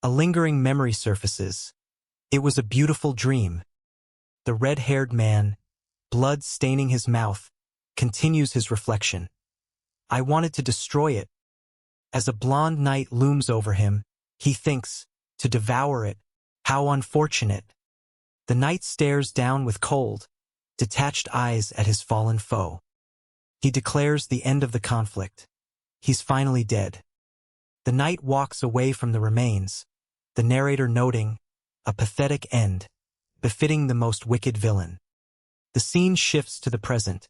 A lingering memory surfaces. It was a beautiful dream. The red-haired man, blood staining his mouth, continues his reflection. I wanted to destroy it. As a blonde night looms over him, he thinks, to devour it. How unfortunate. The knight stares down with cold, detached eyes at his fallen foe. He declares the end of the conflict. He's finally dead. The knight walks away from the remains, the narrator noting, a pathetic end, befitting the most wicked villain. The scene shifts to the present,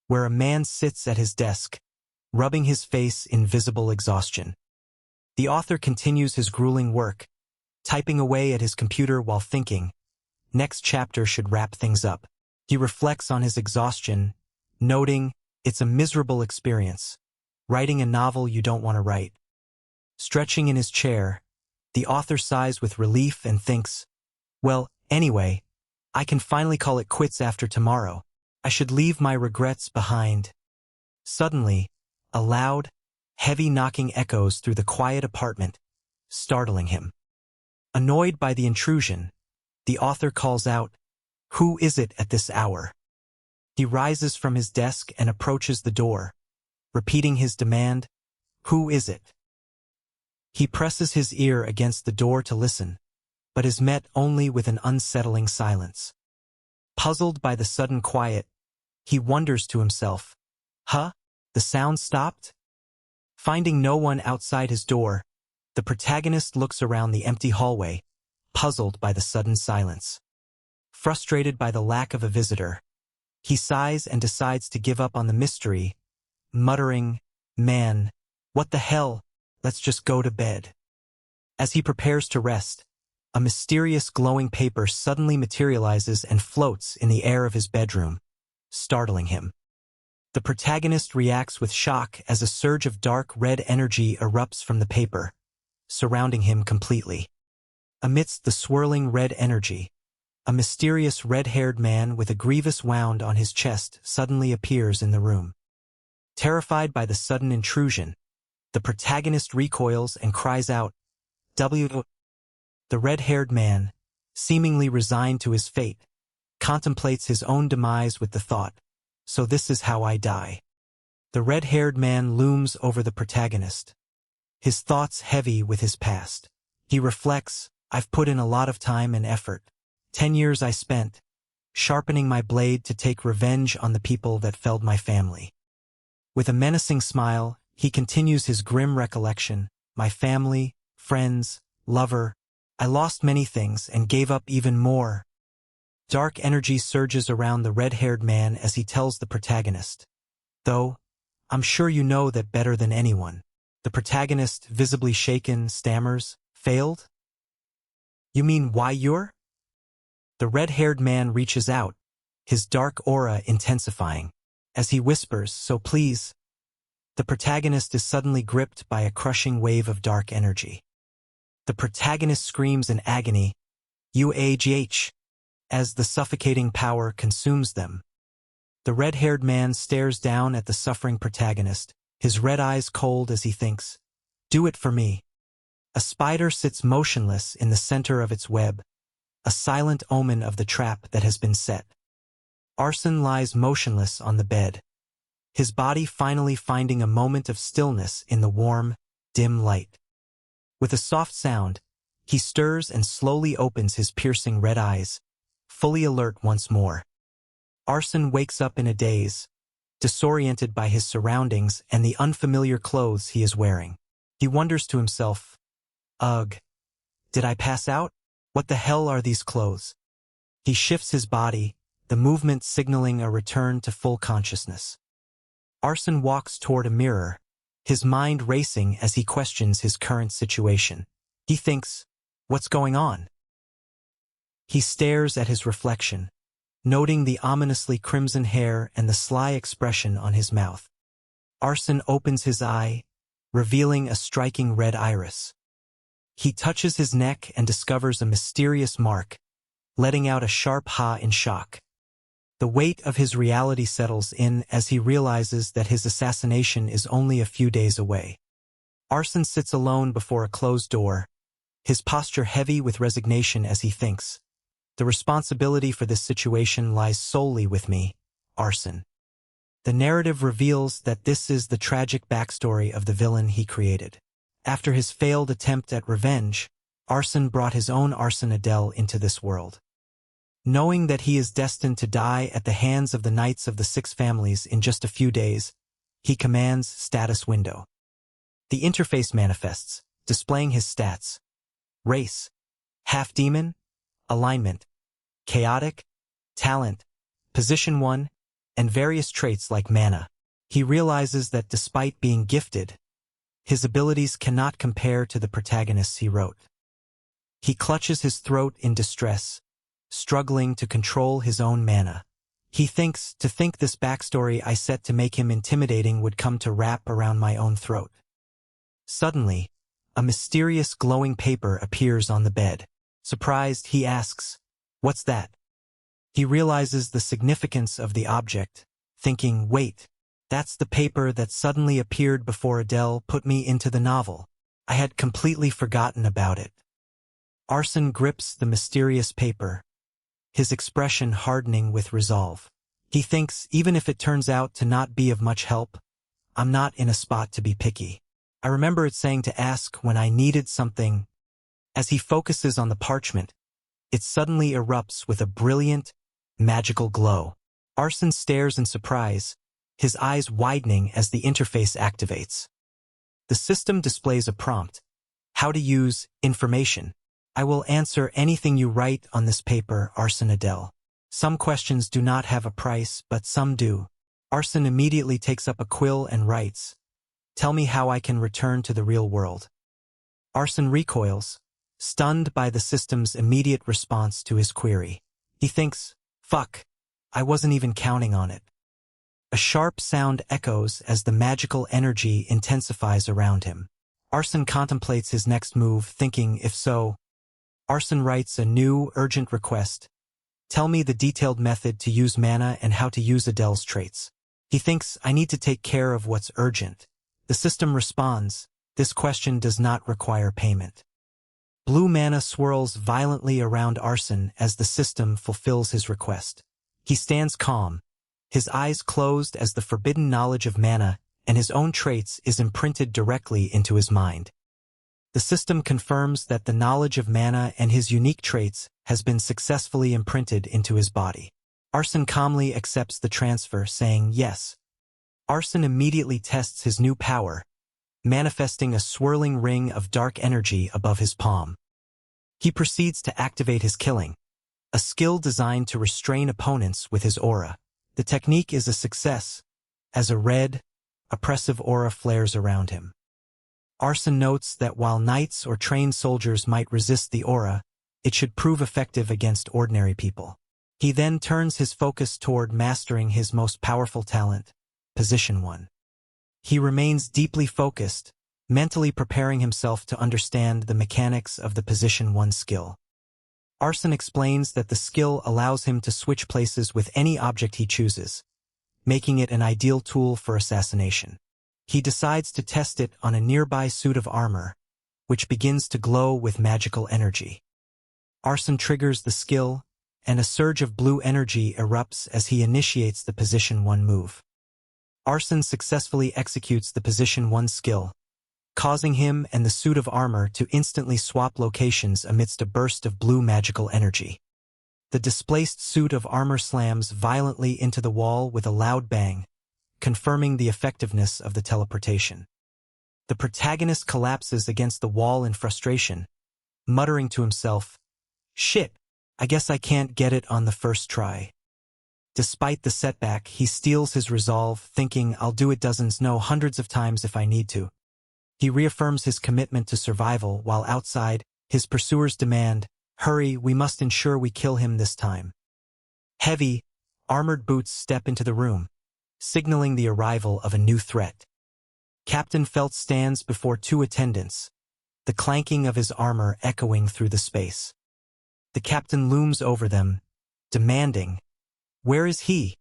where a man sits at his desk, rubbing his face in visible exhaustion. The author continues his grueling work, typing away at his computer while thinking, next chapter should wrap things up. He reflects on his exhaustion, noting, it's a miserable experience, writing a novel you don't want to write. Stretching in his chair, the author sighs with relief and thinks, well, anyway, I can finally call it quits after tomorrow. I should leave my regrets behind. Suddenly, a loud, heavy knocking echoes through the quiet apartment, startling him. Annoyed by the intrusion, the author calls out, who is it at this hour? He rises from his desk and approaches the door, repeating his demand, who is it? He presses his ear against the door to listen, but is met only with an unsettling silence. Puzzled by the sudden quiet, he wonders to himself, the sound stopped? Finding no one outside his door, the protagonist looks around the empty hallway, puzzled by the sudden silence. Frustrated by the lack of a visitor, he sighs and decides to give up on the mystery, muttering, man, what the hell, let's just go to bed. As he prepares to rest, a mysterious glowing paper suddenly materializes and floats in the air of his bedroom, startling him. The protagonist reacts with shock as a surge of dark red energy erupts from the paper, surrounding him completely. Amidst the swirling red energy, a mysterious red-haired man with a grievous wound on his chest suddenly appears in the room. Terrified by the sudden intrusion, the protagonist recoils and cries out, W. The red-haired man, seemingly resigned to his fate, contemplates his own demise with the thought, so this is how I die. The red-haired man looms over the protagonist, his thoughts heavy with his past. He reflects, I've put in a lot of time and effort. 10 years I spent, sharpening my blade to take revenge on the people that felled my family. With a menacing smile, he continues his grim recollection, my family, friends, lover. I lost many things and gave up even more. Dark energy surges around the red-haired man as he tells the protagonist. Though, I'm sure you know that better than anyone. The protagonist, visibly shaken, stammers, failed? You mean why you're? The red-haired man reaches out, his dark aura intensifying. As he whispers, so please. The protagonist is suddenly gripped by a crushing wave of dark energy. The protagonist screams in agony, UAGH, as the suffocating power consumes them. The red-haired man stares down at the suffering protagonist, his red eyes cold as he thinks, do it for me. A spider sits motionless in the center of its web, a silent omen of the trap that has been set. Arson lies motionless on the bed, his body finally finding a moment of stillness in the warm, dim light. With a soft sound, he stirs and slowly opens his piercing red eyes, fully alert once more. Arson wakes up in a daze, disoriented by his surroundings and the unfamiliar clothes he is wearing. He wonders to himself, ugh, did I pass out? What the hell are these clothes? He shifts his body, the movement signaling a return to full consciousness. Arson walks toward a mirror, his mind racing as he questions his current situation. He thinks, what's going on? He stares at his reflection, noting the ominously crimson hair and the sly expression on his mouth. Arson opens his eye, revealing a striking red iris. He touches his neck and discovers a mysterious mark, letting out a sharp ha in shock. The weight of his reality settles in as he realizes that his assassination is only a few days away. Arson sits alone before a closed door, his posture heavy with resignation as he thinks, "The responsibility for this situation lies solely with me, Arson." The narrative reveals that this is the tragic backstory of the villain he created. After his failed attempt at revenge, Arson brought his own Arson Adele into this world. Knowing that he is destined to die at the hands of the Knights of the Six Families in just a few days, he commands Status Window. The interface manifests, displaying his stats: race, half-demon, alignment, chaotic, talent, position 1, and various traits like mana. He realizes that despite being gifted, his abilities cannot compare to the protagonists he wrote. He clutches his throat in distress, struggling to control his own mana. He thinks, to think this backstory I set to make him intimidating would come to wrap around my own throat. Suddenly, a mysterious glowing paper appears on the bed. Surprised, he asks, "What's that?" He realizes the significance of the object, thinking, "Wait, that's the paper that suddenly appeared before Adele put me into the novel. I had completely forgotten about it." Arson grips the mysterious paper, his expression hardening with resolve. He thinks, even if it turns out to not be of much help, I'm not in a spot to be picky. I remember it saying to ask when I needed something. As he focuses on the parchment, it suddenly erupts with a brilliant, magical glow. Arson stares in surprise, his eyes widening as the interface activates. The system displays a prompt: how to use information. I will answer anything you write on this paper, Arson Adele. Some questions do not have a price, but some do. Arson immediately takes up a quill and writes, "Tell me how I can return to the real world." Arson recoils, stunned by the system's immediate response to his query. He thinks, "Fuck, I wasn't even counting on it." A sharp sound echoes as the magical energy intensifies around him. Arson contemplates his next move, thinking, if so. Arson writes a new, urgent request: "Tell me the detailed method to use mana and how to use Adele's traits." He thinks, I need to take care of what's urgent. The system responds, "This question does not require payment." Blue mana swirls violently around Arson as the system fulfills his request. He stands calm, his eyes closed as the forbidden knowledge of mana and his own traits is imprinted directly into his mind. The system confirms that the knowledge of mana and his unique traits has been successfully imprinted into his body. Arson calmly accepts the transfer, saying yes. Arson immediately tests his new power, manifesting a swirling ring of dark energy above his palm. He proceeds to activate his killing, a skill designed to restrain opponents with his aura. The technique is a success, as a red, oppressive aura flares around him. Arson notes that while knights or trained soldiers might resist the aura, it should prove effective against ordinary people. He then turns his focus toward mastering his most powerful talent, Position 1. He remains deeply focused, mentally preparing himself to understand the mechanics of the Position 1 skill. Arson explains that the skill allows him to switch places with any object he chooses, making it an ideal tool for assassination. He decides to test it on a nearby suit of armor, which begins to glow with magical energy. Arson triggers the skill, and a surge of blue energy erupts as he initiates the Position 1 move. Arson successfully executes the Position 1 skill, causing him and the suit of armor to instantly swap locations amidst a burst of blue magical energy. The displaced suit of armor slams violently into the wall with a loud bang, confirming the effectiveness of the teleportation. The protagonist collapses against the wall in frustration, muttering to himself, "Shit, I guess I can't get it on the first try." Despite the setback, he steels his resolve, thinking, I'll do it dozens, no, hundreds of times if I need to. He reaffirms his commitment to survival while outside, his pursuers demand, "Hurry, we must ensure we kill him this time." Heavy, armored boots step into the room, signaling the arrival of a new threat. Captain Felt stands before two attendants, the clanking of his armor echoing through the space. The captain looms over them, demanding, "Where is he?"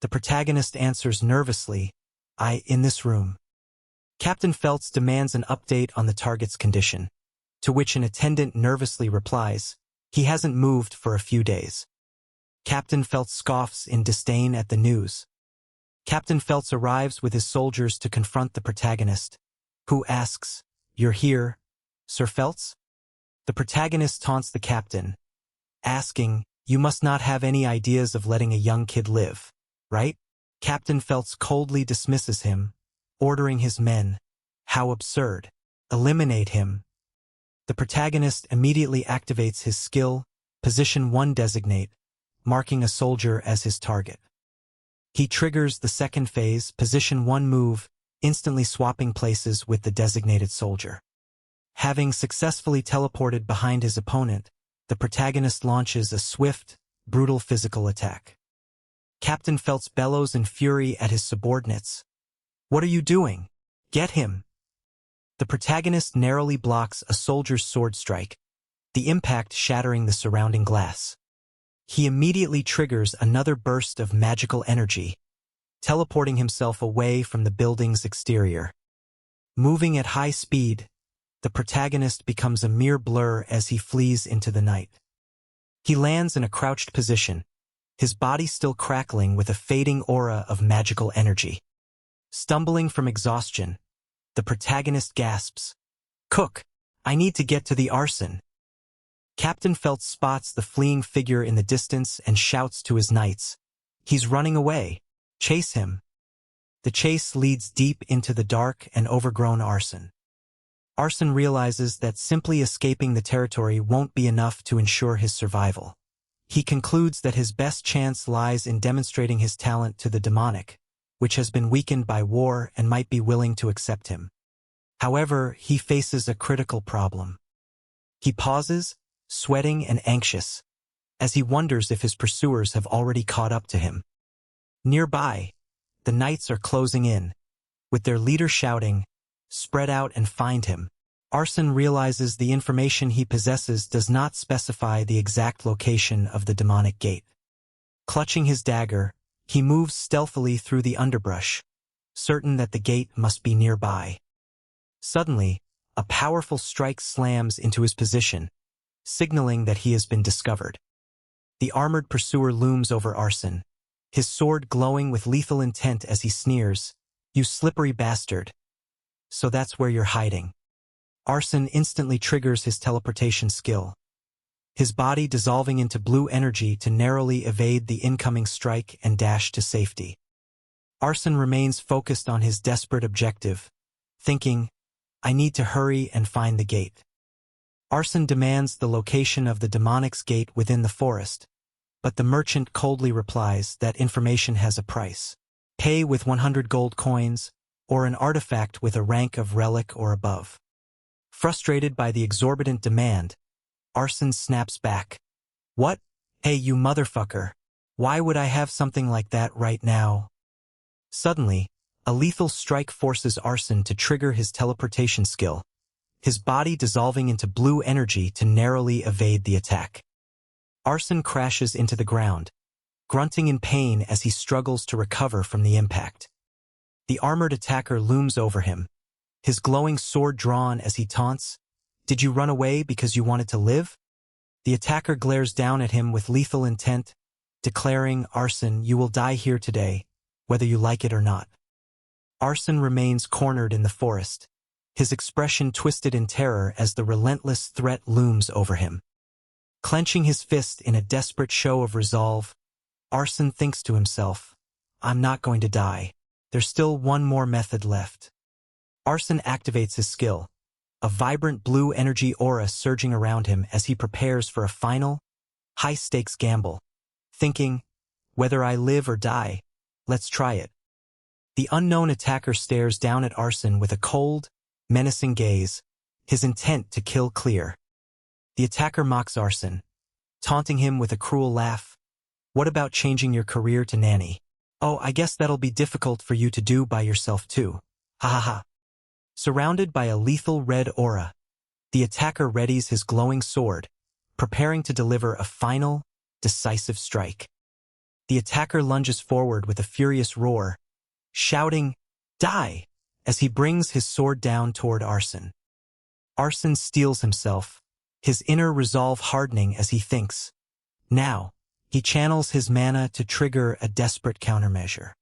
The protagonist answers nervously, in this room." Captain Feltz demands an update on the target's condition. To which an attendant nervously replies, "He hasn't moved for a few days." Captain Feltz scoffs in disdain at the news. Captain Feltz arrives with his soldiers to confront the protagonist, who asks, "You're here, Sir Feltz?" The protagonist taunts the captain, asking, "You must not have any ideas of letting a young kid live, right?" Captain Feltz coldly dismisses him, ordering his men, "How absurd. Eliminate him." The protagonist immediately activates his skill, Position 1 Designate, marking a soldier as his target. He triggers the second phase, Position 1 Move, instantly swapping places with the designated soldier. Having successfully teleported behind his opponent, the protagonist launches a swift, brutal physical attack. Captain Feltz bellows in fury at his subordinates. "What are you doing? Get him!" The protagonist narrowly blocks a soldier's sword strike, the impact shattering the surrounding glass. He immediately triggers another burst of magical energy, teleporting himself away from the building's exterior. Moving at high speed, the protagonist becomes a mere blur as he flees into the night. He lands in a crouched position, his body still crackling with a fading aura of magical energy. Stumbling from exhaustion, the protagonist gasps, "Cook, I need to get to the arson." Captain Feltz spots the fleeing figure in the distance and shouts to his knights, "He's running away. Chase him." The chase leads deep into the dark and overgrown arson. Arson realizes that simply escaping the territory won't be enough to ensure his survival. He concludes that his best chance lies in demonstrating his talent to the demonic, which has been weakened by war and might be willing to accept him. However, he faces a critical problem. He pauses, sweating and anxious, as he wonders if his pursuers have already caught up to him. Nearby, the knights are closing in, with their leader shouting, "Spread out and find him." Arson realizes the information he possesses does not specify the exact location of the demonic gate. Clutching his dagger, he moves stealthily through the underbrush, certain that the gate must be nearby. Suddenly, a powerful strike slams into his position, signaling that he has been discovered. The armored pursuer looms over Arson, his sword glowing with lethal intent as he sneers, "You slippery bastard. So that's where you're hiding." Arson instantly triggers his teleportation skill, his body dissolving into blue energy to narrowly evade the incoming strike and dash to safety. Arson remains focused on his desperate objective, thinking, "I need to hurry and find the gate." Arson demands the location of the demonic's gate within the forest, but the merchant coldly replies that information has a price. Pay with 100 gold coins, or an artifact with a rank of relic or above. Frustrated by the exorbitant demand, Arson snaps back. "What? Hey, you motherfucker. Why would I have something like that right now?" Suddenly, a lethal strike forces Arson to trigger his teleportation skill, his body dissolving into blue energy to narrowly evade the attack. Arson crashes into the ground, grunting in pain as he struggles to recover from the impact. The armored attacker looms over him, his glowing sword drawn as he taunts, "Did you run away because you wanted to live?" The attacker glares down at him with lethal intent, declaring, "Arson, you will die here today, whether you like it or not." Arson remains cornered in the forest, his expression twisted in terror as the relentless threat looms over him. Clenching his fist in a desperate show of resolve, Arson thinks to himself, "I'm not going to die. There's still one more method left." Arson activates his skill, a vibrant blue energy aura surging around him as he prepares for a final, high-stakes gamble, thinking, "Whether I live or die, let's try it." The unknown attacker stares down at Arson with a cold, menacing gaze, his intent to kill clear. The attacker mocks Arson, taunting him with a cruel laugh. "What about changing your career to nanny? Oh, I guess that'll be difficult for you to do by yourself too. Ha ha ha." Surrounded by a lethal red aura, the attacker readies his glowing sword, preparing to deliver a final, decisive strike. The attacker lunges forward with a furious roar, shouting, "Die!" as he brings his sword down toward Arson. Arson steels himself, his inner resolve hardening as he thinks. Now, he channels his mana to trigger a desperate countermeasure.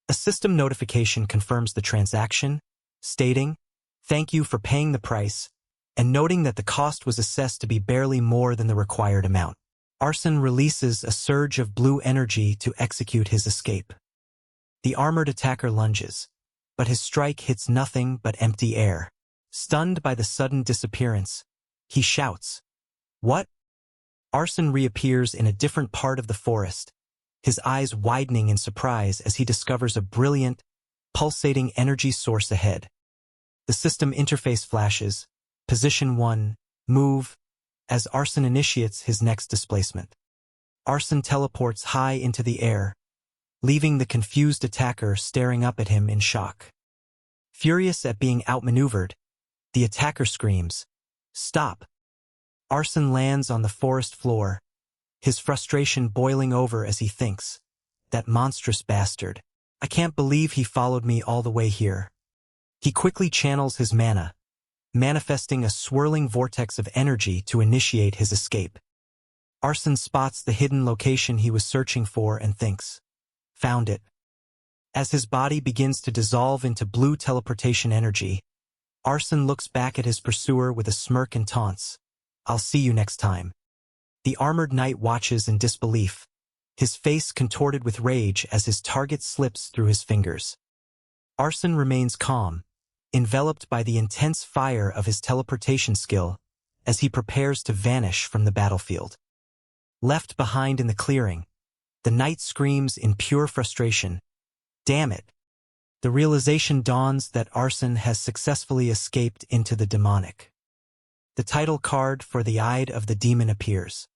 A system notification confirms the transaction, stating, "Thank you for paying the price," and noting that the cost was assessed to be barely more than the required amount. Arson releases a surge of blue energy to execute his escape. The armored attacker lunges, but his strike hits nothing but empty air. Stunned by the sudden disappearance, he shouts, "What?" Arson reappears in a different part of the forest, his eyes widening in surprise as he discovers a brilliant, pulsating energy source ahead. The system interface flashes, "Position 1, move," as Arson initiates his next displacement. Arson teleports high into the air, leaving the confused attacker staring up at him in shock. Furious at being outmaneuvered, the attacker screams, "Stop!" Arson lands on the forest floor, his frustration boiling over as he thinks, "That monstrous bastard. I can't believe he followed me all the way here." He quickly channels his mana, manifesting a swirling vortex of energy to initiate his escape. Arson spots the hidden location he was searching for and thinks, "Found it." As his body begins to dissolve into blue teleportation energy, Arson looks back at his pursuer with a smirk and taunts, "I'll see you next time." The armored knight watches in disbelief, his face contorted with rage as his target slips through his fingers. Arson remains calm, enveloped by the intense fire of his teleportation skill as he prepares to vanish from the battlefield. Left behind in the clearing, the knight screams in pure frustration, "Damn it!" The realization dawns that Arson has successfully escaped into the demonic. The title card for the Eye of the Demon appears.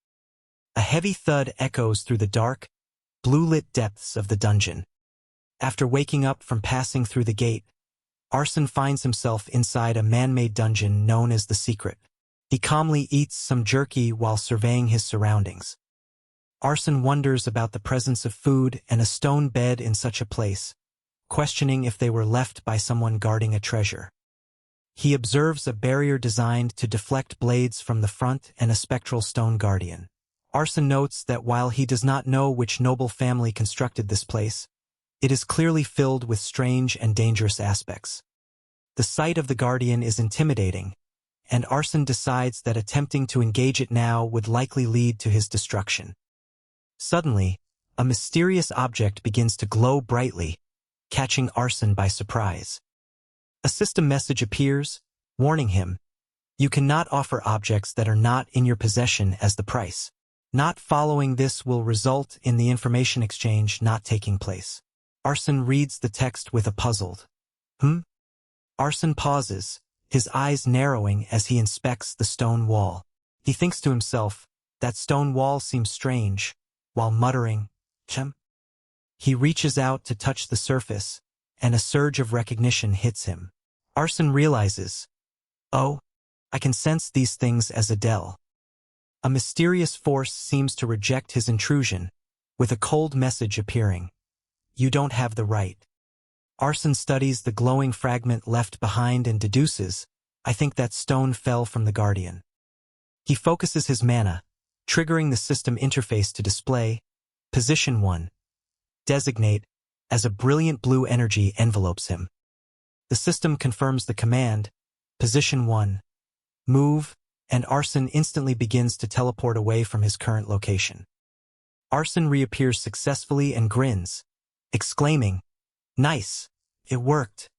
A heavy thud echoes through the dark, blue-lit depths of the dungeon. After waking up from passing through the gate, Arson finds himself inside a man-made dungeon known as the Secret. He calmly eats some jerky while surveying his surroundings. Arson wonders about the presence of food and a stone bed in such a place, questioning if they were left by someone guarding a treasure. He observes a barrier designed to deflect blades from the front and a spectral stone guardian. Arson notes that while he does not know which noble family constructed this place, it is clearly filled with strange and dangerous aspects. The sight of the guardian is intimidating, and Arson decides that attempting to engage it now would likely lead to his destruction. Suddenly, a mysterious object begins to glow brightly, catching Arson by surprise. A system message appears, warning him, "You cannot offer objects that are not in your possession as the price. Not following this will result in the information exchange not taking place." Arson reads the text with a puzzled, Arson pauses, his eyes narrowing as he inspects the stone wall. He thinks to himself, "That stone wall seems strange," while muttering, "Chem." He reaches out to touch the surface, and a surge of recognition hits him. Arson realizes, "Oh, I can sense these things as Adele." A mysterious force seems to reject his intrusion, with a cold message appearing, "You don't have the right." Arson studies the glowing fragment left behind and deduces, "I think that stone fell from the guardian." He focuses his mana, triggering the system interface to display, "Position 1. Designate," as a brilliant blue energy envelopes him. The system confirms the command, "Position 1. Move," and Arson instantly begins to teleport away from his current location. Arson reappears successfully and grins, exclaiming, "Nice, it worked."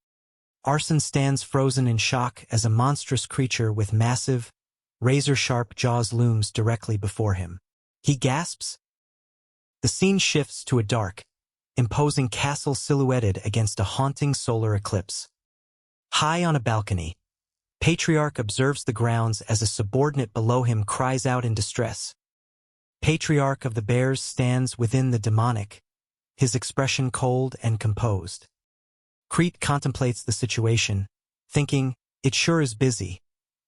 Arson stands frozen in shock as a monstrous creature with massive, razor-sharp jaws looms directly before him. He gasps. The scene shifts to a dark, imposing castle silhouetted against a haunting solar eclipse. High on a balcony, Patriarch observes the grounds as a subordinate below him cries out in distress. Patriarch of the Bears stands within the demonic, his expression cold and composed. Crete contemplates the situation, thinking, "It sure is busy.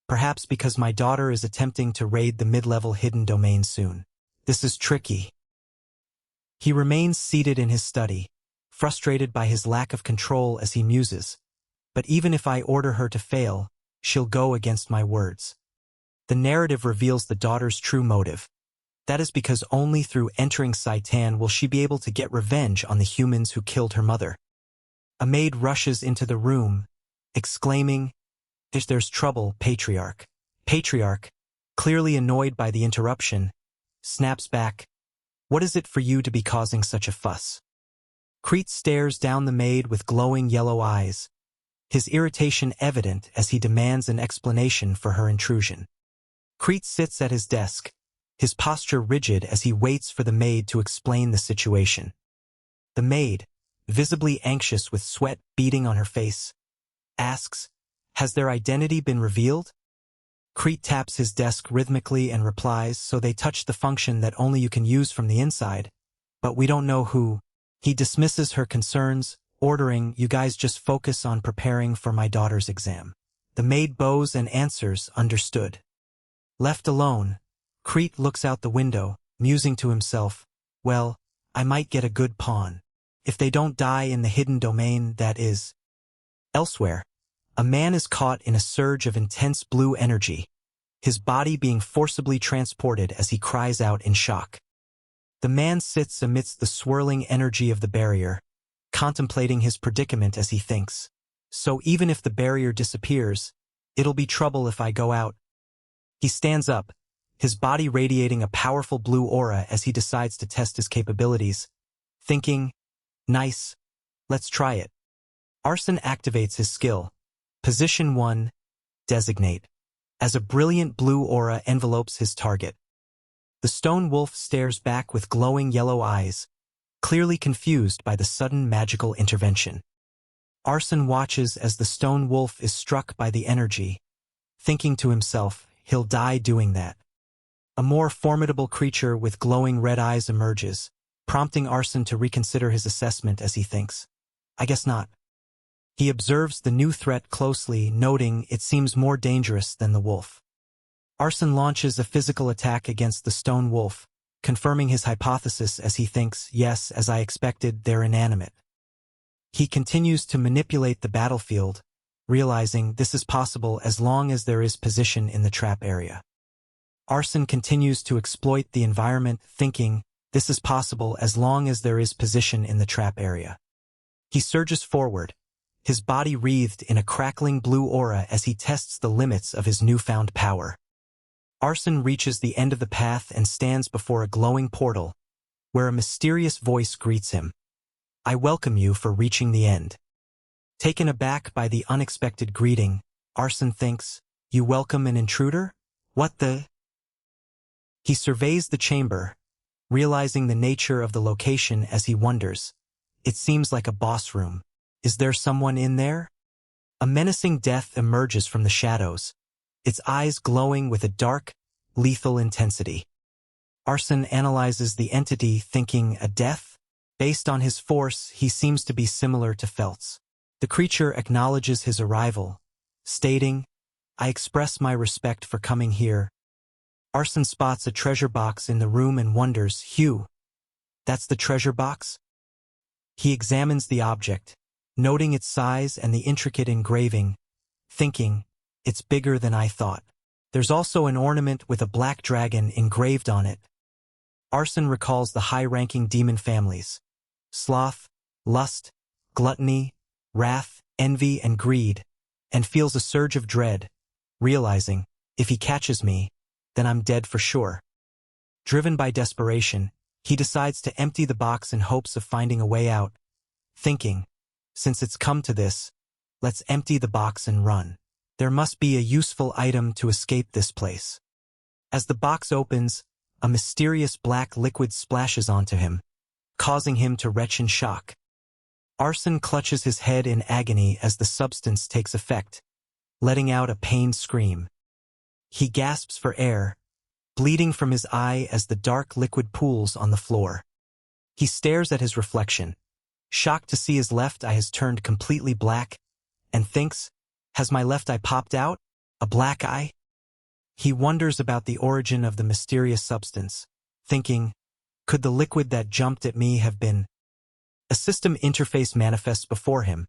Perhaps because my daughter is attempting to raid the mid-level hidden domain soon. This is tricky." He remains seated in his study, frustrated by his lack of control as he muses, "But even if I order her to fail, she'll go against my words. The narrative reveals the daughter's true motive. That is because only through entering Saitan will she be able to get revenge on the humans who killed her mother. A maid rushes into the room, exclaiming, "If there's trouble, Patriarch." Patriarch, clearly annoyed by the interruption, snaps back, "What is it for you to be causing such a fuss?" Crete stares down the maid with glowing yellow eyes, his irritation evident as he demands an explanation for her intrusion. Crete sits at his desk, his posture rigid as he waits for the maid to explain the situation. The maid, visibly anxious with sweat beading on her face, asks, "Has their identity been revealed?" Crete taps his desk rhythmically and replies, "So they touch the function that only you can use from the inside, but we don't know who." He dismisses her concerns, ordering, "You guys just focus on preparing for my daughter's exam." The maid bows and answers, "Understood." Left alone, Crete looks out the window, musing to himself, "Well, I might get a good pawn. If they don't die in the hidden domain, that is." Elsewhere, a man is caught in a surge of intense blue energy, his body being forcibly transported as he cries out in shock. The man sits amidst the swirling energy of the barrier, contemplating his predicament as he thinks, "So even if the barrier disappears, it'll be trouble if I go out." He stands up, his body radiating a powerful blue aura as he decides to test his capabilities, thinking, "Nice, let's try it." Arson activates his skill. Position 1, Designate, as a brilliant blue aura envelopes his target. The stone wolf stares back with glowing yellow eyes, clearly confused by the sudden magical intervention. Arson watches as the stone wolf is struck by the energy, thinking to himself, "He'll die doing that." A more formidable creature with glowing red eyes emerges, prompting Arson to reconsider his assessment as he thinks, "I guess not." He observes the new threat closely, noting it seems more dangerous than the wolf. Arson launches a physical attack against the stone wolf, confirming his hypothesis as he thinks, "Yes, as I expected, they're inanimate." He continues to manipulate the battlefield, realizing this is possible as long as there is position in the trap area. Arson continues to exploit the environment, thinking, this is possible as long as there is position in the trap area. He surges forward, his body wreathed in a crackling blue aura as he tests the limits of his newfound power. Arson reaches the end of the path and stands before a glowing portal, where a mysterious voice greets him. "I welcome you for reaching the end." Taken aback by the unexpected greeting, Arson thinks, "You welcome an intruder? What the?" He surveys the chamber, realizing the nature of the location as he wonders. It seems like a boss room. Is there someone in there? A menacing death emerges from the shadows, its eyes glowing with a dark, lethal intensity. Arson analyzes the entity, thinking, a death? Based on his force, he seems to be similar to Feltz. The creature acknowledges his arrival, stating, "I express my respect for coming here." Arson spots a treasure box in the room and wonders, "Hugh, that's the treasure box?" He examines the object, noting its size and the intricate engraving, thinking, "It's bigger than I thought." There's also an ornament with a black dragon engraved on it. Arson recalls the high-ranking demon families: sloth, lust, gluttony, wrath, envy, and greed, and feels a surge of dread, realizing, if he catches me, then I'm dead for sure. Driven by desperation, he decides to empty the box in hopes of finding a way out, thinking, since it's come to this, let's empty the box and run. There must be a useful item to escape this place. As the box opens, a mysterious black liquid splashes onto him, causing him to retch in shock. Arson clutches his head in agony as the substance takes effect, letting out a pained scream. He gasps for air, bleeding from his eye as the dark liquid pools on the floor. He stares at his reflection, shocked to see his left eye has turned completely black, and thinks, has my left eye popped out? A black eye? He wonders about the origin of the mysterious substance, thinking, could the liquid that jumped at me have been? A system interface manifests before him,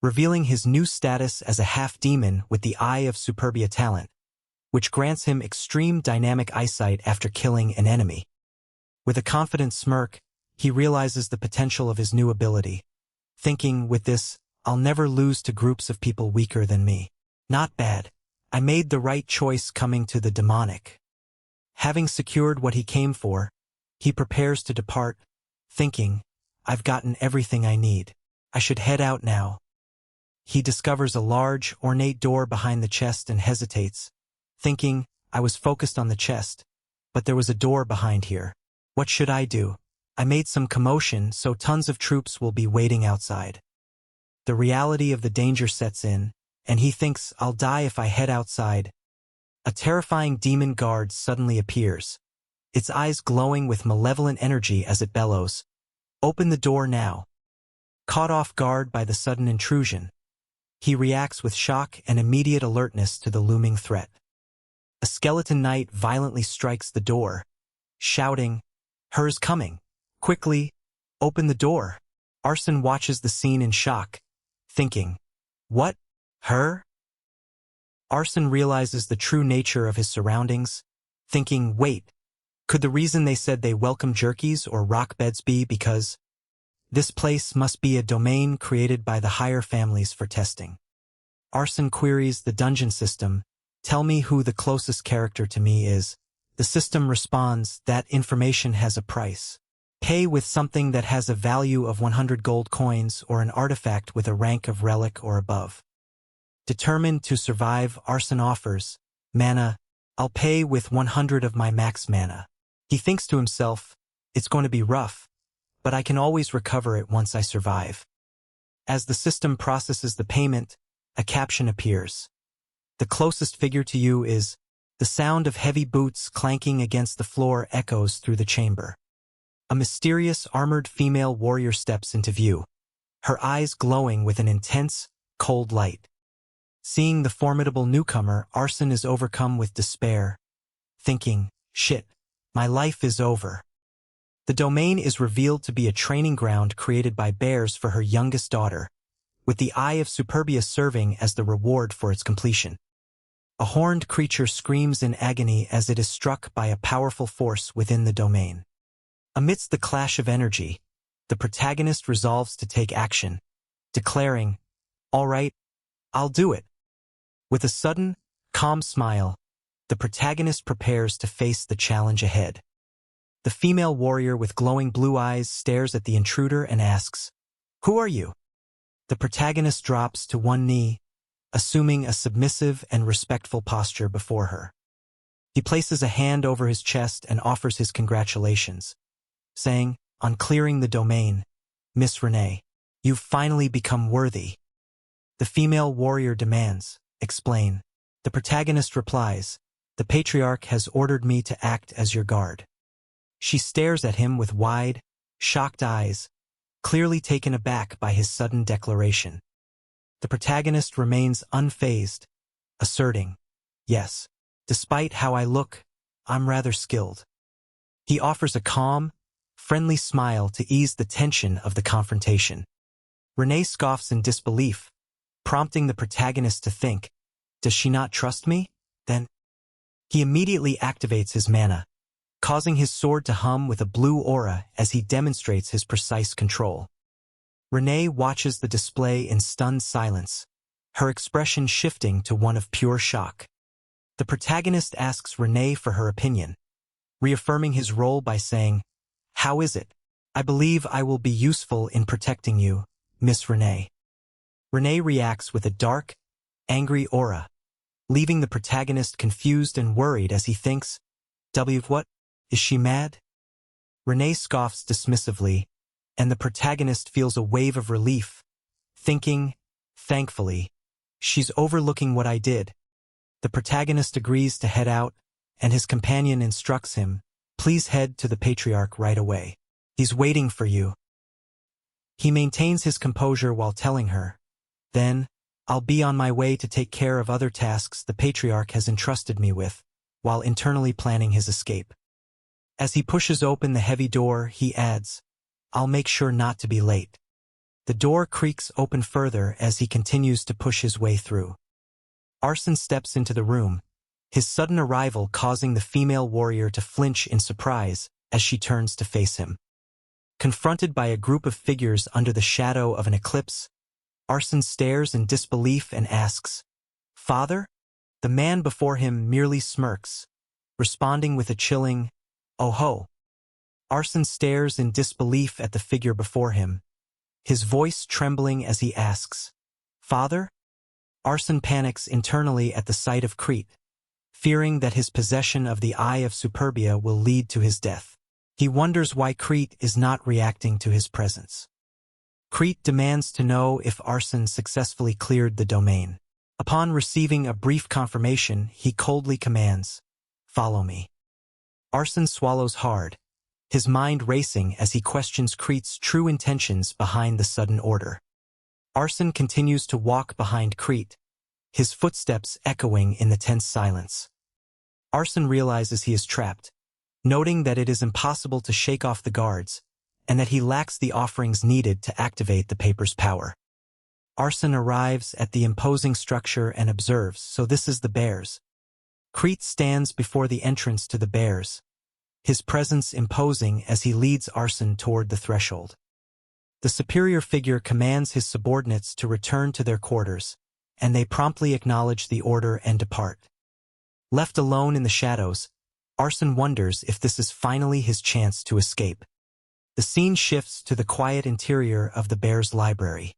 revealing his new status as a half-demon with the Eye of Superbia talent, which grants him extreme dynamic eyesight after killing an enemy. With a confident smirk, he realizes the potential of his new ability, thinking, with this, I'll never lose to groups of people weaker than me. Not bad. I made the right choice coming to the demonic. Having secured what he came for, he prepares to depart, thinking, I've gotten everything I need. I should head out now. He discovers a large, ornate door behind the chest and hesitates, thinking, I was focused on the chest, but there was a door behind here. What should I do? I made some commotion, so tons of troops will be waiting outside. The reality of the danger sets in, and he thinks, I'll die if I head outside. A terrifying demon guard suddenly appears, its eyes glowing with malevolent energy as it bellows, open the door now. Caught off guard by the sudden intrusion, he reacts with shock and immediate alertness to the looming threat. A skeleton knight violently strikes the door, shouting, Her's coming. Quickly, open the door. Arson watches the scene in shock, thinking, what? Her? Arson realizes the true nature of his surroundings, thinking, wait, could the reason they said they welcome jerkies or rock beds be because this place must be a domain created by the higher families for testing? Arson queries the dungeon system, tell me who the closest character to me is. The system responds, that information has a price. Pay with something that has a value of 100 gold coins or an artifact with a rank of relic or above. Determined to survive, Arson offers, mana, I'll pay with 100 of my max mana. He thinks to himself, it's going to be rough, but I can always recover it once I survive. As the system processes the payment, a caption appears. The closest figure to you is, the sound of heavy boots clanking against the floor echoes through the chamber. A mysterious armored female warrior steps into view, her eyes glowing with an intense, cold light. Seeing the formidable newcomer, Arson is overcome with despair, thinking, shit, my life is over. The domain is revealed to be a training ground created by bears for her youngest daughter, with the Eye of Superbia serving as the reward for its completion. A horned creature screams in agony as it is struck by a powerful force within the domain. Amidst the clash of energy, the protagonist resolves to take action, declaring, all right, I'll do it. With a sudden, calm smile, the protagonist prepares to face the challenge ahead. The female warrior with glowing blue eyes stares at the intruder and asks, who are you? The protagonist drops to one knee, assuming a submissive and respectful posture before her. He places a hand over his chest and offers his congratulations, saying, on clearing the domain, Miss Renee, you've finally become worthy. The female warrior demands, explain. The protagonist replies, the patriarch has ordered me to act as your guard. She stares at him with wide, shocked eyes, clearly taken aback by his sudden declaration. The protagonist remains unfazed, asserting, yes, despite how I look, I'm rather skilled. He offers a calm, friendly smile to ease the tension of the confrontation. Renee scoffs in disbelief, prompting the protagonist to think, does she not trust me? Then he immediately activates his mana, causing his sword to hum with a blue aura as he demonstrates his precise control. Renee watches the display in stunned silence, her expression shifting to one of pure shock. The protagonist asks Renee for her opinion, reaffirming his role by saying, how is it? I believe I will be useful in protecting you, Miss Renee. Renee reacts with a dark, angry aura, leaving the protagonist confused and worried as he thinks, what? Is she mad? Renee scoffs dismissively, and the protagonist feels a wave of relief, thinking, thankfully, she's overlooking what I did. The protagonist agrees to head out, and his companion instructs him, please head to the patriarch right away. He's waiting for you. He maintains his composure while telling her, then, I'll be on my way to take care of other tasks the patriarch has entrusted me with, while internally planning his escape. As he pushes open the heavy door, he adds, I'll make sure not to be late. The door creaks open further as he continues to push his way through. Arson steps into the room, his sudden arrival causing the female warrior to flinch in surprise as she turns to face him. Confronted by a group of figures under the shadow of an eclipse, Arson stares in disbelief and asks, "Father?" The man before him merely smirks, responding with a chilling, "Oh ho." Arson stares in disbelief at the figure before him, his voice trembling as he asks, "Father?" Arson panics internally at the sight of Crete, fearing that his possession of the Eye of Superbia will lead to his death. He wonders why Crete is not reacting to his presence. Crete demands to know if Arson successfully cleared the domain. Upon receiving a brief confirmation, he coldly commands, "Follow me." Arson swallows hard, his mind racing as he questions Crete's true intentions behind the sudden order. Arson continues to walk behind Crete, his footsteps echoing in the tense silence. Arson realizes he is trapped, noting that it is impossible to shake off the guards, and that he lacks the offerings needed to activate the paper's power. Arson arrives at the imposing structure and observes, so this is the Bears. Crete stands before the entrance to the Bears, his presence imposing as he leads Arson toward the threshold. The superior figure commands his subordinates to return to their quarters, and they promptly acknowledge the order and depart. Left alone in the shadows, Arson wonders if this is finally his chance to escape. The scene shifts to the quiet interior of the Bears' library.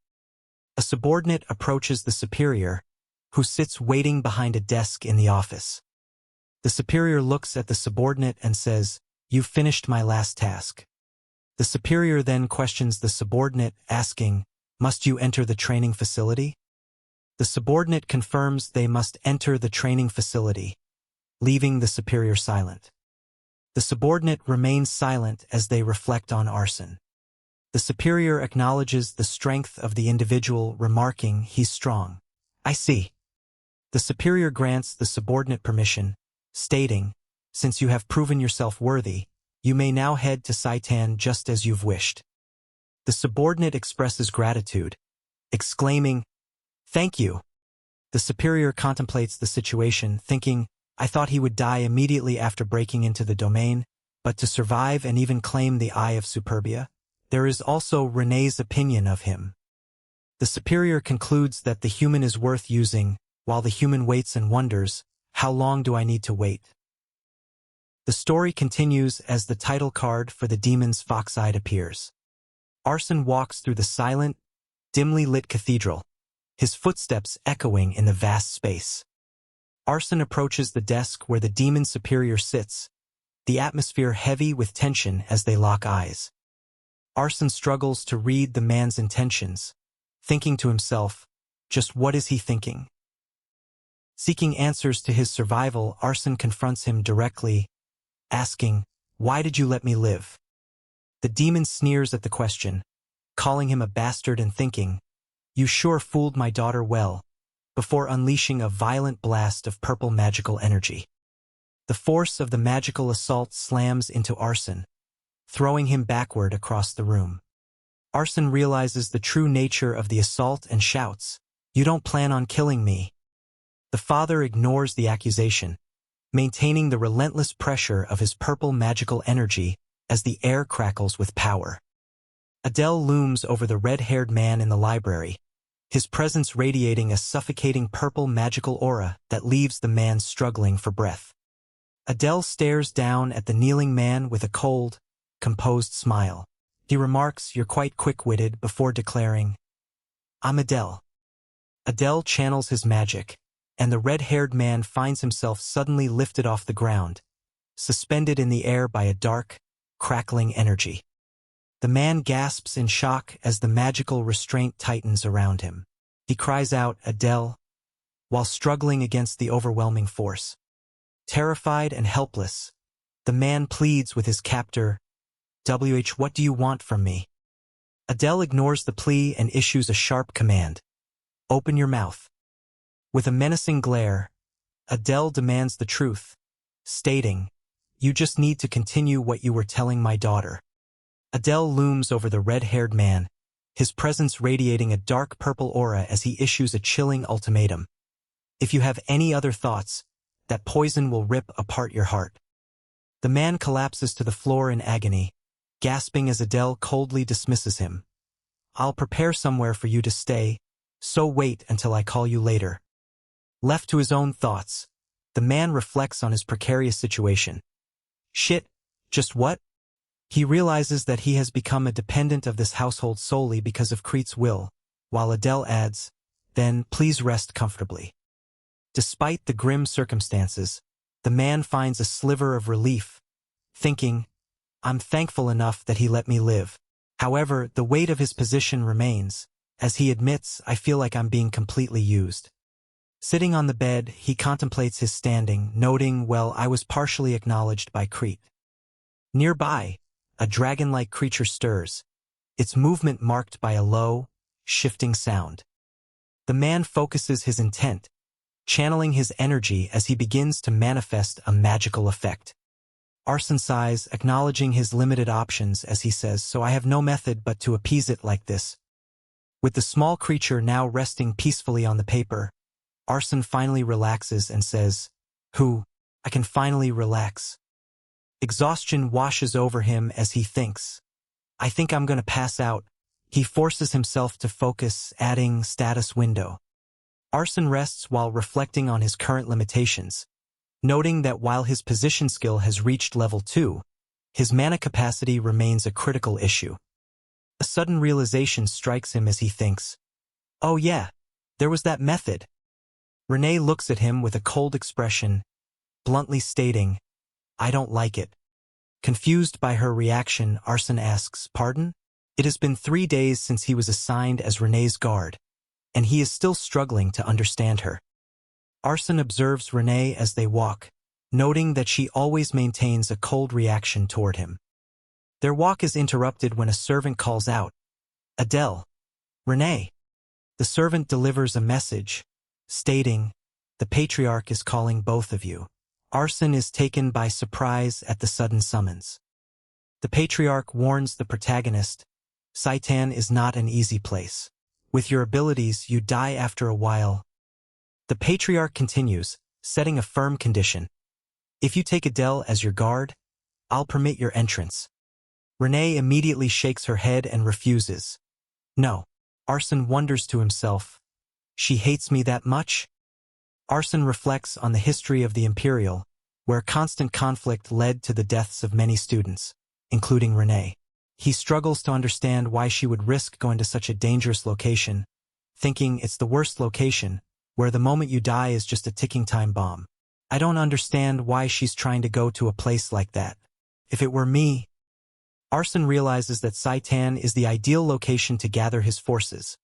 A subordinate approaches the superior, who sits waiting behind a desk in the office. The superior looks at the subordinate and says, "You've finished my last task." The superior then questions the subordinate, asking, "Must you enter the training facility?" The subordinate confirms they must enter the training facility, leaving the superior silent. The subordinate remains silent as they reflect on Arson. The superior acknowledges the strength of the individual, remarking, "He's strong." "I see." The superior grants the subordinate permission, stating, "Since you have proven yourself worthy, you may now head to Saitan just as you've wished." The subordinate expresses gratitude, exclaiming, "Thank you." The superior contemplates the situation, thinking, "I thought he would die immediately after breaking into the domain, but to survive and even claim the Eye of Superbia." There is also Renee's opinion of him. The superior concludes that the human is worth using, while the human waits and wonders, "How long do I need to wait?" The story continues as the title card for the demon's Fox-Eyed appears. Arson walks through the silent, dimly lit cathedral, his footsteps echoing in the vast space. Arson approaches the desk where the demon superior sits, the atmosphere heavy with tension as they lock eyes. Arson struggles to read the man's intentions, thinking to himself, just what is he thinking? Seeking answers to his survival, Arson confronts him directly, asking, "Why did you let me live?" The demon sneers at the question, calling him a bastard and thinking, "You sure fooled my daughter well," before unleashing a violent blast of purple magical energy. The force of the magical assault slams into Arson, throwing him backward across the room. Arson realizes the true nature of the assault and shouts, "You don't plan on killing me." The father ignores the accusation, maintaining the relentless pressure of his purple magical energy as the air crackles with power. Adele looms over the red-haired man in the library, his presence radiating a suffocating purple magical aura that leaves the man struggling for breath. Adele stares down at the kneeling man with a cold, composed smile. He remarks, "You're quite quick-witted," before declaring, "I'm Adele." Adele channels his magic, and the red-haired man finds himself suddenly lifted off the ground, suspended in the air by a dark, crackling energy. The man gasps in shock as the magical restraint tightens around him. He cries out, "Adele," while struggling against the overwhelming force. Terrified and helpless, the man pleads with his captor, "What do you want from me?" Adele ignores the plea and issues a sharp command, "Open your mouth." With a menacing glare, Adele demands the truth, stating, "You just need to continue what you were telling my daughter." Adele looms over the red-haired man, his presence radiating a dark purple aura as he issues a chilling ultimatum. If you have any other thoughts, that poison will rip apart your heart. The man collapses to the floor in agony, gasping as Adele coldly dismisses him. I'll prepare somewhere for you to stay, so wait until I call you later. Left to his own thoughts, the man reflects on his precarious situation. Shit, just what? He realizes that he has become a dependent of this household solely because of Crete's will, while Adele adds, then please rest comfortably. Despite the grim circumstances, the man finds a sliver of relief, thinking, I'm thankful enough that he let me live. However, the weight of his position remains. As he admits, I feel like I'm being completely used. Sitting on the bed, he contemplates his standing, noting, well, I was partially acknowledged by Crete. Nearby, a dragon-like creature stirs, its movement marked by a low, shifting sound. The man focuses his intent, channeling his energy as he begins to manifest a magical effect. Arson sighs, acknowledging his limited options as he says, so I have no method but to appease it like this. With the small creature now resting peacefully on the paper, Arson finally relaxes and says, I can finally relax. Exhaustion washes over him as he thinks, I think I'm gonna pass out. He forces himself to focus, adding status window. Arson rests while reflecting on his current limitations, noting that while his position skill has reached level 2, his mana capacity remains a critical issue. A sudden realization strikes him as he thinks, oh yeah, there was that method. Renee looks at him with a cold expression, bluntly stating, I don't like it. Confused by her reaction, Arson asks, pardon? It has been 3 days since he was assigned as Renee's guard, and he is still struggling to understand her. Arson observes Renee as they walk, noting that she always maintains a cold reaction toward him. Their walk is interrupted when a servant calls out, Adele. Renee. The servant delivers a message, stating, the patriarch is calling both of you. Arson is taken by surprise at the sudden summons. The patriarch warns the protagonist, Saitan is not an easy place. With your abilities, you die after a while. The patriarch continues, setting a firm condition. If you take Adele as your guard, I'll permit your entrance. Renee immediately shakes her head and refuses. No. Arson wonders to himself, she hates me that much? Arson reflects on the history of the Imperial, where constant conflict led to the deaths of many students, including Renee. He struggles to understand why she would risk going to such a dangerous location, thinking it's the worst location, where the moment you die is just a ticking time bomb. I don't understand why she's trying to go to a place like that. If it were me... Arson realizes that Saitan is the ideal location to gather his forces,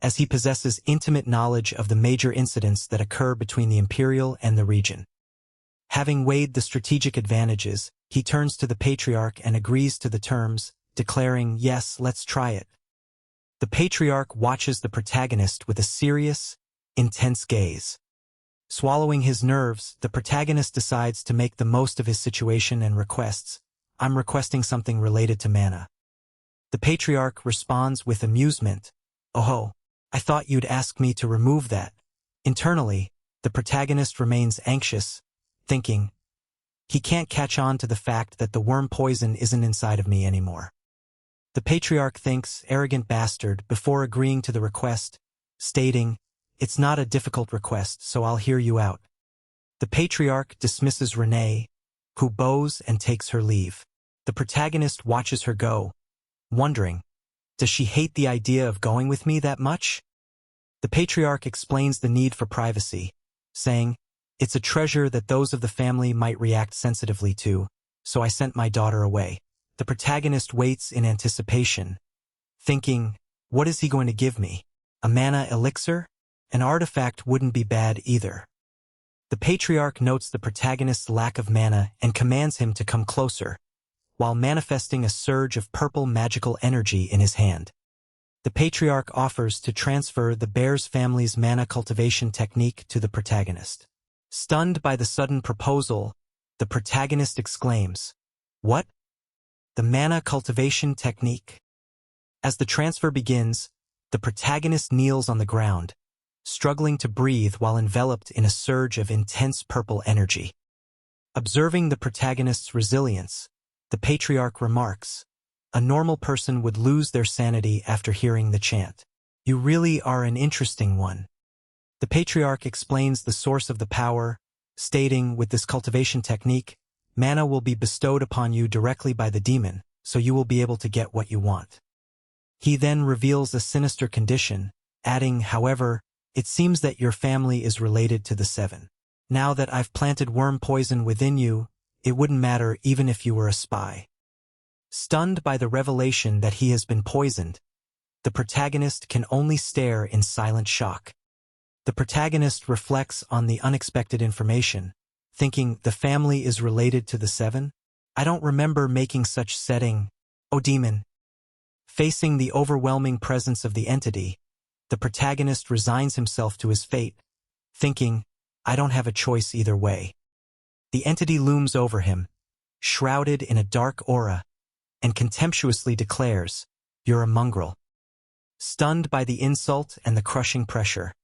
as he possesses intimate knowledge of the major incidents that occur between the Imperial and the region. Having weighed the strategic advantages, he turns to the Patriarch and agrees to the terms, declaring, yes, let's try it. The Patriarch watches the protagonist with a serious, intense gaze. Swallowing his nerves, the protagonist decides to make the most of his situation and requests, I'm requesting something related to mana. The Patriarch responds with amusement, oh, I thought you'd ask me to remove that. Internally, the protagonist remains anxious, thinking, he can't catch on to the fact that the worm poison isn't inside of me anymore. The Patriarch thinks, arrogant bastard, before agreeing to the request, stating, it's not a difficult request, so I'll hear you out. The Patriarch dismisses Renee, who bows and takes her leave. The protagonist watches her go, wondering, does she hate the idea of going with me that much? The Patriarch explains the need for privacy, saying, it's a treasure that those of the family might react sensitively to, so I sent my daughter away. The protagonist waits in anticipation, thinking, what is he going to give me? A mana elixir? An artifact wouldn't be bad either. The Patriarch notes the protagonist's lack of mana and commands him to come closer, while manifesting a surge of purple magical energy in his hand. The Patriarch offers to transfer the bear's family's mana cultivation technique to the protagonist. Stunned by the sudden proposal, the protagonist exclaims, what? The mana cultivation technique? As the transfer begins, the protagonist kneels on the ground, struggling to breathe while enveloped in a surge of intense purple energy. Observing the protagonist's resilience, the patriarch remarks, "A normal person would lose their sanity after hearing the chant. You really are an interesting one." The patriarch explains the source of the power, stating, "With this cultivation technique, mana will be bestowed upon you directly by the demon, so you will be able to get what you want." He then reveals a sinister condition, adding, "However, it seems that your family is related to the seven. Now that I've planted worm poison within you, it wouldn't matter even if you were a spy." Stunned by the revelation that he has been poisoned, the protagonist can only stare in silent shock. The protagonist reflects on the unexpected information, thinking, "The family is related to the seven? I don't remember making such setting. Oh demon." Facing the overwhelming presence of the entity, the protagonist resigns himself to his fate, thinking, "I don't have a choice either way." The entity looms over him, shrouded in a dark aura, and contemptuously declares, "You're a mongrel." Stunned by the insult and the crushing pressure,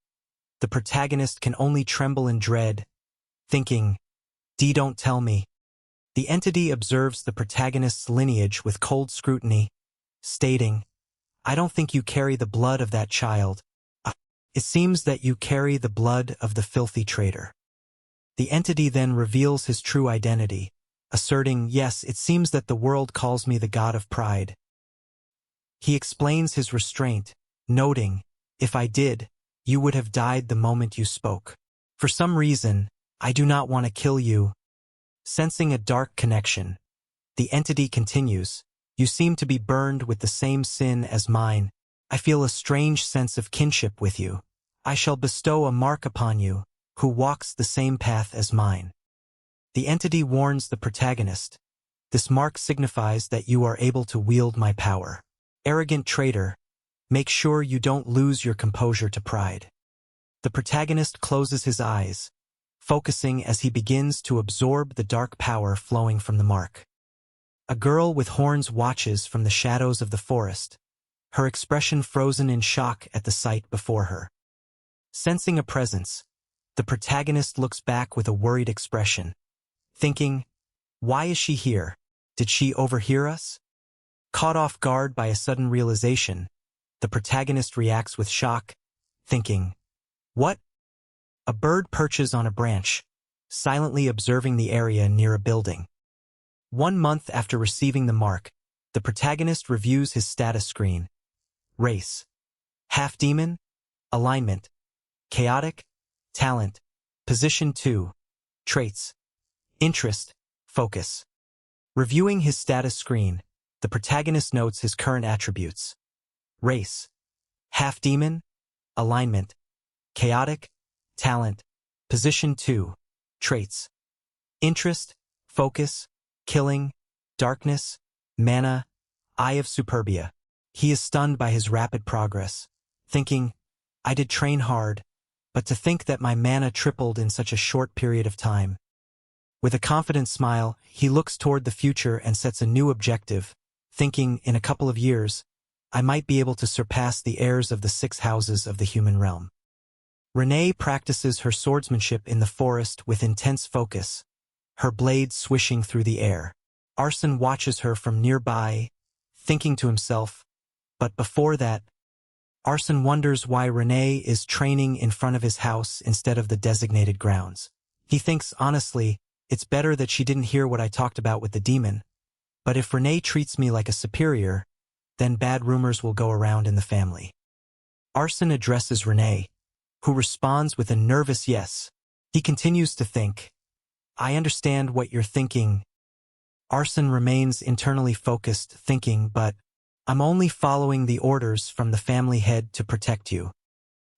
the protagonist can only tremble in dread, thinking, Don't tell me." The entity observes the protagonist's lineage with cold scrutiny, stating, "I don't think you carry the blood of that child. It seems that you carry the blood of the filthy traitor." The entity then reveals his true identity, asserting, "Yes, it seems that the world calls me the god of pride." He explains his restraint, noting, "If I did, you would have died the moment you spoke. For some reason, I do not want to kill you." Sensing a dark connection, the entity continues, "You seem to be burned with the same sin as mine. I feel a strange sense of kinship with you. I shall bestow a mark upon you, who walks the same path as mine." The entity warns the protagonist, "This mark signifies that you are able to wield my power. Arrogant traitor, make sure you don't lose your composure to pride." The protagonist closes his eyes, focusing as he begins to absorb the dark power flowing from the mark. A girl with horns watches from the shadows of the forest, her expression frozen in shock at the sight before her. Sensing a presence, the protagonist looks back with a worried expression, thinking, "Why is she here? Did she overhear us?" Caught off guard by a sudden realization, the protagonist reacts with shock, thinking, "What?" A bird perches on a branch, silently observing the area near a building. 1 month after receiving the mark, the protagonist reviews his status screen. Race: half-demon, alignment, chaotic, talent, position 2, traits, interest, focus. Reviewing his status screen, the protagonist notes his current attributes. Race: half-demon, alignment, chaotic, talent, position 2, traits, interest, focus, killing, darkness, mana, eye of superbia. He is stunned by his rapid progress, thinking, "I did train hard, but to think that my mana tripled in such a short period of time." With a confident smile, he looks toward the future and sets a new objective, thinking, "In a couple of years, I might be able to surpass the heirs of the 6 houses of the human realm." Renee practices her swordsmanship in the forest with intense focus, her blade swishing through the air. Arson watches her from nearby, thinking to himself, but before that, Arson wonders why Renee is training in front of his house instead of the designated grounds. He thinks, honestly, it's better that she didn't hear what I talked about with the demon, but if Renee treats me like a superior, then bad rumors will go around in the family. Arson addresses Renee, who responds with a nervous yes. He continues to think, "I understand what you're thinking." Arson remains internally focused, thinking, "But I'm only following the orders from the family head to protect you."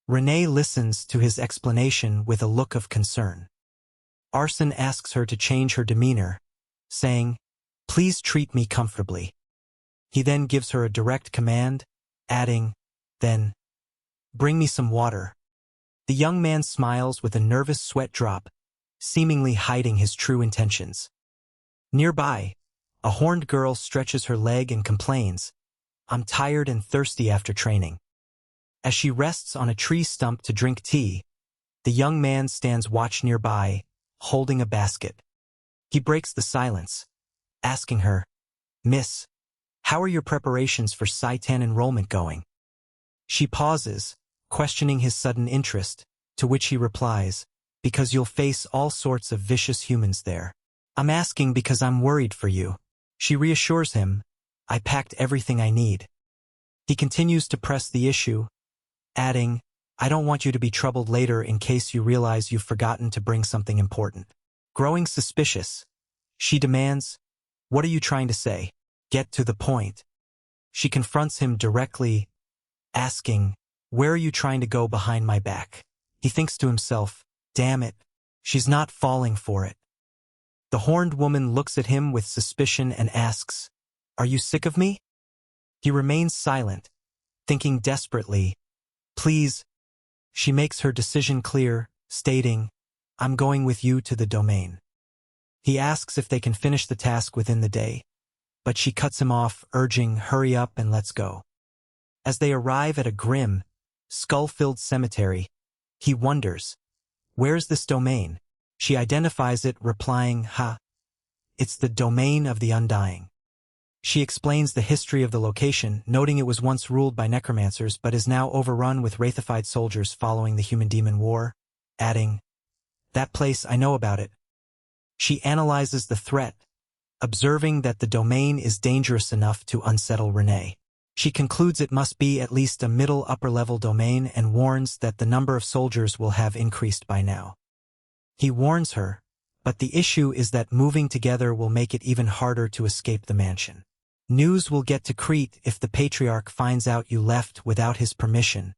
Renee listens to his explanation with a look of concern. Arson asks her to change her demeanor, saying, "Please treat me comfortably." He then gives her a direct command, adding, "Then, bring me some water." The young man smiles with a nervous sweat drop, seemingly hiding his true intentions. Nearby, a horned girl stretches her leg and complains, I'm tired and thirsty after training. As she rests on a tree stump to drink tea, the young man stands watch nearby, holding a basket. He breaks the silence, asking her, "Miss, how are your preparations for Saitan enrollment going?" She pauses, questioning his sudden interest, to which he replies, "Because you'll face all sorts of vicious humans there. I'm asking because I'm worried for you." She reassures him, "I packed everything I need." He continues to press the issue, adding, "I don't want you to be troubled later in case you realize you've forgotten to bring something important." Growing suspicious, she demands, "What are you trying to say? Get to the point." She confronts him directly, asking, "Where are you trying to go behind my back?" He thinks to himself, "Damn it, she's not falling for it." The horned woman looks at him with suspicion and asks, "Are you sick of me?" He remains silent, thinking desperately, "Please." She makes her decision clear, stating, "I'm going with you to the domain." He asks if they can finish the task within the day, but she cuts him off, urging, "Hurry up and let's go." As they arrive at a grim, skull-filled cemetery, he wonders, "Where's this domain?" She identifies it, replying, "It's the domain of the undying." She explains the history of the location, noting it was once ruled by necromancers but is now overrun with wraithified soldiers following the Human-Demon War, adding, "That place, I know about it." She analyzes the threat, observing that the domain is dangerous enough to unsettle Renee. She concludes it must be at least a middle upper-level domain and warns that the number of soldiers will have increased by now. He warns her, but the issue is that moving together will make it even harder to escape the mansion. News will get to Crete if the patriarch finds out you left without his permission.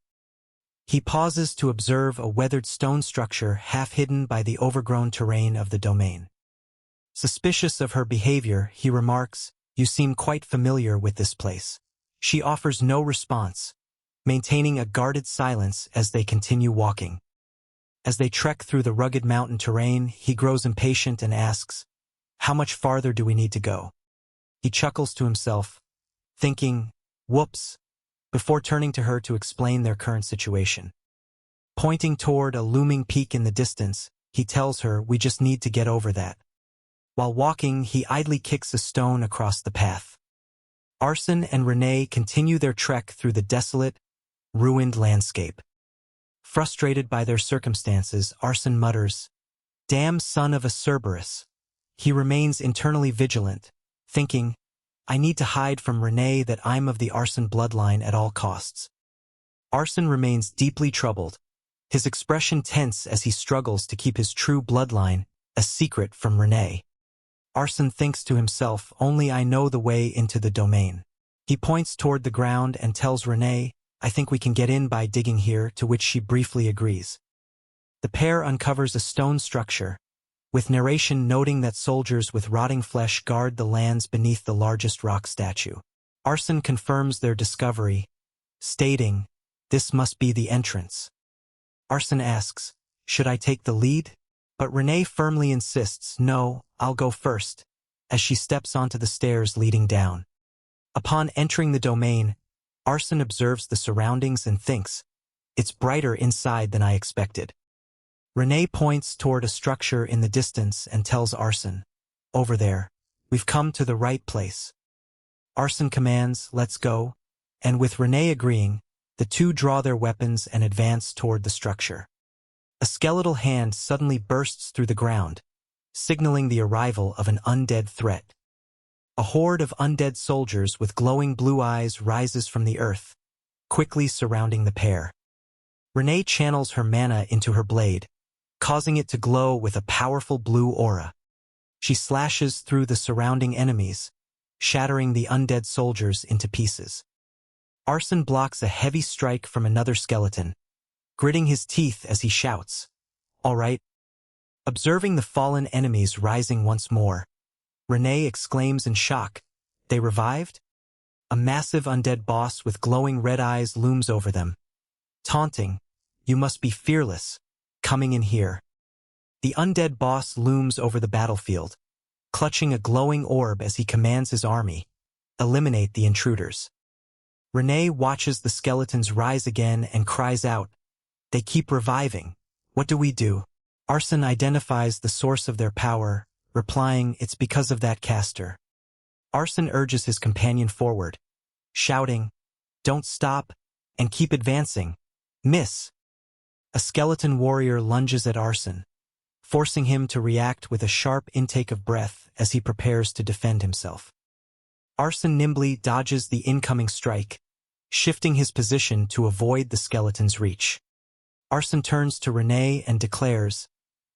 He pauses to observe a weathered stone structure half hidden by the overgrown terrain of the domain. Suspicious of her behavior, he remarks, "You seem quite familiar with this place." She offers no response, maintaining a guarded silence as they continue walking. As they trek through the rugged mountain terrain, he grows impatient and asks, "How much farther do we need to go?" He chuckles to himself, thinking, "Whoops," before turning to her to explain their current situation. Pointing toward a looming peak in the distance, he tells her, "We just need to get over that." While walking, he idly kicks a stone across the path. Arsene and Renee continue their trek through the desolate, ruined landscape. Frustrated by their circumstances, Arsene mutters, "Damn son of a Cerberus." He remains internally vigilant, thinking, "I need to hide from Renee that I'm of the Arsene bloodline at all costs." Arsene remains deeply troubled, his expression tense as he struggles to keep his true bloodline a secret from Renee. Arsene thinks to himself, "Only I know the way into the domain." He points toward the ground and tells Renee, "I think we can get in by digging here," to which she briefly agrees. The pair uncovers a stone structure, with narration noting that soldiers with rotting flesh guard the lands beneath the largest rock statue. Arsene confirms their discovery, stating, "This must be the entrance." Arsene asks, "Should I take the lead?" But Renee firmly insists, "No, I'll go first," as she steps onto the stairs leading down. Upon entering the domain, Arsene observes the surroundings and thinks, "It's brighter inside than I expected." Renee points toward a structure in the distance and tells Arsene, "Over there, we've come to the right place." Arsene commands, "Let's go," and with Renee agreeing, the two draw their weapons and advance toward the structure. A skeletal hand suddenly bursts through the ground, signaling the arrival of an undead threat. A horde of undead soldiers with glowing blue eyes rises from the earth, quickly surrounding the pair. Renee channels her mana into her blade, causing it to glow with a powerful blue aura. She slashes through the surrounding enemies, shattering the undead soldiers into pieces. Arsene blocks a heavy strike from another skeleton, gritting his teeth as he shouts, "All right." Observing the fallen enemies rising once more, Renee exclaims in shock, "They revived?" A massive undead boss with glowing red eyes looms over them, taunting, "You must be fearless, coming in here." The undead boss looms over the battlefield, clutching a glowing orb as he commands his army, "Eliminate the intruders." Renee watches the skeletons rise again and cries out, "They keep reviving. What do we do?" Arsene identifies the source of their power, replying, "It's because of that caster." Arsene urges his companion forward, shouting, "Don't stop, and keep advancing. Miss." A skeleton warrior lunges at Arsene, forcing him to react with a sharp intake of breath as he prepares to defend himself. Arsene nimbly dodges the incoming strike, shifting his position to avoid the skeleton's reach. Arsene turns to Renee and declares,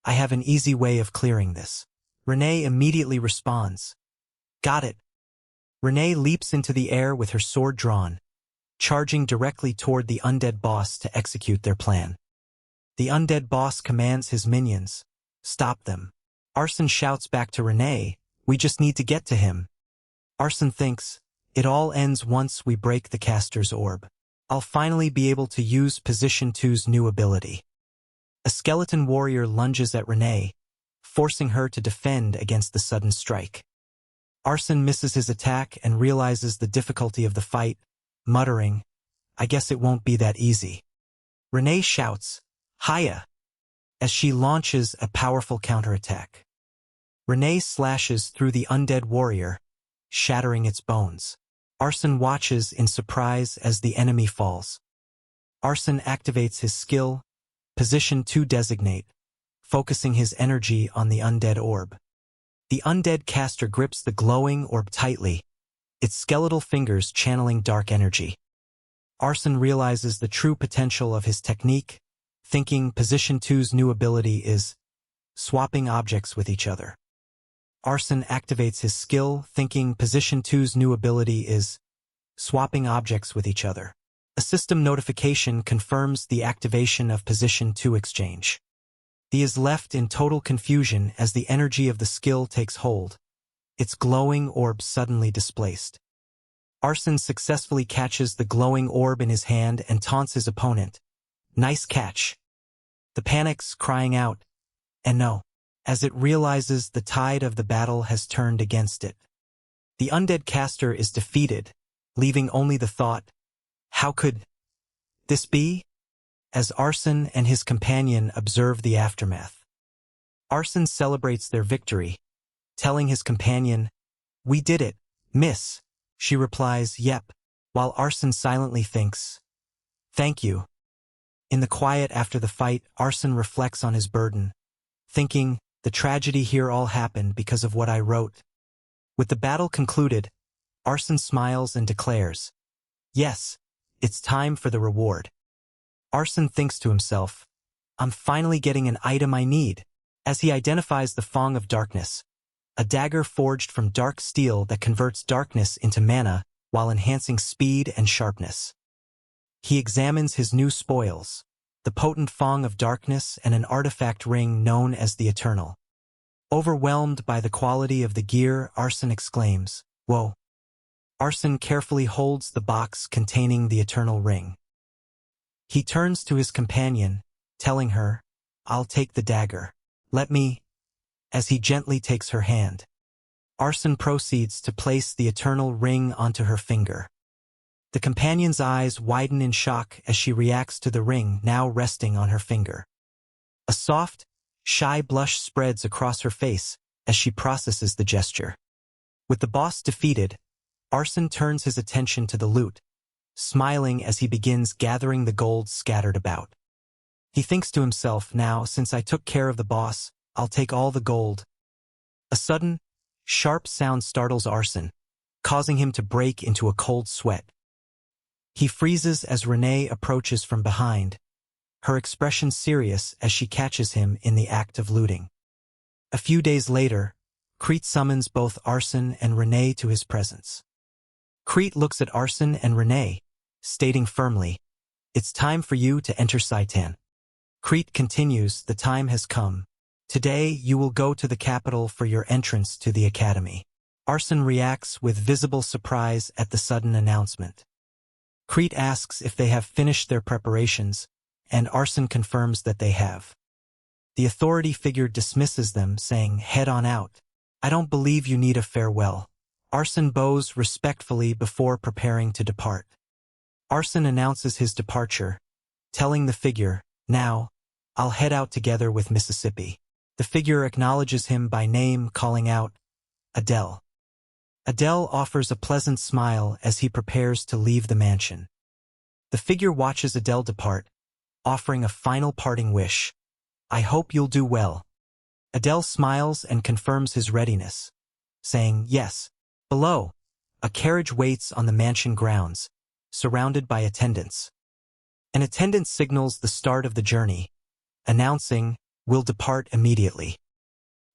"I have an easy way of clearing this." Renee immediately responds, "Got it." Renee leaps into the air with her sword drawn, charging directly toward the undead boss to execute their plan. The undead boss commands his minions, "Stop them." Arsene shouts back to Renee, "We just need to get to him." Arsene thinks, "It all ends once we break the caster's orb. I'll finally be able to use Position 2's new ability." A skeleton warrior lunges at Renee, forcing her to defend against the sudden strike. Arsene misses his attack and realizes the difficulty of the fight, muttering, "I guess it won't be that easy." Renee shouts, "Hiya!" as she launches a powerful counterattack. Renee slashes through the undead warrior, shattering its bones. Arsene watches in surprise as the enemy falls. Arsene activates his skill, Position 2 Designate, focusing his energy on the undead orb. The undead caster grips the glowing orb tightly, its skeletal fingers channeling dark energy. Arsene realizes the true potential of his technique, thinking Position 2's new ability is swapping objects with each other. Arsene activates his skill, thinking Position 2's new ability is swapping objects with each other. A system notification confirms the activation of Position 2 exchange. He is left in total confusion as the energy of the skill takes hold, its glowing orb suddenly displaced. Arsene successfully catches the glowing orb in his hand and taunts his opponent, "Nice catch." The panics, crying out, "Enro," as it realizes the tide of the battle has turned against it. The undead caster is defeated, leaving only the thought, "How could this be?" as Arsene and his companion observe the aftermath. Arsene celebrates their victory, telling his companion, "We did it, miss." She replies, "Yep," while Arsene silently thinks, "Thank you." In the quiet after the fight, Arsene reflects on his burden, thinking, "The tragedy here all happened because of what I wrote." With the battle concluded, Arsene smiles and declares, "Yes, it's time for the reward." Arsene thinks to himself, "I'm finally getting an item I need," as he identifies the Fong of Darkness, a dagger forged from dark steel that converts darkness into mana while enhancing speed and sharpness. He examines his new spoils, the potent Fong of Darkness and an artifact ring known as the Eternal. Overwhelmed by the quality of the gear, Arsene exclaims, "Whoa." Arsene carefully holds the box containing the Eternal ring. He turns to his companion, telling her, "I'll take the dagger. Let me," as he gently takes her hand. Arsene proceeds to place the Eternal ring onto her finger. The companion's eyes widen in shock as she reacts to the ring now resting on her finger. A soft, shy blush spreads across her face as she processes the gesture. With the boss defeated, Arsene turns his attention to the loot, smiling as he begins gathering the gold scattered about. He thinks to himself, "Now, since I took care of the boss, I'll take all the gold." A sudden, sharp sound startles Arsene, causing him to break into a cold sweat. He freezes as Renee approaches from behind, her expression serious as she catches him in the act of looting. A few days later, Crete summons both Arsene and Renee to his presence. Crete looks at Arsene and Renee, stating firmly, "It's time for you to enter Saitan." Crete continues, "The time has come. Today you will go to the capital for your entrance to the academy." Arsene reacts with visible surprise at the sudden announcement. Crete asks if they have finished their preparations, and Arsene confirms that they have. The authority figure dismisses them, saying, "Head on out. I don't believe you need a farewell." Arsene bows respectfully before preparing to depart. Arson announces his departure, telling the figure, "Now, I'll head out together with Mississippi." The figure acknowledges him by name, calling out, "Adele." Adele offers a pleasant smile as he prepares to leave the mansion. The figure watches Adele depart, offering a final parting wish. "I hope you'll do well." Adele smiles and confirms his readiness, saying, "Yes." Below, a carriage waits on the mansion grounds, surrounded by attendants. An attendant signals the start of the journey, announcing, "We'll depart immediately."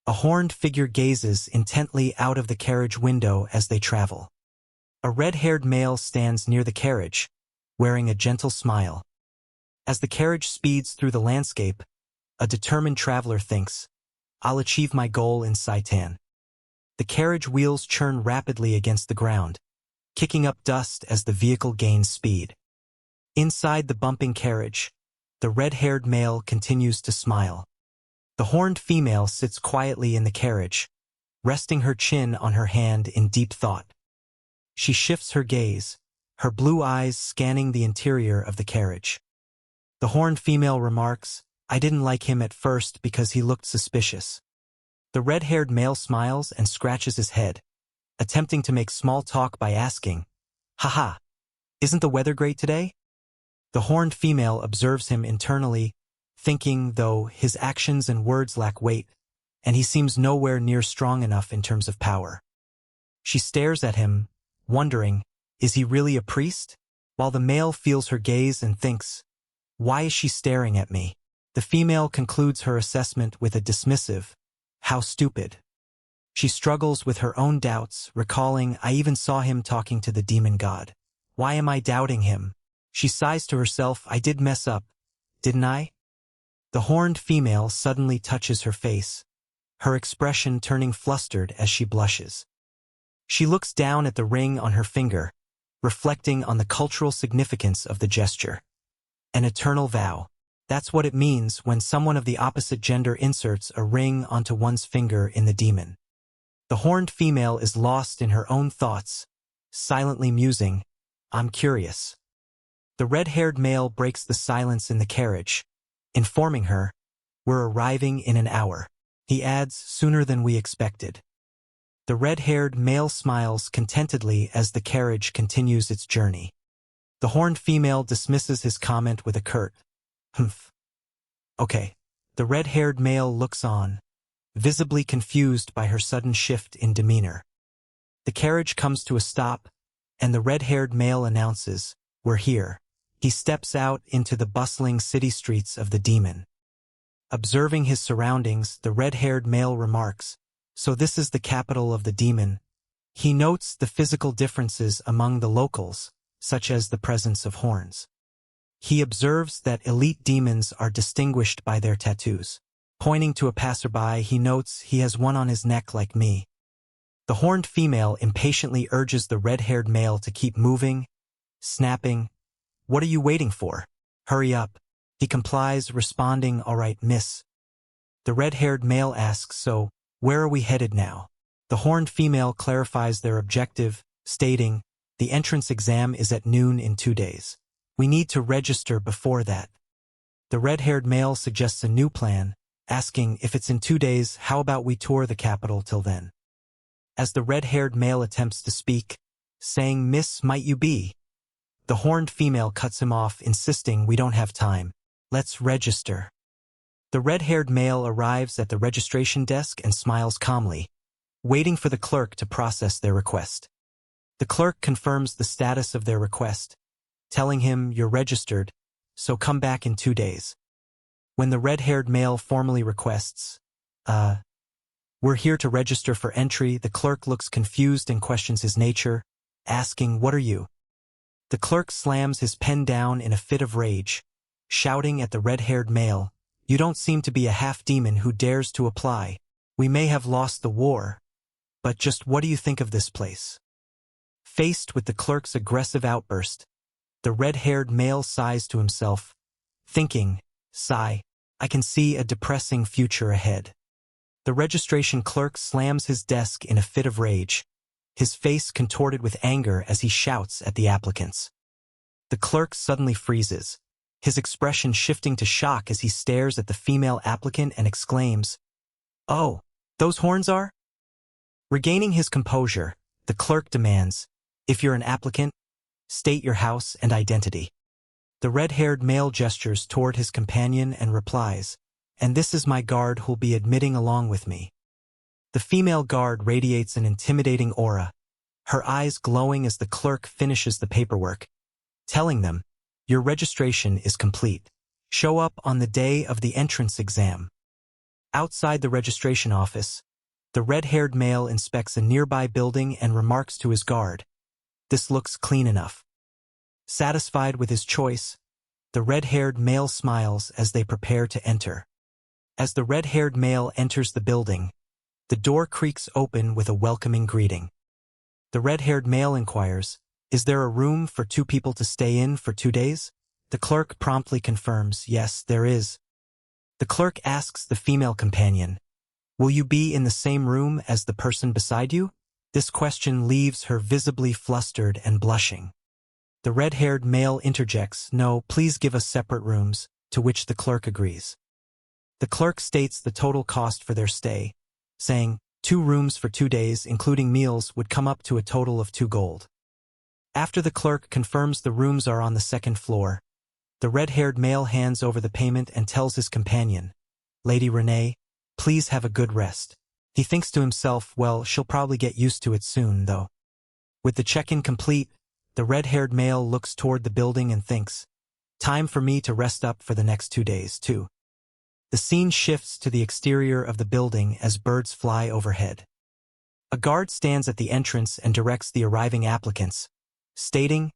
A horned figure gazes intently out of the carriage window as they travel. A red-haired male stands near the carriage, wearing a gentle smile. As the carriage speeds through the landscape, a determined traveler thinks, "I'll achieve my goal in Saitan." The carriage wheels churn rapidly against the ground, kicking up dust as the vehicle gains speed. Inside the bumping carriage, the red-haired male continues to smile. The horned female sits quietly in the carriage, resting her chin on her hand in deep thought. She shifts her gaze, her blue eyes scanning the interior of the carriage. The horned female remarks, "I didn't like him at first because he looked suspicious." The red-haired male smiles and scratches his head, attempting to make small talk by asking, "Haha, isn't the weather great today?" The horned female observes him internally, thinking, though, his actions and words lack weight, and he seems nowhere near strong enough in terms of power. She stares at him, wondering, is he really a priest? While the male feels her gaze and thinks, "Why is she staring at me?" The female concludes her assessment with a dismissive, "How stupid." She struggles with her own doubts, recalling, "I even saw him talking to the demon god. Why am I doubting him?" She sighs to herself, "I did mess up, didn't I?" The horned female suddenly touches her face, her expression turning flustered as she blushes. She looks down at the ring on her finger, reflecting on the cultural significance of the gesture. An eternal vow. That's what it means when someone of the opposite gender inserts a ring onto one's finger in the demon. The horned female is lost in her own thoughts, silently musing, "I'm curious." The red-haired male breaks the silence in the carriage, informing her, "We're arriving in an hour." He adds, "Sooner than we expected." The red-haired male smiles contentedly as the carriage continues its journey. The horned female dismisses his comment with a curt, "Humph. Okay." The red-haired male looks on, visibly confused by her sudden shift in demeanor. The carriage comes to a stop, and the red-haired male announces, "We're here." He steps out into the bustling city streets of the demon. Observing his surroundings, the red-haired male remarks, "So this is the capital of the demon." He notes the physical differences among the locals, such as the presence of horns. He observes that elite demons are distinguished by their tattoos. Pointing to a passerby, he notes he has one on his neck like me. The horned female impatiently urges the red-haired male to keep moving, snapping, "What are you waiting for? Hurry up." He complies, responding, "All right, miss." The red-haired male asks, "So, where are we headed now?" The horned female clarifies their objective, stating, "The entrance exam is at noon in 2 days. We need to register before that." The red-haired male suggests a new plan, asking, "If it's in 2 days, how about we tour the capital till then?" As the red-haired male attempts to speak, saying, "Miss, might you be?" the horned female cuts him off, insisting, "We don't have time. Let's register." The red-haired male arrives at the registration desk and smiles calmly, waiting for the clerk to process their request. The clerk confirms the status of their request, telling him, "You're registered, so come back in 2 days." When the red-haired male formally requests, "We're here to register for entry," the clerk looks confused and questions his nature, asking, "What are you?" The clerk slams his pen down in a fit of rage, shouting at the red-haired male, "You don't seem to be a half-demon who dares to apply. We may have lost the war, but just what do you think of this place?" Faced with the clerk's aggressive outburst, the red-haired male sighs to himself, thinking, "Sigh, I can see a depressing future ahead." The registration clerk slams his desk in a fit of rage, his face contorted with anger as he shouts at the applicants. The clerk suddenly freezes, his expression shifting to shock as he stares at the female applicant and exclaims, "Oh, those horns are?" Regaining his composure, the clerk demands, "If you're an applicant, state your house and identity." The red-haired male gestures toward his companion and replies, "And this is my guard who'll be admitting along with me." The female guard radiates an intimidating aura, her eyes glowing as the clerk finishes the paperwork, telling them, "Your registration is complete. Show up on the day of the entrance exam." Outside the registration office, the red-haired male inspects a nearby building and remarks to his guard, "This looks clean enough." Satisfied with his choice, the red-haired male smiles as they prepare to enter. As the red-haired male enters the building, the door creaks open with a welcoming greeting. The red-haired male inquires, "Is there a room for 2 people to stay in for 2 days?" The clerk promptly confirms, "Yes, there is." The clerk asks the female companion, "Will you be in the same room as the person beside you?" This question leaves her visibly flustered and blushing. The red-haired male interjects, "No, please give us separate rooms," to which the clerk agrees. The clerk states the total cost for their stay, saying, 2 rooms for 2 days, including meals, would come up to a total of 2 gold. After the clerk confirms the rooms are on the 2nd floor, the red-haired male hands over the payment and tells his companion, "Lady Renee, please have a good rest." He thinks to himself, well, she'll probably get used to it soon, though. With the check-in complete, the red-haired male looks toward the building and thinks, "Time for me to rest up for the next 2 days, too." The scene shifts to the exterior of the building as birds fly overhead. A guard stands at the entrance and directs the arriving applicants, stating,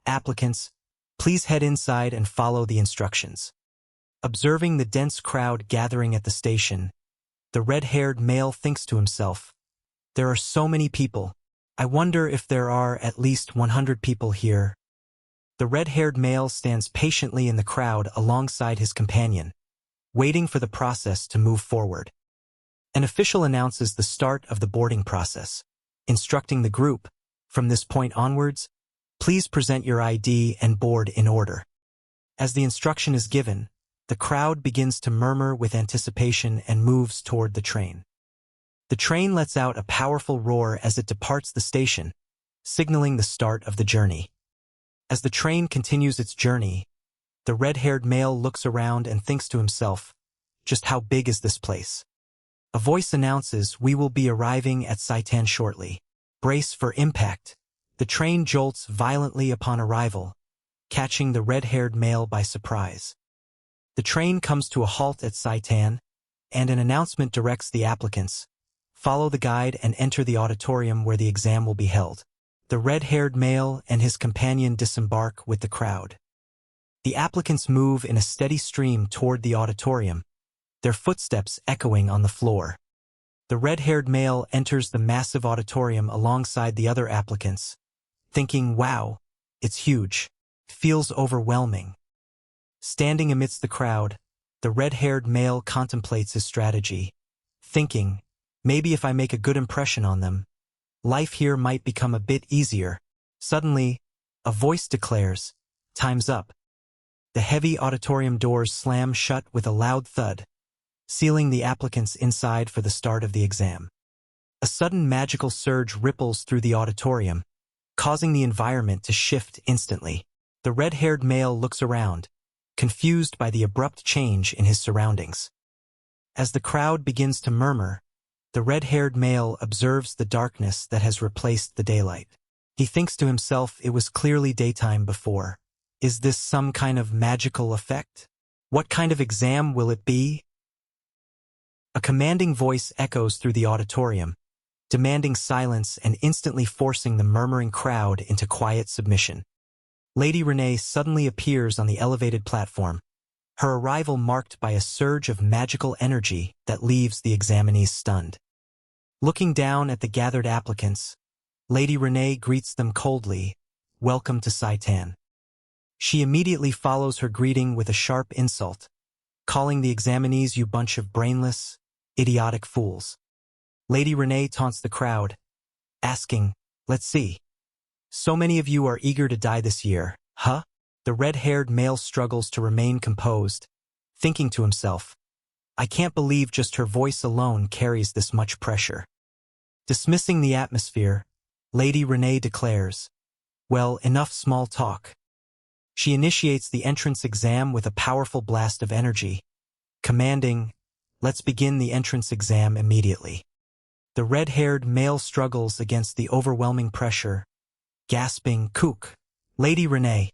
"Applicants, please head inside and follow the instructions." Observing the dense crowd gathering at the station, the red-haired male thinks to himself, "There are so many people. I wonder if there are at least 100 people here." The red-haired male stands patiently in the crowd alongside his companion, waiting for the process to move forward. An official announces the start of the boarding process, instructing the group, "From this point onwards, please present your ID and board in order." As the instruction is given, the crowd begins to murmur with anticipation and moves toward the train. The train lets out a powerful roar as it departs the station, signaling the start of the journey. As the train continues its journey, the red-haired male looks around and thinks to himself, "Just how big is this place?" A voice announces, "We will be arriving at Saitan shortly. Brace for impact." The train jolts violently upon arrival, catching the red-haired male by surprise. The train comes to a halt at Saitan, and an announcement directs the applicants, "Follow the guide and enter the auditorium where the exam will be held." The red-haired male and his companion disembark with the crowd. The applicants move in a steady stream toward the auditorium, their footsteps echoing on the floor. The red-haired male enters the massive auditorium alongside the other applicants, thinking, "Wow, it's huge. Feels overwhelming." Standing amidst the crowd, the red-haired male contemplates his strategy, thinking, "Maybe if I make a good impression on them, life here might become a bit easier." Suddenly, a voice declares, "Time's up." The heavy auditorium doors slam shut with a loud thud, sealing the applicants inside for the start of the exam. A sudden magical surge ripples through the auditorium, causing the environment to shift instantly. The red-haired male looks around, confused by the abrupt change in his surroundings. As the crowd begins to murmur, the red-haired male observes the darkness that has replaced the daylight. He thinks to himself, it was clearly daytime before. Is this some kind of magical effect? What kind of exam will it be? A commanding voice echoes through the auditorium, demanding silence and instantly forcing the murmuring crowd into quiet submission. Lady Renee suddenly appears on the elevated platform, her arrival marked by a surge of magical energy that leaves the examinees stunned. Looking down at the gathered applicants, Lady Renee greets them coldly, "Welcome to Saitan." She immediately follows her greeting with a sharp insult, calling the examinees "you bunch of brainless, idiotic fools." Lady Renee taunts the crowd, asking, "Let's see. So many of you are eager to die this year, huh? The red-haired male struggles to remain composed, thinking to himself, I can't believe just her voice alone carries this much pressure. Dismissing the atmosphere, Lady Renee declares, well, enough small talk. She initiates the entrance exam with a powerful blast of energy, commanding, let's begin the entrance exam immediately. The red-haired male struggles against the overwhelming pressure, gasping, Kook, Lady Renee.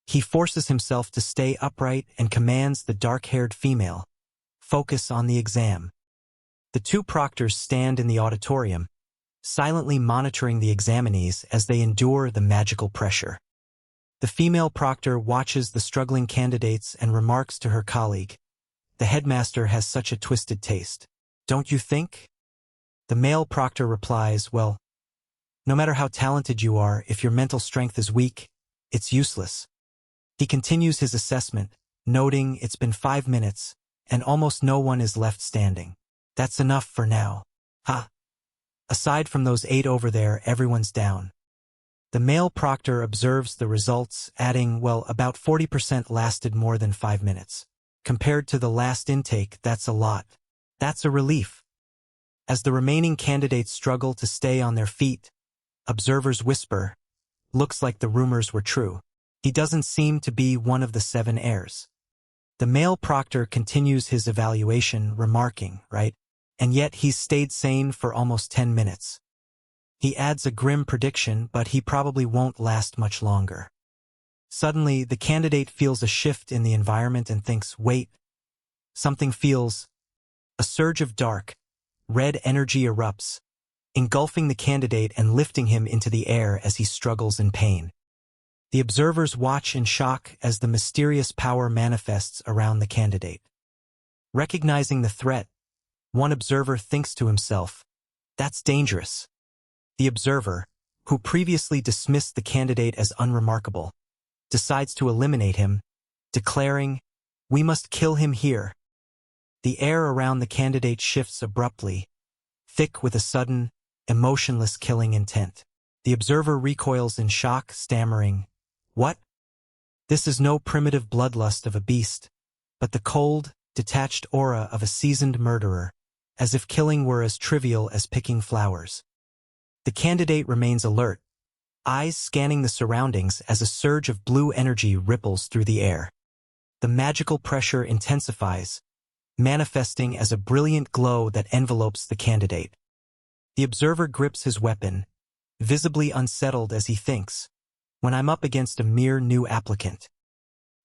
He forces himself to stay upright and commands the dark-haired female, focus on the exam. The two proctors stand in the auditorium, silently monitoring the examinees as they endure the magical pressure. The female proctor watches the struggling candidates and remarks to her colleague, the headmaster has such a twisted taste. Don't you think? The male proctor replies, well, no matter how talented you are, if your mental strength is weak, it's useless. He continues his assessment, noting it's been 5 minutes, and almost no one is left standing. That's enough for now. Ha! Aside from those 8 over there, everyone's down. The male proctor observes the results, adding, well, about 40% lasted more than 5 minutes. Compared to the last intake, that's a lot. That's a relief. As the remaining candidates struggle to stay on their feet, observers whisper, looks like the rumors were true. He doesn't seem to be one of the 7 heirs. The male proctor continues his evaluation, remarking, right? And yet he's stayed sane for almost 10 minutes. He adds a grim prediction, but he probably won't last much longer. Suddenly, the candidate feels a shift in the environment and thinks, wait, something feels. A surge of dark, red energy erupts, engulfing the candidate and lifting him into the air as he struggles in pain. The observers watch in shock as the mysterious power manifests around the candidate. Recognizing the threat, one observer thinks to himself, that's dangerous. The observer, who previously dismissed the candidate as unremarkable, decides to eliminate him, declaring, we must kill him here. The air around the candidate shifts abruptly, thick with a sudden, emotionless killing intent. The observer recoils in shock, stammering, what? This is no primitive bloodlust of a beast, but the cold, detached aura of a seasoned murderer, as if killing were as trivial as picking flowers. The candidate remains alert, eyes scanning the surroundings as a surge of blue energy ripples through the air. The magical pressure intensifies, manifesting as a brilliant glow that envelopes the candidate. The observer grips his weapon, visibly unsettled as he thinks, when I'm up against a mere new applicant.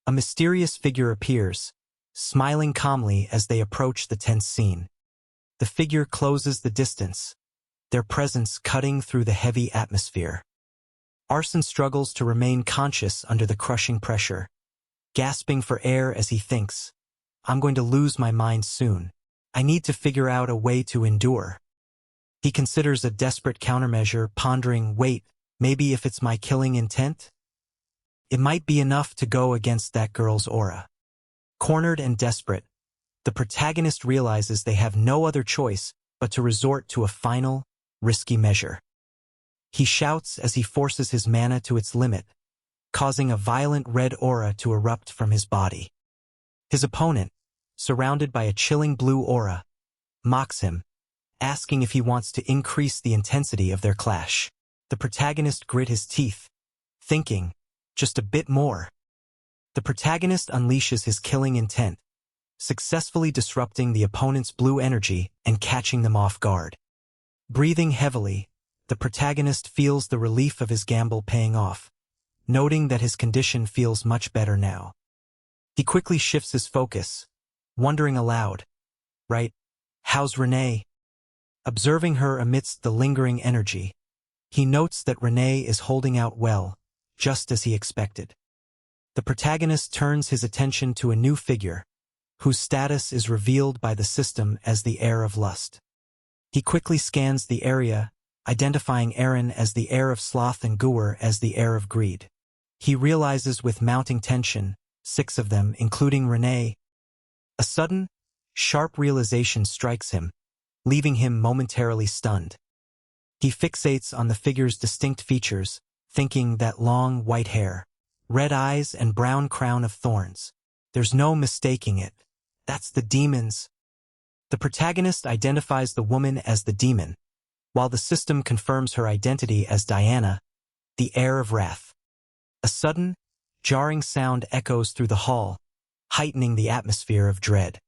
A mysterious figure appears, smiling calmly as they approach the tense scene. The figure closes the distance, their presence cutting through the heavy atmosphere. Arson struggles to remain conscious under the crushing pressure, gasping for air as he thinks, I'm going to lose my mind soon. I need to figure out a way to endure. He considers a desperate countermeasure, pondering, wait, maybe if it's my killing intent? It might be enough to go against that girl's aura. Cornered and desperate, the protagonist realizes they have no other choice but to resort to a final, risky measure. He shouts as he forces his mana to its limit, causing a violent red aura to erupt from his body. His opponent, surrounded by a chilling blue aura, mocks him, asking if he wants to increase the intensity of their clash. The protagonist grit his teeth, thinking, just a bit more. The protagonist unleashes his killing intent, successfully disrupting the opponent's blue energy and catching them off guard. Breathing heavily, the protagonist feels the relief of his gamble paying off, noting that his condition feels much better now. He quickly shifts his focus, wondering aloud, right, how's Renee? Observing her amidst the lingering energy, he notes that Renee is holding out well, just as he expected. The protagonist turns his attention to a new figure, whose status is revealed by the system as the heir of lust. He quickly scans the area, identifying Aaron as the heir of sloth and Guer as the heir of greed. He realizes with mounting tension, 6 of them, including Renee. A sudden, sharp realization strikes him, leaving him momentarily stunned. He fixates on the figure's distinct features, thinking that long white hair, red eyes and brown crown of thorns. There's no mistaking it. That's the demons. The protagonist identifies the woman as the demon, while the system confirms her identity as Diana, the heir of wrath. A sudden, jarring sound echoes through the hall, heightening the atmosphere of dread.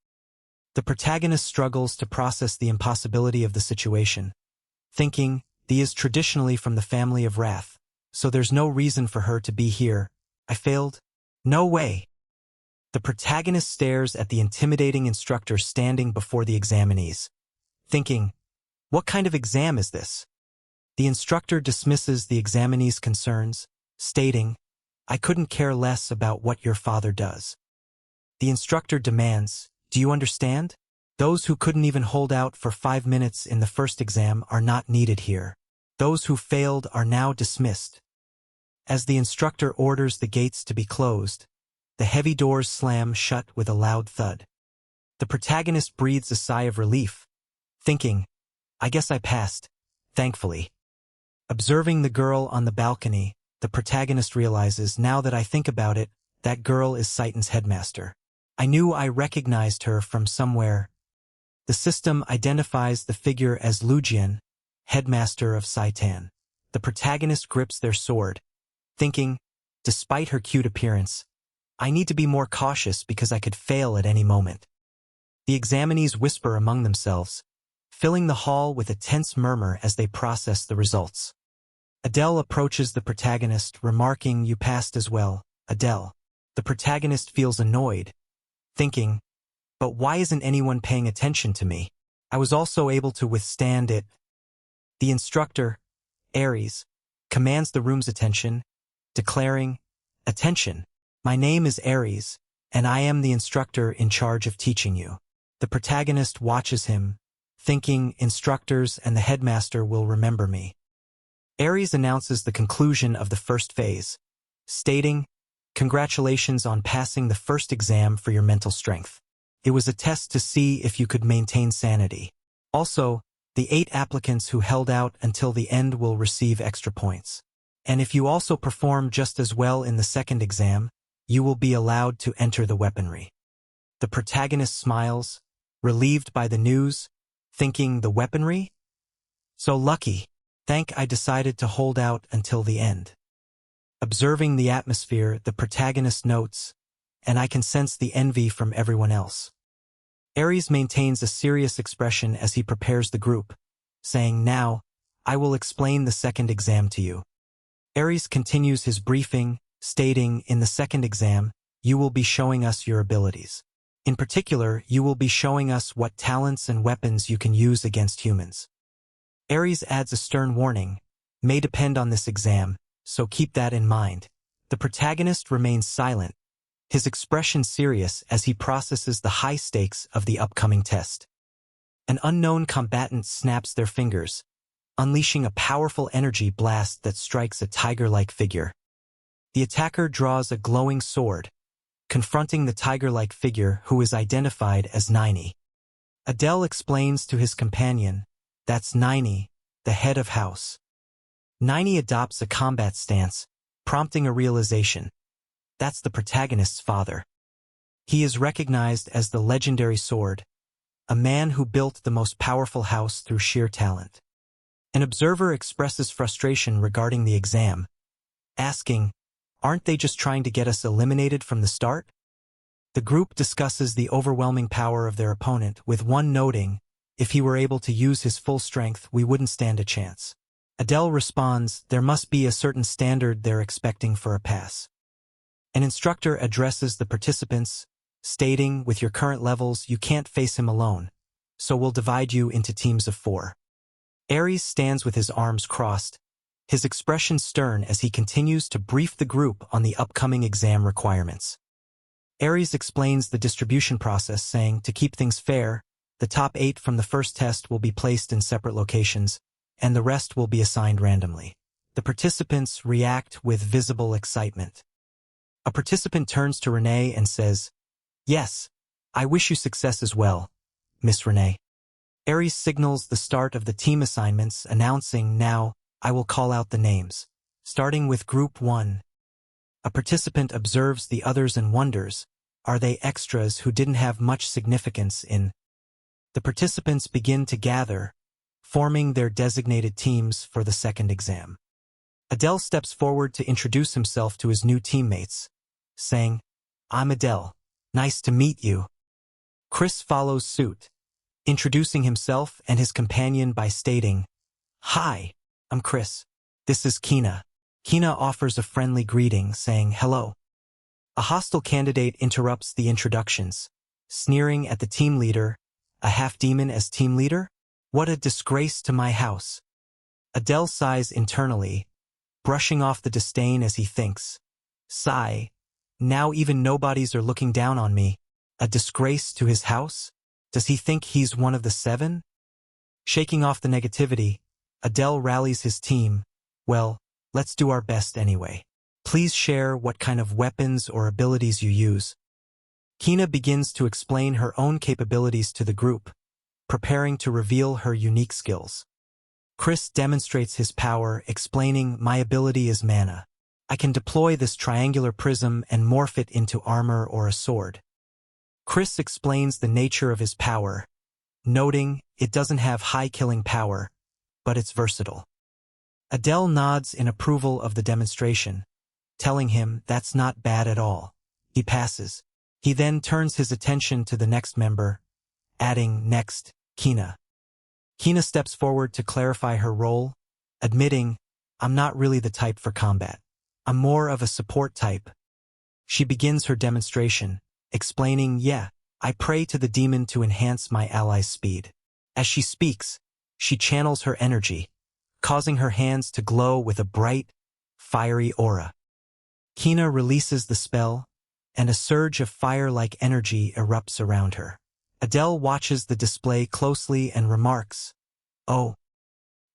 The protagonist struggles to process the impossibility of the situation, thinking, "Thee is traditionally from the family of wrath, so there's no reason for her to be here. I failed? No way." The protagonist stares at the intimidating instructor standing before the examinees, thinking, "What kind of exam is this?" The instructor dismisses the examinee's concerns, stating, "I couldn't care less about what your father does." The instructor demands, "Do you understand? Those who couldn't even hold out for 5 minutes in the first exam are not needed here. Those who failed are now dismissed." As the instructor orders the gates to be closed, the heavy doors slam shut with a loud thud. The protagonist breathes a sigh of relief, thinking, "I guess I passed, thankfully." Observing the girl on the balcony, the protagonist realizes, "Now that I think about it, that girl is Saiten's headmaster. I knew I recognized her from somewhere." The system identifies the figure as Lujian, headmaster of Saitan. The protagonist grips their sword, thinking, despite her cute appearance, "I need to be more cautious because I could fail at any moment." The examinees whisper among themselves, filling the hall with a tense murmur as they process the results. Adele approaches the protagonist, remarking, "You passed as well, Adele." The protagonist feels annoyed, thinking, "But why isn't anyone paying attention to me? I was also able to withstand it." The instructor, Aries, commands the room's attention, declaring, "Attention, my name is Aries, and I am the instructor in charge of teaching you." The protagonist watches him, thinking, "Instructors and the headmaster will remember me." Aries announces the conclusion of the first phase, stating, "Congratulations on passing the first exam for your mental strength. It was a test to see if you could maintain sanity. Also, the 8 applicants who held out until the end will receive extra points. And if you also perform just as well in the second exam, you will be allowed to enter the weaponry." The protagonist smiles, relieved by the news, thinking, "The weaponry? So lucky. Thank I decided to hold out until the end." Observing the atmosphere, the protagonist notes, "And I can sense the envy from everyone else." Aries maintains a serious expression as he prepares the group, saying, "Now, I will explain the second exam to you." Aries continues his briefing, stating, "In the second exam, you will be showing us your abilities. In particular, you will be showing us what talents and weapons you can use against humans." Aries adds a stern warning, "May depend on this exam, so keep that in mind." The protagonist remains silent, his expression serious as he processes the high stakes of the upcoming test. An unknown combatant snaps their fingers, unleashing a powerful energy blast that strikes a tiger-like figure. The attacker draws a glowing sword, confronting the tiger-like figure who is identified as Nini. Adele explains to his companion, "That's Nini, the head of house." Nini adopts a combat stance, prompting a realization. That's the protagonist's father. He is recognized as the legendary sword, a man who built the most powerful house through sheer talent. An observer expresses frustration regarding the exam, asking, "Aren't they just trying to get us eliminated from the start?" The group discusses the overwhelming power of their opponent, with one noting, "If he were able to use his full strength, we wouldn't stand a chance." Adele responds, "There must be a certain standard they're expecting for a pass." An instructor addresses the participants, stating, "With your current levels, you can't face him alone, so we'll divide you into teams of 4. Aries stands with his arms crossed, his expression stern as he continues to brief the group on the upcoming exam requirements. Aries explains the distribution process, saying, "To keep things fair, the top 8 from the first test will be placed in separate locations, and the rest will be assigned randomly." The participants react with visible excitement. A participant turns to Renee and says, "Yes, I wish you success as well, Miss Renee." Aries signals the start of the team assignments, announcing, "Now, I will call out the names, starting with Group 1. A participant observes the others and wonders, are they extras who didn't have much significance in? The participants begin to gather, forming their designated teams for the second exam. Adele steps forward to introduce himself to his new teammates, saying, "I'm Adele. Nice to meet you." Chris follows suit, introducing himself and his companion by stating, "Hi, I'm Chris. This is Kina." Kina offers a friendly greeting, saying hello. A hostile candidate interrupts the introductions, sneering at the team leader, a half-demon as team leader? What a disgrace to my house. Adele sighs internally, brushing off the disdain as he thinks, sigh, now even nobodies are looking down on me. A disgrace to his house? Does he think he's one of the 7? Shaking off the negativity, Adele rallies his team. Well, let's do our best anyway. Please share what kind of weapons or abilities you use. Kina begins to explain her own capabilities to the group, preparing to reveal her unique skills. Chris demonstrates his power, explaining, my ability is mana. I can deploy this triangular prism and morph it into armor or a sword. Chris explains the nature of his power, noting it doesn't have high killing power, but it's versatile. Adele nods in approval of the demonstration, telling him that's not bad at all. He passes. He then turns his attention to the next member, adding, next, Kina. Kina steps forward to clarify her role, admitting, I'm not really the type for combat. I'm more of a support type. She begins her demonstration, explaining, yeah, I pray to the demon to enhance my ally's speed. As she speaks, she channels her energy, causing her hands to glow with a bright, fiery aura. Kina releases the spell, and a surge of fire-like energy erupts around her. Adele watches the display closely and remarks, oh.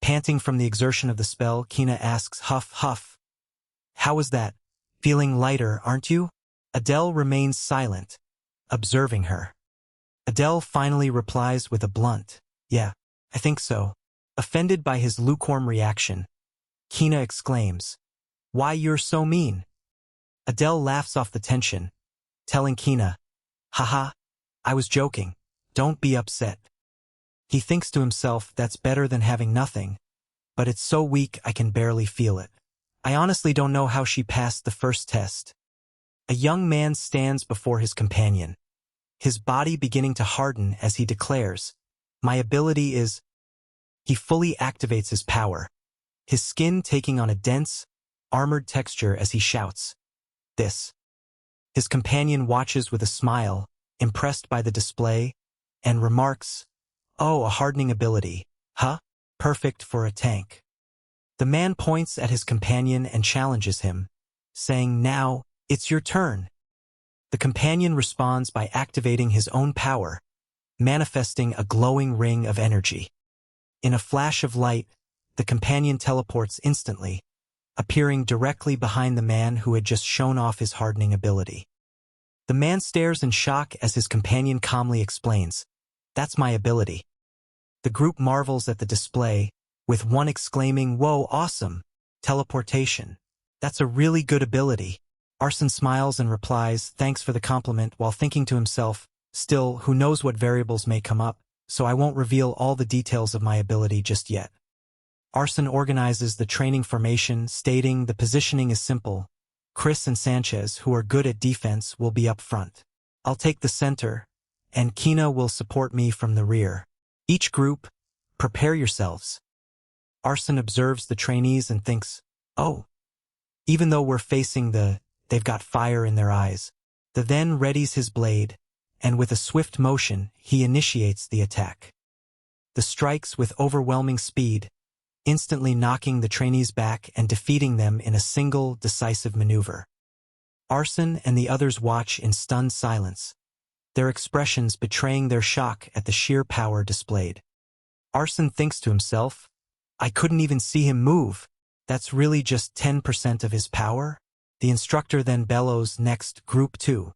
Panting from the exertion of the spell, Kina asks, huff, huff. How is that? Feeling lighter, aren't you? Adele remains silent, observing her. Adele finally replies with a blunt, yeah, I think so. Offended by his lukewarm reaction, Kina exclaims, why you're so mean? Adele laughs off the tension, telling Kina, haha, I was joking, don't be upset. He thinks to himself that's better than having nothing, but it's so weak I can barely feel it. I honestly don't know how she passed the first test. A young man stands before his companion, his body beginning to harden as he declares, my ability is... He fully activates his power, his skin taking on a dense, armored texture as he shouts, this. His companion watches with a smile, impressed by the display, and remarks, oh, a hardening ability, huh? Perfect for a tank. The man points at his companion and challenges him, saying, now, it's your turn. The companion responds by activating his own power, manifesting a glowing ring of energy. In a flash of light, the companion teleports instantly, appearing directly behind the man who had just shown off his hardening ability. The man stares in shock as his companion calmly explains, that's my ability. The group marvels at the display, with one exclaiming, whoa, awesome! Teleportation. That's a really good ability. Arson smiles and replies, thanks for the compliment, while thinking to himself, still, who knows what variables may come up, so I won't reveal all the details of my ability just yet. Arson organizes the training formation, stating the positioning is simple. Chris and Sanchez, who are good at defense, will be up front. I'll take the center, and Kina will support me from the rear. Each group, prepare yourselves. Arson observes the trainees and thinks, oh. Even though we're facing they've got fire in their eyes. The then readies his blade, and with a swift motion, he initiates the attack. The strikes with overwhelming speed, instantly knocking the trainees back and defeating them in a single, decisive maneuver. Arson and the others watch in stunned silence, their expressions betraying their shock at the sheer power displayed. Arson thinks to himself, I couldn't even see him move. That's really just 10% of his power? The instructor then bellows, next, Group 2.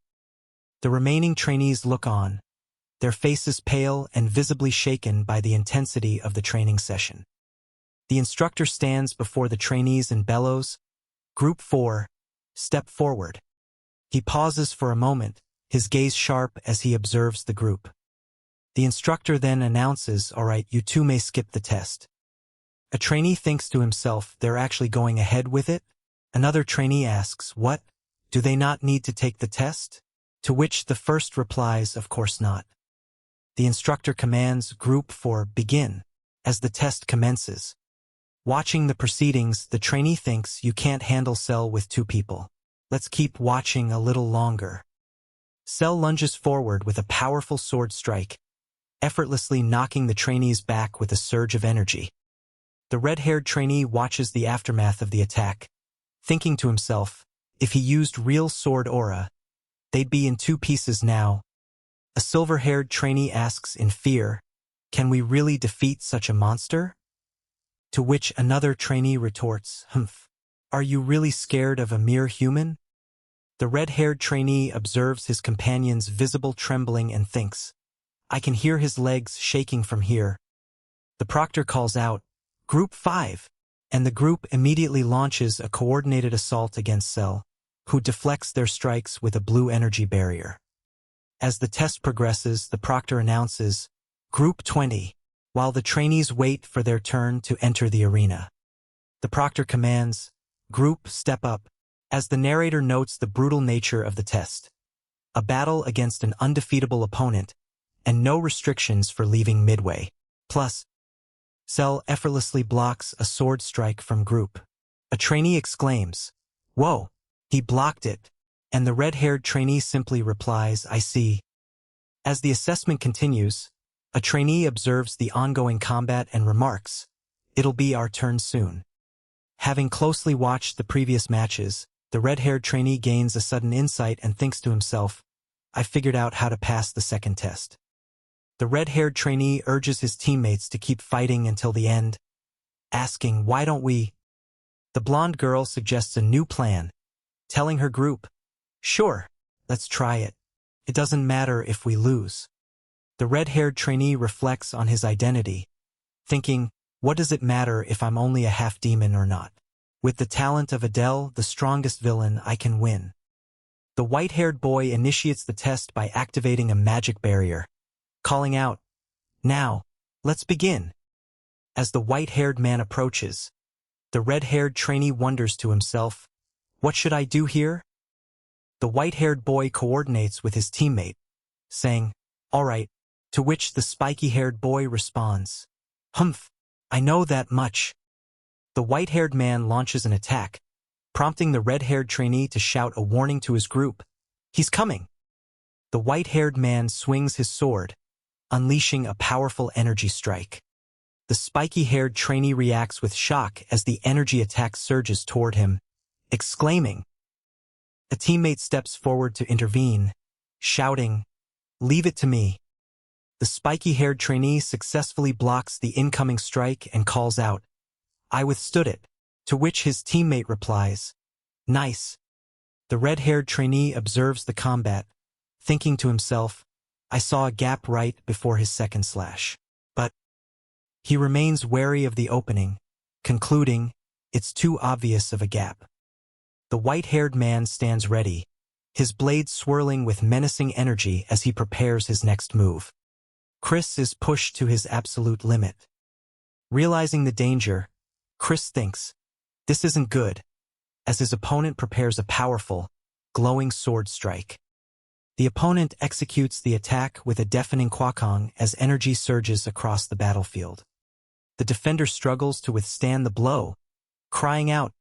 The remaining trainees look on, their faces pale and visibly shaken by the intensity of the training session. The instructor stands before the trainees and bellows, Group 4, Step forward. He pauses for a moment, his gaze sharp as he observes the group. The instructor then announces, "All right, you two may skip the test." A trainee thinks to himself, they're actually going ahead with it? Another trainee asks, what? Do they not need to take the test? To which the first replies, of course not. The instructor commands Group 4, begin, as the test commences. Watching the proceedings, the trainee thinks, you can't handle Cell with two people. Let's keep watching a little longer. Cell lunges forward with a powerful sword strike, effortlessly knocking the trainee's back with a surge of energy. The red-haired trainee watches the aftermath of the attack, thinking to himself, if he used real sword aura, they'd be in two pieces now. A silver-haired trainee asks in fear, can we really defeat such a monster? To which another trainee retorts, humph, are you really scared of a mere human? The red-haired trainee observes his companion's visible trembling and thinks, I can hear his legs shaking from here. The proctor calls out, Group 5, and the group immediately launches a coordinated assault against Cell, who deflects their strikes with a blue energy barrier. As the test progresses, the proctor announces, Group 20, while the trainees wait for their turn to enter the arena. The proctor commands, Group, step up, as the narrator notes the brutal nature of the test. A battle against an undefeatable opponent, and no restrictions for leaving midway. Plus, Cell effortlessly blocks a sword strike from Group. A trainee exclaims, whoa, he blocked it, and the red-haired trainee simply replies, I see. As the assessment continues, a trainee observes the ongoing combat and remarks, it'll be our turn soon. Having closely watched the previous matches, the red-haired trainee gains a sudden insight and thinks to himself, I figured out how to pass the second test. The red-haired trainee urges his teammates to keep fighting until the end, asking, why don't we? The blonde girl suggests a new plan, telling her group, sure, let's try it. It doesn't matter if we lose. The red-haired trainee reflects on his identity, thinking, what does it matter if I'm only a half-demon or not? With the talent of Adele, the strongest villain, I can win. The white-haired boy initiates the test by activating a magic barrier, calling out, now, let's begin. As the white-haired man approaches, the red-haired trainee wonders to himself, what should I do here? The white-haired boy coordinates with his teammate, saying, all right, to which the spiky-haired boy responds, humph, I know that much. The white-haired man launches an attack, prompting the red-haired trainee to shout a warning to his group, he's coming. The white-haired man swings his sword, unleashing a powerful energy strike. The spiky-haired trainee reacts with shock as the energy attack surges toward him, exclaiming. A teammate steps forward to intervene, shouting, leave it to me. The spiky-haired trainee successfully blocks the incoming strike and calls out, I withstood it, to which his teammate replies, nice. The red-haired trainee observes the combat, thinking to himself, I saw a gap right before his second slash. But he remains wary of the opening, concluding, it's too obvious of a gap. The white-haired man stands ready, his blade swirling with menacing energy as he prepares his next move. Chris is pushed to his absolute limit. Realizing the danger, Chris thinks, this isn't good, as his opponent prepares a powerful, glowing sword strike. The opponent executes the attack with a deafening quackong as energy surges across the battlefield. The defender struggles to withstand the blow, crying out,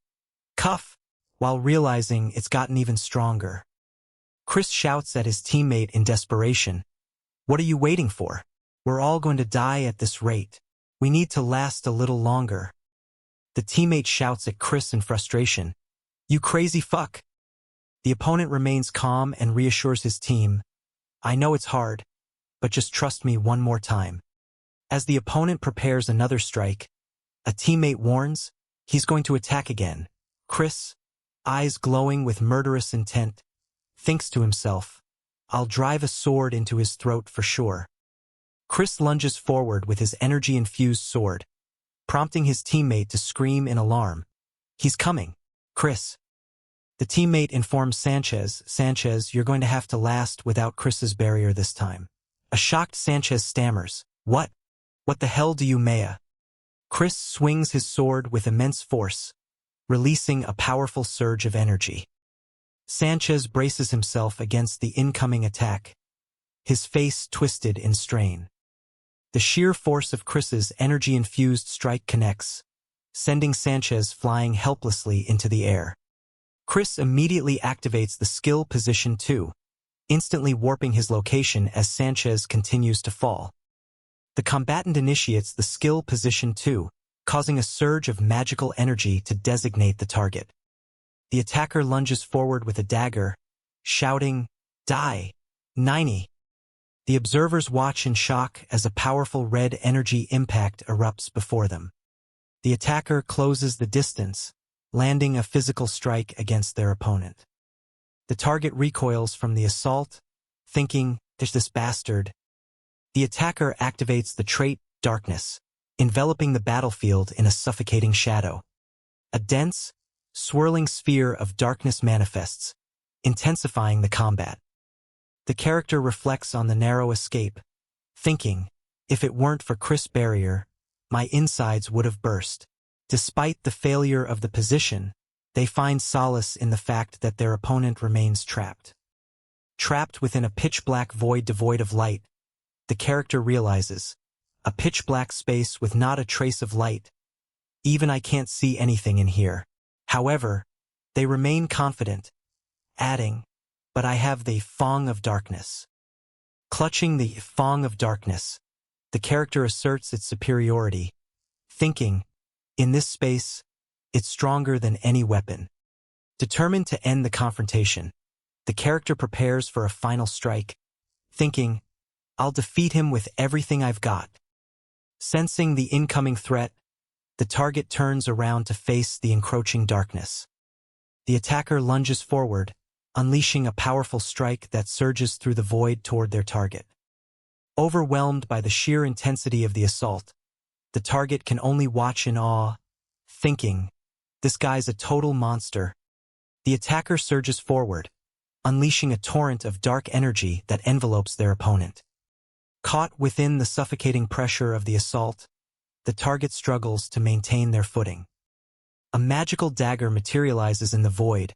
cuff, while realizing it's gotten even stronger. Chris shouts at his teammate in desperation, what are you waiting for? We're all going to die at this rate. We need to last a little longer. The teammate shouts at Chris in frustration, you crazy fuck. The opponent remains calm and reassures his team, I know it's hard, but just trust me one more time. As the opponent prepares another strike, a teammate warns, he's going to attack again. Chris, eyes glowing with murderous intent, thinks to himself, I'll drive a sword into his throat for sure. Chris lunges forward with his energy-infused sword, prompting his teammate to scream in alarm. He's coming, Chris. The teammate informs Sanchez, you're going to have to last without Chris's barrier this time. A shocked Sanchez stammers, What? What the hell do you Maya? Chris swings his sword with immense force, releasing a powerful surge of energy. Sanchez braces himself against the incoming attack, his face twisted in strain. The sheer force of Chris's energy-infused strike connects, sending Sanchez flying helplessly into the air. Chris immediately activates the skill position 2, instantly warping his location as Sanchez continues to fall. The combatant initiates the skill position 2, causing a surge of magical energy to designate the target. The attacker lunges forward with a dagger, shouting, Die! 90! The observers watch in shock as a powerful red energy impact erupts before them. The attacker closes the distance, landing a physical strike against their opponent. The target recoils from the assault, thinking, There's this bastard. The attacker activates the trait, Darkness, enveloping the battlefield in a suffocating shadow. A dense, swirling sphere of darkness manifests, intensifying the combat. The character reflects on the narrow escape, thinking, If it weren't for Chris' barrier, my insides would have burst. Despite the failure of the position, they find solace in the fact that their opponent remains trapped. Trapped within a pitch-black void devoid of light, the character realizes, a pitch-black space with not a trace of light. Even I can't see anything in here. However, they remain confident, adding, But I have the Fong of Darkness. Clutching the Fong of Darkness, the character asserts its superiority, thinking, In this space, it's stronger than any weapon. Determined to end the confrontation, the character prepares for a final strike, thinking, I'll defeat him with everything I've got. Sensing the incoming threat, the target turns around to face the encroaching darkness. The attacker lunges forward, unleashing a powerful strike that surges through the void toward their target. Overwhelmed by the sheer intensity of the assault, the target can only watch in awe, thinking, This guy's a total monster. The attacker surges forward, unleashing a torrent of dark energy that envelopes their opponent. Caught within the suffocating pressure of the assault, the target struggles to maintain their footing. A magical dagger materializes in the void,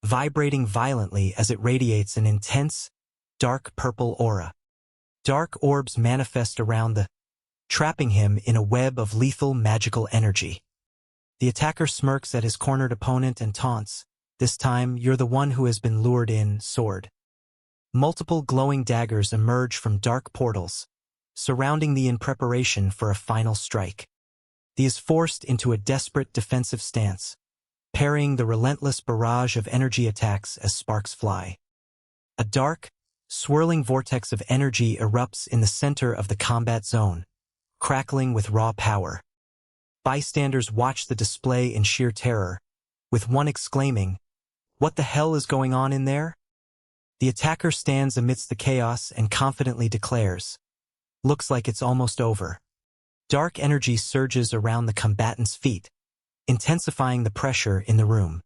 vibrating violently as it radiates an intense, dark purple aura. Dark orbs manifest around trapping him in a web of lethal magical energy. The attacker smirks at his cornered opponent and taunts, This time, you're the one who has been lured in, sword. Multiple glowing daggers emerge from dark portals, surrounding the in preparation for a final strike. He is forced into a desperate defensive stance, parrying the relentless barrage of energy attacks as sparks fly. A dark, swirling vortex of energy erupts in the center of the combat zone, crackling with raw power. Bystanders watch the display in sheer terror, with one exclaiming, What the hell is going on in there? The attacker stands amidst the chaos and confidently declares, Looks like it's almost over. Dark energy surges around the combatant's feet, intensifying the pressure in the room.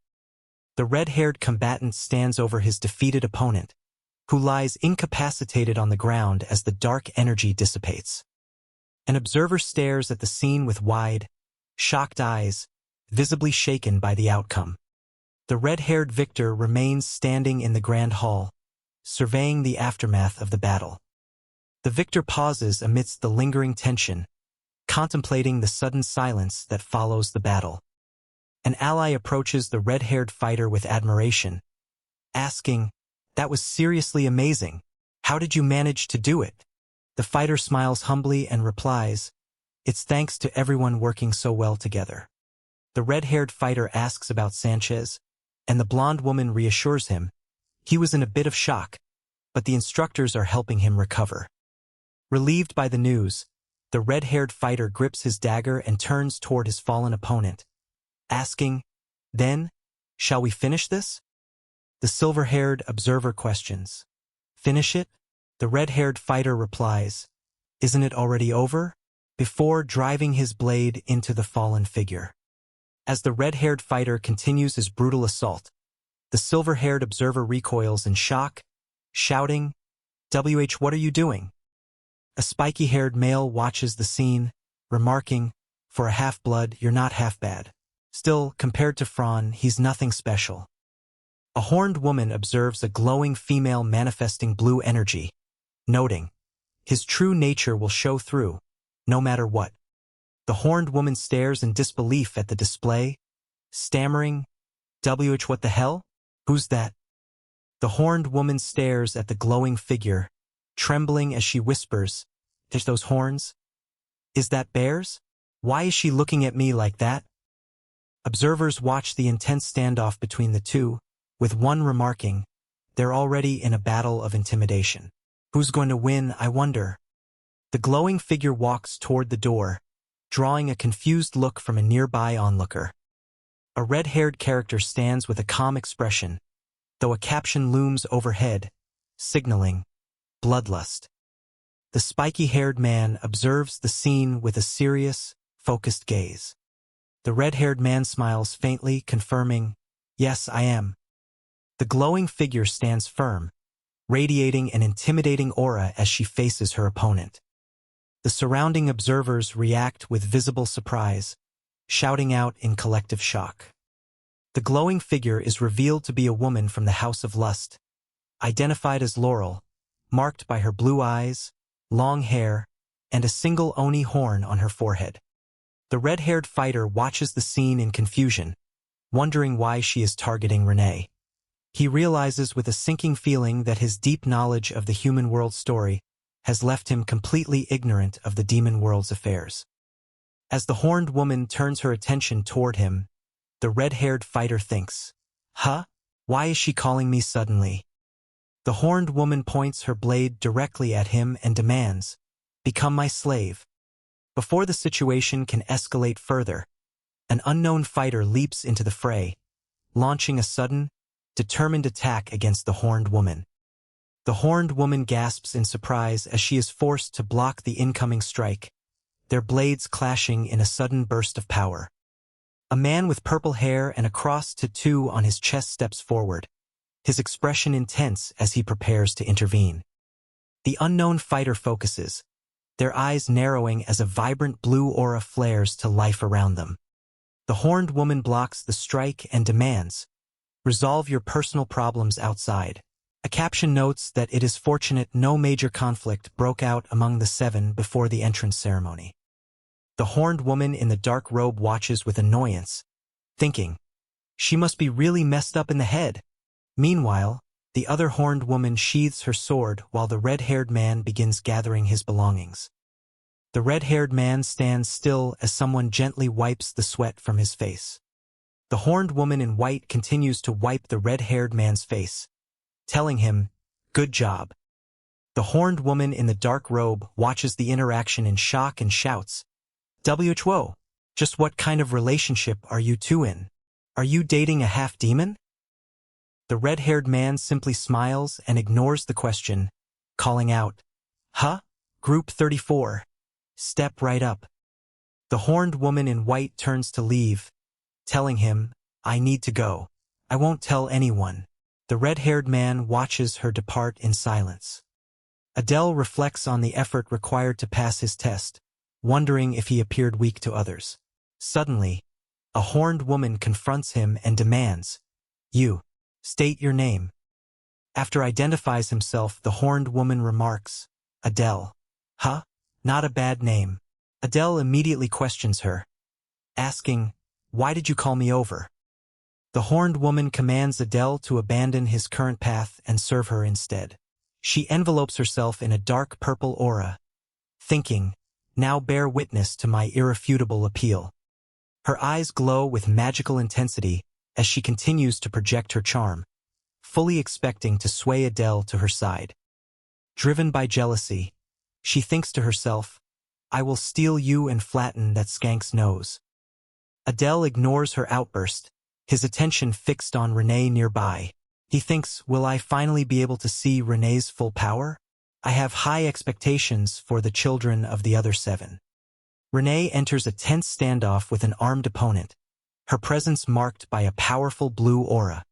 The red-haired combatant stands over his defeated opponent, who lies incapacitated on the ground as the dark energy dissipates. An observer stares at the scene with wide, shocked eyes, visibly shaken by the outcome. The red-haired victor remains standing in the grand hall, surveying the aftermath of the battle. The victor pauses amidst the lingering tension, contemplating the sudden silence that follows the battle. An ally approaches the red-haired fighter with admiration, asking, That was seriously amazing. How did you manage to do it? The fighter smiles humbly and replies, It's thanks to everyone working so well together. The red-haired fighter asks about Sanchez, and the blonde woman reassures him. He was in a bit of shock, but the instructors are helping him recover. Relieved by the news, the red-haired fighter grips his dagger and turns toward his fallen opponent, asking, Then, shall we finish this? The silver-haired observer questions. Finish it? The red-haired fighter replies, Isn't it already over? Before driving his blade into the fallen figure. As the red-haired fighter continues his brutal assault, The silver-haired observer recoils in shock, shouting, what are you doing? A spiky-haired male watches the scene, remarking, for a half-blood, you're not half bad. Still, compared to Fran, he's nothing special. A horned woman observes a glowing female manifesting blue energy, noting, his true nature will show through, no matter what. The horned woman stares in disbelief at the display, stammering, what the hell? Who's that? The horned woman stares at the glowing figure, trembling as she whispers, "There's those horns? Is that bears? Why is she looking at me like that?" Observers watch the intense standoff between the two, with one remarking, they're already in a battle of intimidation. Who's going to win, I wonder? The glowing figure walks toward the door, drawing a confused look from a nearby onlooker. A red-haired character stands with a calm expression, though a caption looms overhead, signaling, bloodlust. The spiky-haired man observes the scene with a serious, focused gaze. The red-haired man smiles faintly, confirming, yes, I am. The glowing figure stands firm, radiating an intimidating aura as she faces her opponent. The surrounding observers react with visible surprise, shouting out in collective shock. The glowing figure is revealed to be a woman from the House of Lust, identified as Laurel, marked by her blue eyes, long hair, and a single oni horn on her forehead. The red-haired fighter watches the scene in confusion, wondering why she is targeting Renee. He realizes with a sinking feeling that his deep knowledge of the human world story has left him completely ignorant of the demon world's affairs. As the horned woman turns her attention toward him, the red-haired fighter thinks, huh? Why is she calling me suddenly? The horned woman points her blade directly at him and demands, become my slave. Before the situation can escalate further, an unknown fighter leaps into the fray, launching a sudden, determined attack against the horned woman. The horned woman gasps in surprise as she is forced to block the incoming strike, their blades clashing in a sudden burst of power. A man with purple hair and a cross tattoo on his chest steps forward, his expression intense as he prepares to intervene. The unknown fighter focuses, their eyes narrowing as a vibrant blue aura flares to life around them. The horned woman blocks the strike and demands, resolve your personal problems outside. A caption notes that it is fortunate no major conflict broke out among the seven before the entrance ceremony. The horned woman in the dark robe watches with annoyance, thinking, she must be really messed up in the head. Meanwhile, the other horned woman sheathes her sword while the red-haired man begins gathering his belongings. The red-haired man stands still as someone gently wipes the sweat from his face. The horned woman in white continues to wipe the red-haired man's face, telling him, good job. The horned woman in the dark robe watches the interaction in shock and shouts, whoa, just what kind of relationship are you two in? Are you dating a half-demon? The red-haired man simply smiles and ignores the question, calling out, huh? Group 34. Step right up. The horned woman in white turns to leave, telling him, I need to go. I won't tell anyone. The red-haired man watches her depart in silence. Adele reflects on the effort required to pass his test, wondering if he appeared weak to others. Suddenly, a horned woman confronts him and demands, you, state your name. After identifies himself, the horned woman remarks, Adele. Huh? Not a bad name. Adele immediately questions her, asking, why did you call me over? The horned woman commands Adele to abandon his current path and serve her instead. She envelopes herself in a dark purple aura, thinking, now bear witness to my irrefutable appeal. Her eyes glow with magical intensity as she continues to project her charm, fully expecting to sway Adele to her side. Driven by jealousy, she thinks to herself, I will steal you and flatten that skank's nose. Adele ignores her outburst, his attention fixed on Renee nearby. He thinks, will I finally be able to see Renee's full power? I have high expectations for the children of the other seven. Renee enters a tense standoff with an armed opponent, her presence marked by a powerful blue aura.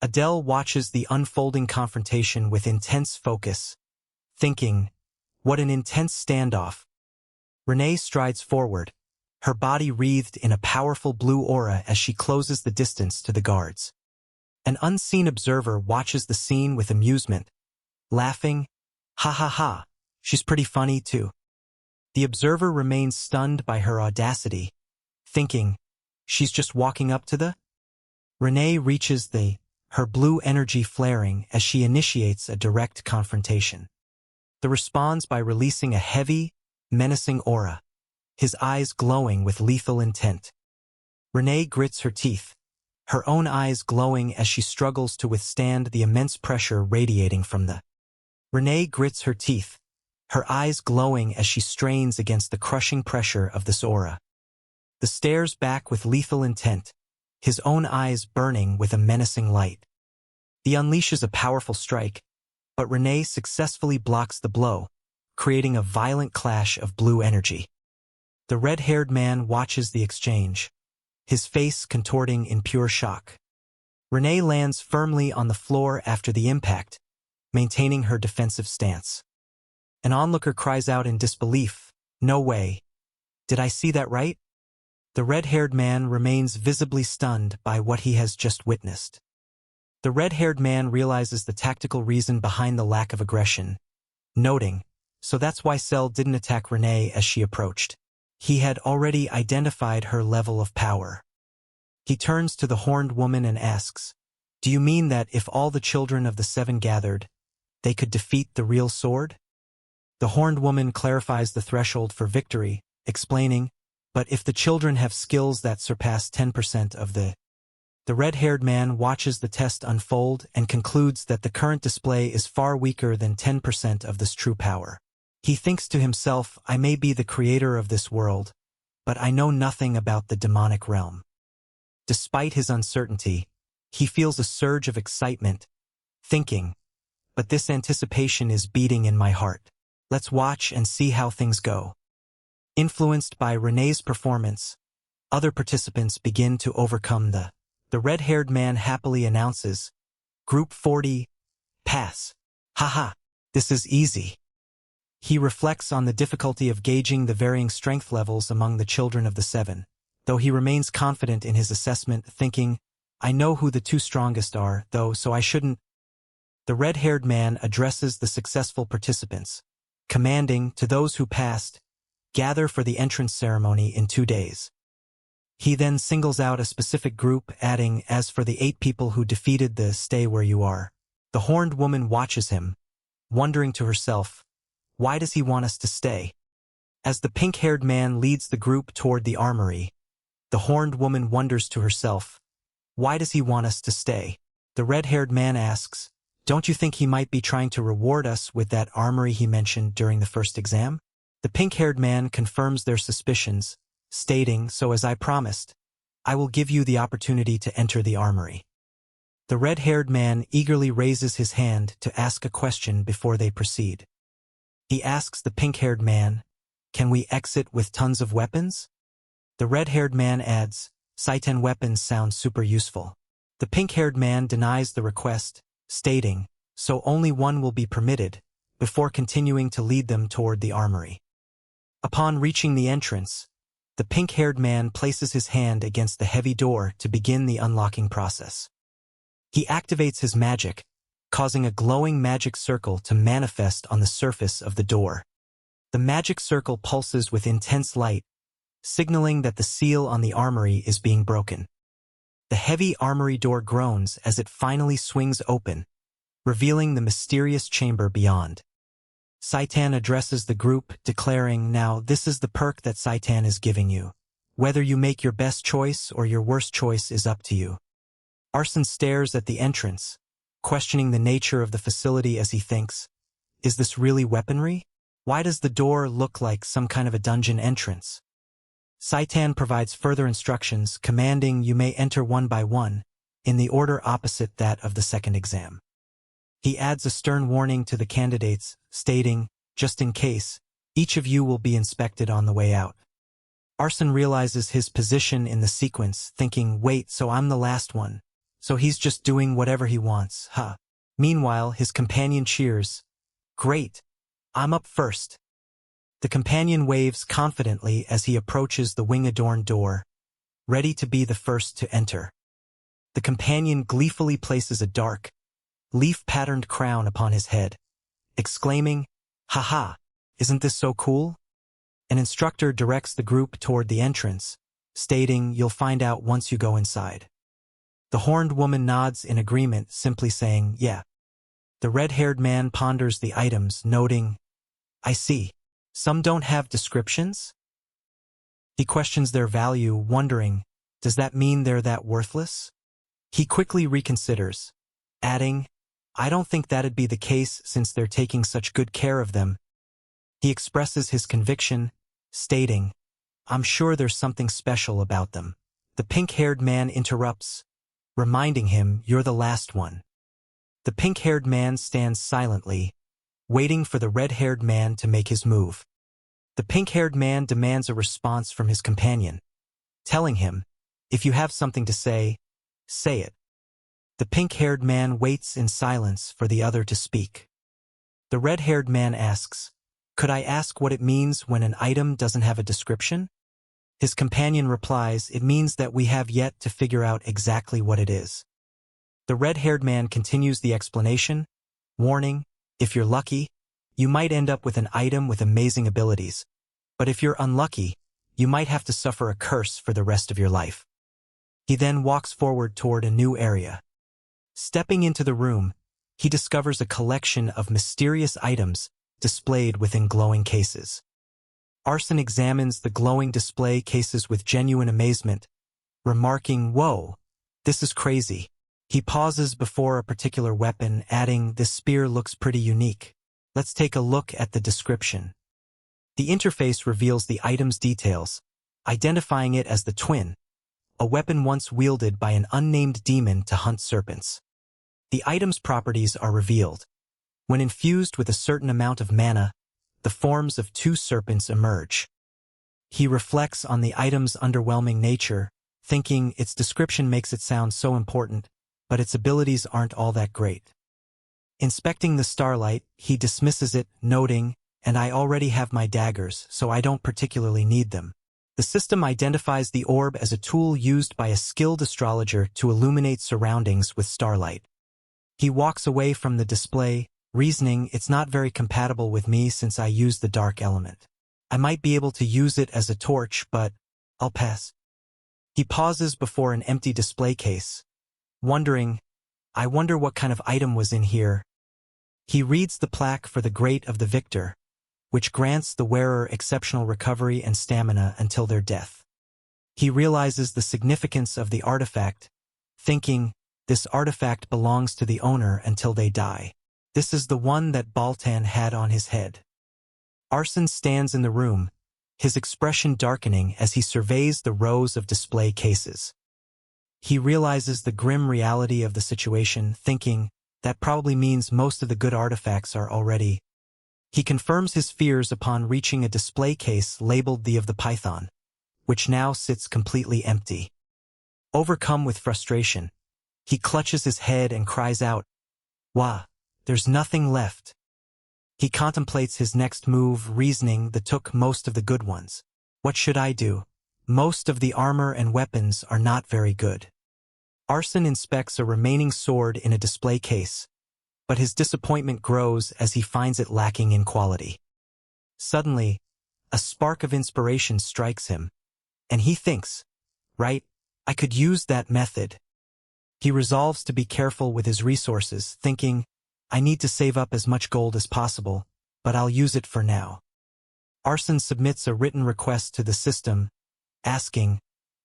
Adele watches the unfolding confrontation with intense focus, thinking, what an intense standoff. Renee strides forward, her body wreathed in a powerful blue aura as she closes the distance to the guards. An unseen observer watches the scene with amusement, laughing, ha ha ha, she's pretty funny too. The observer remains stunned by her audacity, thinking, she's just walking up to the... Renee reaches her blue energy flaring as she initiates a direct confrontation. The responds by releasing a heavy, menacing aura, his eyes glowing with lethal intent. Renee grits her teeth, her own eyes glowing as she struggles to withstand the immense pressure radiating from the... Renee grits her teeth, her eyes glowing as she strains against the crushing pressure of this aura. The stares back with lethal intent, his own eyes burning with a menacing light. He unleashes a powerful strike, but Renee successfully blocks the blow, creating a violent clash of blue energy. The red-haired man watches the exchange, his face contorting in pure shock. Renee lands firmly on the floor after the impact, maintaining her defensive stance. An onlooker cries out in disbelief, "No way. Did I see that right?" The red-haired man remains visibly stunned by what he has just witnessed. The red-haired man realizes the tactical reason behind the lack of aggression, noting, so that's why Cell didn't attack Renee as she approached. He had already identified her level of power. He turns to the horned woman and asks, "Do you mean that if all the children of the seven gathered, they could defeat the real sword?" The horned woman clarifies the threshold for victory, explaining, "But if the children have skills that surpass 10% of the..." The red-haired man watches the test unfold and concludes that the current display is far weaker than 10% of this true power. He thinks to himself, "I may be the creator of this world, but I know nothing about the demonic realm." Despite his uncertainty, he feels a surge of excitement, thinking, "But this anticipation is beating in my heart. Let's watch and see how things go." Influenced by Renee's performance, other participants begin to overcome the red-haired man happily announces, "Group 40, pass. Haha, this is easy." He reflects on the difficulty of gauging the varying strength levels among the children of the seven, though he remains confident in his assessment, thinking, "I know who the two strongest are, though, so I shouldn't..." The red-haired man addresses the successful participants, commanding, "To those who passed, gather for the entrance ceremony in 2 days." He then singles out a specific group, adding, "As for the 8 people who defeated stay where you are." The horned woman watches him, wondering to herself, why does he want us to stay? As the pink-haired man leads the group toward the armory, the horned woman wonders to herself, why does he want us to stay? The red-haired man asks, "Don't you think he might be trying to reward us with that armory he mentioned during the first exam?" The pink-haired man confirms their suspicions, stating, "So as I promised, I will give you the opportunity to enter the armory." The red-haired man eagerly raises his hand to ask a question before they proceed. He asks the pink-haired man, "Can we exit with tons of weapons?" The red-haired man adds, "Saiten weapons sound super useful." The pink-haired man denies the request, stating, "So only one will be permitted," before continuing to lead them toward the armory. Upon reaching the entrance, the pink-haired man places his hand against the heavy door to begin the unlocking process. He activates his magic, causing a glowing magic circle to manifest on the surface of the door. The magic circle pulses with intense light, signaling that the seal on the armory is being broken. The heavy armory door groans as it finally swings open, revealing the mysterious chamber beyond. Saitan addresses the group, declaring, "Now this is the perk that Saitan is giving you. Whether you make your best choice or your worst choice is up to you." Arson stares at the entrance, questioning the nature of the facility as he thinks, "Is this really weaponry? Why does the door look like some kind of a dungeon entrance?" Saitan provides further instructions, commanding, "You may enter one by one, in the order opposite that of the second exam." He adds a stern warning to the candidates, stating, "Just in case, each of you will be inspected on the way out." Arson realizes his position in the sequence, thinking, "Wait, so I'm the last one. so he's just doing whatever he wants, huh? Meanwhile, his companion cheers. Great, I'm up first. The companion waves confidently as he approaches the wing-adorned door, ready to be the first to enter. The companion gleefully places a dark, leaf-patterned crown upon his head, exclaiming, "Haha, isn't this so cool?" An instructor directs the group toward the entrance, stating, "You'll find out once you go inside." The horned woman nods in agreement, simply saying, "Yeah." The red-haired man ponders the items, noting, "I see. Some don't have descriptions?" He questions their value, wondering, does that mean they're that worthless? He quickly reconsiders, adding, "I don't think that'd be the case since they're taking such good care of them." He expresses his conviction, stating, "I'm sure there's something special about them." The pink-haired man interrupts, reminding him, "You're the last one." The pink-haired man stands silently, waiting for the red-haired man to make his move. The pink-haired man demands a response from his companion, telling him, "If you have something to say, say it." The pink-haired man waits in silence for the other to speak. The red-haired man asks, "Could I ask what it means when an item doesn't have a description?" His companion replies, "It means that we have yet to figure out exactly what it is." The red-haired man continues the explanation, warning, "If you're lucky, you might end up with an item with amazing abilities. But if you're unlucky, you might have to suffer a curse for the rest of your life." He then walks forward toward a new area. Stepping into the room, he discovers a collection of mysterious items displayed within glowing cases. Arson examines the glowing display cases with genuine amazement, remarking, "Whoa, this is crazy." He pauses before a particular weapon, adding, "This spear looks pretty unique. Let's take a look at the description." The interface reveals the item's details, identifying it as the twin, a weapon once wielded by an unnamed demon to hunt serpents. The item's properties are revealed. When infused with a certain amount of mana, the forms of two serpents emerge. He reflects on the item's underwhelming nature, thinking its description makes it sound so important, but its abilities aren't all that great. Inspecting the starlight, he dismisses it, noting, "And I already have my daggers, so I don't particularly need them." The system identifies the orb as a tool used by a skilled astrologer to illuminate surroundings with starlight. He walks away from the display, reasoning, "It's not very compatible with me since I use the dark element. I might be able to use it as a torch, but I'll pass." He pauses before an empty display case, wondering, "I wonder what kind of item was in here." He reads the plaque for the Great of the Victor, which grants the wearer exceptional recovery and stamina until their death. He realizes the significance of the artifact, thinking, "This artifact belongs to the owner until they die. This is the one that Baltan had on his head." Arson stands in the room, his expression darkening as he surveys the rows of display cases. He realizes the grim reality of the situation, thinking, that probably means most of the good artifacts are already. He confirms his fears upon reaching a display case labeled the of the Python, which now sits completely empty. Overcome with frustration, he clutches his head and cries out, "Wah, there's nothing left." He contemplates his next move, reasoning that took most of the good ones. "What should I do? Most of the armor and weapons are not very good." Arson inspects a remaining sword in a display case, but his disappointment grows as he finds it lacking in quality. Suddenly, a spark of inspiration strikes him, and he thinks, "Right, I could use that method." He resolves to be careful with his resources, thinking, "I need to save up as much gold as possible, but I'll use it for now." Arson submits a written request to the system, asking,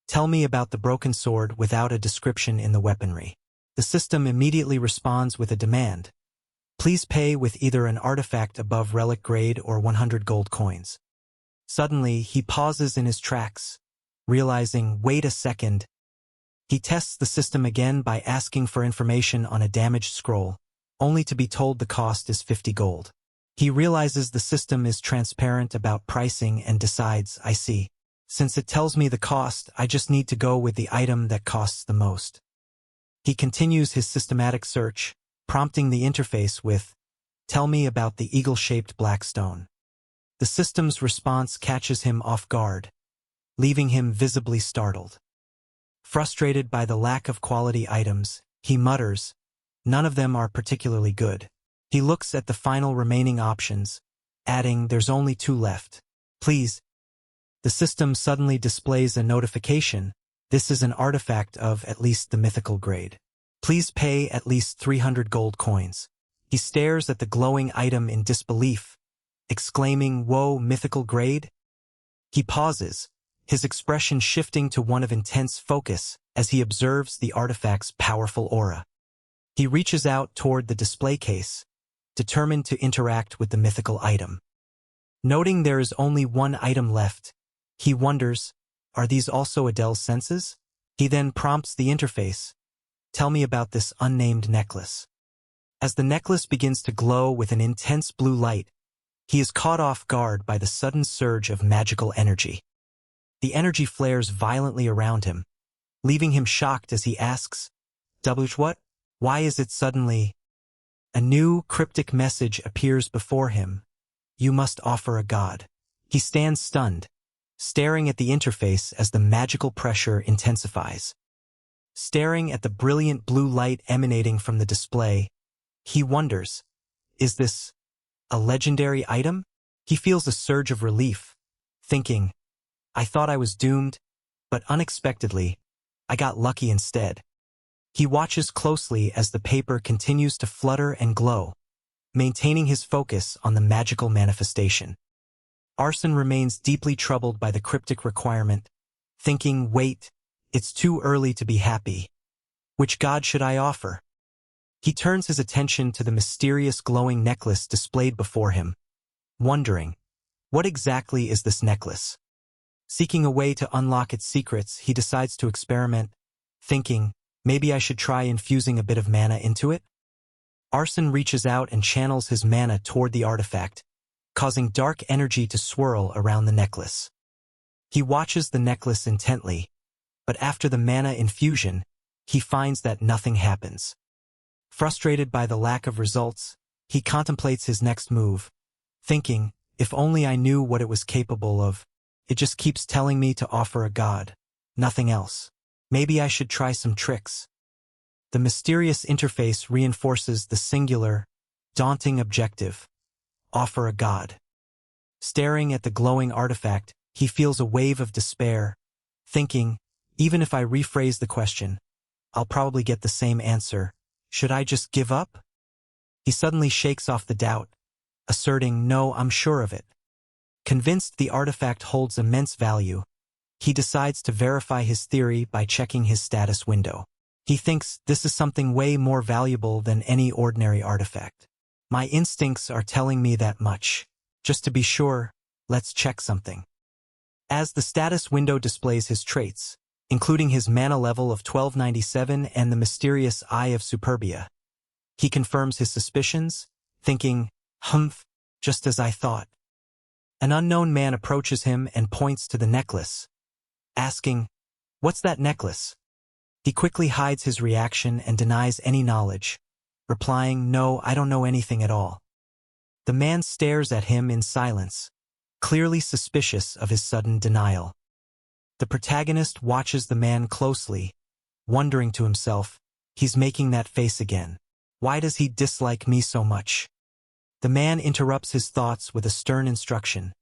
"Tell me about the broken sword without a description in the weaponry." The system immediately responds with a demand. "Please pay with either an artifact above relic grade or 100 gold coins." Suddenly, he pauses in his tracks, realizing, wait a second. He tests the system again by asking for information on a damaged scroll, only to be told the cost is 50 gold. He realizes the system is transparent about pricing and decides, "I see. Since it tells me the cost, I just need to go with the item that costs the most." He continues his systematic search, prompting the interface with, "Tell me about the eagle-shaped black stone." The system's response catches him off guard, leaving him visibly startled. Frustrated by the lack of quality items, he mutters, "None of them are particularly good." He looks at the final remaining options, adding, "There's only 2 left. Please." The system suddenly displays a notification. This is an artifact of at least the mythical grade. Please pay at least 300 gold coins. He stares at the glowing item in disbelief, exclaiming, "Whoa, mythical grade?" He pauses, his expression shifting to one of intense focus as he observes the artifact's powerful aura. He reaches out toward the display case, determined to interact with the mythical item. Noting there is only 1 item left, he wonders, are these also Adele's senses? He then prompts the interface, "Tell me about this unnamed necklace." As the necklace begins to glow with an intense blue light, he is caught off guard by the sudden surge of magical energy. The energy flares violently around him, leaving him shocked as he asks, "What? Why is it suddenly?" A new, cryptic message appears before him. "You must offer a god." He stands stunned, staring at the interface as the magical pressure intensifies. Staring at the brilliant blue light emanating from the display, he wonders, is this a legendary item? He feels a surge of relief, thinking, "I thought I was doomed, but unexpectedly, I got lucky instead." He watches closely as the paper continues to flutter and glow, maintaining his focus on the magical manifestation. Arson remains deeply troubled by the cryptic requirement, thinking, "Wait, it's too early to be happy. Which god should I offer?" He turns his attention to the mysterious glowing necklace displayed before him, wondering, what exactly is this necklace? Seeking a way to unlock its secrets, he decides to experiment, thinking, maybe I should try infusing a bit of mana into it? Arson reaches out and channels his mana toward the artifact, causing dark energy to swirl around the necklace. He watches the necklace intently, but after the mana infusion, he finds that nothing happens. Frustrated by the lack of results, he contemplates his next move, thinking, if only I knew what it was capable of. It just keeps telling me to offer a god, nothing else. Maybe I should try some tricks. The mysterious interface reinforces the singular, daunting objective: offer a god. Staring at the glowing artifact, he feels a wave of despair, thinking, even if I rephrase the question, I'll probably get the same answer. Should I just give up? He suddenly shakes off the doubt, asserting, no, I'm sure of it. Convinced the artifact holds immense value, he decides to verify his theory by checking his status window. He thinks this is something way more valuable than any ordinary artifact. My instincts are telling me that much. Just to be sure, let's check something. As the status window displays his traits, including his mana level of 1297 and the mysterious Eye of Superbia, he confirms his suspicions, thinking, humph, just as I thought. An unknown man approaches him and points to the necklace, asking, what's that necklace? He quickly hides his reaction and denies any knowledge, replying, no, I don't know anything at all. The man stares at him in silence, clearly suspicious of his sudden denial. The protagonist watches the man closely, wondering to himself, he's making that face again. Why does he dislike me so much? The man interrupts his thoughts with a stern instruction,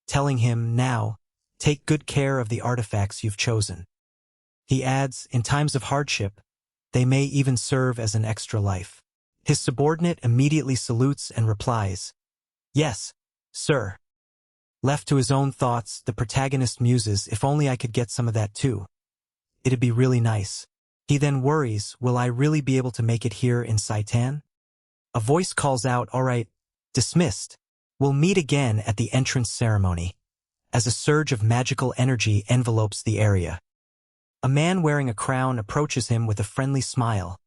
telling him, now, take good care of the artifacts you've chosen. He adds, in times of hardship, they may even serve as an extra life. His subordinate immediately salutes and replies, yes, sir. Left to his own thoughts, the protagonist muses, if only I could get some of that too. It'd be really nice. He then worries, will I really be able to make it here in Saitan? A voice calls out, all right, dismissed. We'll meet again at the entrance ceremony, as a surge of magical energy envelopes the area. A man wearing a crown approaches him with a friendly smile,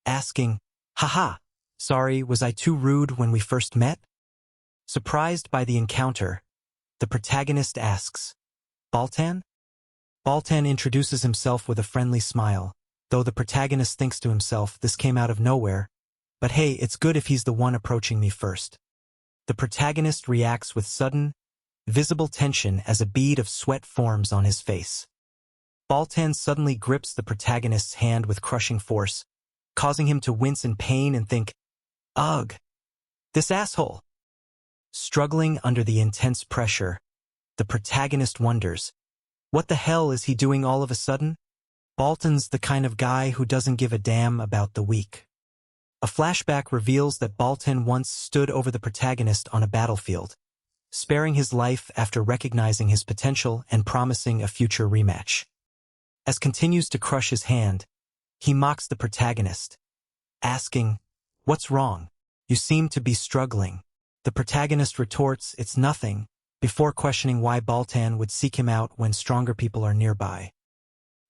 asking, haha, sorry, was I too rude when we first met? Surprised by the encounter, the protagonist asks, Baltan? Baltan introduces himself with a friendly smile. though the protagonist thinks to himself, this came out of nowhere, but hey, it's good if he's the one approaching me first. The protagonist reacts with sudden, visible tension as a bead of sweat forms on his face. Baltan suddenly grips the protagonist's hand with crushing force, causing him to wince in pain and think, ugh, this asshole. Struggling under the intense pressure, the protagonist wonders, what the hell is he doing all of a sudden? Baltan's the kind of guy who doesn't give a damn about the weak. A flashback reveals that Baltan once stood over the protagonist on a battlefield, sparing his life after recognizing his potential and promising a future rematch. As continues to crush his hand, he mocks the protagonist, asking, "What's wrong? You seem to be struggling." The protagonist retorts, "It's nothing," before questioning why Baltan would seek him out when stronger people are nearby.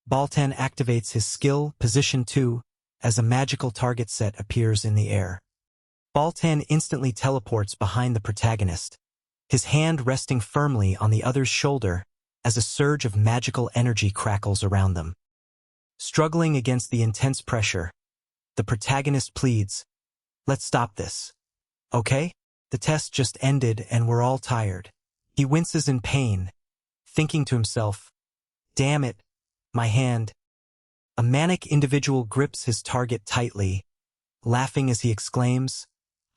Baltan activates his skill, Position 2, as a magical target set appears in the air. Baltan instantly teleports behind the protagonist, his hand resting firmly on the other's shoulder as a surge of magical energy crackles around them. Struggling against the intense pressure, the protagonist pleads, "Let's stop this. Okay? The test just ended and we're all tired." He winces in pain, thinking to himself, "Damn it, my hand." A manic individual grips his target tightly, laughing as he exclaims,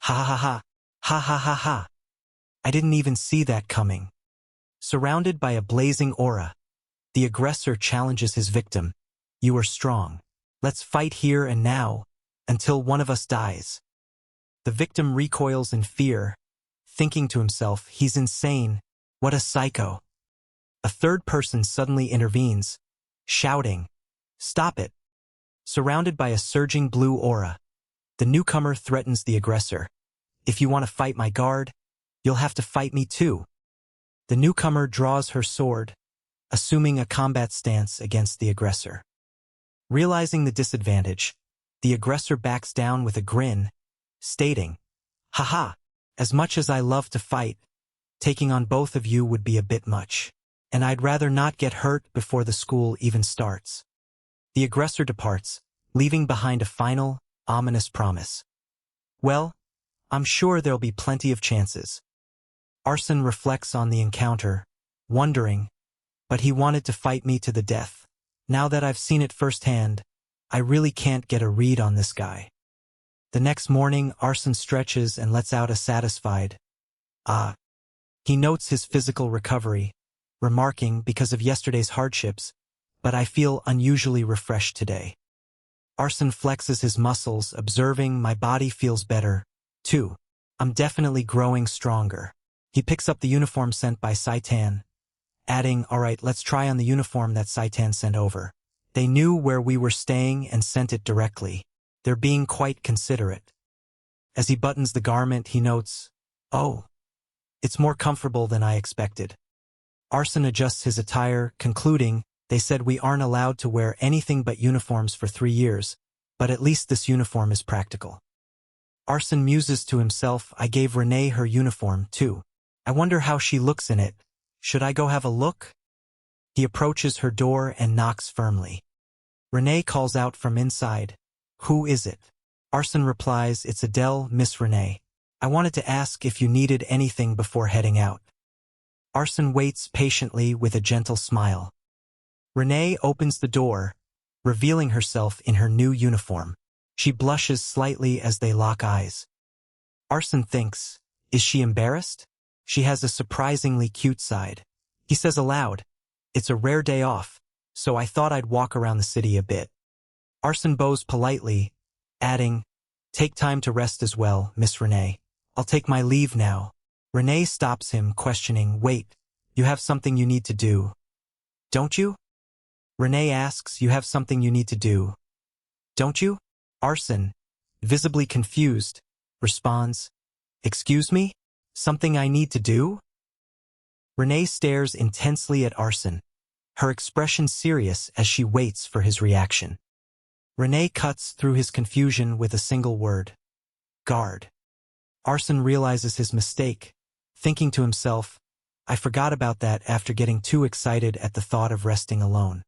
"Ha ha ha, ha ha ha ha. I didn't even see that coming." Surrounded by a blazing aura, the aggressor challenges his victim, "You are strong. Let's fight here and now, until one of us dies." The victim recoils in fear, thinking to himself, he's insane, what a psycho. A third person suddenly intervenes, shouting, "Stop it." Surrounded by a surging blue aura, the newcomer threatens the aggressor, "If you want to fight my guard, you'll have to fight me too." The newcomer draws her sword, assuming a combat stance against the aggressor. Realizing the disadvantage, the aggressor backs down with a grin, stating, "Haha, as much as I love to fight, taking on both of you would be a bit much, and I'd rather not get hurt before the school even starts." The aggressor departs, leaving behind a final, ominous promise. "Well, I'm sure there'll be plenty of chances." Arson reflects on the encounter, wondering, "But he wanted to fight me to the death. Now that I've seen it firsthand, I really can't get a read on this guy." The next morning, Arson stretches and lets out a satisfied, "Ah." He notes his physical recovery, remarking, "Because of yesterday's hardships, but I feel unusually refreshed today." Arson flexes his muscles, observing, "My body feels better, too. I'm definitely growing stronger." He picks up the uniform sent by Saitan, adding, "Alright, let's try on the uniform that Saitan sent over. They knew where we were staying and sent it directly. They're being quite considerate." As he buttons the garment, he notes, "Oh, it's more comfortable than I expected." Arson adjusts his attire, concluding, "They said we aren't allowed to wear anything but uniforms for 3 years, but at least this uniform is practical." Arson muses to himself, "I gave Renee her uniform, too. I wonder how she looks in it. Should I go have a look?" He approaches her door and knocks firmly. Renee calls out from inside, "Who is it?" Arson replies, "It's Adele, Miss Renee. I wanted to ask if you needed anything before heading out." Arson waits patiently with a gentle smile. Renee opens the door, revealing herself in her new uniform. She blushes slightly as they lock eyes. Arson thinks, is she embarrassed? She has a surprisingly cute side. He says aloud, "It's a rare day off, so I thought I'd walk around the city a bit." Arson bows politely, adding, "Take time to rest as well, Miss Renee. I'll take my leave now." Renee stops him, questioning, "Wait, you have something you need to do, don't you?" Renee asks, "You have something you need to do, don't you?" Arson, visibly confused, responds, "Excuse me? Something I need to do?" Renee stares intensely at Arson, her expression serious as she waits for his reaction. Renee cuts through his confusion with a single word, "Guard." Arson realizes his mistake, thinking to himself, "I forgot about that after getting too excited at the thought of resting alone."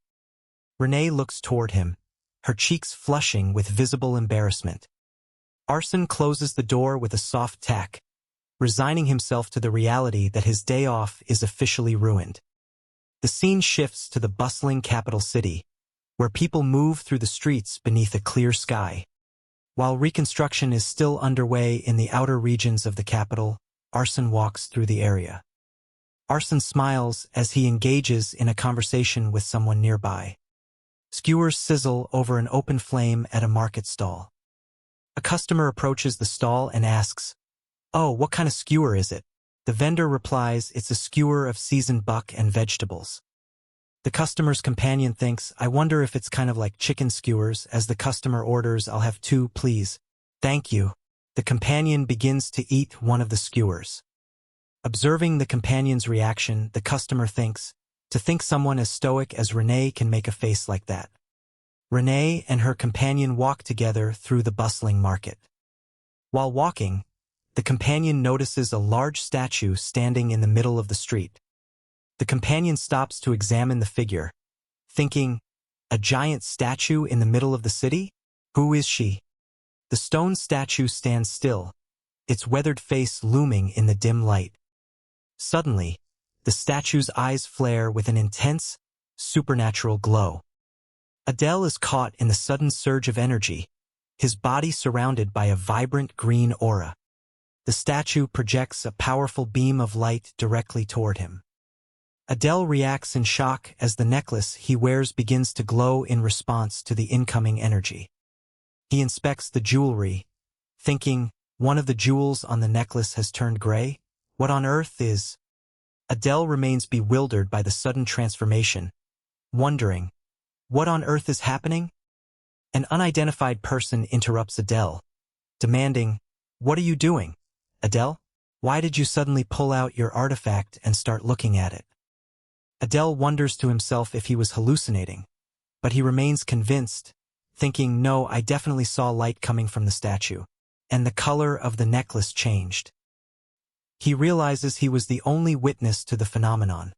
Renee looks toward him, her cheeks flushing with visible embarrassment. Arson closes the door with a soft tack, resigning himself to the reality that his day off is officially ruined. The scene shifts to the bustling capital city, where people move through the streets beneath a clear sky. While reconstruction is still underway in the outer regions of the capital, Arson walks through the area. Arson smiles as he engages in a conversation with someone nearby. Skewers sizzle over an open flame at a market stall. A customer approaches the stall and asks, "Oh, what kind of skewer is it?" The vendor replies, "It's a skewer of seasoned buck and vegetables." The customer's companion thinks, "I wonder if it's kind of like chicken skewers." As the customer orders, "I'll have 2, please." "Thank you." The companion begins to eat one of the skewers. Observing the companion's reaction, the customer thinks, to think someone as stoic as Renee can make a face like that. Renee and her companion walk together through the bustling market. While walking, the companion notices a large statue standing in the middle of the street. The companion stops to examine the figure, thinking, "A giant statue in the middle of the city? Who is she?" The stone statue stands still, its weathered face looming in the dim light. Suddenly, the statue's eyes flare with an intense, supernatural glow. Adele is caught in the sudden surge of energy, his body surrounded by a vibrant green aura. The statue projects a powerful beam of light directly toward him. Adele reacts in shock as the necklace he wears begins to glow in response to the incoming energy. He inspects the jewelry, thinking, one of the jewels on the necklace has turned gray? What on earth is? Adele remains bewildered by the sudden transformation, wondering, what on earth is happening? An unidentified person interrupts Adele, demanding, "What are you doing, Adele? Why did you suddenly pull out your artifact and start looking at it?" Adele wonders to himself if he was hallucinating, but he remains convinced, thinking, "No, I definitely saw light coming from the statue," and the color of the necklace changed. He realizes he was the only witness to the phenomenon,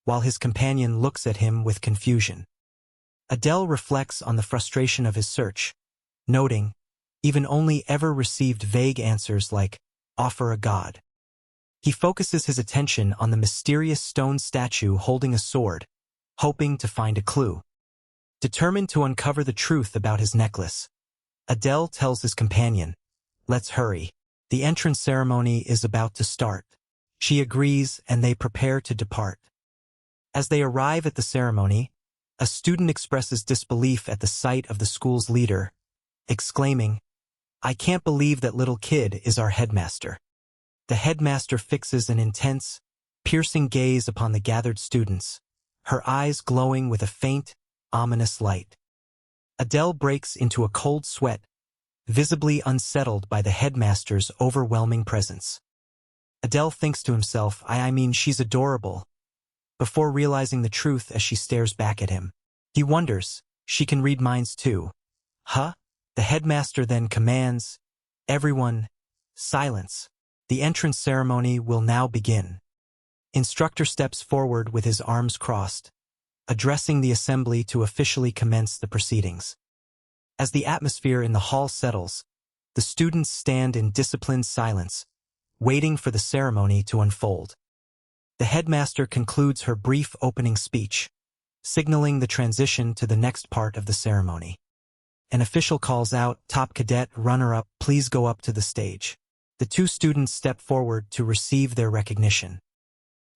while his companion looks at him with confusion. Adele reflects on the frustration of his search, noting, even only ever received vague answers like, "Offer a god." He focuses his attention on the mysterious stone statue holding a sword, hoping to find a clue. Determined to uncover the truth about his necklace, Adele tells his companion, "Let's hurry. The entrance ceremony is about to start." She agrees and they prepare to depart. As they arrive at the ceremony, a student expresses disbelief at the sight of the school's leader, exclaiming, "I can't believe that little kid is our headmaster." The headmaster fixes an intense, piercing gaze upon the gathered students, her eyes glowing with a faint, ominous light. Adele breaks into a cold sweat, visibly unsettled by the headmaster's overwhelming presence. Adele thinks to himself, I mean, she's adorable, before realizing the truth as she stares back at him. He wonders, she can read minds too. Huh? The headmaster then commands, "Everyone, silence. The entrance ceremony will now begin." Instructor steps forward with his arms crossed, addressing the assembly to officially commence the proceedings. As the atmosphere in the hall settles, the students stand in disciplined silence, waiting for the ceremony to unfold. The headmaster concludes her brief opening speech, signaling the transition to the next part of the ceremony. An official calls out, "Top cadet, runner-up, please go up to the stage." The two students step forward to receive their recognition.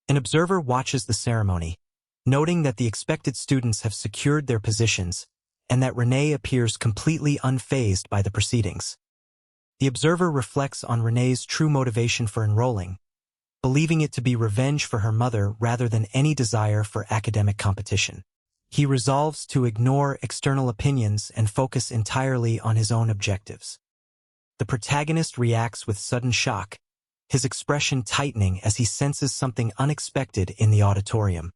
An observer watches the ceremony, noting that the expected students have secured their positions and that Renee appears completely unfazed by the proceedings. The observer reflects on Renee's true motivation for enrolling, believing it to be revenge for her mother rather than any desire for academic competition. He resolves to ignore external opinions and focus entirely on his own objectives. The protagonist reacts with sudden shock, his expression tightening as he senses something unexpected in the auditorium.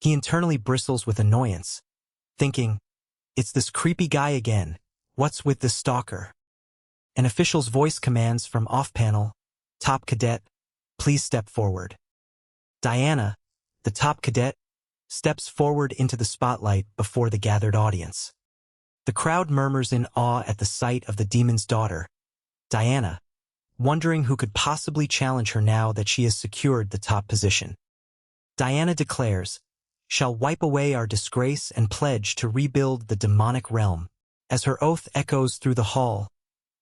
He internally bristles with annoyance, thinking, "It's this creepy guy again. What's with this stalker?" An official's voice commands from off-panel, "Top cadet, please step forward." Diana, the top cadet, steps forward into the spotlight before the gathered audience. The crowd murmurs in awe at the sight of the demon's daughter, Diana, wondering who could possibly challenge her now that she has secured the top position. Diana declares, "Shall wipe away our disgrace and pledge to rebuild the demonic realm." As her oath echoes through the hall,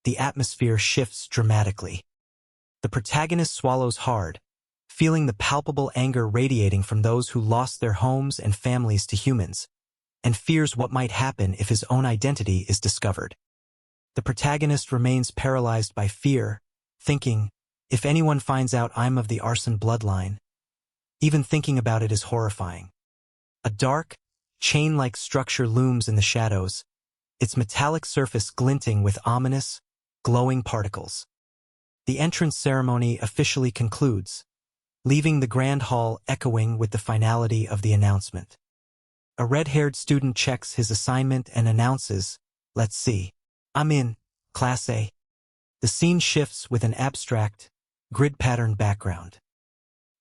the atmosphere shifts dramatically. The protagonist swallows hard, feeling the palpable anger radiating from those who lost their homes and families to humans, and fears what might happen if his own identity is discovered. The protagonist remains paralyzed by fear, thinking, if anyone finds out I'm of the arson bloodline. Even thinking about it is horrifying. A dark, chain-like structure looms in the shadows, its metallic surface glinting with ominous, glowing particles. The entrance ceremony officially concludes, leaving the grand hall echoing with the finality of the announcement. A red-haired student checks his assignment and announces, "Let's see. I'm in, Class A." The scene shifts with an abstract, grid-patterned background.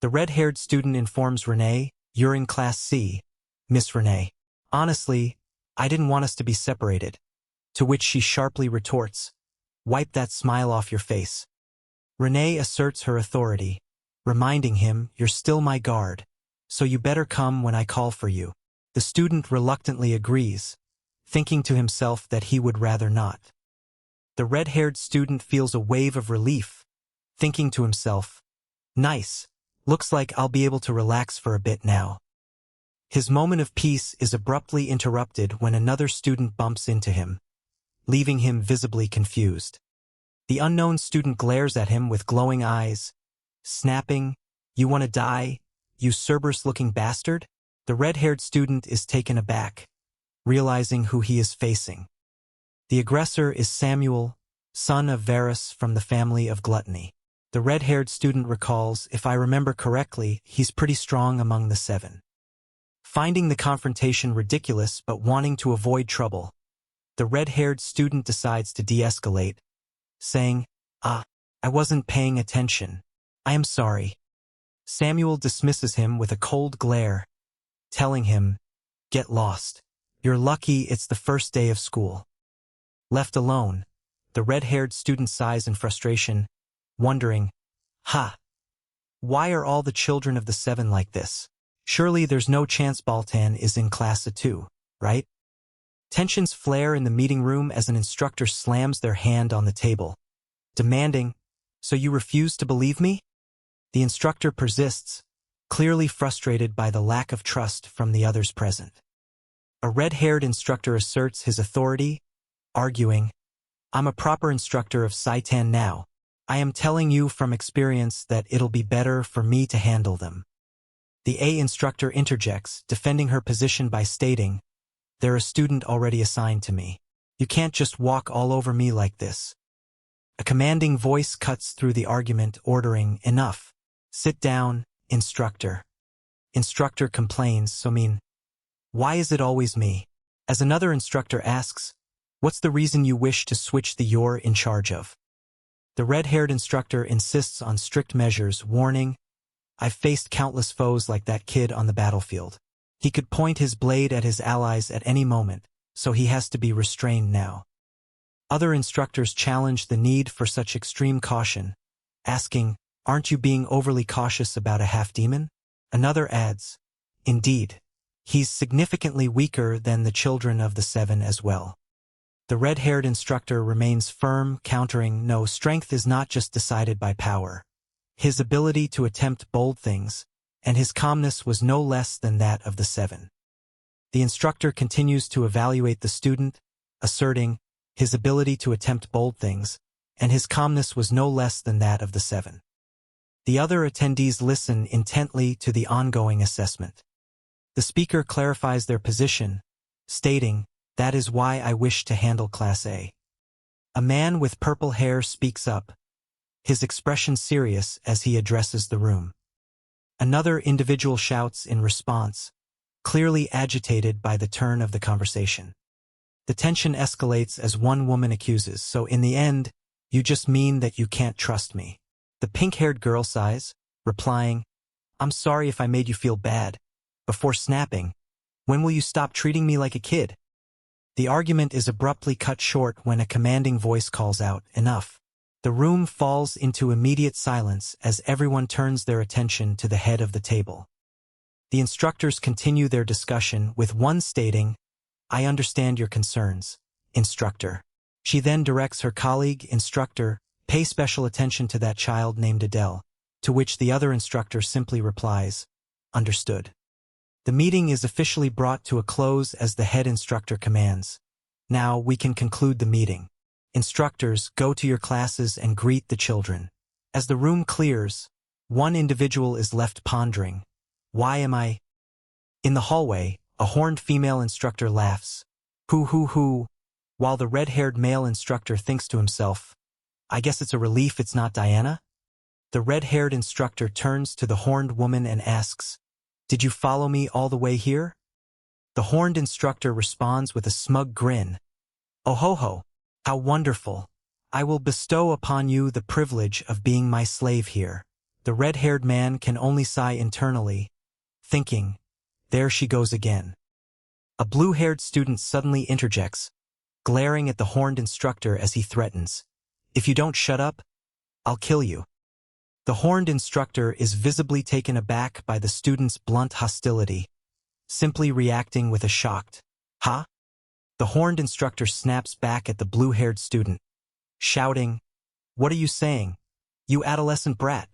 The red-haired student informs Renee, "You're in Class C, Miss Renee. Honestly, I didn't want us to be separated." To which she sharply retorts, "Wipe that smile off your face." Renee asserts her authority, reminding him, "You're still my guard, so you better come when I call for you." The student reluctantly agrees, thinking to himself that he would rather not. The red-haired student feels a wave of relief, thinking to himself, "Nice, looks like I'll be able to relax for a bit now." His moment of peace is abruptly interrupted when another student bumps into him, leaving him visibly confused. The unknown student glares at him with glowing eyes, snapping, "You want to die, you Cerberus-looking bastard?" The red-haired student is taken aback, realizing who he is facing. The aggressor is Samuel, son of Varus from the family of Gluttony. The red-haired student recalls, "If I remember correctly, he's pretty strong among the seven." Finding the confrontation ridiculous but wanting to avoid trouble, the red-haired student decides to de-escalate, saying, I wasn't paying attention. I am sorry." Samuel dismisses him with a cold glare, telling him, "Get lost. You're lucky it's the first day of school." Left alone, the red-haired student sighs in frustration, wondering, why are all the children of the seven like this? Surely there's no chance Baltan is in Class A2, right? Tensions flare in the meeting room as an instructor slams their hand on the table, demanding, "So you refuse to believe me?" The instructor persists, clearly frustrated by the lack of trust from the others present. A red-haired instructor asserts his authority, arguing, "I'm a proper instructor of Saitan now. I am telling you from experience that it'll be better for me to handle them." The A instructor interjects, defending her position by stating, "They're a student already assigned to me. You can't just walk all over me like this." A commanding voice cuts through the argument, ordering, "Enough. Sit down, instructor." Instructor complains, "Why is it always me?" As another instructor asks, "What's the reason you wish to switch the you're in charge of?" The red-haired instructor insists on strict measures, warning, "I've faced countless foes like that kid on the battlefield. He could point his blade at his allies at any moment, so he has to be restrained now." Other instructors challenge the need for such extreme caution, asking, "Aren't you being overly cautious about a half-demon?" Another adds, "Indeed, he's significantly weaker than the children of the seven as well." The red-haired instructor remains firm, countering, "No, strength is not just decided by power. His ability to attempt bold things, and his calmness was no less than that of the seven." The instructor continues to evaluate the student, asserting, "His ability to attempt bold things, and his calmness was no less than that of the seven." The other attendees listen intently to the ongoing assessment. The speaker clarifies their position, stating, "That is why I wish to handle Class A." A man with purple hair speaks up, his expression serious as he addresses the room. Another individual shouts in response, clearly agitated by the turn of the conversation. The tension escalates as one woman accuses, "So in the end, you just mean that you can't trust me." The pink-haired girl sighs, replying, "I'm sorry if I made you feel bad," before snapping, "When will you stop treating me like a kid?" The argument is abruptly cut short when a commanding voice calls out, "Enough." The room falls into immediate silence as everyone turns their attention to the head of the table. The instructors continue their discussion, with one stating, "I understand your concerns, instructor." She then directs her colleague, "Instructor, pay special attention to that child named Adele," to which the other instructor simply replies, "Understood." The meeting is officially brought to a close as the head instructor commands, "Now we can conclude the meeting. Instructors, go to your classes and greet the children." As the room clears, one individual is left pondering, "Why am I?" In the hallway, a horned female instructor laughs, "Hoo hoo hoo," while the red-haired male instructor thinks to himself, "I guess it's a relief it's not Diana?" The red-haired instructor turns to the horned woman and asks, "Did you follow me all the way here?" The horned instructor responds with a smug grin, "Oh ho ho, how wonderful. I will bestow upon you the privilege of being my slave here." The red-haired man can only sigh internally, thinking, "There she goes again." A blue-haired student suddenly interjects, glaring at the horned instructor as he threatens, "If you don't shut up, I'll kill you." The horned instructor is visibly taken aback by the student's blunt hostility, simply reacting with a shocked, "Huh?" The horned instructor snaps back at the blue-haired student, shouting, "What are you saying, you adolescent brat?"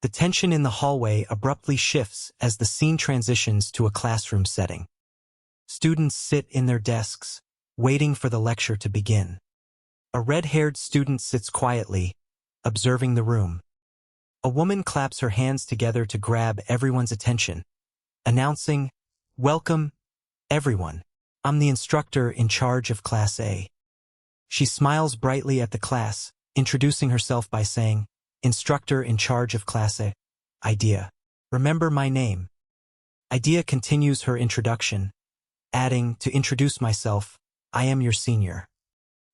The tension in the hallway abruptly shifts as the scene transitions to a classroom setting. Students sit in their desks, waiting for the lecture to begin. A red-haired student sits quietly, observing the room. A woman claps her hands together to grab everyone's attention, announcing, "Welcome, everyone. I'm the instructor in charge of Class A." She smiles brightly at the class, introducing herself by saying, "Instructor in charge of Class A, Idea. Remember my name." Idea continues her introduction, adding, "To introduce myself, I am your senior."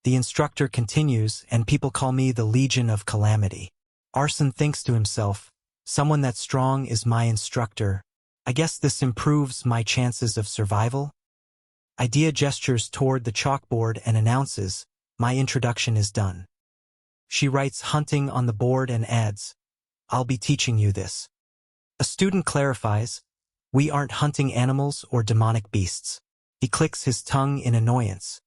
The instructor continues, "And people call me the Legion of Calamity." Arson thinks to himself, "Someone that strong is my instructor. I guess this improves my chances of survival." Idea gestures toward the chalkboard and announces, "My introduction is done." She writes hunting on the board and adds, "I'll be teaching you this." A student clarifies, "We aren't hunting animals or demonic beasts." He clicks his tongue in annoyance.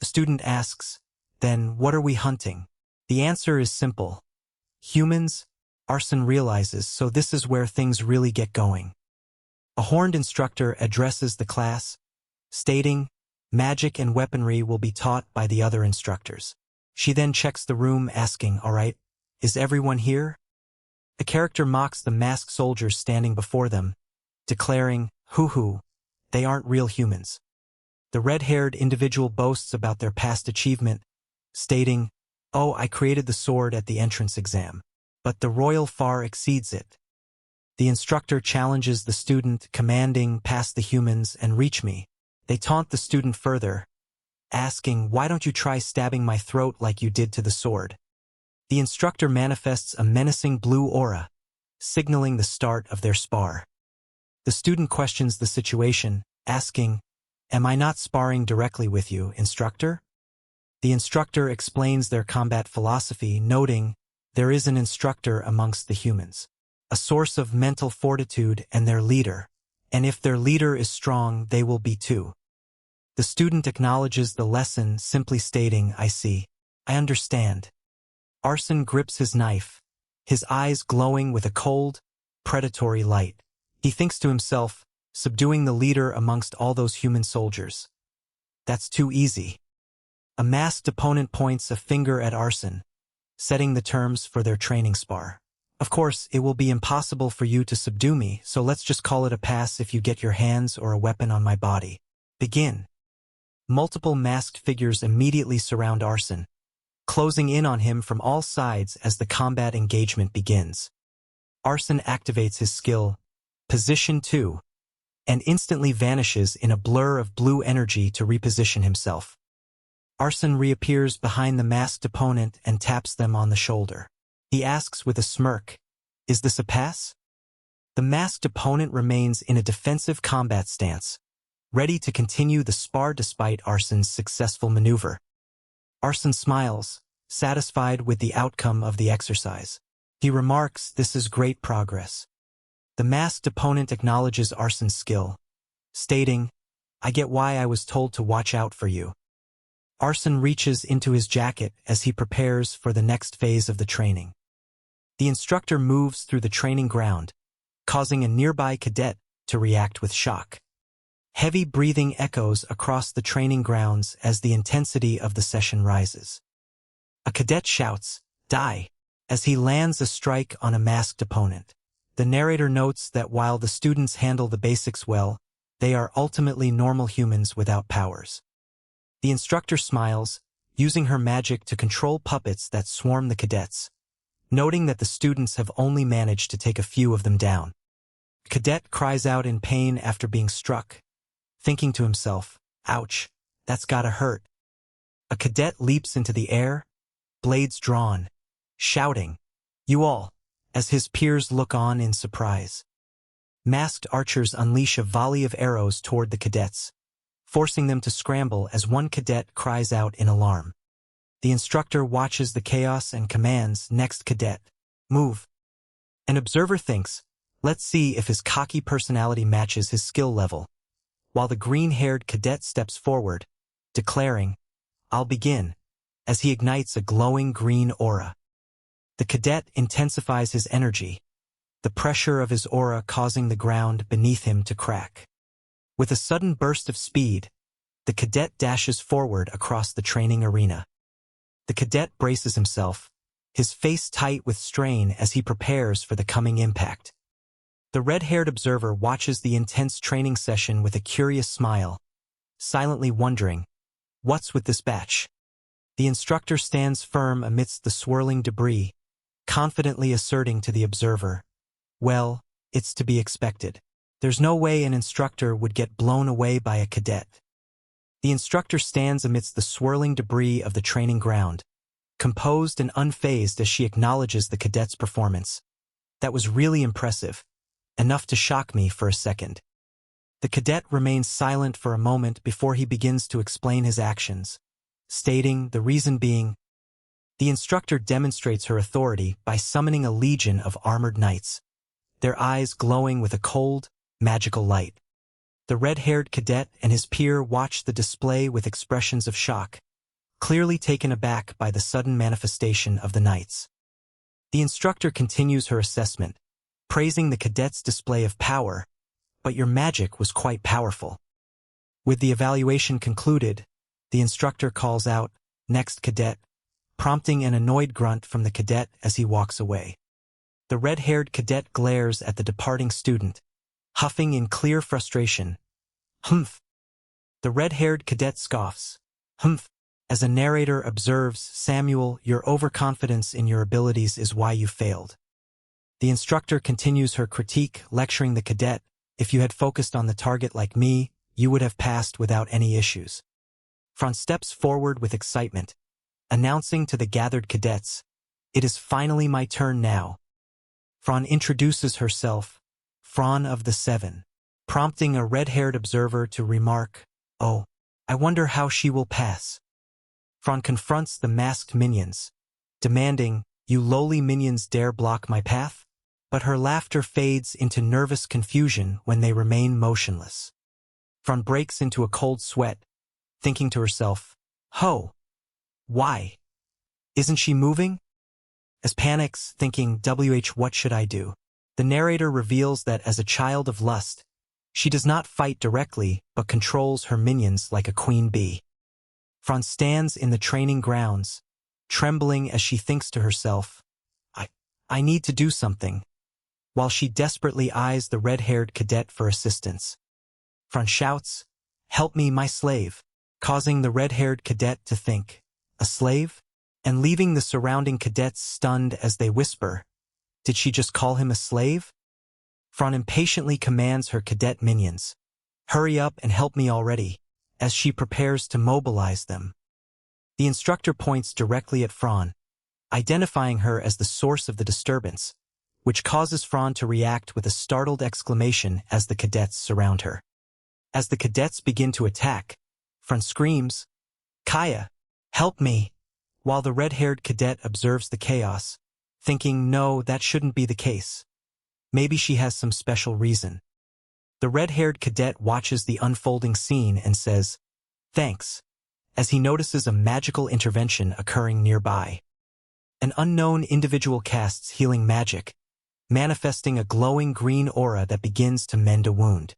The student asks, "Then what are we hunting?" The answer is simple. Humans, Arson realizes, so this is where things really get going. A horned instructor addresses the class, stating, "Magic and weaponry will be taught by the other instructors." She then checks the room, asking, "All right, is everyone here?" The character mocks the masked soldiers standing before them, declaring, "Hoo-hoo, they aren't real humans." The red-haired individual boasts about their past achievement, stating, "Oh, I created the sword at the entrance exam, but the royal far exceeds it." The instructor challenges the student, commanding, "Pass the humans and reach me." They taunt the student further, asking, "Why don't you try stabbing my throat like you did to the sword?" The instructor manifests a menacing blue aura, signaling the start of their spar. The student questions the situation, asking, "Am I not sparring directly with you, instructor?" The instructor explains their combat philosophy, noting, "There is an instructor amongst the humans, a source of mental fortitude and their leader, and if their leader is strong, they will be too." The student acknowledges the lesson, simply stating, "I see. I understand." Arson grips his knife, his eyes glowing with a cold, predatory light. He thinks to himself, subduing the leader amongst all those human soldiers. That's too easy. A masked opponent points a finger at Arson, setting the terms for their training spar. "Of course, it will be impossible for you to subdue me, so let's just call it a pass if you get your hands or a weapon on my body. Begin." Multiple masked figures immediately surround Arson, closing in on him from all sides as the combat engagement begins. Arson activates his skill, Position 2, and instantly vanishes in a blur of blue energy to reposition himself. Arson reappears behind the masked opponent and taps them on the shoulder. He asks with a smirk, "Is this a pass?" The masked opponent remains in a defensive combat stance, ready to continue the spar despite Arsen's successful maneuver. Arsen smiles, satisfied with the outcome of the exercise. He remarks, "This is great progress." The masked opponent acknowledges Arsen's skill, stating, "I get why I was told to watch out for you." Arsen reaches into his jacket as he prepares for the next phase of the training. The instructor moves through the training ground, causing a nearby cadet to react with shock. Heavy breathing echoes across the training grounds as the intensity of the session rises. A cadet shouts, "Die!" as he lands a strike on a masked opponent. The narrator notes that while the students handle the basics well, they are ultimately normal humans without powers. The instructor smiles, using her magic to control puppets that swarm the cadets, noting that the students have only managed to take a few of them down. Cadet cries out in pain after being struck, thinking to himself, "Ouch, that's gotta hurt." A cadet leaps into the air, blades drawn, shouting, "You all," as his peers look on in surprise. Masked archers unleash a volley of arrows toward the cadets, forcing them to scramble as one cadet cries out in alarm. The instructor watches the chaos and commands, "Next cadet, move." An observer thinks, "Let's see if his cocky personality matches his skill level," while the green-haired cadet steps forward, declaring, "I'll begin," as he ignites a glowing green aura. The cadet intensifies his energy, the pressure of his aura causing the ground beneath him to crack. With a sudden burst of speed, the cadet dashes forward across the training arena. The cadet braces himself, his face tight with strain as he prepares for the coming impact. The red-haired observer watches the intense training session with a curious smile, silently wondering, "What's with this batch?" The instructor stands firm amidst the swirling debris, confidently asserting to the observer, "Well, it's to be expected. There's no way an instructor would get blown away by a cadet." The instructor stands amidst the swirling debris of the training ground, composed and unfazed as she acknowledges the cadet's performance. "That was really impressive. Enough to shock me for a second." The cadet remains silent for a moment before he begins to explain his actions, stating the reason being, the instructor demonstrates her authority by summoning a legion of armored knights, their eyes glowing with a cold, magical light. The red-haired cadet and his peer watch the display with expressions of shock, clearly taken aback by the sudden manifestation of the knights. The instructor continues her assessment, praising the cadet's display of power, "But your magic was quite powerful." With the evaluation concluded, the instructor calls out, "Next cadet," prompting an annoyed grunt from the cadet as he walks away. The red-haired cadet glares at the departing student, huffing in clear frustration. "Humph." The red-haired cadet scoffs, "Humph," as a narrator observes, "Samuel, your overconfidence in your abilities is why you failed." The instructor continues her critique, lecturing the cadet, "If you had focused on the target like me, you would have passed without any issues." Fran steps forward with excitement, announcing to the gathered cadets, "It is finally my turn now." Fran introduces herself, Fran of the Seven, prompting a red-haired observer to remark, "Oh, I wonder how she will pass." Fran confronts the masked minions, demanding, "You lowly minions dare block my path?" But her laughter fades into nervous confusion when they remain motionless. Fran breaks into a cold sweat, thinking to herself, "Ho! Why? Isn't she moving?" As panics, thinking, what should I do?" The narrator reveals that as a child of lust, she does not fight directly but controls her minions like a queen bee. Fran stands in the training grounds, trembling as she thinks to herself, I need to do something," while she desperately eyes the red-haired cadet for assistance. Fran shouts, "Help me, my slave," causing the red-haired cadet to think, "A slave?" and leaving the surrounding cadets stunned as they whisper, "Did she just call him a slave?" Fran impatiently commands her cadet minions, "Hurry up and help me already," as she prepares to mobilize them. The instructor points directly at Fran, identifying her as the source of the disturbance, which causes Fran to react with a startled exclamation as the cadets surround her. As the cadets begin to attack, Front screams, "Kaya, help me!" while the red-haired cadet observes the chaos, thinking, no, that shouldn't be the case. Maybe she has some special reason. The red-haired cadet watches the unfolding scene and says, "Thanks," as he notices a magical intervention occurring nearby. An unknown individual casts healing magic, manifesting a glowing green aura that begins to mend a wound.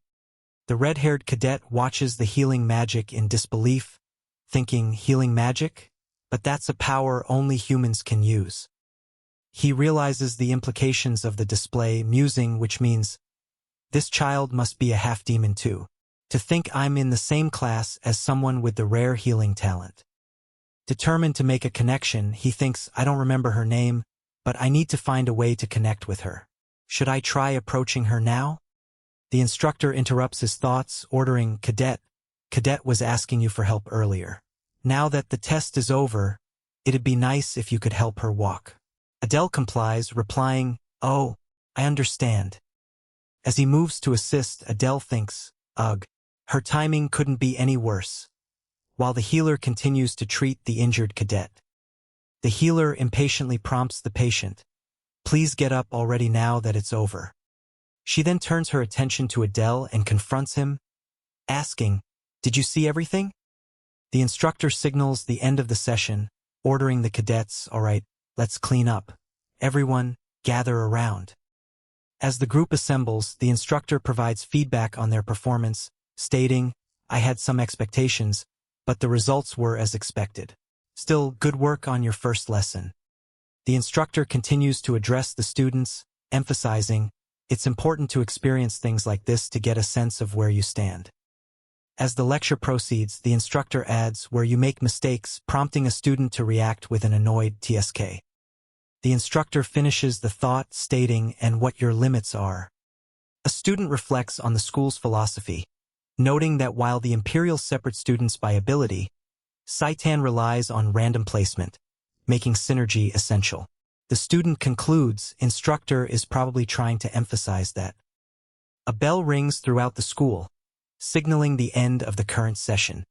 The red-haired cadet watches the healing magic in disbelief, thinking, healing magic? But that's a power only humans can use. He realizes the implications of the display, musing, which means, this child must be a half-demon too. To think I'm in the same class as someone with the rare healing talent. Determined to make a connection, he thinks, I don't remember her name, but I need to find a way to connect with her. Should I try approaching her now? The instructor interrupts his thoughts, ordering, Cadet was asking you for help earlier. Now that the test is over, it'd be nice if you could help her walk. Adele complies, replying, oh, I understand. As he moves to assist, Adele thinks, ugh, her timing couldn't be any worse. While the healer continues to treat the injured cadet. The healer impatiently prompts the patient, please get up already now that it's over. She then turns her attention to Adele and confronts him, asking, did you see everything? The instructor signals the end of the session, ordering the cadets, all right, let's clean up. Everyone, gather around. As the group assembles, the instructor provides feedback on their performance, stating, I had some expectations, but the results were as expected. Still, good work on your first lesson. The instructor continues to address the students, emphasizing, it's important to experience things like this to get a sense of where you stand. As the lecture proceeds, the instructor adds, where you make mistakes, prompting a student to react with an annoyed TSK. The instructor finishes the thought, stating, and what your limits are. A student reflects on the school's philosophy, noting that while the Imperial separate students by ability, Saitan relies on random placement, making synergy essential. The student concludes, instructor is probably trying to emphasize that. A bell rings throughout the school, signaling the end of the current session.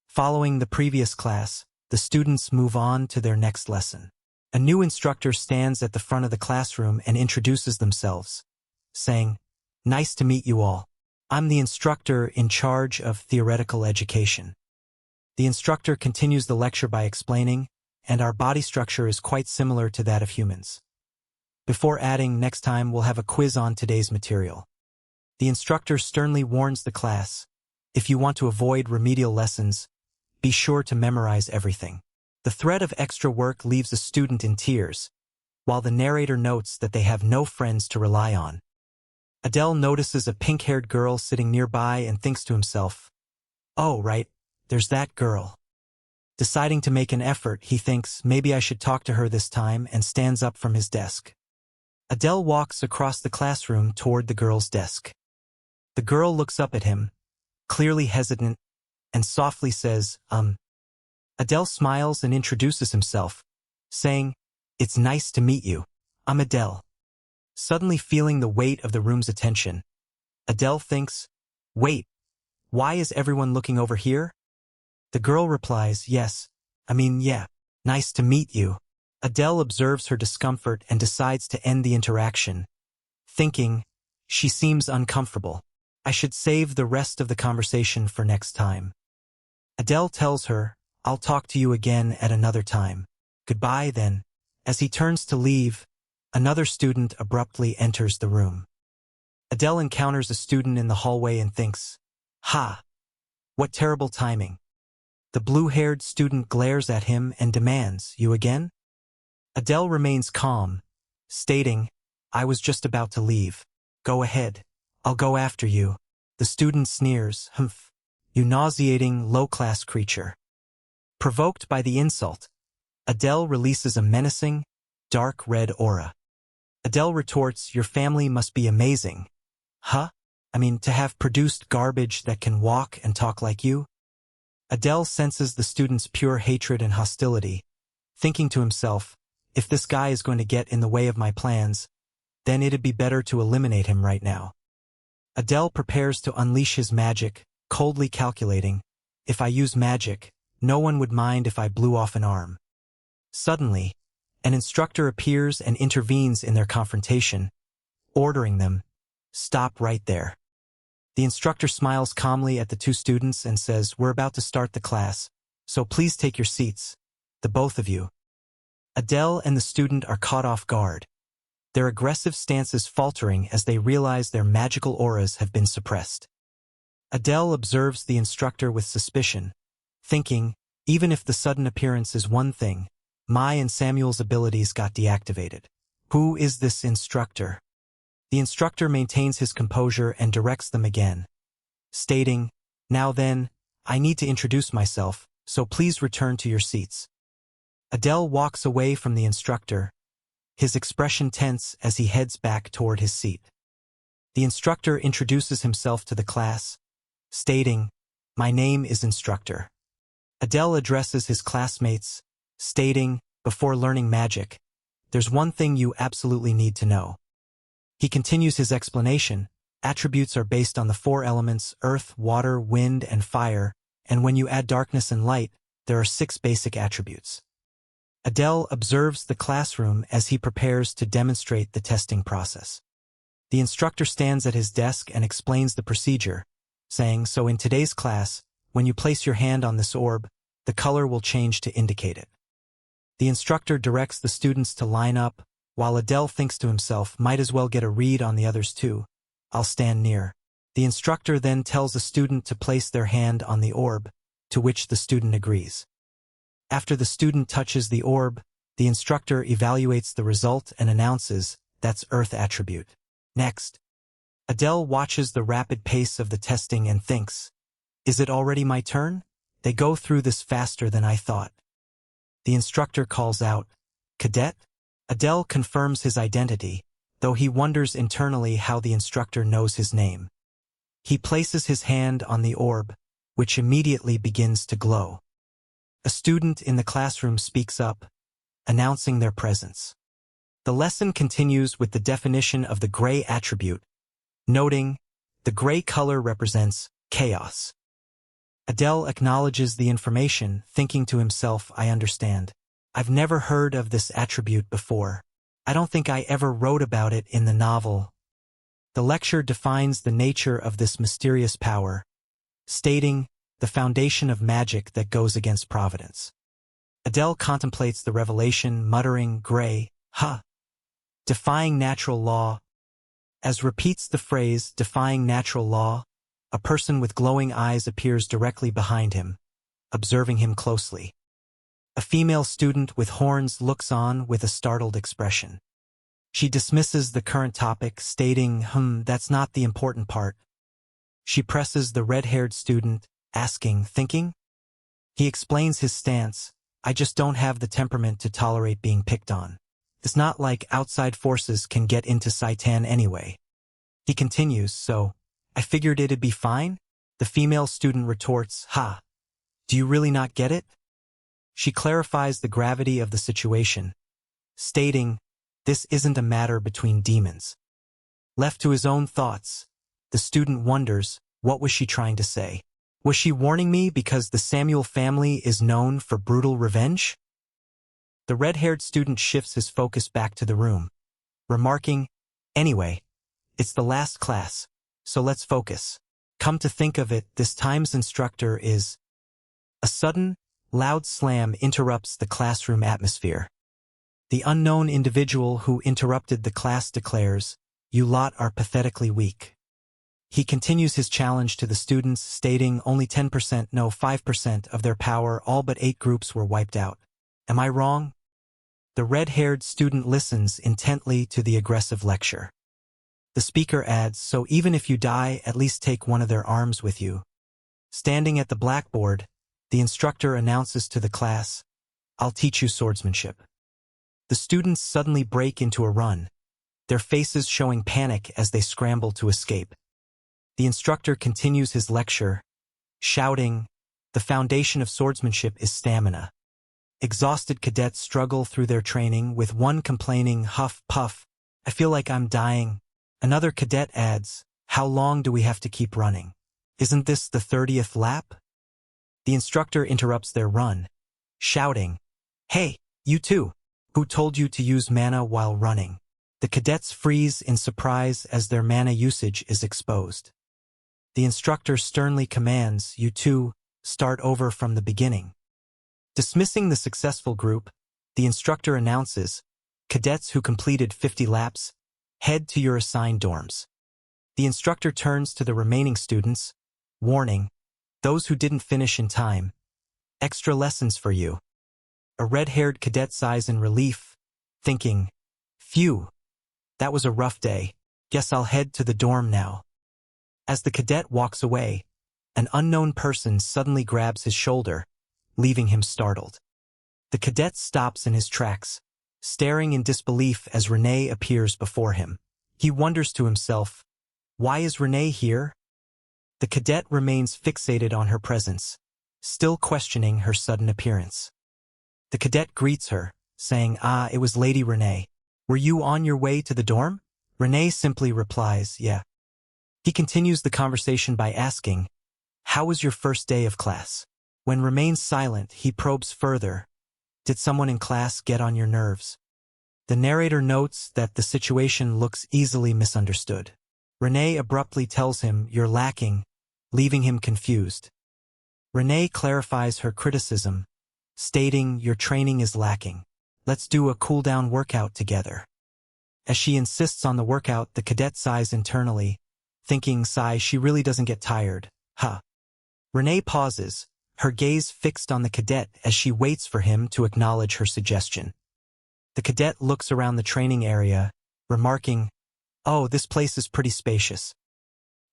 Following the previous class, the students move on to their next lesson. A new instructor stands at the front of the classroom and introduces themselves, saying, nice to meet you all. I'm the instructor in charge of theoretical education. The instructor continues the lecture by explaining, and our body structure is quite similar to that of humans. Before adding, next time we'll have a quiz on today's material. The instructor sternly warns the class, if you want to avoid remedial lessons, be sure to memorize everything. The threat of extra work leaves a student in tears, while the narrator notes that they have no friends to rely on. Adele notices a pink-haired girl sitting nearby and thinks to himself, oh, right, there's that girl. Deciding to make an effort, he thinks, maybe I should talk to her this time, and stands up from his desk. Adele walks across the classroom toward the girl's desk. The girl looks up at him, clearly hesitant, and softly says, Adele smiles and introduces himself, saying, it's nice to meet you. I'm Adele. Suddenly feeling the weight of the room's attention, Adele thinks, wait, why is everyone looking over here? The girl replies, yeah, nice to meet you. Adele observes her discomfort and decides to end the interaction, thinking, she seems uncomfortable. I should save the rest of the conversation for next time. Adele tells her, I'll talk to you again at another time. Goodbye then. As he turns to leave, another student abruptly enters the room. Adele encounters a student in the hallway and thinks, ha, what terrible timing. The blue-haired student glares at him and demands, you again? Adele remains calm, stating, I was just about to leave. Go ahead. I'll go after you. The student sneers, humph, you nauseating, low-class creature. Provoked by the insult, Adele releases a menacing, dark red aura. Adele retorts, your family must be amazing. Huh? To have produced garbage that can walk and talk like you? Adele senses the student's pure hatred and hostility, thinking to himself, if this guy is going to get in the way of my plans, then it'd be better to eliminate him right now. Adele prepares to unleash his magic, coldly calculating, if I use magic, no one would mind if I blew off an arm. Suddenly, an instructor appears and intervenes in their confrontation, ordering them, "Stop right there." The instructor smiles calmly at the two students and says, "We're about to start the class, so please take your seats, the both of you." Adele and the student are caught off guard, their aggressive stances faltering as they realize their magical auras have been suppressed. Adele observes the instructor with suspicion, thinking, even if the sudden appearance is one thing, Mai and Samuel's abilities got deactivated. Who is this instructor? The instructor maintains his composure and directs them again, stating, "Now then, I need to introduce myself, so please return to your seats." Adele walks away from the instructor, his expression tense as he heads back toward his seat. The instructor introduces himself to the class, stating, "My name is Instructor." Adele addresses his classmates, stating, "Before learning magic, there's one thing you absolutely need to know." He continues his explanation. Attributes are based on the four elements: earth, water, wind, and fire, and when you add darkness and light, there are 6 basic attributes. Adele observes the classroom as he prepares to demonstrate the testing process. The instructor stands at his desk and explains the procedure, saying, "So in today's class, when you place your hand on this orb, the color will change to indicate it." The instructor directs the students to line up, while Adele thinks to himself, "Might as well get a read on the others too. I'll stand near." The instructor then tells a student to place their hand on the orb, to which the student agrees. After the student touches the orb, the instructor evaluates the result and announces, "That's Earth attribute." Next, Adele watches the rapid pace of the testing and thinks, "Is it already my turn? They go through this faster than I thought." The instructor calls out, "Cadet?" Adele confirms his identity, though he wonders internally how the instructor knows his name. He places his hand on the orb, which immediately begins to glow. A student in the classroom speaks up, announcing their presence. The lesson continues with the definition of the gray attribute, noting, "The gray color represents chaos." Adele acknowledges the information, thinking to himself, "I understand. I've never heard of this attribute before. I don't think I ever wrote about it in the novel." The lecture defines the nature of this mysterious power, stating, "The foundation of magic that goes against providence." Adele contemplates the revelation, muttering, "Gray, huh? Defying natural law." As repeats the phrase, "defying natural law," a person with glowing eyes appears directly behind him, observing him closely. A female student with horns looks on with a startled expression. She dismisses the current topic, stating, "That's not the important part." She presses the red-haired student, asking, "Thinking?" He explains his stance, "I just don't have the temperament to tolerate being picked on. It's not like outside forces can get into Saitan anyway." He continues, "So, I figured it'd be fine?" The female student retorts, "Ha! Do you really not get it?" She clarifies the gravity of the situation, stating, "This isn't a matter between demons." Left to his own thoughts, the student wonders, what was she trying to say? Was she warning me because the Samuel family is known for brutal revenge? The red-haired student shifts his focus back to the room, remarking, "Anyway, it's the last class, so let's focus. Come to think of it, this time's instructor is..." A sudden, loud slam interrupts the classroom atmosphere. The unknown individual who interrupted the class declares, "You lot are pathetically weak." He continues his challenge to the students, stating only 10%, no 5% of their power, all but 8 groups were wiped out. Am I wrong? The red-haired student listens intently to the aggressive lecture. The speaker adds, "So even if you die, at least take one of their arms with you." Standing at the blackboard, the instructor announces to the class, "I'll teach you swordsmanship." The students suddenly break into a run, their faces showing panic as they scramble to escape. The instructor continues his lecture, shouting, "The foundation of swordsmanship is stamina." Exhausted cadets struggle through their training, with one complaining, "Huff, puff, I feel like I'm dying." Another cadet adds, "How long do we have to keep running?" Isn't this the 30th lap? The instructor interrupts their run, shouting, "Hey, you two! Who told you to use mana while running?" The cadets freeze in surprise as their mana usage is exposed. The instructor sternly commands, "You two, start over from the beginning." Dismissing the successful group, the instructor announces, "Cadets who completed 50 laps, head to your assigned dorms." The instructor turns to the remaining students, warning, "Those who didn't finish in time, extra lessons for you." A red-haired cadet sighs in relief, thinking, "Phew, that was a rough day. Guess I'll head to the dorm now." As the cadet walks away, an unknown person suddenly grabs his shoulder, leaving him startled. The cadet stops in his tracks, staring in disbelief as Renee appears before him. He wonders to himself, "Why is Renee here?" The cadet remains fixated on her presence, still questioning her sudden appearance. The cadet greets her, saying, "Ah, it was Lady Renee. Were you on your way to the dorm?" Renee simply replies, "Yeah." He continues the conversation by asking, "How was your first day of class?" When remains silent, he probes further, "Did someone in class get on your nerves?" The narrator notes that the situation looks easily misunderstood. Renee abruptly tells him, "You're lacking," leaving him confused. Renee clarifies her criticism, stating, "Your training is lacking. Let's do a cool-down workout together." As she insists on the workout, the cadet sighs internally, thinking, she really doesn't get tired, huh? Renee pauses, her gaze fixed on the cadet as she waits for him to acknowledge her suggestion. The cadet looks around the training area, remarking, "Oh, this place is pretty spacious."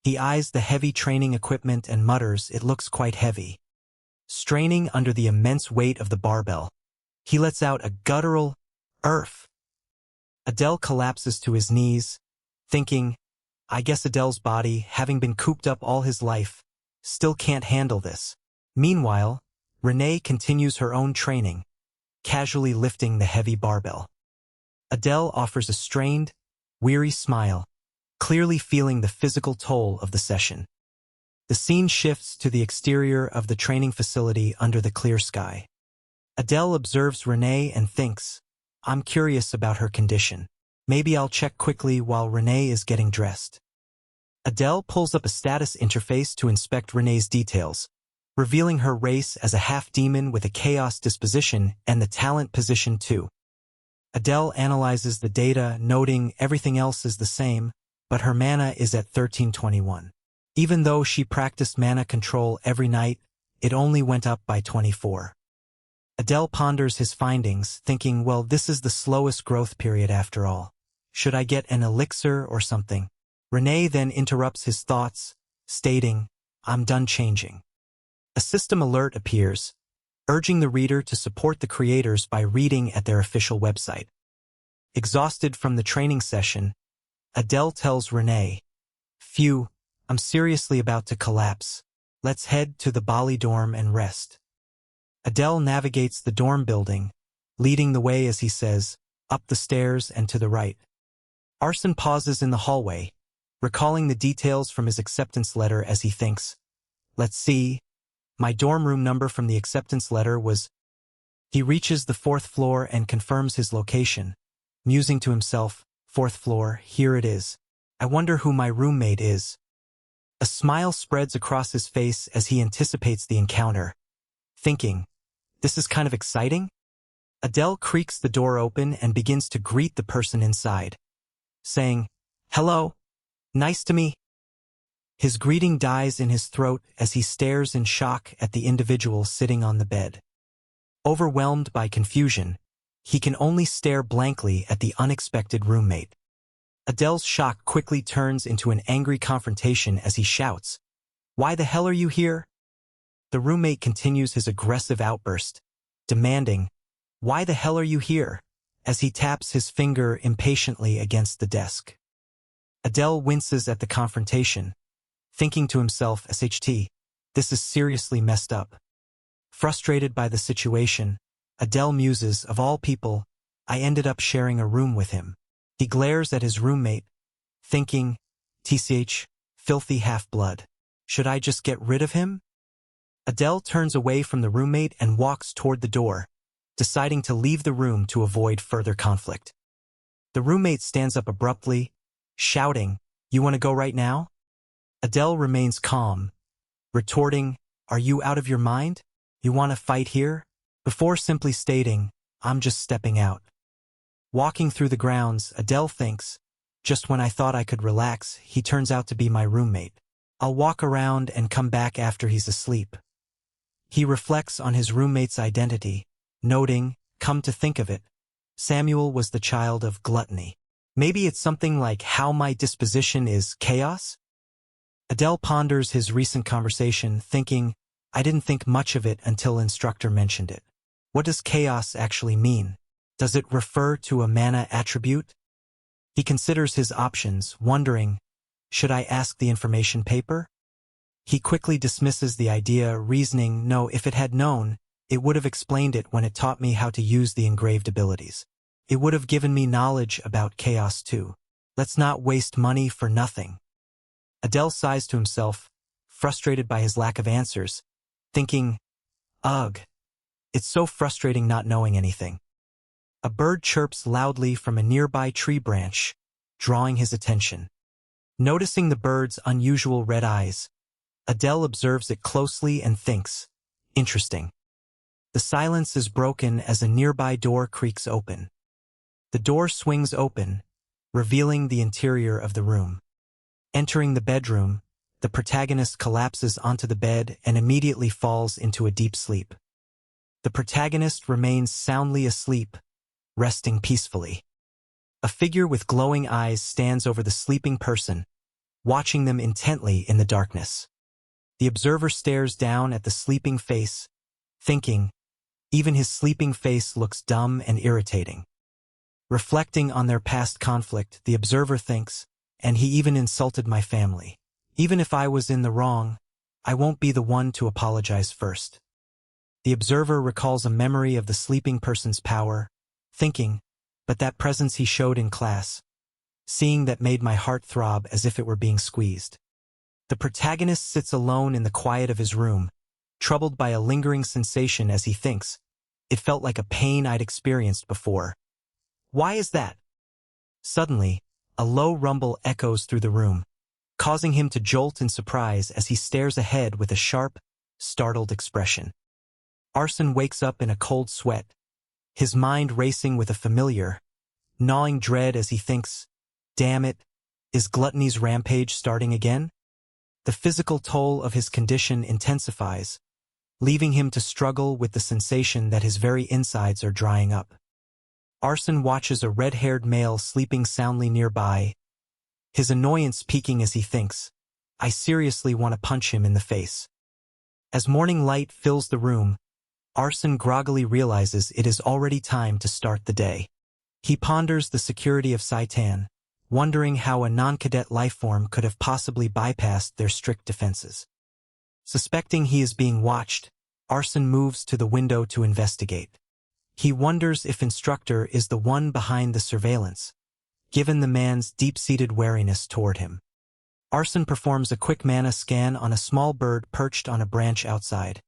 He eyes the heavy training equipment and mutters, "It looks quite heavy." Straining under the immense weight of the barbell, he lets out a guttural, "Earth." Adele collapses to his knees, thinking, I guess Adele's body, having been cooped up all his life, still can't handle this. Meanwhile, Renee continues her own training, casually lifting the heavy barbell. Adele offers a strained, weary smile, clearly feeling the physical toll of the session. The scene shifts to the exterior of the training facility under the clear sky. Adele observes Renee and thinks, I'm curious about her condition. Maybe I'll check quickly while Renee is getting dressed. Adele pulls up a status interface to inspect Renee's details, revealing her race as a half-demon with a chaos disposition and the talent position too. Adele analyzes the data, noting everything else is the same, but her mana is at 1321. Even though she practiced mana control every night, it only went up by 24. Adele ponders his findings, thinking, well, this is the slowest growth period after all. Should I get an elixir or something? Renee then interrupts his thoughts, stating, I'm done changing. A system alert appears, urging the reader to support the creators by reading at their official website. Exhausted from the training session, Adele tells Renee, Phew, I'm seriously about to collapse. Let's head to the Bali dorm and rest. Adele navigates the dorm building, leading the way as he says, up the stairs and to the right. Arson pauses in the hallway, recalling the details from his acceptance letter as he thinks, let's see, my dorm room number from the acceptance letter was... He reaches the 4th floor and confirms his location, musing to himself, 4th floor, here it is. I wonder who my roommate is. A smile spreads across his face as he anticipates the encounter, thinking, this is kind of exciting? Adele creaks the door open and begins to greet the person inside, saying, Hello, nice to meet. His greeting dies in his throat as he stares in shock at the individual sitting on the bed. Overwhelmed by confusion, he can only stare blankly at the unexpected roommate. Adele's shock quickly turns into an angry confrontation as he shouts, Why the hell are you here? The roommate continues his aggressive outburst, demanding, Why the hell are you here? As he taps his finger impatiently against the desk. Adele winces at the confrontation, thinking to himself, SHT, this is seriously messed up. Frustrated by the situation, Adele muses, of all people, I ended up sharing a room with him. He glares at his roommate, thinking, TCH, filthy half-blood. Should I just get rid of him? Adele turns away from the roommate and walks toward the door, deciding to leave the room to avoid further conflict. The roommate stands up abruptly, shouting, "You want to go right now?" Adele remains calm, retorting, "Are you out of your mind? You want to fight here?" Before simply stating, "I'm just stepping out." Walking through the grounds, Adele thinks, just when I thought I could relax, he turns out to be my roommate. I'll walk around and come back after he's asleep. He reflects on his roommate's identity, noting, come to think of it, Samuel was the child of gluttony. Maybe it's something like how my disposition is chaos? Adele ponders his recent conversation, thinking, I didn't think much of it until instructor mentioned it. What does chaos actually mean? Does it refer to a mana attribute? He considers his options, wondering, should I ask the information paper? He quickly dismisses the idea, reasoning, no, if it had known, it would have explained it when it taught me how to use the engraved abilities. It would have given me knowledge about chaos too. Let's not waste money for nothing. Adele sighs to himself, frustrated by his lack of answers, thinking, ugh, it's so frustrating not knowing anything. A bird chirps loudly from a nearby tree branch, drawing his attention. Noticing the bird's unusual red eyes, Adele observes it closely and thinks, interesting. The silence is broken as a nearby door creaks open. The door swings open, revealing the interior of the room. Entering the bedroom, the protagonist collapses onto the bed and immediately falls into a deep sleep. The protagonist remains soundly asleep, resting peacefully. A figure with glowing eyes stands over the sleeping person, watching them intently in the darkness. The observer stares down at the sleeping face, thinking, even his sleeping face looks dumb and irritating. Reflecting on their past conflict, the observer thinks, and he even insulted my family. Even if I was in the wrong, I won't be the one to apologize first. The observer recalls a memory of the sleeping person's power, thinking, but that presence he showed in class, seeing that made my heart throb as if it were being squeezed. The protagonist sits alone in the quiet of his room, troubled by a lingering sensation as he thinks, it felt like a pain I'd experienced before. Why is that? Suddenly, a low rumble echoes through the room, causing him to jolt in surprise as he stares ahead with a sharp, startled expression. Arson wakes up in a cold sweat, his mind racing with a familiar, gnawing dread as he thinks, damn it, is gluttony's rampage starting again? The physical toll of his condition intensifies, leaving him to struggle with the sensation that his very insides are drying up. Arson watches a red-haired male sleeping soundly nearby, his annoyance peaking as he thinks, I seriously want to punch him in the face. As morning light fills the room, Arson groggily realizes it is already time to start the day. He ponders the security of Saitan, wondering how a non-cadet lifeform could have possibly bypassed their strict defenses. Suspecting he is being watched, Arson moves to the window to investigate. He wonders if instructor is the one behind the surveillance, given the man's deep-seated wariness toward him. Arson performs a quick mana scan on a small bird perched on a branch outside,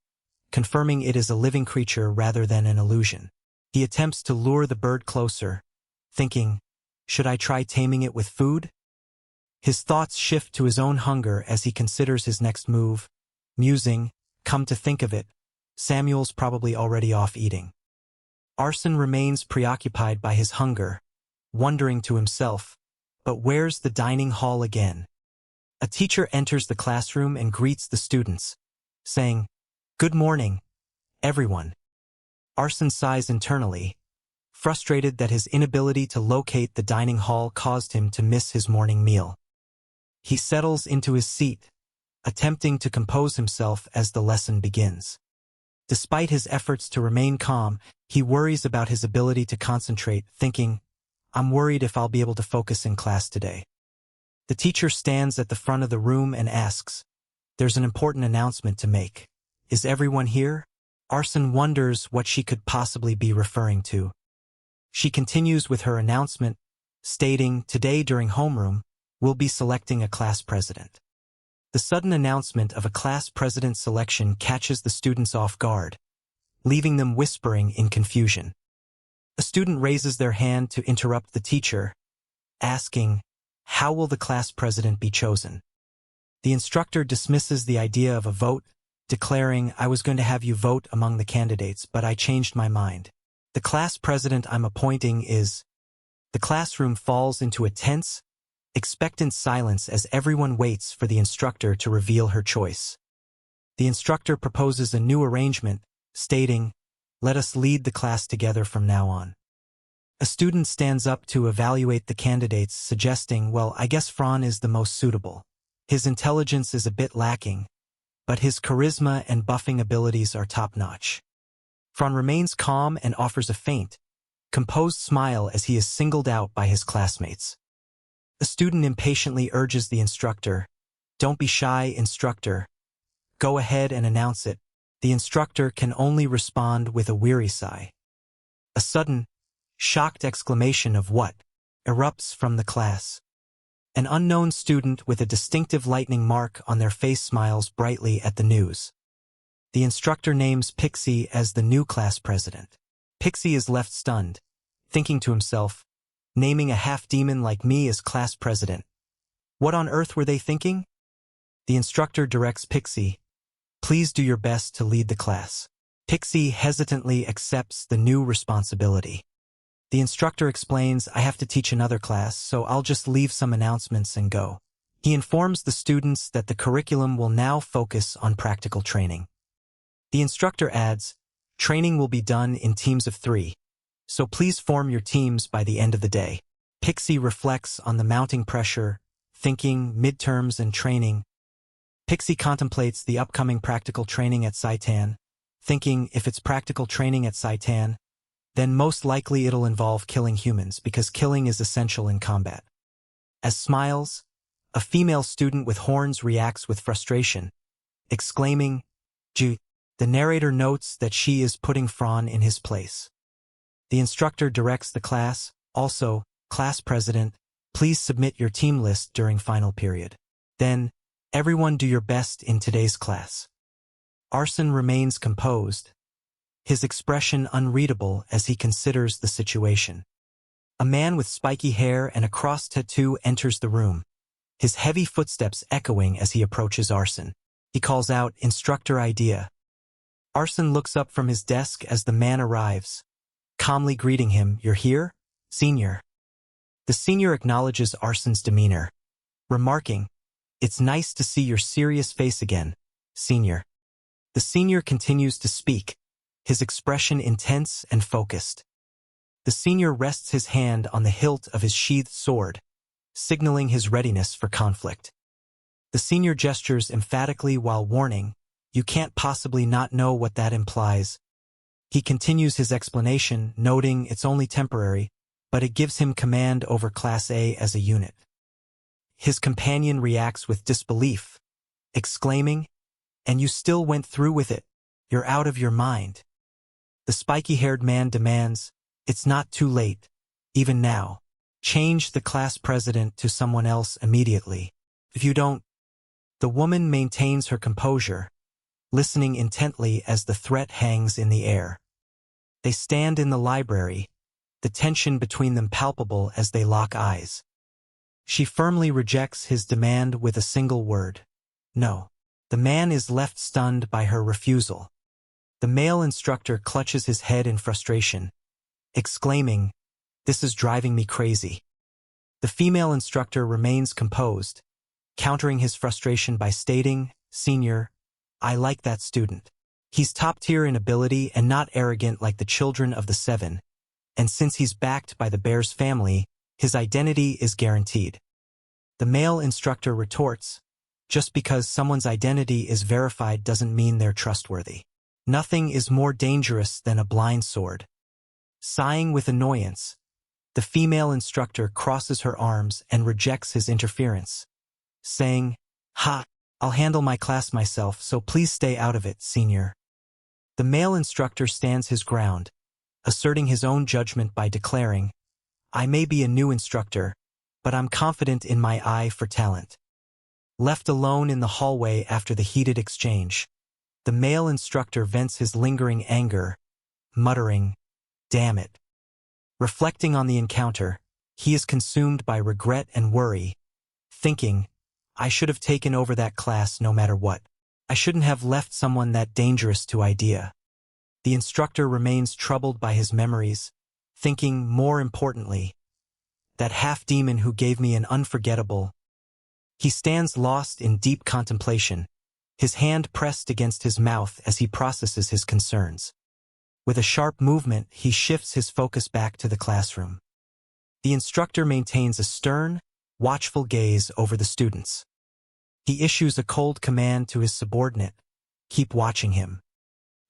confirming it is a living creature rather than an illusion. He attempts to lure the bird closer, thinking, should I try taming it with food? His thoughts shift to his own hunger as he considers his next move, musing, come to think of it, Samuel's probably already off eating. Arson remains preoccupied by his hunger, wondering to himself, but where's the dining hall again? A teacher enters the classroom and greets the students, saying, good morning, everyone. Arson sighs internally, frustrated that his inability to locate the dining hall caused him to miss his morning meal. He settles into his seat, attempting to compose himself as the lesson begins. Despite his efforts to remain calm, he worries about his ability to concentrate, thinking, I'm worried if I'll be able to focus in class today. The teacher stands at the front of the room and asks, there's an important announcement to make. Is everyone here? Arson wonders what she could possibly be referring to. She continues with her announcement, stating, today during homeroom, we'll be selecting a class president. The sudden announcement of a class president selection catches the students off guard, leaving them whispering in confusion. A student raises their hand to interrupt the teacher, asking, "How will the class president be chosen?" The instructor dismisses the idea of a vote, declaring, "I was going to have you vote among the candidates, but I changed my mind. The class president I'm appointing is—" The classroom falls into a tense, expectant silence as everyone waits for the instructor to reveal her choice. The instructor proposes a new arrangement, stating, "Let us lead the class together from now on." A student stands up to evaluate the candidates, suggesting, "Well, I guess Fran is the most suitable. His intelligence is a bit lacking, but his charisma and buffing abilities are top-notch." Fran remains calm and offers a faint, composed smile as he is singled out by his classmates. A student impatiently urges the instructor, "Don't be shy, instructor. Go ahead and announce it." The instructor can only respond with a weary sigh. A sudden, shocked exclamation of "What?" erupts from the class. An unknown student with a distinctive lightning mark on their face smiles brightly at the news. The instructor names Pixie as the new class president. Pixie is left stunned, thinking to himself, "Naming a half-demon like me as class president. What on earth were they thinking?" The instructor directs Pixie, "Please do your best to lead the class." Pixie hesitantly accepts the new responsibility. The instructor explains, "I have to teach another class, so I'll just leave some announcements and go." He informs the students that the curriculum will now focus on practical training. The instructor adds, "Training will be done in teams of 3, so please form your teams by the end of the day." Pixie reflects on the mounting pressure, thinking midterms and training. Pixie contemplates the upcoming practical training at Saitan, thinking if it's practical training at Saitan, then most likely it'll involve killing humans because killing is essential in combat. As Smiles, a female student with horns reacts with frustration, exclaiming, "Gee." The narrator notes that she is putting Fran in his place. The instructor directs the class, also, "Class president, please submit your team list during final period. Then, everyone do your best in today's class." Arson remains composed, his expression unreadable as he considers the situation. A man with spiky hair and a cross tattoo enters the room, his heavy footsteps echoing as he approaches Arson. He calls out, "Instructor Idea." Arson looks up from his desk as the man arrives, calmly greeting him, "You're here, senior?" The senior acknowledges Arson's demeanor, remarking, "It's nice to see your serious face again, senior." The senior continues to speak, his expression intense and focused. The senior rests his hand on the hilt of his sheathed sword, signaling his readiness for conflict. The senior gestures emphatically while warning, "You can't possibly not know what that implies." He continues his explanation, noting it's only temporary, but it gives him command over Class A as a unit. His companion reacts with disbelief, exclaiming, "And you still went through with it? You're out of your mind." The spiky-haired man demands, "It's not too late, even now. Change the class president to someone else immediately. If you don't..." The woman maintains her composure, listening intently as the threat hangs in the air. They stand in the library, the tension between them palpable as they lock eyes. She firmly rejects his demand with a single word, "No." The man is left stunned by her refusal. The male instructor clutches his head in frustration, exclaiming, "This is driving me crazy." The female instructor remains composed, countering his frustration by stating, "Senior, I like that student. He's top tier in ability and not arrogant like the children of the Seven, and since he's backed by the Bear's family, his identity is guaranteed." The male instructor retorts, "Just because someone's identity is verified doesn't mean they're trustworthy. Nothing is more dangerous than a blind sword." Sighing with annoyance, the female instructor crosses her arms and rejects his interference, saying, "Ha! I'll handle my class myself, so please stay out of it, senior." The male instructor stands his ground, asserting his own judgment by declaring, "I may be a new instructor, but I'm confident in my eye for talent." Left alone in the hallway after the heated exchange, the male instructor vents his lingering anger, muttering, "Damn it." Reflecting on the encounter, he is consumed by regret and worry, thinking, I should have taken over that class no matter what. I shouldn't have left someone that dangerous to idea. The instructor remains troubled by his memories, thinking, more importantly, that half-demon who gave me an unforgettable. He stands lost in deep contemplation, his hand pressed against his mouth as he processes his concerns. With a sharp movement, he shifts his focus back to the classroom. The instructor maintains a stern, watchful gaze over the students. He issues a cold command to his subordinate, keep watching him.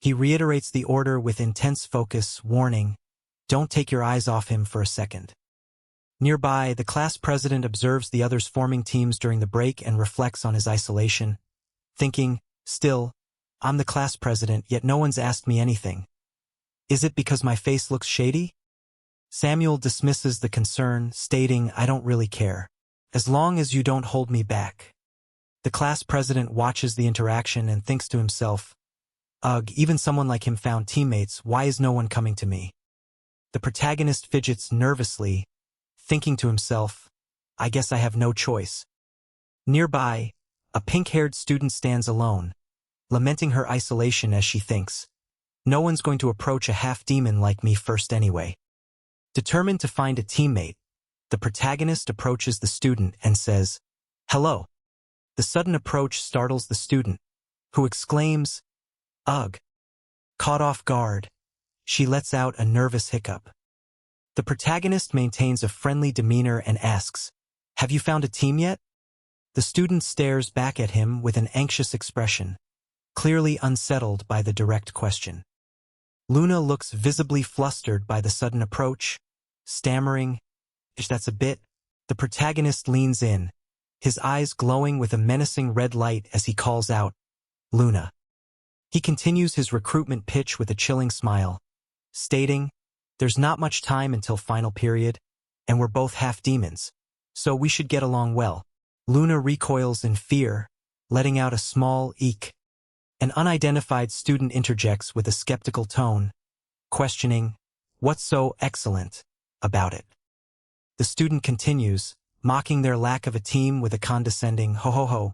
He reiterates the order with intense focus, warning, don't take your eyes off him for a second. Nearby, the class president observes the others forming teams during the break and reflects on his isolation, thinking, still, I'm the class president, yet no one's asked me anything. Is it because my face looks shady? Samuel dismisses the concern, stating, I don't really care. As long as you don't hold me back. The class president watches the interaction and thinks to himself, ugh, even someone like him found teammates, why is no one coming to me? The protagonist fidgets nervously, thinking to himself, I guess I have no choice. Nearby, a pink-haired student stands alone, lamenting her isolation as she thinks, no one's going to approach a half-demon like me first anyway. Determined to find a teammate, the protagonist approaches the student and says, hello. The sudden approach startles the student, who exclaims, ugh. Caught off guard, she lets out a nervous hiccup. The protagonist maintains a friendly demeanor and asks, have you found a team yet? The student stares back at him with an anxious expression, clearly unsettled by the direct question. Luna looks visibly flustered by the sudden approach, stammering, that's a bit. The protagonist leans in, his eyes glowing with a menacing red light as he calls out, Luna. He continues his recruitment pitch with a chilling smile, stating, there's not much time until final period, and we're both half-demons, so we should get along well. Luna recoils in fear, letting out a small eek. An unidentified student interjects with a skeptical tone, questioning, what's so excellent about it? The student continues, mocking their lack of a team with a condescending, ho ho ho,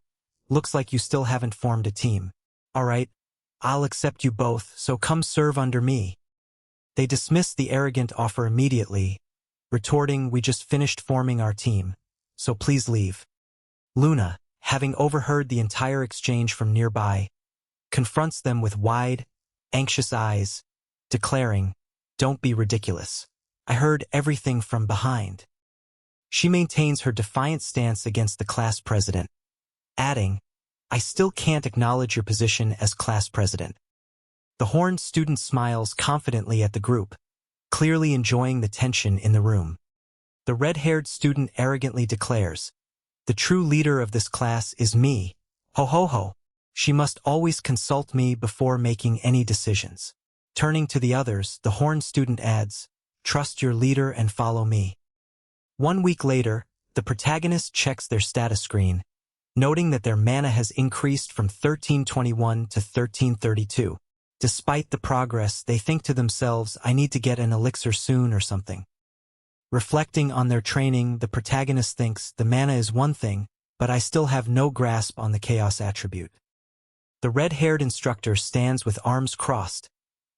looks like you still haven't formed a team. All right, I'll accept you both, so come serve under me. They dismiss the arrogant offer immediately, retorting, we just finished forming our team, so please leave. Luna, having overheard the entire exchange from nearby, confronts them with wide, anxious eyes, declaring, don't be ridiculous. I heard everything from behind. She maintains her defiant stance against the class president, adding, I still can't acknowledge your position as class president. The horned student smiles confidently at the group, clearly enjoying the tension in the room. The red-haired student arrogantly declares, the true leader of this class is me. Ho ho ho. She must always consult me before making any decisions. Turning to the others, the horned student adds, trust your leader and follow me. 1 week later, the protagonist checks their status screen, noting that their mana has increased from 1321 to 1332. Despite the progress, they think to themselves, I need to get an elixir soon or something. Reflecting on their training, the protagonist thinks the mana is one thing, but I still have no grasp on the chaos attribute. The red-haired instructor stands with arms crossed,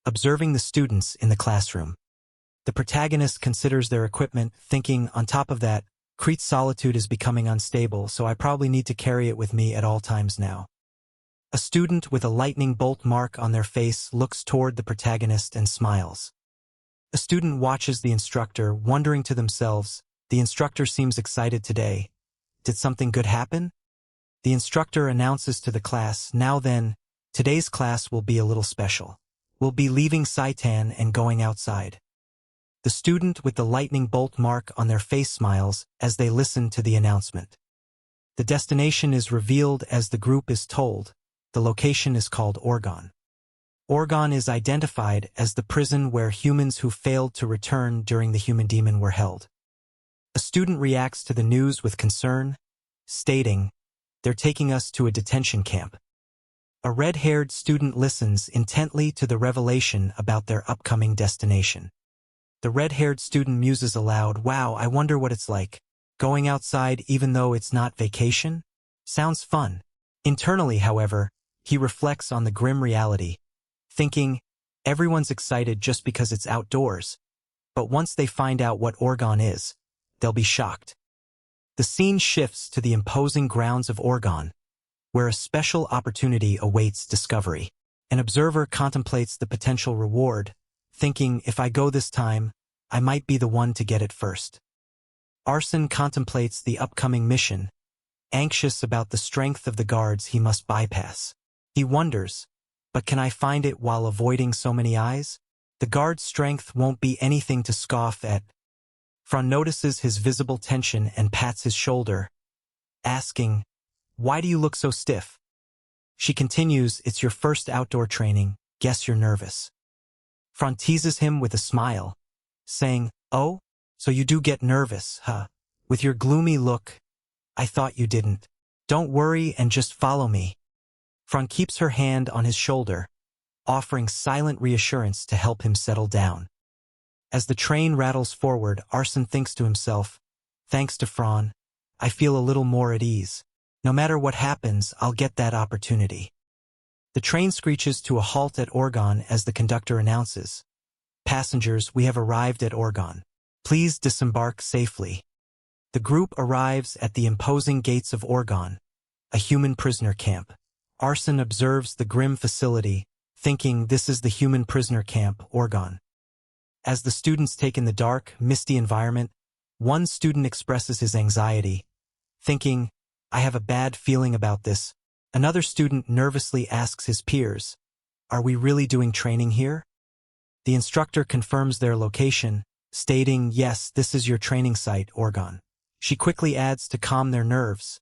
observing the students in the classroom. The protagonist considers their equipment, thinking, on top of that, Crete's solitude is becoming unstable, so I probably need to carry it with me at all times now. A student with a lightning bolt mark on their face looks toward the protagonist and smiles. A student watches the instructor, wondering to themselves, the instructor seems excited today. Did something good happen? The instructor announces to the class, now then, today's class will be a little special. We'll be leaving Saitan and going outside. The student with the lightning bolt mark on their face smiles as they listen to the announcement. The destination is revealed as the group is told. The location is called Orgon. Orgon is identified as the prison where humans who failed to return during the human demon were held. A student reacts to the news with concern, stating, they're taking us to a detention camp. A red-haired student listens intently to the revelation about their upcoming destination. The red-haired student muses aloud, "Wow, I wonder what it's like. Going outside even though it's not vacation? Sounds fun." Internally, however, he reflects on the grim reality, thinking, everyone's excited just because it's outdoors, but once they find out what Oregon is, they'll be shocked. The scene shifts to the imposing grounds of Oregon, where a special opportunity awaits discovery. An observer contemplates the potential reward, thinking, if I go this time, I might be the one to get it first. Arson contemplates the upcoming mission, anxious about the strength of the guards he must bypass. He wonders, but can I find it while avoiding so many eyes? The guard's strength won't be anything to scoff at. Fran notices his visible tension and pats his shoulder, asking, "Why do you look so stiff?" She continues, "It's your first outdoor training. Guess you're nervous." Fran teases him with a smile, saying, "Oh, so you do get nervous, huh? With your gloomy look, I thought you didn't. Don't worry and just follow me." Fran keeps her hand on his shoulder, offering silent reassurance to help him settle down. As the train rattles forward, Arson thinks to himself, "Thanks to Fran, I feel a little more at ease. No matter what happens, I'll get that opportunity." The train screeches to a halt at Oregon as the conductor announces, "Passengers, we have arrived at Oregon. Please disembark safely." The group arrives at the imposing gates of Oregon, a human prisoner camp. Arson observes the grim facility, thinking this is the human prisoner camp, Oregon. As the students take in the dark, misty environment, one student expresses his anxiety, thinking, "I have a bad feeling about this." Another student nervously asks his peers, "Are we really doing training here?" The instructor confirms their location, stating, "Yes, this is your training site, Oregon." She quickly adds to calm their nerves,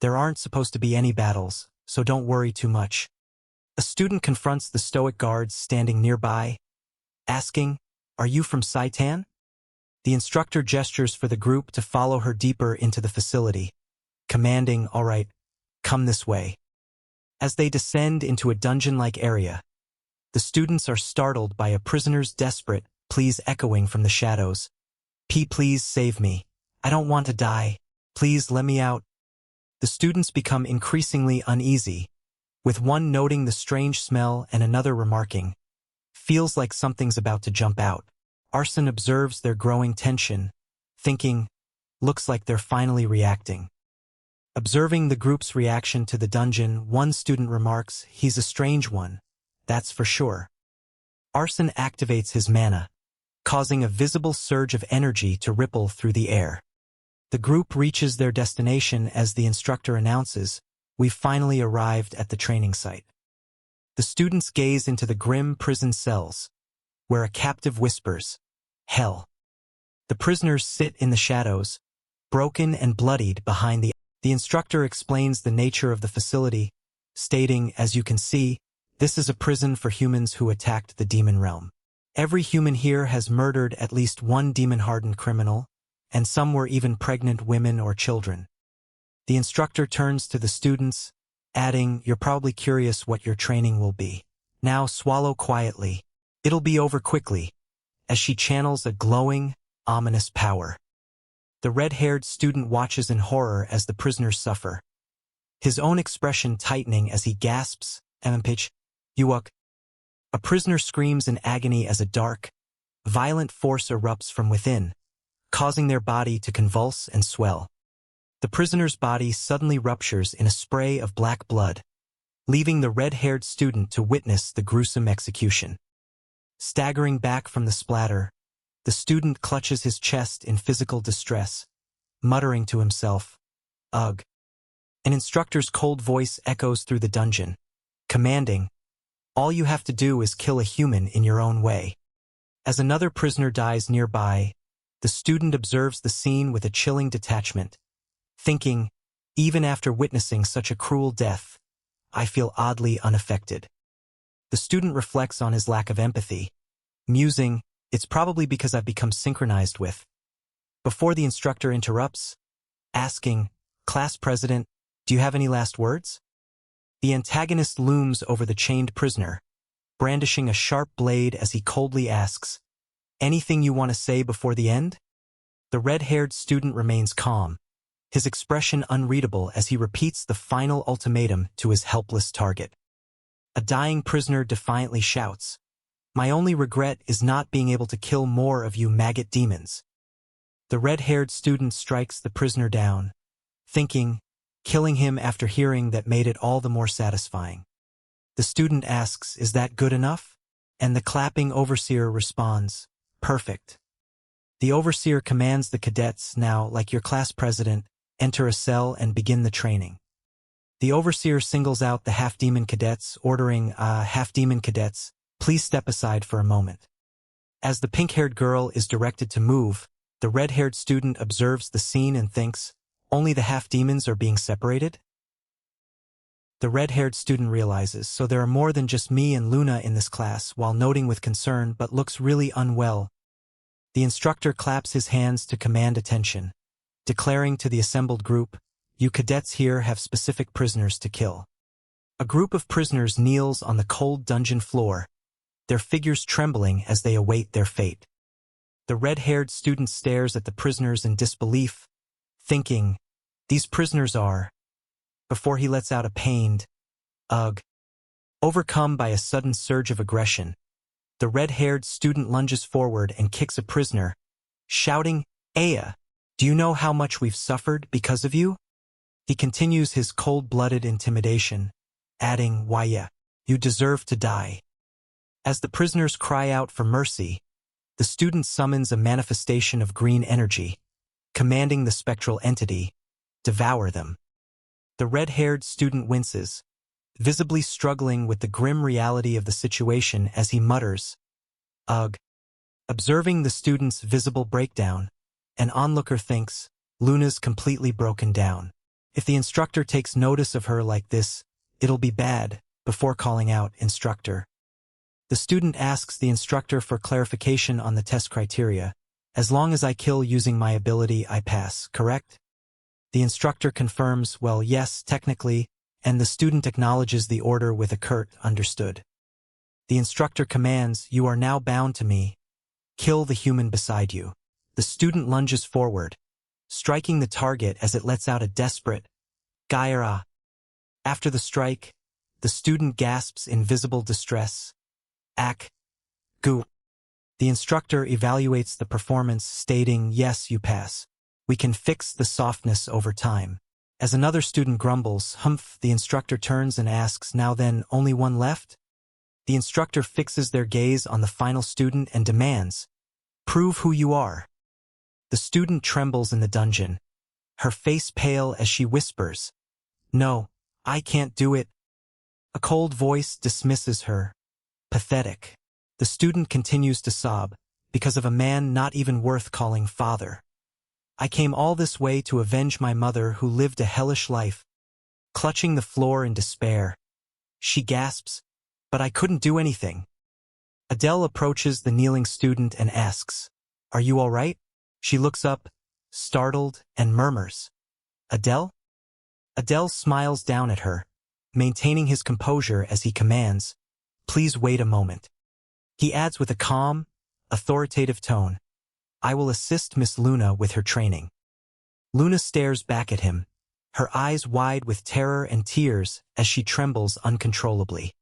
"There aren't supposed to be any battles, so don't worry too much." A student confronts the stoic guards standing nearby, asking, "Are you from Saitan?" The instructor gestures for the group to follow her deeper into the facility, commanding, "All right, come this way." As they descend into a dungeon-like area, the students are startled by a prisoner's desperate pleas echoing from the shadows. Please save me. I don't want to die. Please let me out." The students become increasingly uneasy, with one noting the strange smell and another remarking, "Feels like something's about to jump out." Arson observes their growing tension, thinking, "Looks like they're finally reacting." Observing the group's reaction to the dungeon, one student remarks, "He's a strange one, that's for sure." Arson activates his mana, causing a visible surge of energy to ripple through the air. The group reaches their destination as the instructor announces, "We've finally arrived at the training site." The students gaze into the grim prison cells, where a captive whispers, "Hell." The prisoners sit in the shadows, broken and bloodied behind the instructor explains the nature of the facility, stating, "As you can see, this is a prison for humans who attacked the demon realm. Every human here has murdered at least one demon-hardened criminal, and some were even pregnant women or children." The instructor turns to the students, adding, "You're probably curious what your training will be. Now swallow quietly. It'll be over quickly," as she channels a glowing, ominous power. The red-haired student watches in horror as the prisoners suffer, his own expression tightening as he gasps, "Mpich, Yuuk." A prisoner screams in agony as a dark, violent force erupts from within, causing their body to convulse and swell. The prisoner's body suddenly ruptures in a spray of black blood, leaving the red-haired student to witness the gruesome execution. Staggering back from the splatter, the student clutches his chest in physical distress, muttering to himself, "Ugh." An instructor's cold voice echoes through the dungeon, commanding, "All you have to do is kill a human in your own way." As another prisoner dies nearby, the student observes the scene with a chilling detachment, thinking, "Even after witnessing such a cruel death, I feel oddly unaffected." The student reflects on his lack of empathy, musing, "It's probably because I've become synchronized with." Before the instructor interrupts, asking, "Class president, Do you have any last words? The antagonist looms over the chained prisoner, brandishing a sharp blade as he coldly asks, "Anything you want to say before the end?" The red-haired student remains calm, his expression unreadable as he repeats the final ultimatum to his helpless target. A dying prisoner defiantly shouts, "My only regret is not being able to kill more of you maggot demons." The red-haired student strikes the prisoner down, thinking, killing him after hearing that made it all the more satisfying. The student asks, "Is that good enough?" And the clapping overseer responds, "Perfect." The overseer commands the cadets, "Now, like your class president, enter a cell and begin the training." The overseer singles out the half-demon cadets, ordering, "Half-demon cadets, please step aside for a moment." As the pink-haired girl is directed to move, the red-haired student observes the scene and thinks, "Only the half-demons are being separated?" The red-haired student realizes, so there are more than just me and Luna in this class, while noting with concern but looks really unwell. The instructor claps his hands to command attention, declaring to the assembled group, "You cadets here have specific prisoners to kill." A group of prisoners kneels on the cold dungeon floor, their figures trembling as they await their fate. The red-haired student stares at the prisoners in disbelief, thinking, "These prisoners are..." before he lets out a pained, "Ugh." Overcome by a sudden surge of aggression, the red-haired student lunges forward and kicks a prisoner, shouting, "Aya, do you know how much we've suffered because of you?" He continues his cold-blooded intimidation, adding, "Why yeah, you deserve to die." As the prisoners cry out for mercy, the student summons a manifestation of green energy, commanding the spectral entity, "Devour them." The red-haired student winces, visibly struggling with the grim reality of the situation as he mutters, "Ugh." Observing the student's visible breakdown, an onlooker thinks, "Luna's completely broken down. If the instructor takes notice of her like this, it'll be bad," before calling out, "Instructor." The student asks the instructor for clarification on the test criteria. "As long as I kill using my ability, I pass, correct?" The instructor confirms, "Well, yes, technically," and the student acknowledges the order with a curt, "Understood." The instructor commands, "You are now bound to me. Kill the human beside you." The student lunges forward, striking the target as it lets out a desperate, "Gaira." After the strike, the student gasps in visible distress, "Gu." The instructor evaluates the performance, stating, "Yes, you pass. We can fix the softness over time." As another student grumbles, "Humph," the instructor turns and asks, "Now then, only one left?" The instructor fixes their gaze on the final student and demands, "Prove who you are." The student trembles in the dungeon, her face pale as she whispers, "No, I can't do it." A cold voice dismisses her. Pathetic. The student continues to sob, because of a man not even worth calling father. "I came all this way to avenge my mother who lived a hellish life." Clutching the floor in despair, she gasps, "But I couldn't do anything." Adele approaches the kneeling student and asks, "Are you all right?" She looks up, startled, and murmurs, "Adele?" Adele smiles down at her, maintaining his composure as he commands, "Please wait a moment." He adds with a calm, authoritative tone, "I will assist Miss Luna with her training." Luna stares back at him, her eyes wide with terror and tears as she trembles uncontrollably.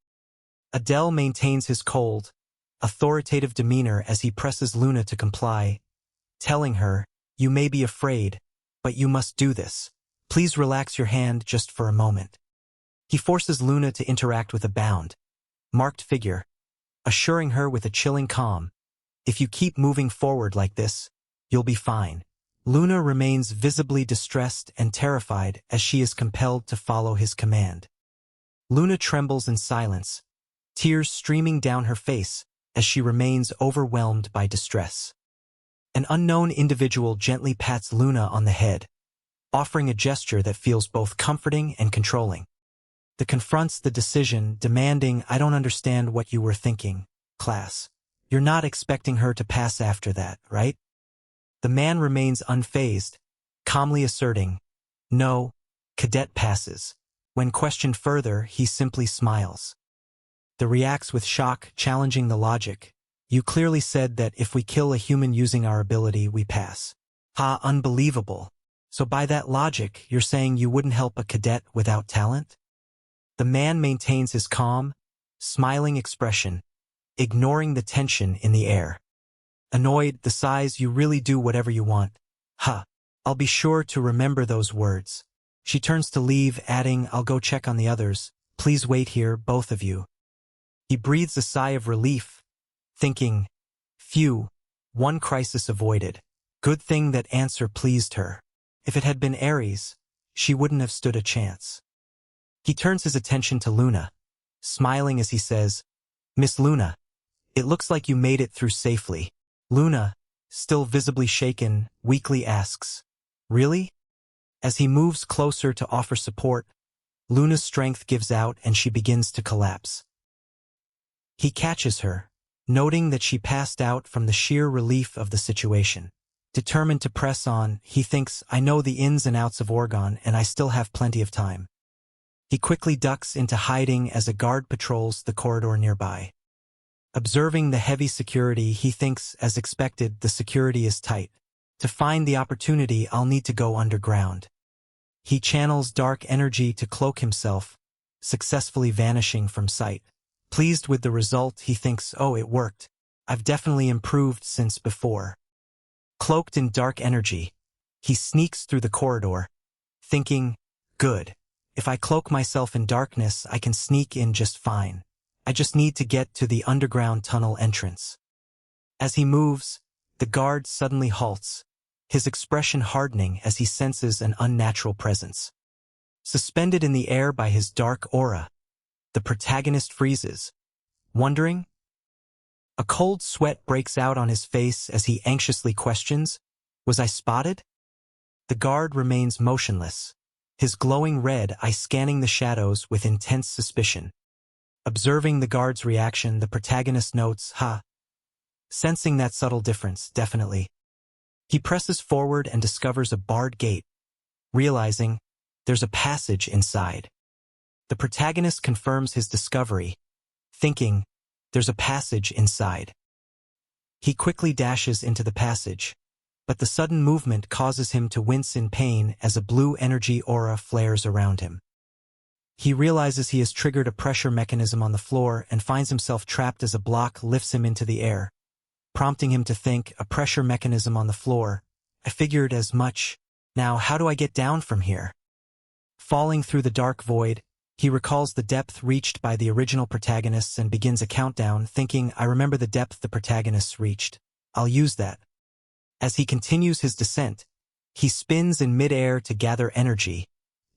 Adele maintains his cold, authoritative demeanor as he presses Luna to comply, telling her, "You may be afraid, but you must do this. Please relax your hand just for a moment." He forces Luna to interact with a bound, marked figure, assuring her with a chilling calm, "If you keep moving forward like this, you'll be fine." Luna remains visibly distressed and terrified as she is compelled to follow his command. Luna trembles in silence, tears streaming down her face as she remains overwhelmed by distress. An unknown individual gently pats Luna on the head, offering a gesture that feels both comforting and controlling. It confronts the decision, demanding, "I don't understand what you were thinking, class. You're not expecting her to pass after that, right?" The man remains unfazed, calmly asserting, "No, Cadet passes. When questioned further, he simply smiles. The reacts with shock, challenging the logic. You clearly said that if we kill a human using our ability, we pass. Ha, unbelievable. So by that logic, you're saying you wouldn't help a cadet without talent? The man maintains his calm, smiling expression, ignoring the tension in the air. Annoyed, the sighs, you really do whatever you want. Huh. I'll be sure to remember those words. She turns to leave, adding, I'll go check on the others. Please wait here, both of you. He breathes a sigh of relief, thinking, phew, one crisis avoided. Good thing that answer pleased her. If it had been Ares, she wouldn't have stood a chance. He turns his attention to Luna, smiling as he says, Miss Luna, it looks like you made it through safely. Luna, still visibly shaken, weakly asks, really? As he moves closer to offer support, Luna's strength gives out and she begins to collapse. He catches her, noting that she passed out from the sheer relief of the situation. Determined to press on, he thinks, I know the ins and outs of Oregon and I still have plenty of time. He quickly ducks into hiding as a guard patrols the corridor nearby. Observing the heavy security, he thinks, as expected, the security is tight. To find the opportunity, I'll need to go underground. He channels dark energy to cloak himself, successfully vanishing from sight. Pleased with the result, he thinks, oh, it worked. I've definitely improved since before. Cloaked in dark energy, he sneaks through the corridor, thinking, good. If I cloak myself in darkness, I can sneak in just fine. I just need to get to the underground tunnel entrance. As he moves, the guard suddenly halts, his expression hardening as he senses an unnatural presence. Suspended in the air by his dark aura, the protagonist freezes, wondering. A cold sweat breaks out on his face as he anxiously questions, was I spotted? The guard remains motionless, his glowing red eye scanning the shadows with intense suspicion. Observing the guard's reaction, the protagonist notes, sensing that subtle difference, definitely. He presses forward and discovers a barred gate, realizing there's a passage inside. The protagonist confirms his discovery, thinking, there's a passage inside. He quickly dashes into the passage, but the sudden movement causes him to wince in pain as a blue energy aura flares around him. He realizes he has triggered a pressure mechanism on the floor and finds himself trapped as a block lifts him into the air, prompting him to think, a pressure mechanism on the floor. I figured as much. Now how do I get down from here? Falling through the dark void, he recalls the depth reached by the original protagonists and begins a countdown, thinking, I remember the depth the protagonists reached. I'll use that. As he continues his descent, he spins in midair to gather energy,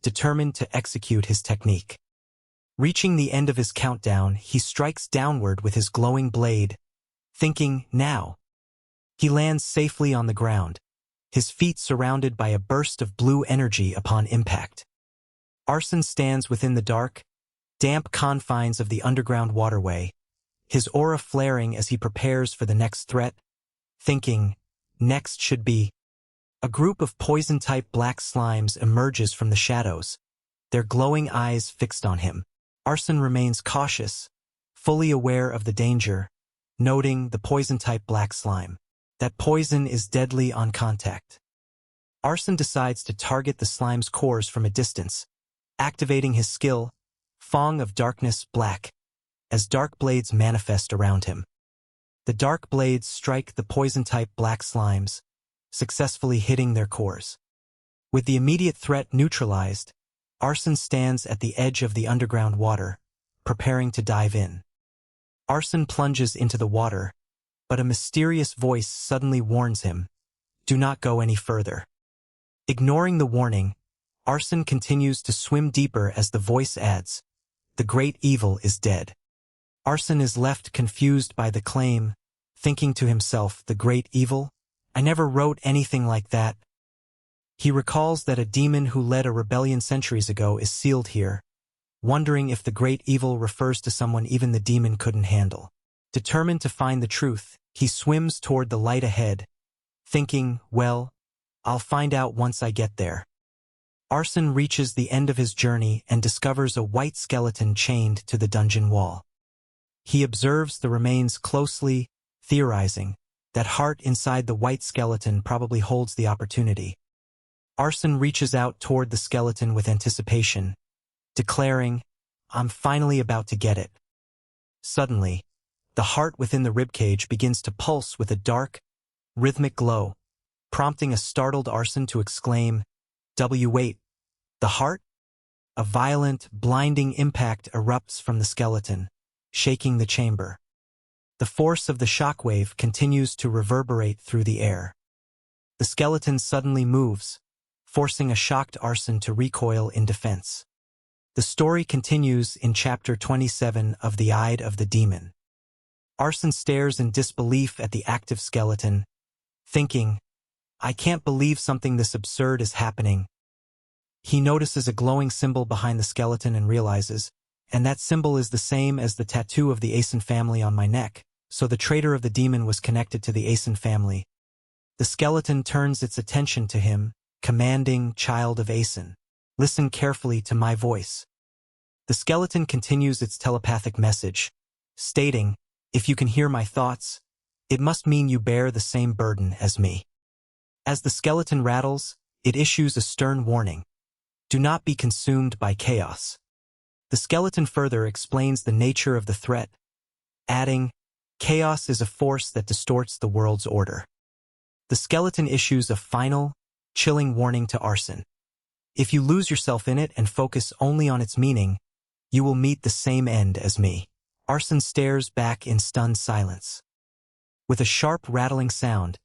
determined to execute his technique. Reaching the end of his countdown, he strikes downward with his glowing blade, thinking, now. He lands safely on the ground, his feet surrounded by a burst of blue energy upon impact. Arson stands within the dark, damp confines of the underground waterway, his aura flaring as he prepares for the next threat, thinking, next should be. A group of poison-type black slimes emerges from the shadows, their glowing eyes fixed on him. Arson remains cautious, fully aware of the danger, noting the poison-type black slime. That poison is deadly on contact. Arson decides to target the slime's cores from a distance, activating his skill, Fong of Darkness Black, as dark blades manifest around him. The dark blades strike the poison-type black slimes, successfully hitting their cores. With the immediate threat neutralized, Arson stands at the edge of the underground water, preparing to dive in. Arson plunges into the water, but a mysterious voice suddenly warns him, do not go any further. Ignoring the warning, Arson continues to swim deeper as the voice adds, the great evil is dead. Arson is left confused by the claim, thinking to himself, the great evil? I never wrote anything like that. He recalls that a demon who led a rebellion centuries ago is sealed here, wondering if the great evil refers to someone even the demon couldn't handle. Determined to find the truth, he swims toward the light ahead, thinking, well, I'll find out once I get there. Arson reaches the end of his journey and discovers a white skeleton chained to the dungeon wall. He observes the remains closely, theorizing that heart inside the white skeleton probably holds the opportunity. Arson reaches out toward the skeleton with anticipation, declaring, "I'm finally about to get it." Suddenly, the heart within the ribcage begins to pulse with a dark, rhythmic glow, prompting a startled Arson to exclaim, Wait, the heart?" A violent, blinding impact erupts from the skeleton, shaking the chamber. The force of the shockwave continues to reverberate through the air. The skeleton suddenly moves, forcing a shocked Arson to recoil in defense. The story continues in Chapter 27 of The Eye of the Demon. Arson stares in disbelief at the active skeleton, thinking, "I can't believe something this absurd is happening." He notices a glowing symbol behind the skeleton and realizes, and that symbol is the same as the tattoo of the Asen family on my neck, so the traitor of the demon was connected to the Asen family. The skeleton turns its attention to him, commanding, "Child of Asen, listen carefully to my voice." The skeleton continues its telepathic message, stating, "If you can hear my thoughts, it must mean you bear the same burden as me." As the skeleton rattles, it issues a stern warning. Do not be consumed by chaos. The skeleton further explains the nature of the threat, adding, "Chaos is a force that distorts the world's order." The skeleton issues a final, chilling warning to Arson. If you lose yourself in it and focus only on its meaning, you will meet the same end as me. Arson stares back in stunned silence. With a sharp rattling sound,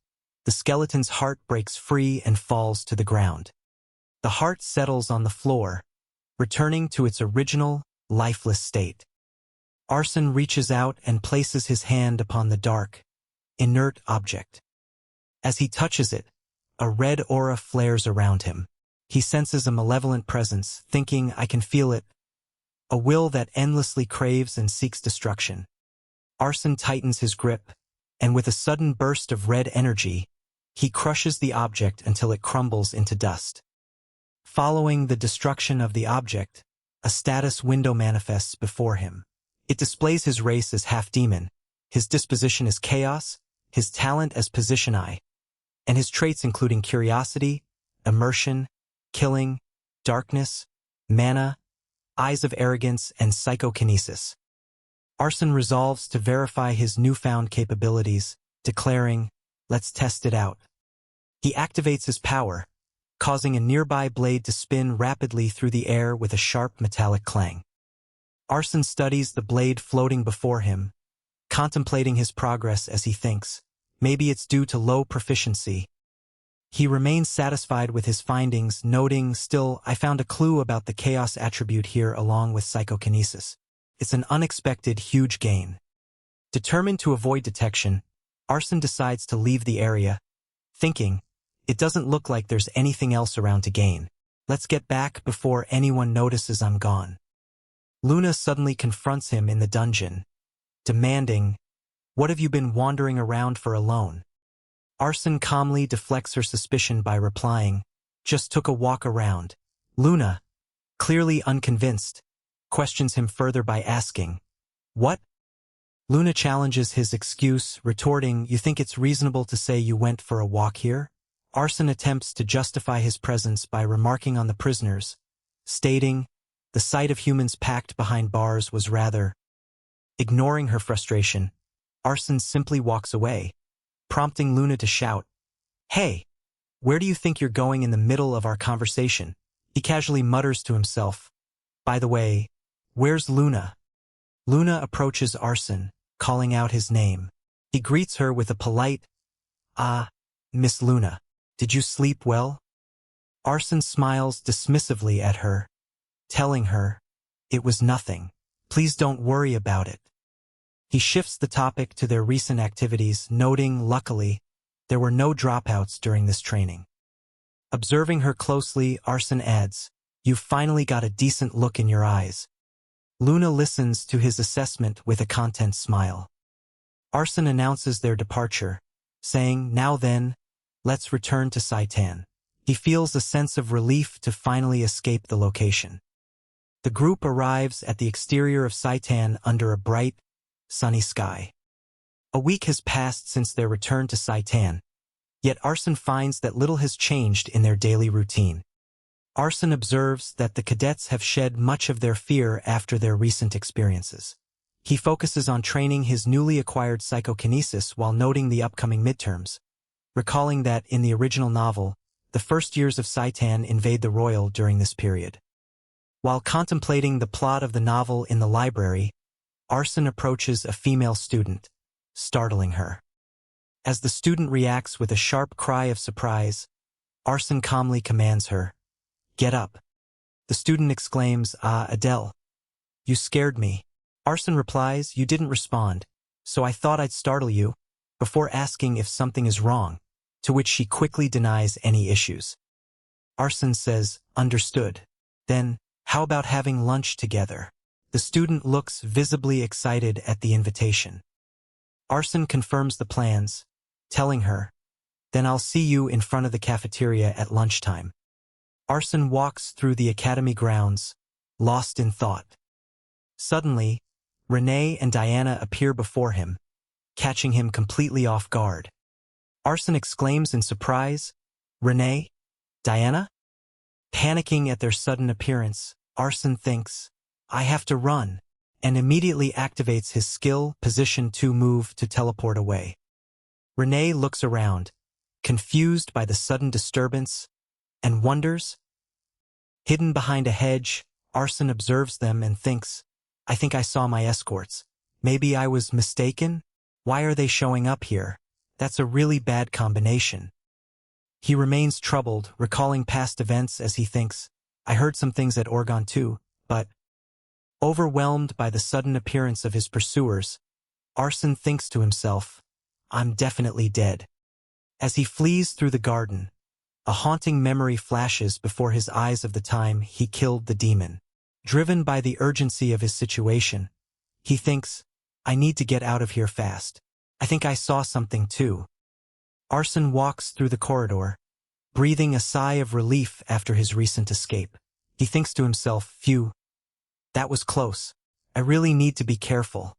the skeleton's heart breaks free and falls to the ground. The heart settles on the floor, returning to its original, lifeless state. Arson reaches out and places his hand upon the dark, inert object. As he touches it, a red aura flares around him. He senses a malevolent presence, thinking, "I can feel it," a will that endlessly craves and seeks destruction. Arson tightens his grip, and with a sudden burst of red energy, he crushes the object until it crumbles into dust. Following the destruction of the object, a status window manifests before him. It displays his race as half-demon, his disposition as chaos, his talent as position eye, and his traits including curiosity, immersion, killing, darkness, mana, eyes of arrogance, and psychokinesis. Arson resolves to verify his newfound capabilities, declaring, "Let's test it out." He activates his power, causing a nearby blade to spin rapidly through the air with a sharp metallic clang. Arson studies the blade floating before him, contemplating his progress as he thinks, maybe it's due to low proficiency. He remains satisfied with his findings, noting, "Still, I found a clue about the chaos attribute here along with psychokinesis. It's an unexpected, huge gain." Determined to avoid detection, Arson decides to leave the area, thinking, "It doesn't look like there's anything else around to gain. Let's get back before anyone notices I'm gone." Luna suddenly confronts him in the dungeon, demanding, "What have you been wandering around for alone?" Arson calmly deflects her suspicion by replying, "Just took a walk around." Luna, clearly unconvinced, questions him further by asking, "What?" Luna challenges his excuse, retorting, "You think it's reasonable to say you went for a walk here?" Arson attempts to justify his presence by remarking on the prisoners, stating, "The sight of humans packed behind bars was rather..." Ignoring her frustration, Arson simply walks away, prompting Luna to shout, "Hey, where do you think you're going in the middle of our conversation?" He casually mutters to himself, "By the way, where's Luna?" Luna approaches Arson, calling out his name. He greets her with a polite, "Ah, Miss Luna, did you sleep well?" Arson smiles dismissively at her, telling her, "It was nothing. Please don't worry about it." He shifts the topic to their recent activities, noting, luckily, there were no dropouts during this training. Observing her closely, Arson adds, "You've finally got a decent look in your eyes." Luna listens to his assessment with a content smile. Arson announces their departure, saying, "Now then, let's return to Saitan." He feels a sense of relief to finally escape the location. The group arrives at the exterior of Saitan under a bright, sunny sky. A week has passed since their return to Saitan, yet Arson finds that little has changed in their daily routine. Arson observes that the cadets have shed much of their fear after their recent experiences. He focuses on training his newly acquired psychokinesis while noting the upcoming midterms, recalling that in the original novel, the first years of Saitan invade the royal during this period. While contemplating the plot of the novel in the library, Arson approaches a female student, startling her. As the student reacts with a sharp cry of surprise, Arson calmly commands her, "Get up." The student exclaims, "Ah, Adele. You scared me." Arson replies, "You didn't respond, so I thought I'd startle you," before asking if something is wrong, to which she quickly denies any issues. Arson says, "Understood. Then, how about having lunch together?" The student looks visibly excited at the invitation. Arson confirms the plans, telling her, "Then I'll see you in front of the cafeteria at lunchtime." Arson walks through the academy grounds, lost in thought. Suddenly, Renee and Diana appear before him, catching him completely off guard. Arson exclaims in surprise, "Renee? Diana?" Panicking at their sudden appearance, Arson thinks, "I have to run," and immediately activates his skill Position 2 move to teleport away. Renee looks around, confused by the sudden disturbance, and wonders. Hidden behind a hedge, Arson observes them and thinks, "I think I saw my escorts. Maybe I was mistaken? Why are they showing up here? That's a really bad combination." He remains troubled, recalling past events as he thinks, "I heard some things at Oregon too," but overwhelmed by the sudden appearance of his pursuers, Arson thinks to himself, "I'm definitely dead." As he flees through the garden, a haunting memory flashes before his eyes of the time he killed the demon. Driven by the urgency of his situation, he thinks, "I need to get out of here fast. I think I saw something too." Arson walks through the corridor, breathing a sigh of relief after his recent escape. He thinks to himself, "Phew, that was close. I really need to be careful."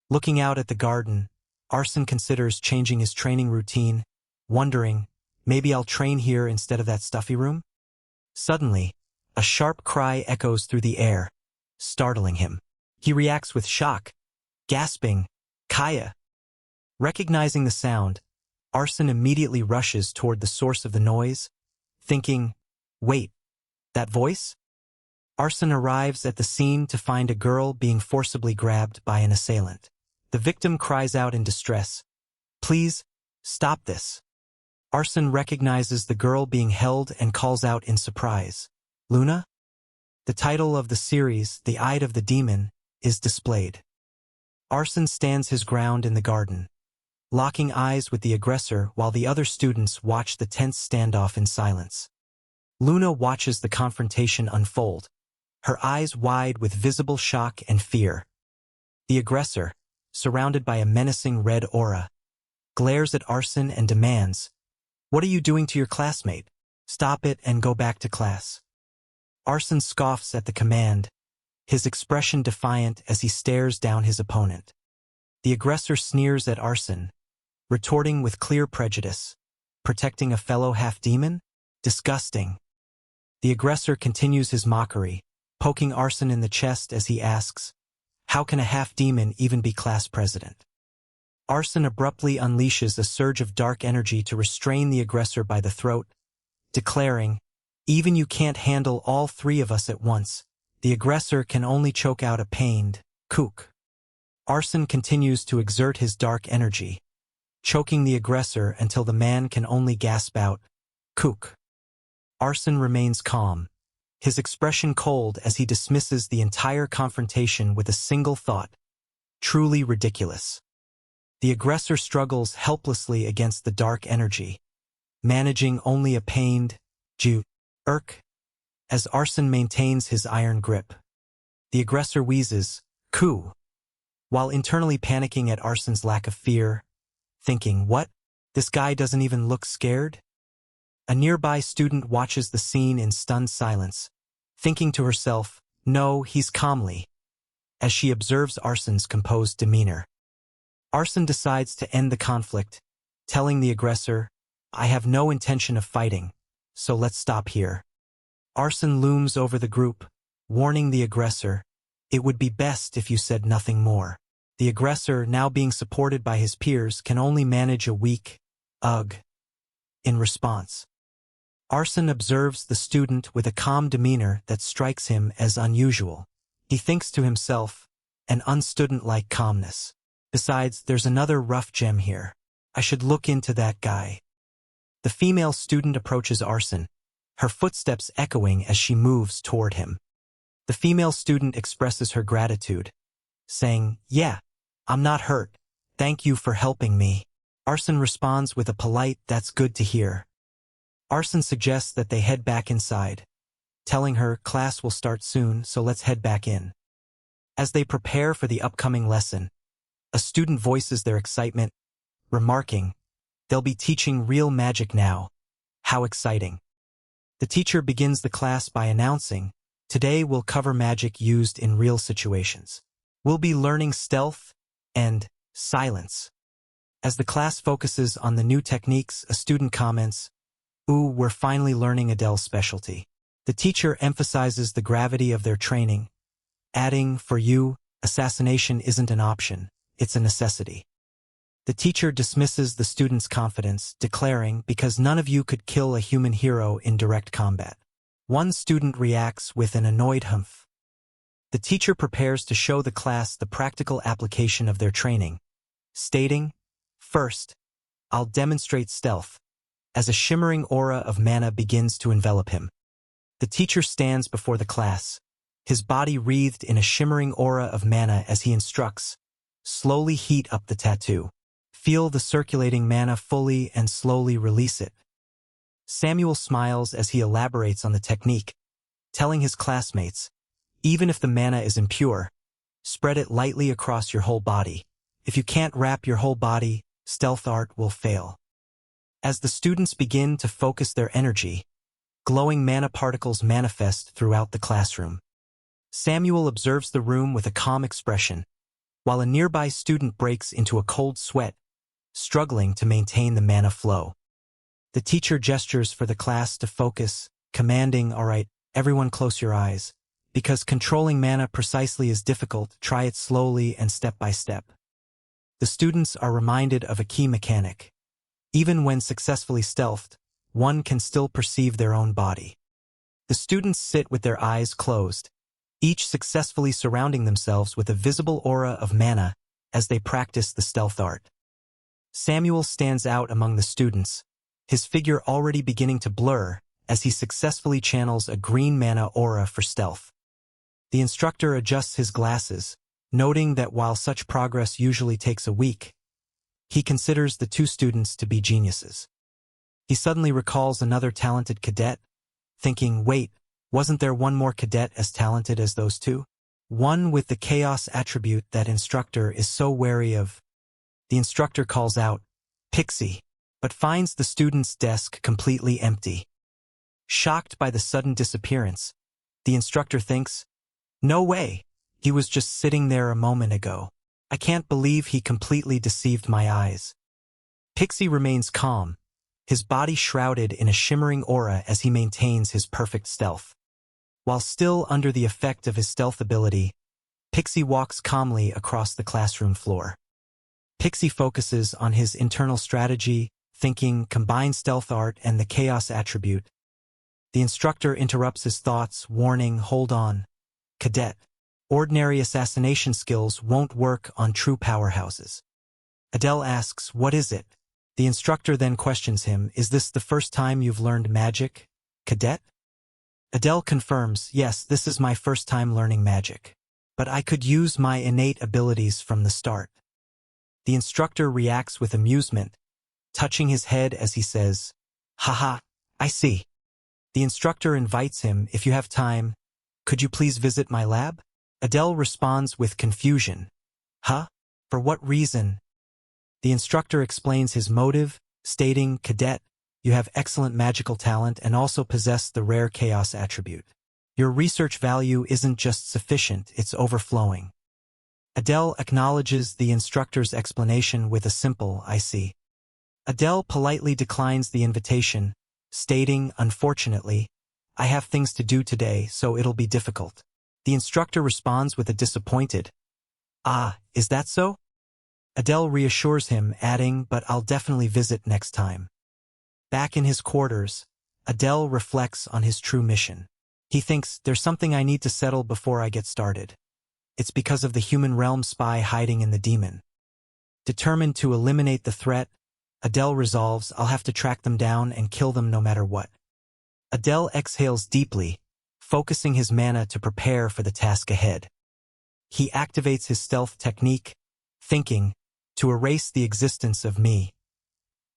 Looking out at the garden, Arson considers changing his training routine, wondering, maybe I'll train here instead of that stuffy room? Suddenly, a sharp cry echoes through the air, startling him. He reacts with shock, gasping, "Kaya!" Recognizing the sound, Arson immediately rushes toward the source of the noise, thinking, "Wait, that voice?" Arson arrives at the scene to find a girl being forcibly grabbed by an assailant. The victim cries out in distress, "Please, stop this." Arson recognizes the girl being held and calls out in surprise, "Luna?" The title of the series, The Eye of the Demon, is displayed. Arson stands his ground in the garden, locking eyes with the aggressor while the other students watch the tense standoff in silence. Luna watches the confrontation unfold, her eyes wide with visible shock and fear. The aggressor, surrounded by a menacing red aura, glares at Arson and demands, "What are you doing to your classmate? Stop it and go back to class." Arson scoffs at the command, his expression defiant as he stares down his opponent. The aggressor sneers at Arson, retorting with clear prejudice, "Protecting a fellow half-demon? Disgusting." The aggressor continues his mockery, poking Arson in the chest as he asks, "How can a half-demon even be class president?" Arson abruptly unleashes a surge of dark energy to restrain the aggressor by the throat, declaring, "Even you can't handle all three of us at once." The aggressor can only choke out a pained, "Kook." Arson continues to exert his dark energy, choking the aggressor until the man can only gasp out, "Kook." Arson remains calm, his expression cold as he dismisses the entire confrontation with a single thought, "Truly ridiculous." The aggressor struggles helplessly against the dark energy, managing only a pained, "Irk," as Arson maintains his iron grip. The aggressor wheezes, "Coo," while internally panicking at Arson's lack of fear, thinking, "What? This guy doesn't even look scared?" A nearby student watches the scene in stunned silence, thinking to herself, "No, he's calmly," as she observes Arsen's composed demeanor. Arsen decides to end the conflict, telling the aggressor, "I have no intention of fighting, so let's stop here." Arsen looms over the group, warning the aggressor, "It would be best if you said nothing more." The aggressor, now being supported by his peers, can only manage a weak, "Ugh." In response, Arsen observes the student with a calm demeanor that strikes him as unusual. He thinks to himself, "An unstudent-like calmness. Besides, there's another rough gem here. I should look into that guy." The female student approaches Arsen, her footsteps echoing as she moves toward him. The female student expresses her gratitude, saying, "Yeah, I'm not hurt. Thank you for helping me." Arsen responds with a polite, "That's good to hear." Arsen suggests that they head back inside, telling her, "Class will start soon, so let's head back in." As they prepare for the upcoming lesson, a student voices their excitement, remarking, "They'll be teaching real magic now. How exciting." The teacher begins the class by announcing, "Today we'll cover magic used in real situations. We'll be learning stealth and silence." As the class focuses on the new techniques, a student comments, "Ooh, we're finally learning Adele's specialty." The teacher emphasizes the gravity of their training, adding, "For you, assassination isn't an option, it's a necessity." The teacher dismisses the student's confidence, declaring, "Because none of you could kill a human hero in direct combat." One student reacts with an annoyed humph. The teacher prepares to show the class the practical application of their training, stating, "First, I'll demonstrate stealth," as a shimmering aura of mana begins to envelop him. The teacher stands before the class, his body wreathed in a shimmering aura of mana as he instructs, "Slowly heat up the tattoo. Feel the circulating mana fully and slowly release it." Samuel smiles as he elaborates on the technique, telling his classmates, "Even if the mana is impure, spread it lightly across your whole body. If you can't wrap your whole body, stealth art will fail." As the students begin to focus their energy, glowing mana particles manifest throughout the classroom. Samuel observes the room with a calm expression, while a nearby student breaks into a cold sweat, struggling to maintain the mana flow. The teacher gestures for the class to focus, commanding, "All right, everyone close your eyes. Because controlling mana precisely is difficult, try it slowly and step by step." The students are reminded of a key mechanic. Even when successfully stealthed, one can still perceive their own body. The students sit with their eyes closed, each successfully surrounding themselves with a visible aura of mana as they practice the stealth art. Samuel stands out among the students, his figure already beginning to blur as he successfully channels a green mana aura for stealth. The instructor adjusts his glasses, noting that while such progress usually takes a week, he considers the two students to be geniuses. He suddenly recalls another talented cadet, thinking, "Wait, wasn't there one more cadet as talented as those two? One with the chaos attribute that instructor is so wary of." The instructor calls out, "Pixie," but finds the student's desk completely empty. Shocked by the sudden disappearance, the instructor thinks, "No way, he was just sitting there a moment ago. I can't believe he completely deceived my eyes." Pixie remains calm, his body shrouded in a shimmering aura as he maintains his perfect stealth. While still under the effect of his stealth ability, Pixie walks calmly across the classroom floor. Pixie focuses on his internal strategy, thinking, "Combine stealth art and the chaos attribute." The instructor interrupts his thoughts, warning, "Hold on, cadet. Ordinary assassination skills won't work on true powerhouses." Adele asks, "What is it?" The instructor then questions him, "Is this the first time you've learned magic, cadet?" Adele confirms, "Yes, this is my first time learning magic. But I could use my innate abilities from the start." The instructor reacts with amusement, touching his head as he says, "Haha, I see." The instructor invites him, "If you have time, could you please visit my lab?" Adele responds with confusion, "Huh? For what reason?" The instructor explains his motive, stating, "Cadet, You have excellent magical talent and also possess the rare chaos attribute. Your research value isn't just sufficient, it's overflowing. Adele acknowledges the instructor's explanation with a simple, "I see." Adele politely declines the invitation, stating, "Unfortunately, I have things to do today, so it'll be difficult." The instructor responds with a disappointed, "Ah, is that so?" Adele reassures him, adding, "But I'll definitely visit next time." Back in his quarters, Adele reflects on his true mission. He thinks, there's something I need to settle before I get started. It's because of the human realm spy hiding in the demon. Determined to eliminate the threat, Adele resolves, I'll have to track them down and kill them no matter what. Adele exhales deeply, focusing his mana to prepare for the task ahead. He activates his stealth technique, thinking, to erase the existence of me,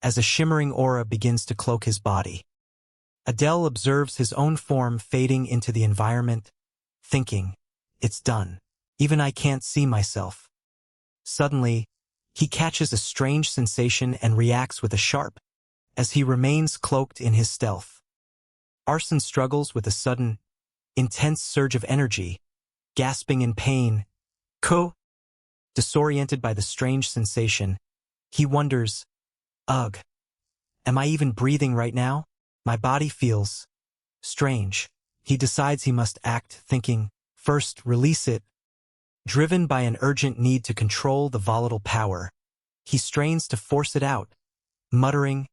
as a shimmering aura begins to cloak his body. Adele observes his own form fading into the environment, thinking, it's done. Even I can't see myself. Suddenly, he catches a strange sensation and reacts with a sharp, as he remains cloaked in his stealth. Arson struggles with a sudden, intense surge of energy, gasping in pain. Disoriented by the strange sensation, he wonders, ugh, am I even breathing right now? My body feels strange. He decides he must act, thinking, first, release it. Driven by an urgent need to control the volatile power, he strains to force it out, muttering,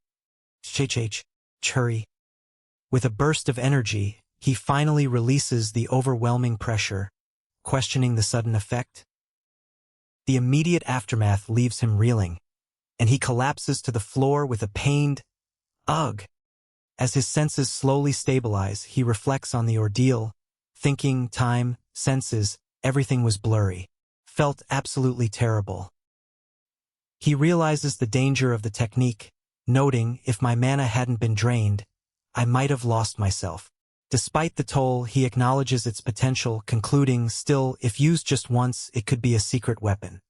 churry. With a burst of energy, he finally releases the overwhelming pressure, questioning the sudden effect. The immediate aftermath leaves him reeling, and he collapses to the floor with a pained, ugh. As his senses slowly stabilize, he reflects on the ordeal, thinking, time, senses, everything was blurry. Felt absolutely terrible. He realizes the danger of the technique, noting, if my mana hadn't been drained, I might have lost myself. Despite the toll, he acknowledges its potential, concluding, still, if used just once, it could be a secret weapon.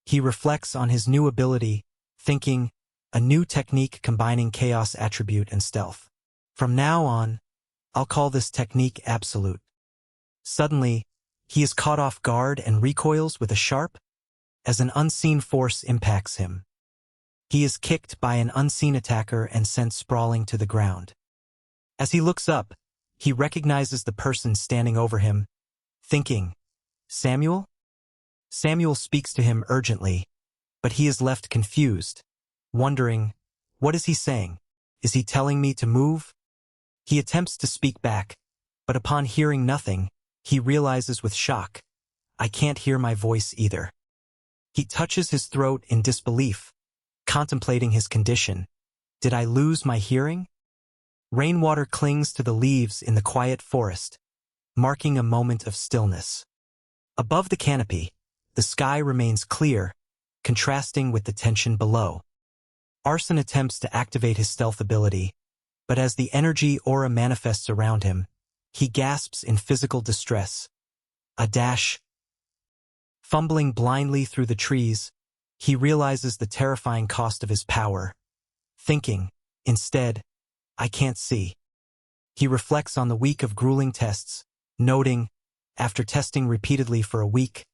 He reflects on his new ability, thinking, a new technique combining chaos attribute and stealth. From now on, I'll call this technique absolute. Suddenly, he is caught off guard and recoils with a sharp, as an unseen force impacts him. He is kicked by an unseen attacker and sent sprawling to the ground. As he looks up, he recognizes the person standing over him, thinking, Samuel? Samuel speaks to him urgently, but he is left confused, wondering, what is he saying? Is he telling me to move? He attempts to speak back, but upon hearing nothing, he realizes with shock, I can't hear my voice either. He touches his throat in disbelief, contemplating his condition. Did I lose my hearing? Rainwater clings to the leaves in the quiet forest, marking a moment of stillness. Above the canopy, the sky remains clear, contrasting with the tension below. Arson attempts to activate his stealth ability, but as the energy aura manifests around him, he gasps in physical distress. A dash. Fumbling blindly through the trees, he realizes the terrifying cost of his power, thinking, instead, I can't see. He reflects on the week of grueling tests, noting, after testing repeatedly for a week,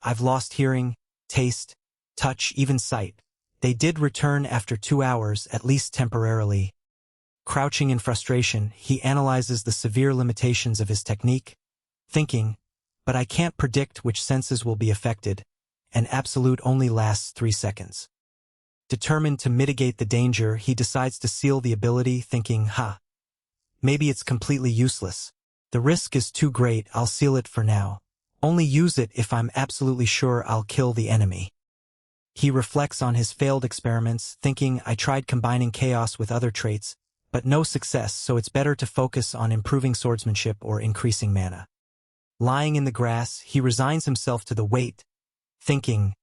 I've lost hearing, taste, touch, even sight. They did return after 2 hours, at least temporarily. Crouching in frustration, he analyzes the severe limitations of his technique, thinking, but I can't predict which senses will be affected, and absolute only lasts 3 seconds. Determined to mitigate the danger, he decides to seal the ability, thinking, maybe it's completely useless. The risk is too great, I'll seal it for now. Only use it if I'm absolutely sure I'll kill the enemy. He reflects on his failed experiments, thinking, I tried combining chaos with other traits, but no success, so it's better to focus on improving swordsmanship or increasing mana. Lying in the grass, he resigns himself to the wait, thinking,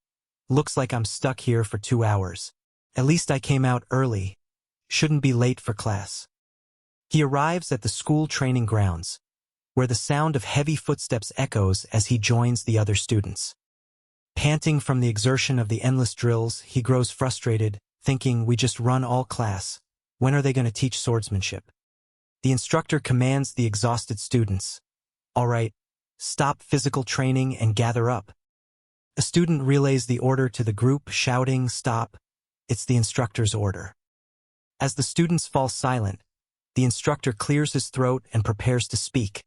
looks like I'm stuck here for 2 hours. At least I came out early. Shouldn't be late for class. He arrives at the school training grounds, where the sound of heavy footsteps echoes as he joins the other students. Panting from the exertion of the endless drills, he grows frustrated, thinking we just run all class. When are they going to teach swordsmanship? The instructor commands the exhausted students. All right, stop physical training and gather up. A student relays the order to the group, shouting, "Stop." It's the instructor's order. As the students fall silent, the instructor clears his throat and prepares to speak,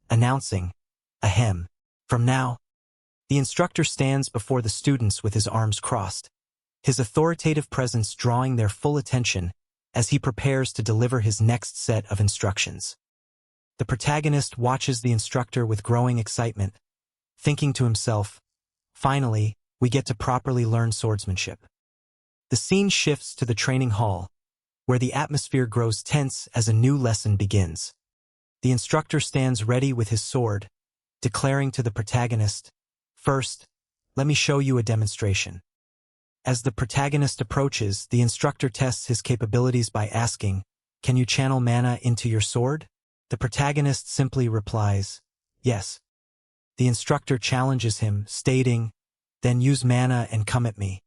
announcing, "Ahem. From now." The instructor stands before the students with his arms crossed, his authoritative presence drawing their full attention as he prepares to deliver his next set of instructions. The protagonist watches the instructor with growing excitement, thinking to himself, "Finally, we get to properly learn swordsmanship." The scene shifts to the training hall, where the atmosphere grows tense as a new lesson begins. The instructor stands ready with his sword, declaring to the protagonist, "First, let me show you a demonstration." As the protagonist approaches, the instructor tests his capabilities by asking, "Can you channel mana into your sword?" The protagonist simply replies, "Yes." The instructor challenges him, stating, "Then use mana and come at me."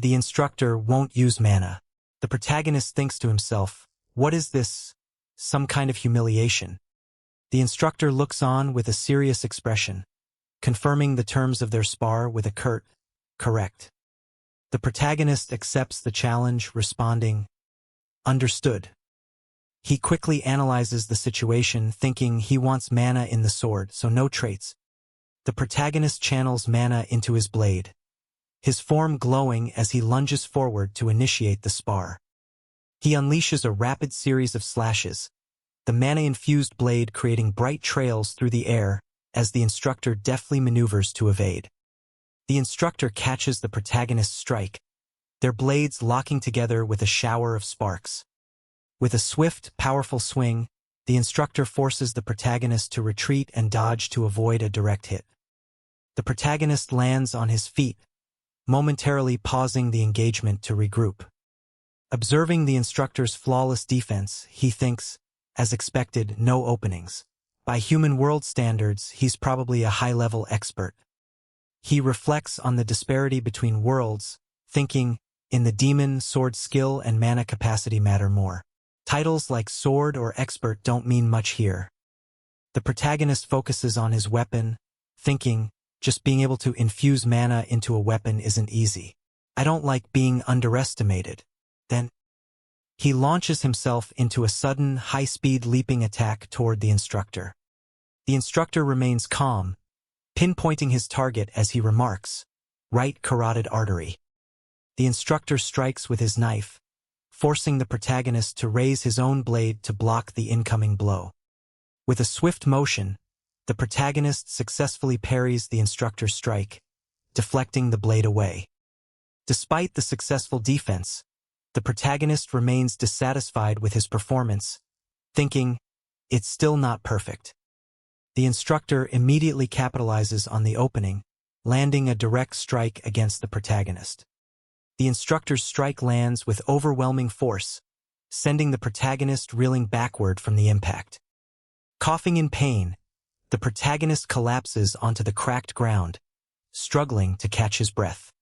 The instructor won't use mana. The protagonist thinks to himself, "What is this? Some kind of humiliation?" The instructor looks on with a serious expression, confirming the terms of their spar with a curt, "Correct." The protagonist accepts the challenge, responding, "Understood." He quickly analyzes the situation, thinking he wants mana in the sword, so no traits. The protagonist channels mana into his blade, his form glowing as he lunges forward to initiate the spar. He unleashes a rapid series of slashes, the mana-infused blade creating bright trails through the air as the instructor deftly maneuvers to evade. The instructor catches the protagonist's strike, their blades locking together with a shower of sparks. With a swift, powerful swing, the instructor forces the protagonist to retreat and dodge to avoid a direct hit. The protagonist lands on his feet, momentarily pausing the engagement to regroup. Observing the instructor's flawless defense, he thinks, as expected, no openings. By human world standards, he's probably a high-level expert. He reflects on the disparity between worlds, thinking, in the demon, sword skill and mana capacity matter more. Titles like sword or expert don't mean much here. The protagonist focuses on his weapon, thinking, just being able to infuse mana into a weapon isn't easy. I don't like being underestimated. Then, he launches himself into a sudden, high-speed leaping attack toward the instructor. The instructor remains calm, pinpointing his target as he remarks, "Right carotid artery." The instructor strikes with his knife, forcing the protagonist to raise his own blade to block the incoming blow. With a swift motion, the protagonist successfully parries the instructor's strike, deflecting the blade away. Despite the successful defense, the protagonist remains dissatisfied with his performance, thinking, "It's still not perfect." The instructor immediately capitalizes on the opening, landing a direct strike against the protagonist. The instructor's strike lands with overwhelming force, sending the protagonist reeling backward from the impact. Coughing in pain, the protagonist collapses onto the cracked ground, struggling to catch his breath.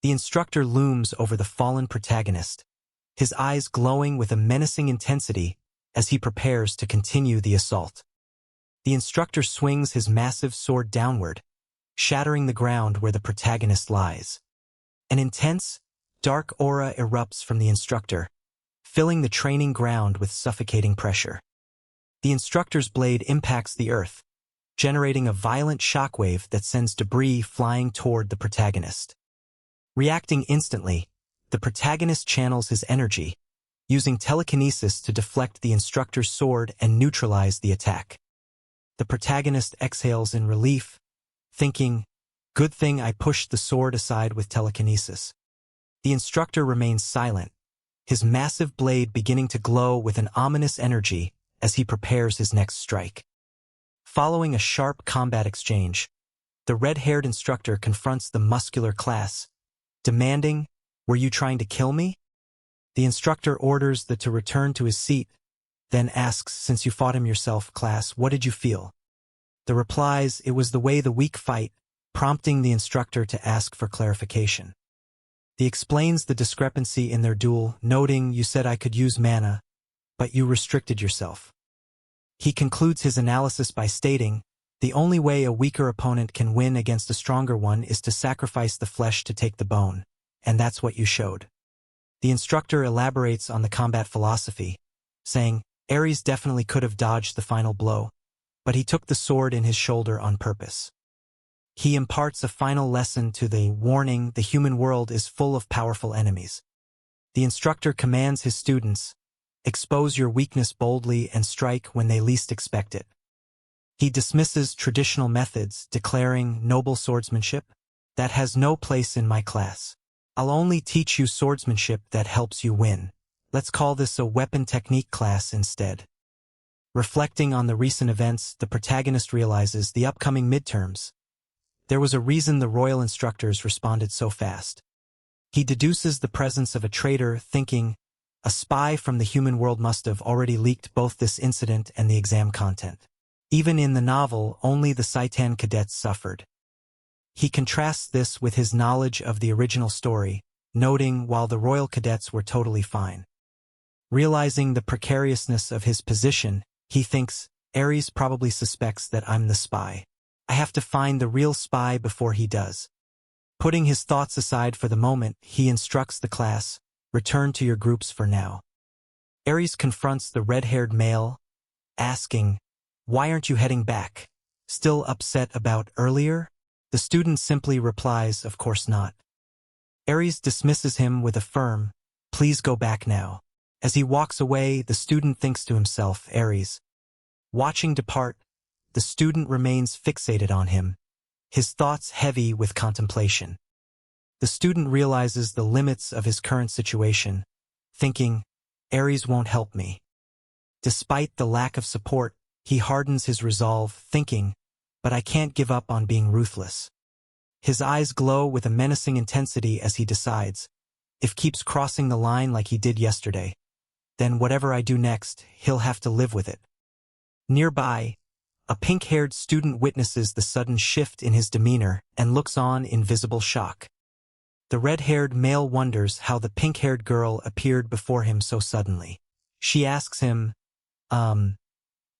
The instructor looms over the fallen protagonist, his eyes glowing with a menacing intensity as he prepares to continue the assault. The instructor swings his massive sword downward, shattering the ground where the protagonist lies. An intense, dark aura erupts from the instructor, filling the training ground with suffocating pressure. The instructor's blade impacts the earth, generating a violent shockwave that sends debris flying toward the protagonist. Reacting instantly, the protagonist channels his energy, using telekinesis to deflect the instructor's sword and neutralize the attack. The protagonist exhales in relief, thinking, "Good thing I pushed the sword aside with telekinesis." The instructor remains silent, his massive blade beginning to glow with an ominous energy as he prepares his next strike. Following a sharp combat exchange, the red-haired instructor confronts the muscular class, demanding, "Were you trying to kill me?" The instructor orders the to return to his seat, then asks, "Since you fought him yourself, class, what did you feel?" The replies, "It was the way the weak fight," prompting the instructor to ask for clarification. He explains the discrepancy in their duel, noting you said I could use mana, but you restricted yourself. He concludes his analysis by stating, the only way a weaker opponent can win against a stronger one is to sacrifice the flesh to take the bone, and that's what you showed. The instructor elaborates on the combat philosophy, saying, Ares definitely could have dodged the final blow, but he took the sword in his shoulder on purpose. He imparts a final lesson to the warning the human world is full of powerful enemies. The instructor commands his students, expose your weakness boldly and strike when they least expect it. He dismisses traditional methods, declaring noble swordsmanship, that has no place in my class. I'll only teach you swordsmanship that helps you win. Let's call this a weapon technique class instead. Reflecting on the recent events, the protagonist realizes the upcoming midterms. There was a reason the royal instructors responded so fast. He deduces the presence of a traitor, thinking, a spy from the human world must have already leaked both this incident and the exam content. Even in the novel, only the Saitan cadets suffered. He contrasts this with his knowledge of the original story, noting while the royal cadets were totally fine. Realizing the precariousness of his position, he thinks, Ares probably suspects that I'm the spy. I have to find the real spy before he does. Putting his thoughts aside for the moment, he instructs the class, return to your groups for now. Ares confronts the red-haired male, asking, why aren't you heading back? Still upset about earlier? The student simply replies, of course not. Ares dismisses him with a firm, please go back now. As he walks away, the student thinks to himself, Ares. Watching depart, the student remains fixated on him, his thoughts heavy with contemplation. The student realizes the limits of his current situation, thinking, Ares won't help me. Despite the lack of support, he hardens his resolve, thinking, but I can't give up on being ruthless. His eyes glow with a menacing intensity as he decides, if keeps crossing the line like he did yesterday, then whatever I do next, he'll have to live with it. Nearby, a pink-haired student witnesses the sudden shift in his demeanor and looks on in visible shock. The red-haired male wonders how the pink-haired girl appeared before him so suddenly. She asks him,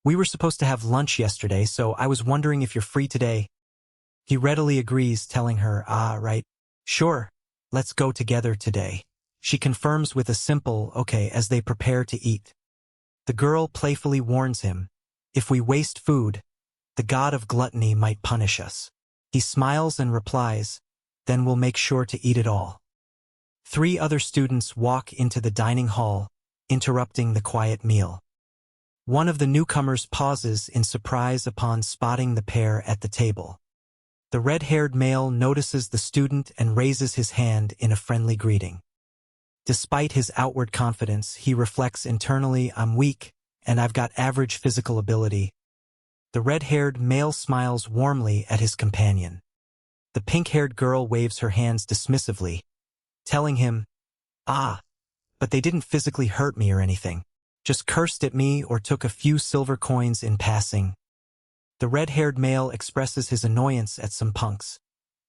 we were supposed to have lunch yesterday, so I was wondering if you're free today. He readily agrees, telling her, right. Sure, let's go together today. She confirms with a simple, okay, as they prepare to eat. The girl playfully warns him, if we waste food, the god of gluttony might punish us. He smiles and replies, then we'll make sure to eat it all. 3 other students walk into the dining hall, interrupting the quiet meal. One of the newcomers pauses in surprise upon spotting the pair at the table. The red-haired male notices the student and raises his hand in a friendly greeting. Despite his outward confidence, he reflects internally, I'm weak, and I've got average physical ability. The red-haired male smiles warmly at his companion. The pink-haired girl waves her hands dismissively, telling him, but they didn't physically hurt me or anything, just cursed at me or took a few silver coins in passing. The red-haired male expresses his annoyance at some punks,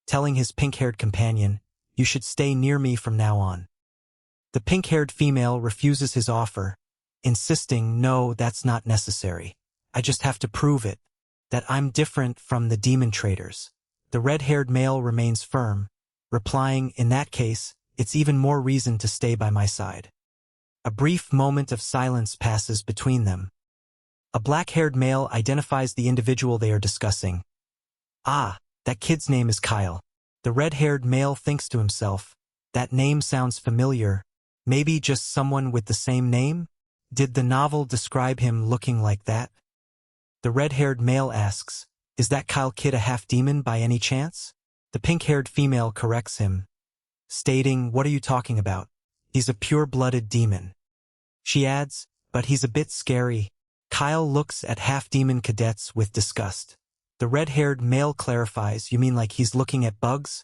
telling his pink-haired companion, you should stay near me from now on. The pink-haired female refuses his offer, insisting, no, that's not necessary. I just have to prove it, that I'm different from the demon traders. The red-haired male remains firm, replying, in that case, it's even more reason to stay by my side. A brief moment of silence passes between them. A black-haired male identifies the individual they are discussing. That kid's name is Kyle. The red-haired male thinks to himself, that name sounds familiar, maybe just someone with the same name? Did the novel describe him looking like that? The red-haired male asks, is that Kyle kid a half-demon by any chance? The pink-haired female corrects him, stating, what are you talking about? He's a pure-blooded demon. She adds, but he's a bit scary. Kyle looks at half-demon cadets with disgust. The red-haired male clarifies, you mean like he's looking at bugs?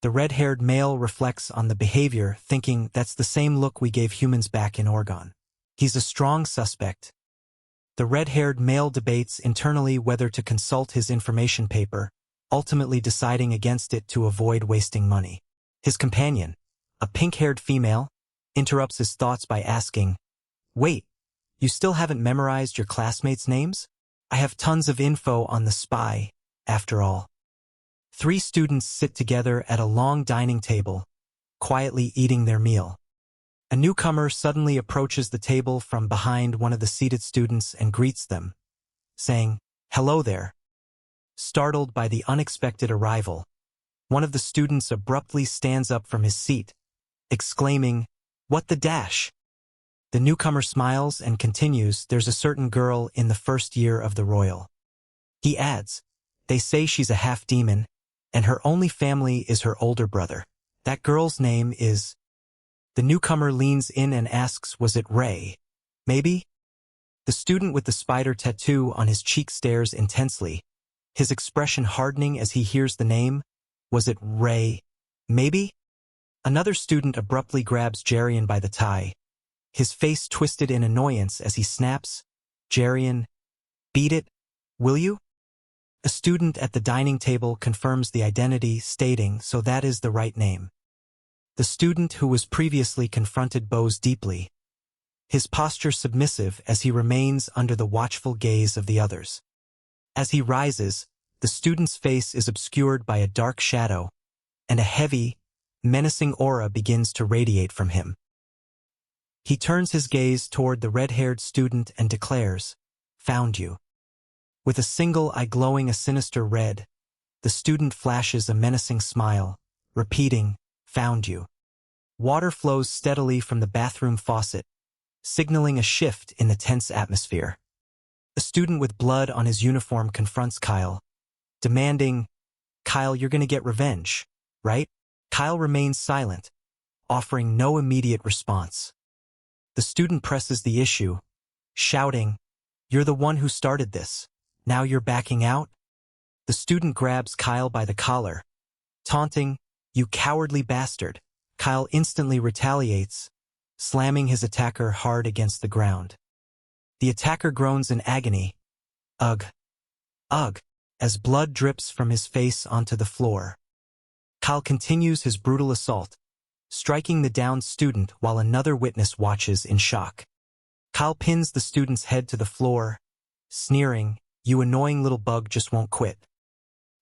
The red-haired male reflects on the behavior, thinking that's the same look we gave humans back in Oregon. He's a strong suspect. The red-haired male debates internally whether to consult his information paper, ultimately deciding against it to avoid wasting money. His companion, a pink-haired female, interrupts his thoughts by asking, "Wait, you still haven't memorized your classmates' names? I have tons of info on the spy, after all." Three students sit together at a long dining table, quietly eating their meal. A newcomer suddenly approaches the table from behind one of the seated students and greets them, saying, "Hello there." Startled by the unexpected arrival, one of the students abruptly stands up from his seat, exclaiming, "What the dash?" The newcomer smiles and continues, "There's a certain girl in the first year of the Royal." He adds, "They say she's a half-demon, and her only family is her older brother. That girl's name is—" The newcomer leans in and asks, "Was it Ray? Maybe?" The student with the spider tattoo on his cheek stares intensely, his expression hardening as he hears the name. "Was it Ray? Maybe?" Another student abruptly grabs Jarian by the tie, his face twisted in annoyance as he snaps, "Jarian, beat it, will you?" A student at the dining table confirms the identity, stating, "So that is the right name." The student who was previously confronted bows deeply, his posture submissive as he remains under the watchful gaze of the others. As he rises, the student's face is obscured by a dark shadow, and a heavy, menacing aura begins to radiate from him. He turns his gaze toward the red-haired student and declares, "Found you." With a single eye glowing a sinister red, the student flashes a menacing smile, repeating, "Found you." Water flows steadily from the bathroom faucet, signaling a shift in the tense atmosphere. A student with blood on his uniform confronts Kyle, demanding, "Kyle, you're gonna get revenge, right?" Kyle remains silent, offering no immediate response. The student presses the issue, shouting, "You're the one who started this. Now you're backing out?" The student grabs Kyle by the collar, taunting, "You cowardly bastard." Kyle instantly retaliates, slamming his attacker hard against the ground. The attacker groans in agony, "Ugh, ugh," as blood drips from his face onto the floor. Kyle continues his brutal assault, striking the downed student while another witness watches in shock. Kyle pins the student's head to the floor, sneering, "You annoying little bug just won't quit."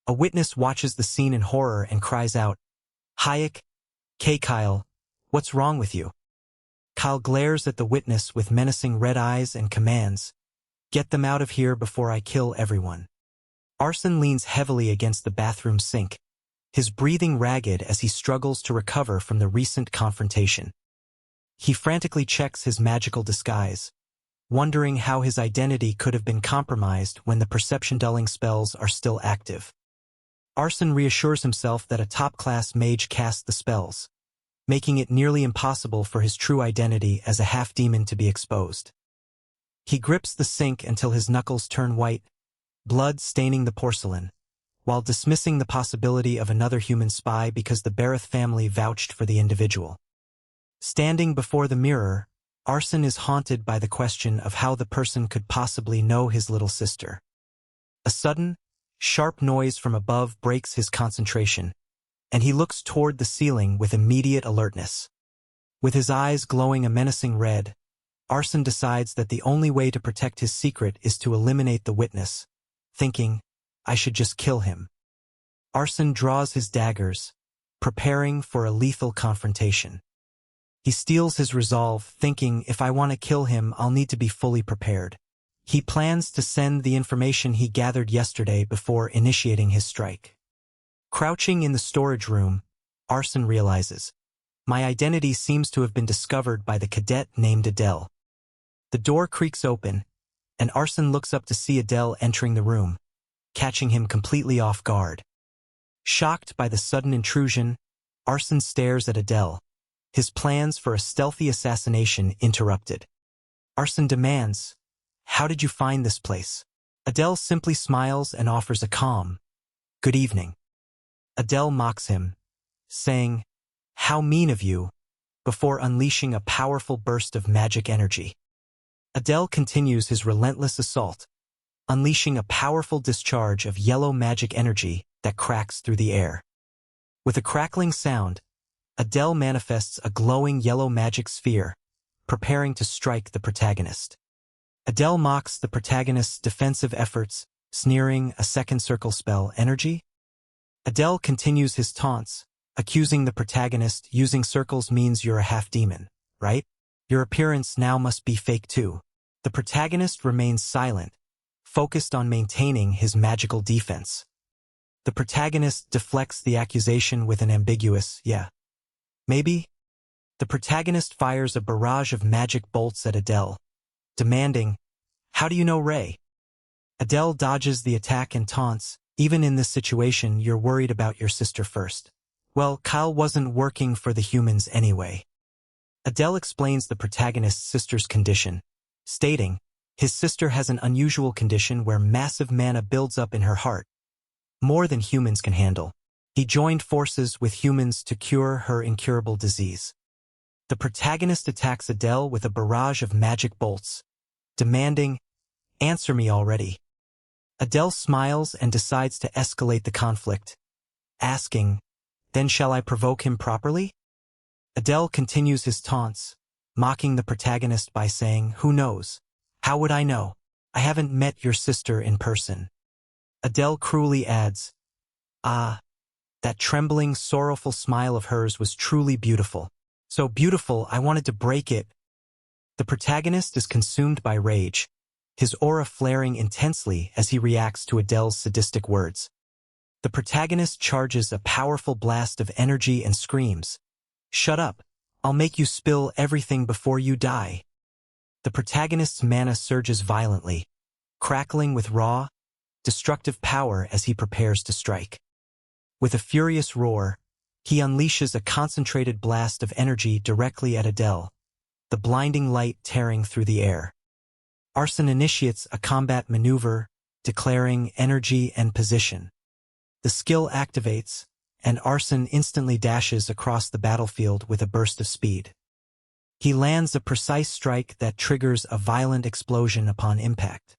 A witness watches the scene in horror and cries out, "Hayek, Kyle, what's wrong with you?" Kyle glares at the witness with menacing red eyes and commands, "Get them out of here before I kill everyone." Arson leans heavily against the bathroom sink, his breathing ragged as he struggles to recover from the recent confrontation. He frantically checks his magical disguise, wondering how his identity could have been compromised when the perception-dulling spells are still active. Arson reassures himself that a top-class mage cast the spells, making it nearly impossible for his true identity as a half-demon to be exposed. He grips the sink until his knuckles turn white, blood staining the porcelain, while dismissing the possibility of another human spy because the Bareth family vouched for the individual. Standing before the mirror, Arson is haunted by the question of how the person could possibly know his little sister. A sudden, sharp noise from above breaks his concentration, and he looks toward the ceiling with immediate alertness. With his eyes glowing a menacing red, Arson decides that the only way to protect his secret is to eliminate the witness, thinking, "I should just kill him." Arson draws his daggers, preparing for a lethal confrontation. He steels his resolve, thinking, "If I want to kill him, I'll need to be fully prepared." He plans to send the information he gathered yesterday before initiating his strike. Crouching in the storage room, Arson realizes, "My identity seems to have been discovered by the cadet named Adele." The door creaks open, and Arson looks up to see Adele entering the room, catching him completely off guard. Shocked by the sudden intrusion, Arson stares at Adele, his plans for a stealthy assassination interrupted. Arson demands, "How did you find this place?" Adele simply smiles and offers a calm, "Good evening." Adele mocks him, saying, "How mean of you," before unleashing a powerful burst of magic energy. Adele continues his relentless assault, unleashing a powerful discharge of yellow magic energy that cracks through the air. With a crackling sound, Adele manifests a glowing yellow magic sphere, preparing to strike the protagonist. Adele mocks the protagonist's defensive efforts, sneering a second circle spell energy. Adele continues his taunts, accusing the protagonist using circles means you're a half-demon, right? Your appearance now must be fake too. The protagonist remains silent, focused on maintaining his magical defense. The protagonist deflects the accusation with an ambiguous, yeah. Maybe? The protagonist fires a barrage of magic bolts at Adele, demanding, "How do you know Ray?" Adele dodges the attack and taunts, "Even in this situation, you're worried about your sister first." Well, Kyle wasn't working for the humans anyway. Adele explains the protagonist's sister's condition, stating, his sister has an unusual condition where massive mana builds up in her heart, more than humans can handle. He joined forces with humans to cure her incurable disease. The protagonist attacks Adele with a barrage of magic bolts, demanding, "Answer me already." Adele smiles and decides to escalate the conflict, asking, "Then shall I provoke him properly?" Adele continues his taunts, mocking the protagonist by saying, "Who knows? How would I know? I haven't met your sister in person." Adele cruelly adds, "Ah, that trembling, sorrowful smile of hers was truly beautiful. So beautiful, I wanted to break it." The protagonist is consumed by rage, his aura flaring intensely as he reacts to Adele's sadistic words. The protagonist charges a powerful blast of energy and screams, "Shut up! I'll make you spill everything before you die." The protagonist's mana surges violently, crackling with raw, destructive power as he prepares to strike. With a furious roar, he unleashes a concentrated blast of energy directly at Adele, the blinding light tearing through the air. Arson initiates a combat maneuver, declaring energy and position. The skill activates, and Arson instantly dashes across the battlefield with a burst of speed. He lands a precise strike that triggers a violent explosion upon impact.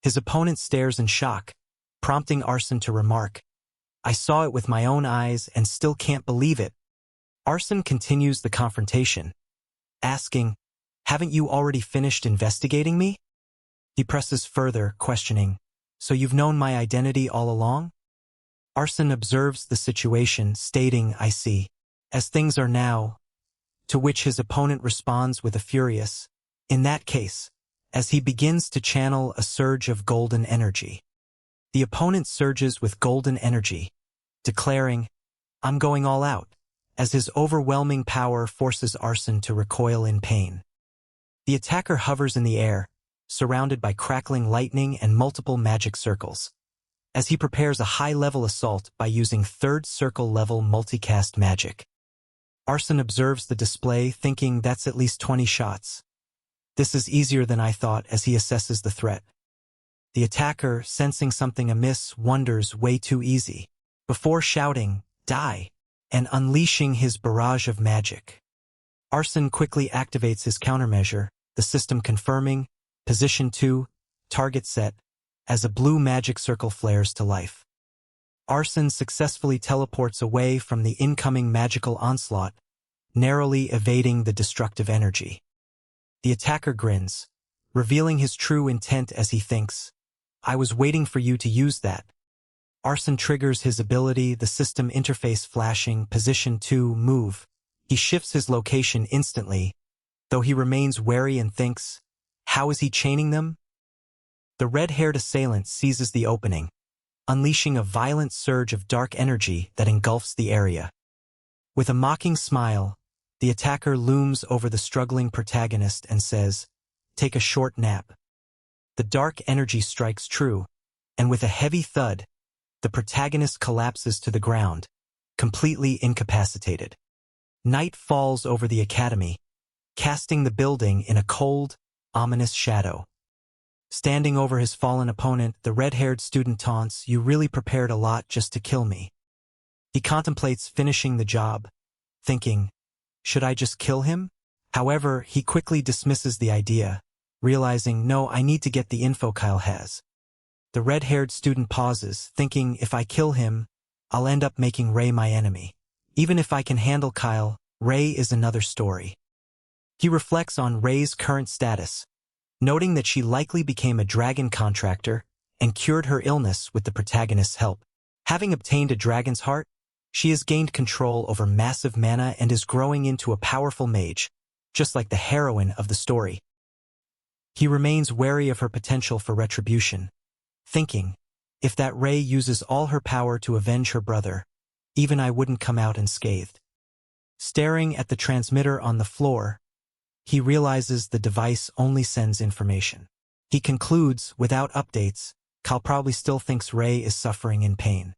His opponent stares in shock, prompting Arson to remark, "I saw it with my own eyes and still can't believe it." Arson continues the confrontation, asking, "Haven't you already finished investigating me?" He presses further, questioning, "So you've known my identity all along?" Arson observes the situation, stating, "I see. As things are now," to which his opponent responds with a furious, "In that case," as he begins to channel a surge of golden energy. The opponent surges with golden energy, declaring, "I'm going all out," as his overwhelming power forces Arson to recoil in pain. The attacker hovers in the air, surrounded by crackling lightning and multiple magic circles, as he prepares a high-level assault by using third circle-level multicast magic. Arson observes the display, thinking that's at least 20 shots. This is easier than I thought as he assesses the threat. The attacker, sensing something amiss, wonders way too easy, before shouting, "Die!" and unleashing his barrage of magic. Arson quickly activates his countermeasure, the system confirming, position 2, target set, as a blue magic circle flares to life. Arson successfully teleports away from the incoming magical onslaught, narrowly evading the destructive energy. The attacker grins, revealing his true intent as he thinks, "I was waiting for you to use that." Arson triggers his ability, the system interface flashing, position 2, move. He shifts his location instantly, though he remains wary and thinks, how is he chaining them? The red-haired assailant seizes the opening, unleashing a violent surge of dark energy that engulfs the area. With a mocking smile, the attacker looms over the struggling protagonist and says, "Take a short nap." The dark energy strikes true, and with a heavy thud, the protagonist collapses to the ground, completely incapacitated. Night falls over the academy, casting the building in a cold, ominous shadow. Standing over his fallen opponent, the red-haired student taunts, "You really prepared a lot just to kill me." He contemplates finishing the job, thinking, should I just kill him? However, he quickly dismisses the idea, realizing, no, I need to get the info Kyle has. The red-haired student pauses, thinking if I kill him, I'll end up making Ray my enemy. Even if I can handle Kyle, Ray is another story. He reflects on Ray's current status, noting that she likely became a dragon contractor and cured her illness with the protagonist's help. Having obtained a dragon's heart, she has gained control over massive mana and is growing into a powerful mage, just like the heroine of the story. He remains wary of her potential for retribution, thinking, if that Ray uses all her power to avenge her brother, even I wouldn't come out unscathed. Staring at the transmitter on the floor, he realizes the device only sends information. He concludes, without updates, Kyle probably still thinks Ray is suffering in pain.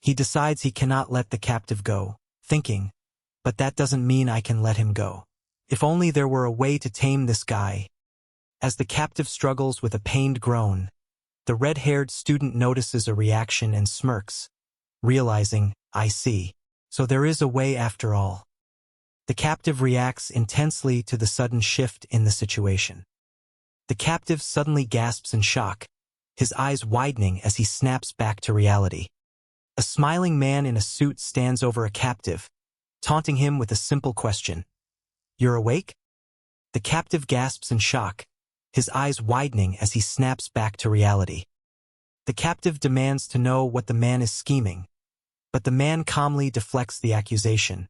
He decides he cannot let the captive go, thinking, but that doesn't mean I can let him go. If only there were a way to tame this guy. As the captive struggles with a pained groan, the red-haired student notices a reaction and smirks, realizing, I see. So there is a way after all. The captive reacts intensely to the sudden shift in the situation. The captive suddenly gasps in shock, his eyes widening as he snaps back to reality. A smiling man in a suit stands over a captive, taunting him with a simple question. You're awake? The captive gasps in shock, his eyes widening as he snaps back to reality. The captive demands to know what the man is scheming, but the man calmly deflects the accusation,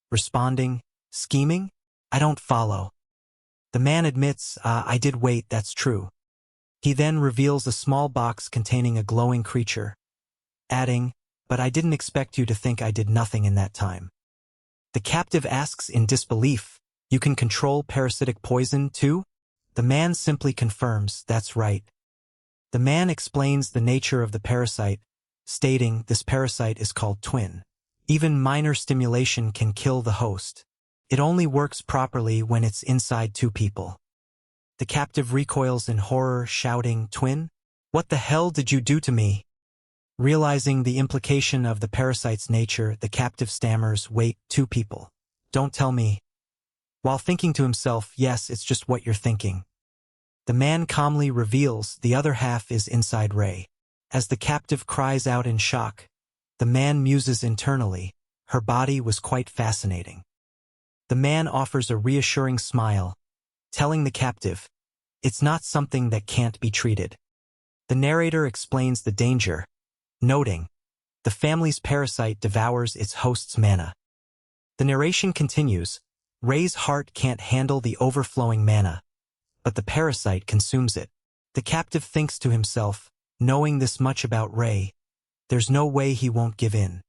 responding, scheming? I don't follow. The man admits, I did wait, that's true. He then reveals a small box containing a glowing creature, adding, but I didn't expect you to think I did nothing in that time. The captive asks in disbelief, you can control parasitic poison too? The man simply confirms, that's right. The man explains the nature of the parasite, stating this parasite is called twin. Even minor stimulation can kill the host. It only works properly when it's inside two people. The captive recoils in horror, shouting, Twin? What the hell did you do to me? Realizing the implication of the parasite's nature, the captive stammers, wait, two people. Don't tell me. While thinking to himself, yes, it's just what you're thinking. The man calmly reveals the other half is inside Ray. As the captive cries out in shock, the man muses internally, her body was quite fascinating. The man offers a reassuring smile, telling the captive, it's not something that can't be treated. The narrator explains the danger, noting, the family's parasite devours its host's mana. The narration continues, Ray's heart can't handle the overflowing mana, but the parasite consumes it. The captive thinks to himself, knowing this much about Ray, there's no way he won't give in.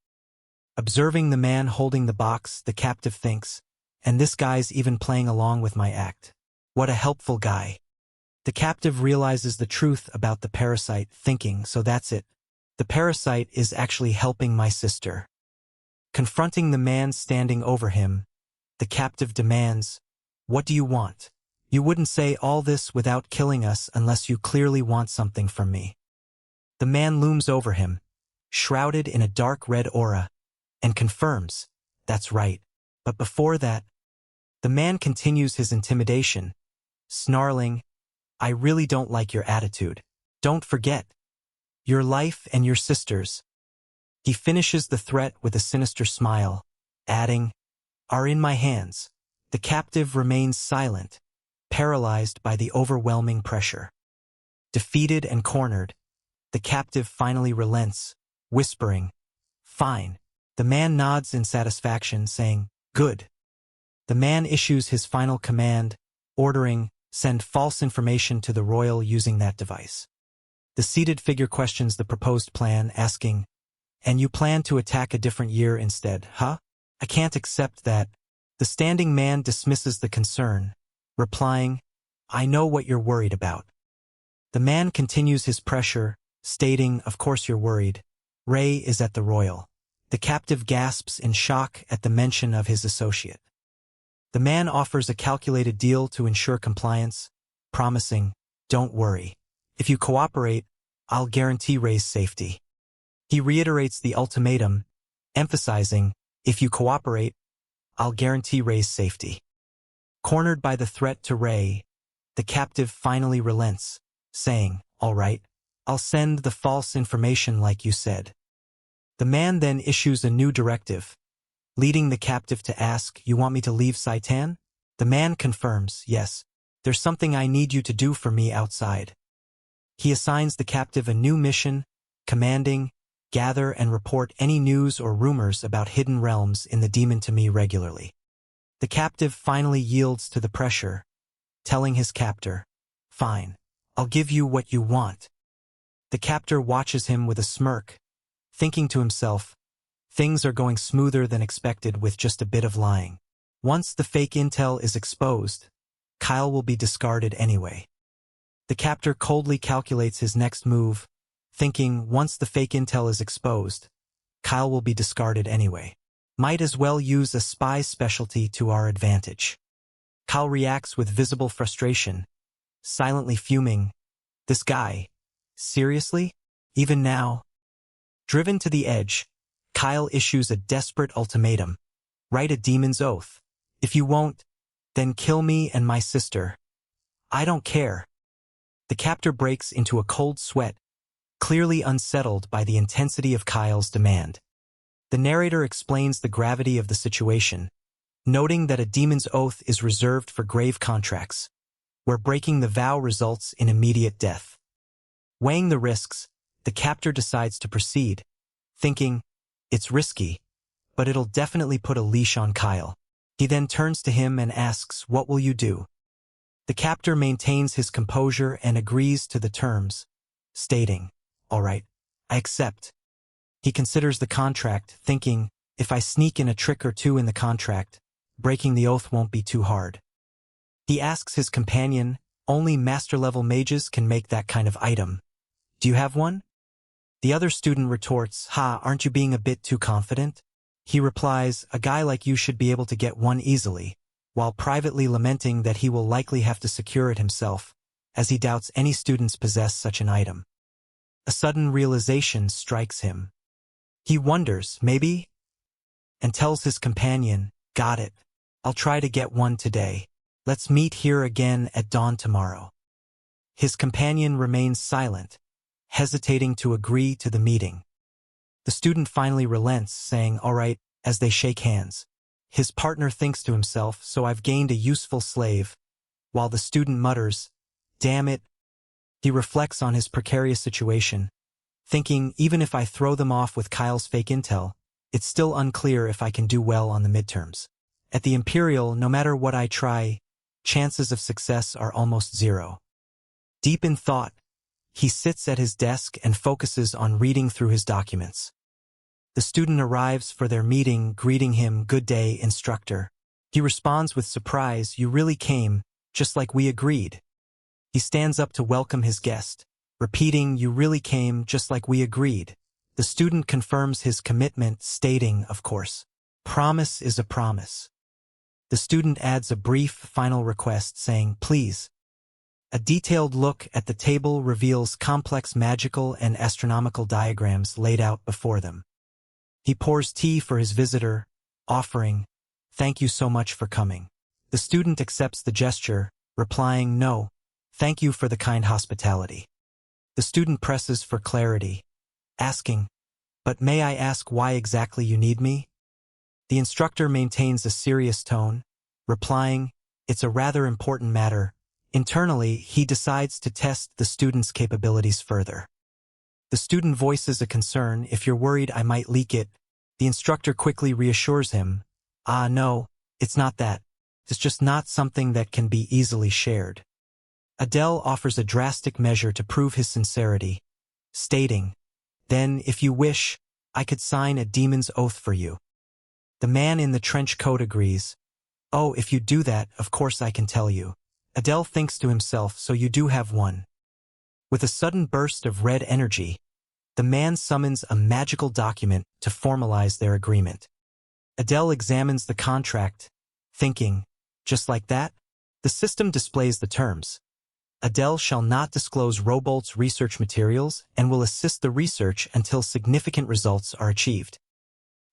Observing the man holding the box, the captive thinks, and this guy's even playing along with my act. What a helpful guy. The captive realizes the truth about the parasite, thinking, so that's it. The parasite is actually helping my sister. Confronting the man standing over him, the captive demands, what do you want? You wouldn't say all this without killing us unless you clearly want something from me. The man looms over him, shrouded in a dark red aura, and confirms, that's right. But before that, the man continues his intimidation, snarling, I really don't like your attitude. Don't forget. Your life and your sister's. He finishes the threat with a sinister smile, adding, are in my hands. The captive remains silent, paralyzed by the overwhelming pressure. Defeated and cornered, the captive finally relents, whispering, fine. The man nods in satisfaction, saying, good. The man issues his final command, ordering, send false information to the royal using that device. The seated figure questions the proposed plan, asking, and you plan to attack a different year instead, huh? I can't accept that. The standing man dismisses the concern, replying, I know what you're worried about. The man continues his pressure, stating, of course you're worried. Ray is at the royal. The captive gasps in shock at the mention of his associate. The man offers a calculated deal to ensure compliance, promising, don't worry. If you cooperate, I'll guarantee Ray's safety. He reiterates the ultimatum, emphasizing, if you cooperate, I'll guarantee Ray's safety. Cornered by the threat to Ray, the captive finally relents, saying, all right, I'll send the false information like you said. The man then issues a new directive, leading the captive to ask, "You want me to leave Saitan?" The man confirms, "Yes, there's something I need you to do for me outside." He assigns the captive a new mission, commanding, "Gather and report any news or rumors about hidden realms in the demon to me regularly." The captive finally yields to the pressure, telling his captor, "Fine, I'll give you what you want." The captor watches him with a smirk, thinking to himself, things are going smoother than expected with just a bit of lying. Once the fake intel is exposed, Kyle will be discarded anyway. The captor coldly calculates his next move, thinking once the fake intel is exposed, Kyle will be discarded anyway. Might as well use a spy's specialty to our advantage. Kyle reacts with visible frustration, silently fuming. This guy, seriously? Even now? Driven to the edge, Kyle issues a desperate ultimatum. Write a demon's oath. If you won't, then kill me and my sister. I don't care. The captor breaks into a cold sweat, clearly unsettled by the intensity of Kyle's demand. The narrator explains the gravity of the situation, noting that a demon's oath is reserved for grave contracts, where breaking the vow results in immediate death. Weighing the risks, the captor decides to proceed, thinking, it's risky, but it'll definitely put a leash on Kyle. He then turns to him and asks, "What will you do?" The captor maintains his composure and agrees to the terms, stating, "All right, I accept." He considers the contract, thinking, if I sneak in a trick or two in the contract, breaking the oath won't be too hard. He asks his companion, "Only master-level mages can make that kind of item. Do you have one?" The other student retorts, "Aren't you being a bit too confident?" He replies, "A guy like you should be able to get one easily," while privately lamenting that he will likely have to secure it himself, as he doubts any students possess such an item. A sudden realization strikes him. He wonders, maybe? And tells his companion, "Got it. I'll try to get one today. Let's meet here again at dawn tomorrow." His companion remains silent, hesitating to agree to the meeting. The student finally relents, saying, "All right," as they shake hands. His partner thinks to himself, "So I've gained a useful slave," while the student mutters, "Damn it." He reflects on his precarious situation, thinking, even if I throw them off with Kyle's fake intel, it's still unclear if I can do well on the midterms. At the Imperial, no matter what I try, chances of success are almost zero. Deep in thought, he sits at his desk and focuses on reading through his documents. The student arrives for their meeting, greeting him, "Good day, instructor." He responds with surprise, "You really came, just like we agreed." He stands up to welcome his guest, repeating, "You really came, just like we agreed." The student confirms his commitment, stating, "Of course. Promise is a promise." The student adds a brief final request, saying, "Please." A detailed look at the table reveals complex magical and astronomical diagrams laid out before them. He pours tea for his visitor, offering, "Thank you so much for coming." The student accepts the gesture, replying, "No, thank you for the kind hospitality." The student presses for clarity, asking, "But may I ask why exactly you need me?" The instructor maintains a serious tone, replying, "It's a rather important matter." Internally, he decides to test the student's capabilities further. The student voices a concern, "If you're worried I might leak it." The instructor quickly reassures him, "No, it's not that. It's just not something that can be easily shared." Adele offers a drastic measure to prove his sincerity, stating, "Then, if you wish, I could sign a demon's oath for you." The man in the trench coat agrees, "Oh, if you do that, of course I can tell you." Adele thinks to himself, "So you do have one." With a sudden burst of red energy, the man summons a magical document to formalize their agreement. Adele examines the contract, thinking, just like that? The system displays the terms. Adele shall not disclose Robolt's research materials and will assist the research until significant results are achieved.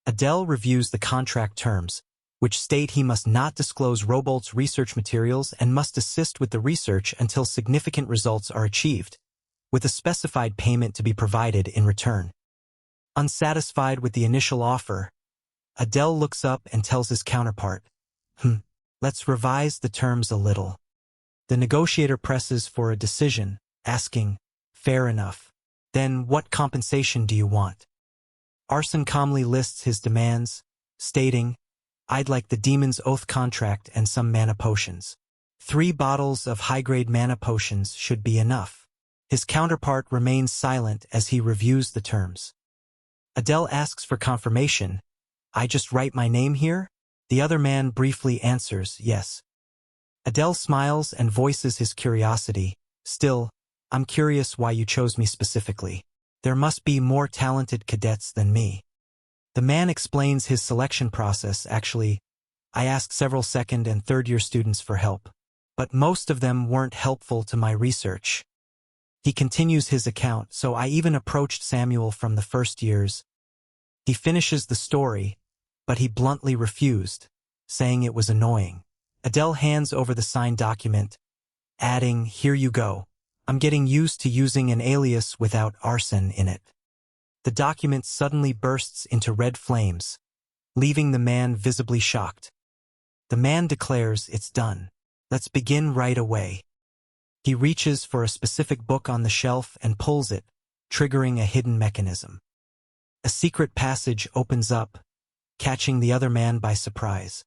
Adele reviews the contract terms, which state he must not disclose Robolt's research materials and must assist with the research until significant results are achieved, with a specified payment to be provided in return. Unsatisfied with the initial offer, Adele looks up and tells his counterpart, let's revise the terms a little. The negotiator presses for a decision, asking, fair enough. Then what compensation do you want? Arson calmly lists his demands, stating, I'd like the Demon's Oath contract and some mana potions. 3 bottles of high-grade mana potions should be enough. His counterpart remains silent as he reviews the terms. Adele asks for confirmation. I just write my name here? The other man briefly answers, yes. Adele smiles and voices his curiosity. Still, I'm curious why you chose me specifically. There must be more talented cadets than me. The man explains his selection process. Actually, I asked several second and third-year students for help, but most of them weren't helpful to my research. He continues his account, so I even approached Samuel from the first years. He finishes the story, but he bluntly refused, saying it was annoying. Adele hands over the signed document, adding, here you go. I'm getting used to using an alias without arson in it. The document suddenly bursts into red flames, leaving the man visibly shocked. The man declares it's done. Let's begin right away. He reaches for a specific book on the shelf and pulls it, triggering a hidden mechanism. A secret passage opens up, catching the other man by surprise.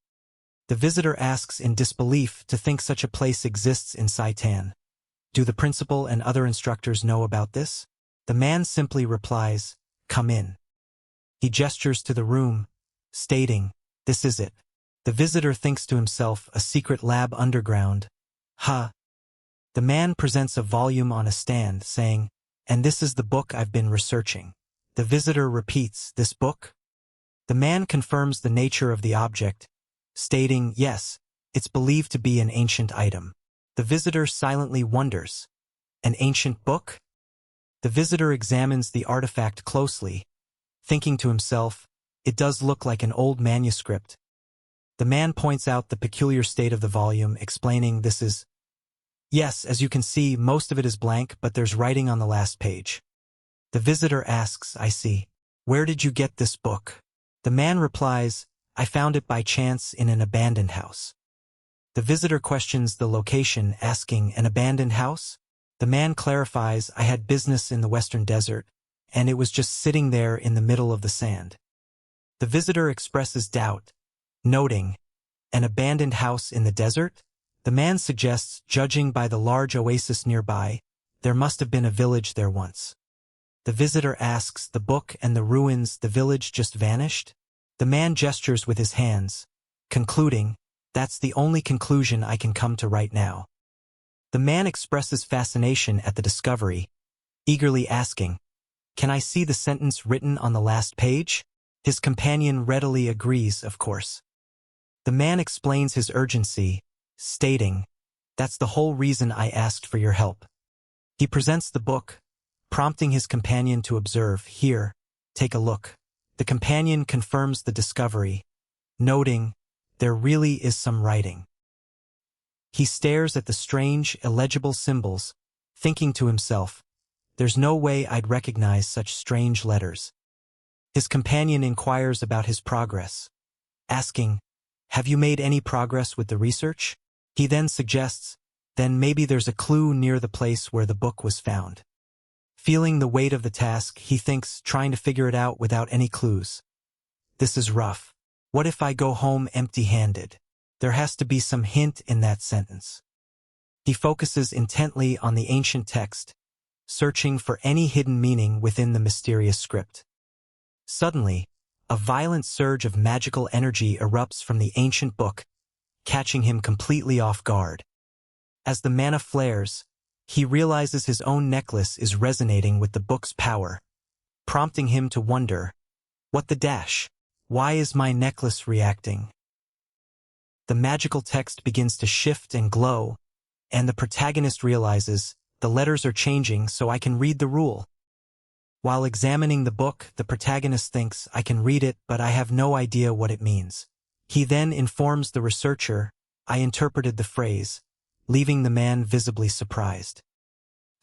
The visitor asks in disbelief to think such a place exists in Saitan. Do the principal and other instructors know about this? The man simply replies, come in. He gestures to the room, stating, this is it. The visitor thinks to himself, a secret lab underground. The man presents a volume on a stand, saying, and this is the book I've been researching. The visitor repeats, this book? The man confirms the nature of the object, stating, yes, it's believed to be an ancient item. The visitor silently wonders, an ancient book? The visitor examines the artifact closely, thinking to himself, it does look like an old manuscript. The man points out the peculiar state of the volume, explaining this is, yes, as you can see, most of it is blank, but there's writing on the last page. The visitor asks, I see. Where did you get this book? The man replies, I found it by chance in an abandoned house. The visitor questions the location, asking, an abandoned house? The man clarifies, I had business in the western desert, and it was just sitting there in the middle of the sand. The visitor expresses doubt, noting, an abandoned house in the desert? The man suggests, judging by the large oasis nearby, there must have been a village there once. The visitor asks, the book and the ruins, the village just vanished? The man gestures with his hands, concluding, that's the only conclusion I can come to right now. The man expresses fascination at the discovery, eagerly asking, can I see the sentence written on the last page? His companion readily agrees, of course. The man explains his urgency, stating, that's the whole reason I asked for your help. He presents the book, prompting his companion to observe, here, take a look. The companion confirms the discovery, noting, there really is some writing. He stares at the strange, illegible symbols, thinking to himself, there's no way I'd recognize such strange letters. His companion inquires about his progress, asking, have you made any progress with the research? He then suggests, then maybe there's a clue near the place where the book was found. Feeling the weight of the task, he thinks, trying to figure it out without any clues. This is rough. What if I go home empty-handed? There has to be some hint in that sentence. He focuses intently on the ancient text, searching for any hidden meaning within the mysterious script. Suddenly, a violent surge of magical energy erupts from the ancient book, catching him completely off guard. As the mana flares, he realizes his own necklace is resonating with the book's power, prompting him to wonder, what the dash? Why is my necklace reacting? The magical text begins to shift and glow, and the protagonist realizes, the letters are changing so I can read the rule. While examining the book, the protagonist thinks, I can read it, but I have no idea what it means. He then informs the researcher, I interpreted the phrase, leaving the man visibly surprised.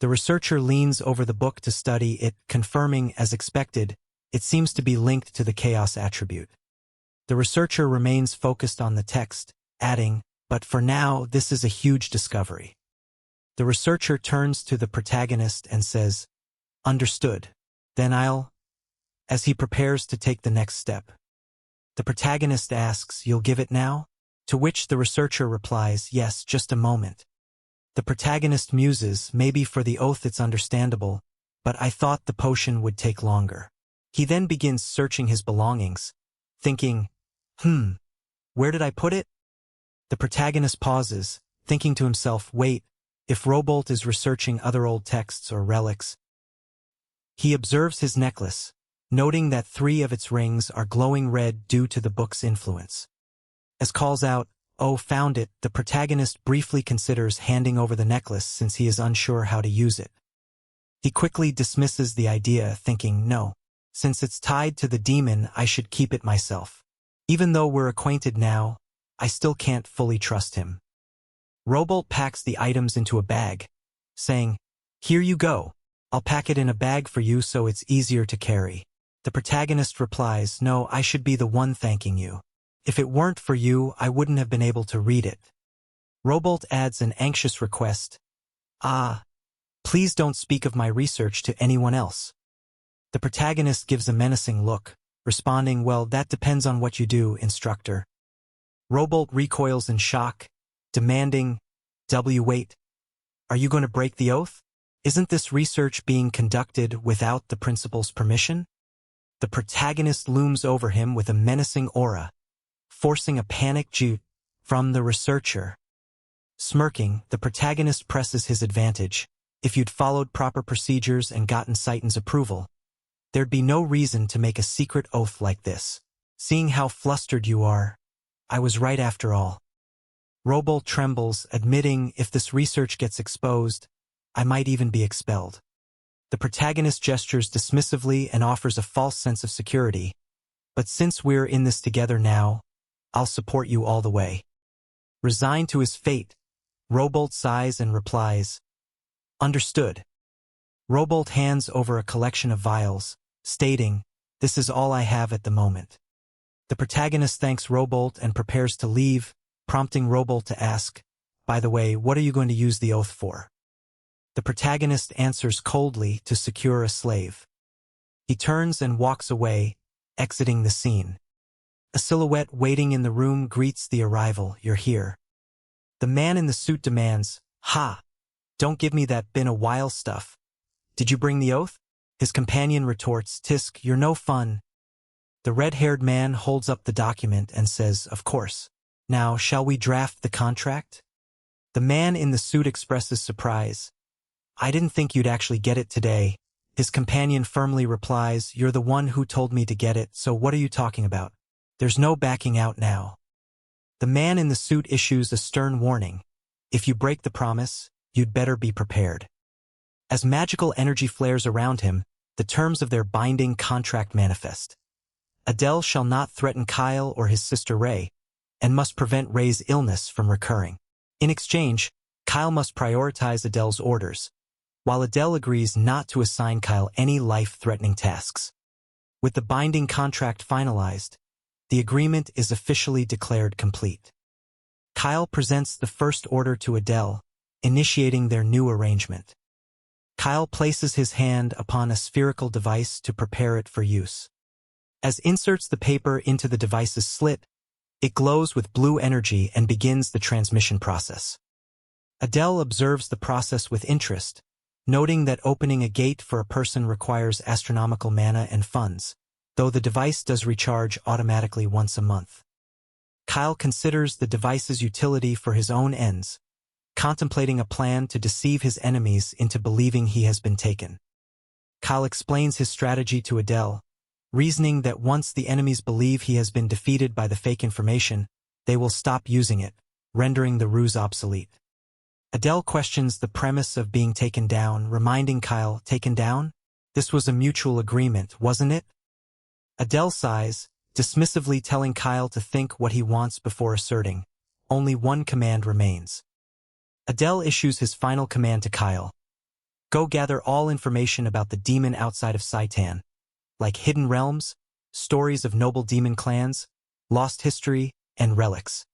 The researcher leans over the book to study it, confirming, as expected, it seems to be linked to the chaos attribute. The researcher remains focused on the text, adding, "But for now, this is a huge discovery." The researcher turns to the protagonist and says, "Understood. Then as he prepares to take the next step. The protagonist asks, "You'll give it now?" To which the researcher replies, "Yes, just a moment." The protagonist muses, "Maybe for the oath it's understandable, but I thought the potion would take longer." He then begins searching his belongings, thinking, where did I put it? The protagonist pauses, thinking to himself, wait, if Robolt is researching other old texts or relics. He observes his necklace, noting that 3 of its rings are glowing red due to the book's influence. As calls out, "Oh, found it," the protagonist briefly considers handing over the necklace since he is unsure how to use it. He quickly dismisses the idea, thinking, no, since it's tied to the demon, I should keep it myself. Even though we're acquainted now, I still can't fully trust him. Robolt packs the items into a bag, saying, "Here you go. I'll pack it in a bag for you so it's easier to carry." The protagonist replies, "No, I should be the one thanking you. If it weren't for you, I wouldn't have been able to read it." Robolt adds an anxious request, "Please don't speak of my research to anyone else." The protagonist gives a menacing look, responding, "Well, that depends on what you do, instructor." Robolt recoils in shock, demanding, "Wait, are you going to break the oath? Isn't this research being conducted without the principal's permission?" The protagonist looms over him with a menacing aura, forcing a panicked joot from the researcher. Smirking, the protagonist presses his advantage. "If you'd followed proper procedures and gotten Saiten's approval, there'd be no reason to make a secret oath like this. Seeing how flustered you are, I was right after all." Robolt trembles, admitting, "If this research gets exposed, I might even be expelled." The protagonist gestures dismissively and offers a false sense of security. "But since we're in this together now, I'll support you all the way." Resigned to his fate, Robolt sighs and replies, "Understood." Robolt hands over a collection of vials, stating, "This is all I have at the moment." The protagonist thanks Robolt and prepares to leave, prompting Robolt to ask, "By the way, what are you going to use the oath for?" The protagonist answers coldly, "To secure a slave." He turns and walks away, exiting the scene. A silhouette waiting in the room greets the arrival, "You're here." The man in the suit demands, Don't give me that been a while stuff. Did you bring the oath?" His companion retorts, "Tisk, you're no fun." The red-haired man holds up the document and says, "Of course. Now, shall we draft the contract?" The man in the suit expresses surprise. "I didn't think you'd actually get it today." His companion firmly replies, "You're the one who told me to get it, so what are you talking about? There's no backing out now." The man in the suit issues a stern warning. "If you break the promise, you'd better be prepared." As magical energy flares around him, the terms of their binding contract manifest. Adele shall not threaten Kyle or his sister Ray, and must prevent Ray's illness from recurring. In exchange, Kyle must prioritize Adele's orders, while Adele agrees not to assign Kyle any life-threatening tasks. With the binding contract finalized, the agreement is officially declared complete. Kyle presents the first order to Adele, initiating their new arrangement. Kyle places his hand upon a spherical device to prepare it for use. As inserts the paper into the device's slit, it glows with blue energy and begins the transmission process. Adele observes the process with interest, noting that opening a gate for a person requires astronomical mana and funds, though the device does recharge automatically once a month. Kyle considers the device's utility for his own ends, contemplating a plan to deceive his enemies into believing he has been taken. Kyle explains his strategy to Adele, reasoning that once the enemies believe he has been defeated by the fake information, they will stop using it, rendering the ruse obsolete. Adele questions the premise of being taken down, reminding Kyle, "Taken down? This was a mutual agreement, wasn't it?" Adele sighs, dismissively telling Kyle to think what he wants before asserting, "Only one command remains." Adele issues his final command to Kyle. "Go gather all information about the demon outside of Saitan, like hidden realms, stories of noble demon clans, lost history, and relics.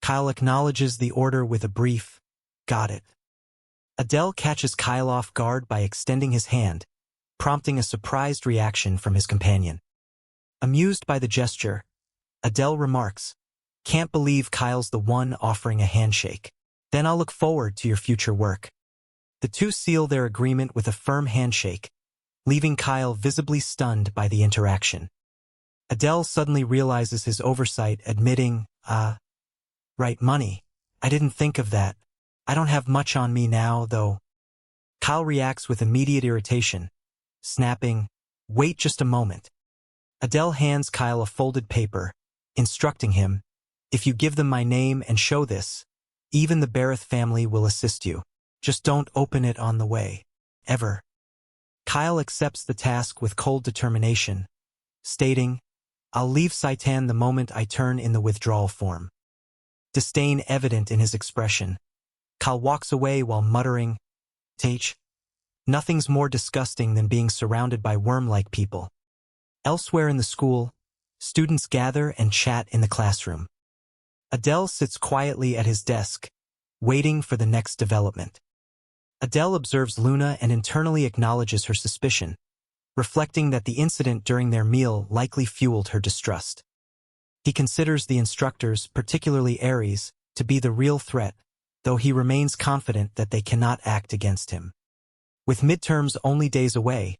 Kyle acknowledges the order with a brief, "Got it." Adele catches Kyle off guard by extending his hand, prompting a surprised reaction from his companion. Amused by the gesture, Adele remarks, "Can't believe Kyle's the one offering a handshake. Then I'll look forward to your future work." The two seal their agreement with a firm handshake, leaving Kyle visibly stunned by the interaction. Adele suddenly realizes his oversight, admitting, right, money. I didn't think of that. I don't have much on me now, though." Kyle reacts with immediate irritation, snapping, "Wait just a moment." Adele hands Kyle a folded paper, instructing him, "If you give them my name and show this, even the Barrett family will assist you. Just don't open it on the way. Ever." Kyle accepts the task with cold determination, stating, "I'll leave Saitan the moment I turn in the withdrawal form." Disdain evident in his expression, Kyle walks away while muttering, "Tach, nothing's more disgusting than being surrounded by worm-like people." Elsewhere in the school, students gather and chat in the classroom. Adele sits quietly at his desk, waiting for the next development. Adele observes Luna and internally acknowledges her suspicion, reflecting that the incident during their meal likely fueled her distrust. He considers the instructors, particularly Aries, to be the real threat, though he remains confident that they cannot act against him. With midterms only days away,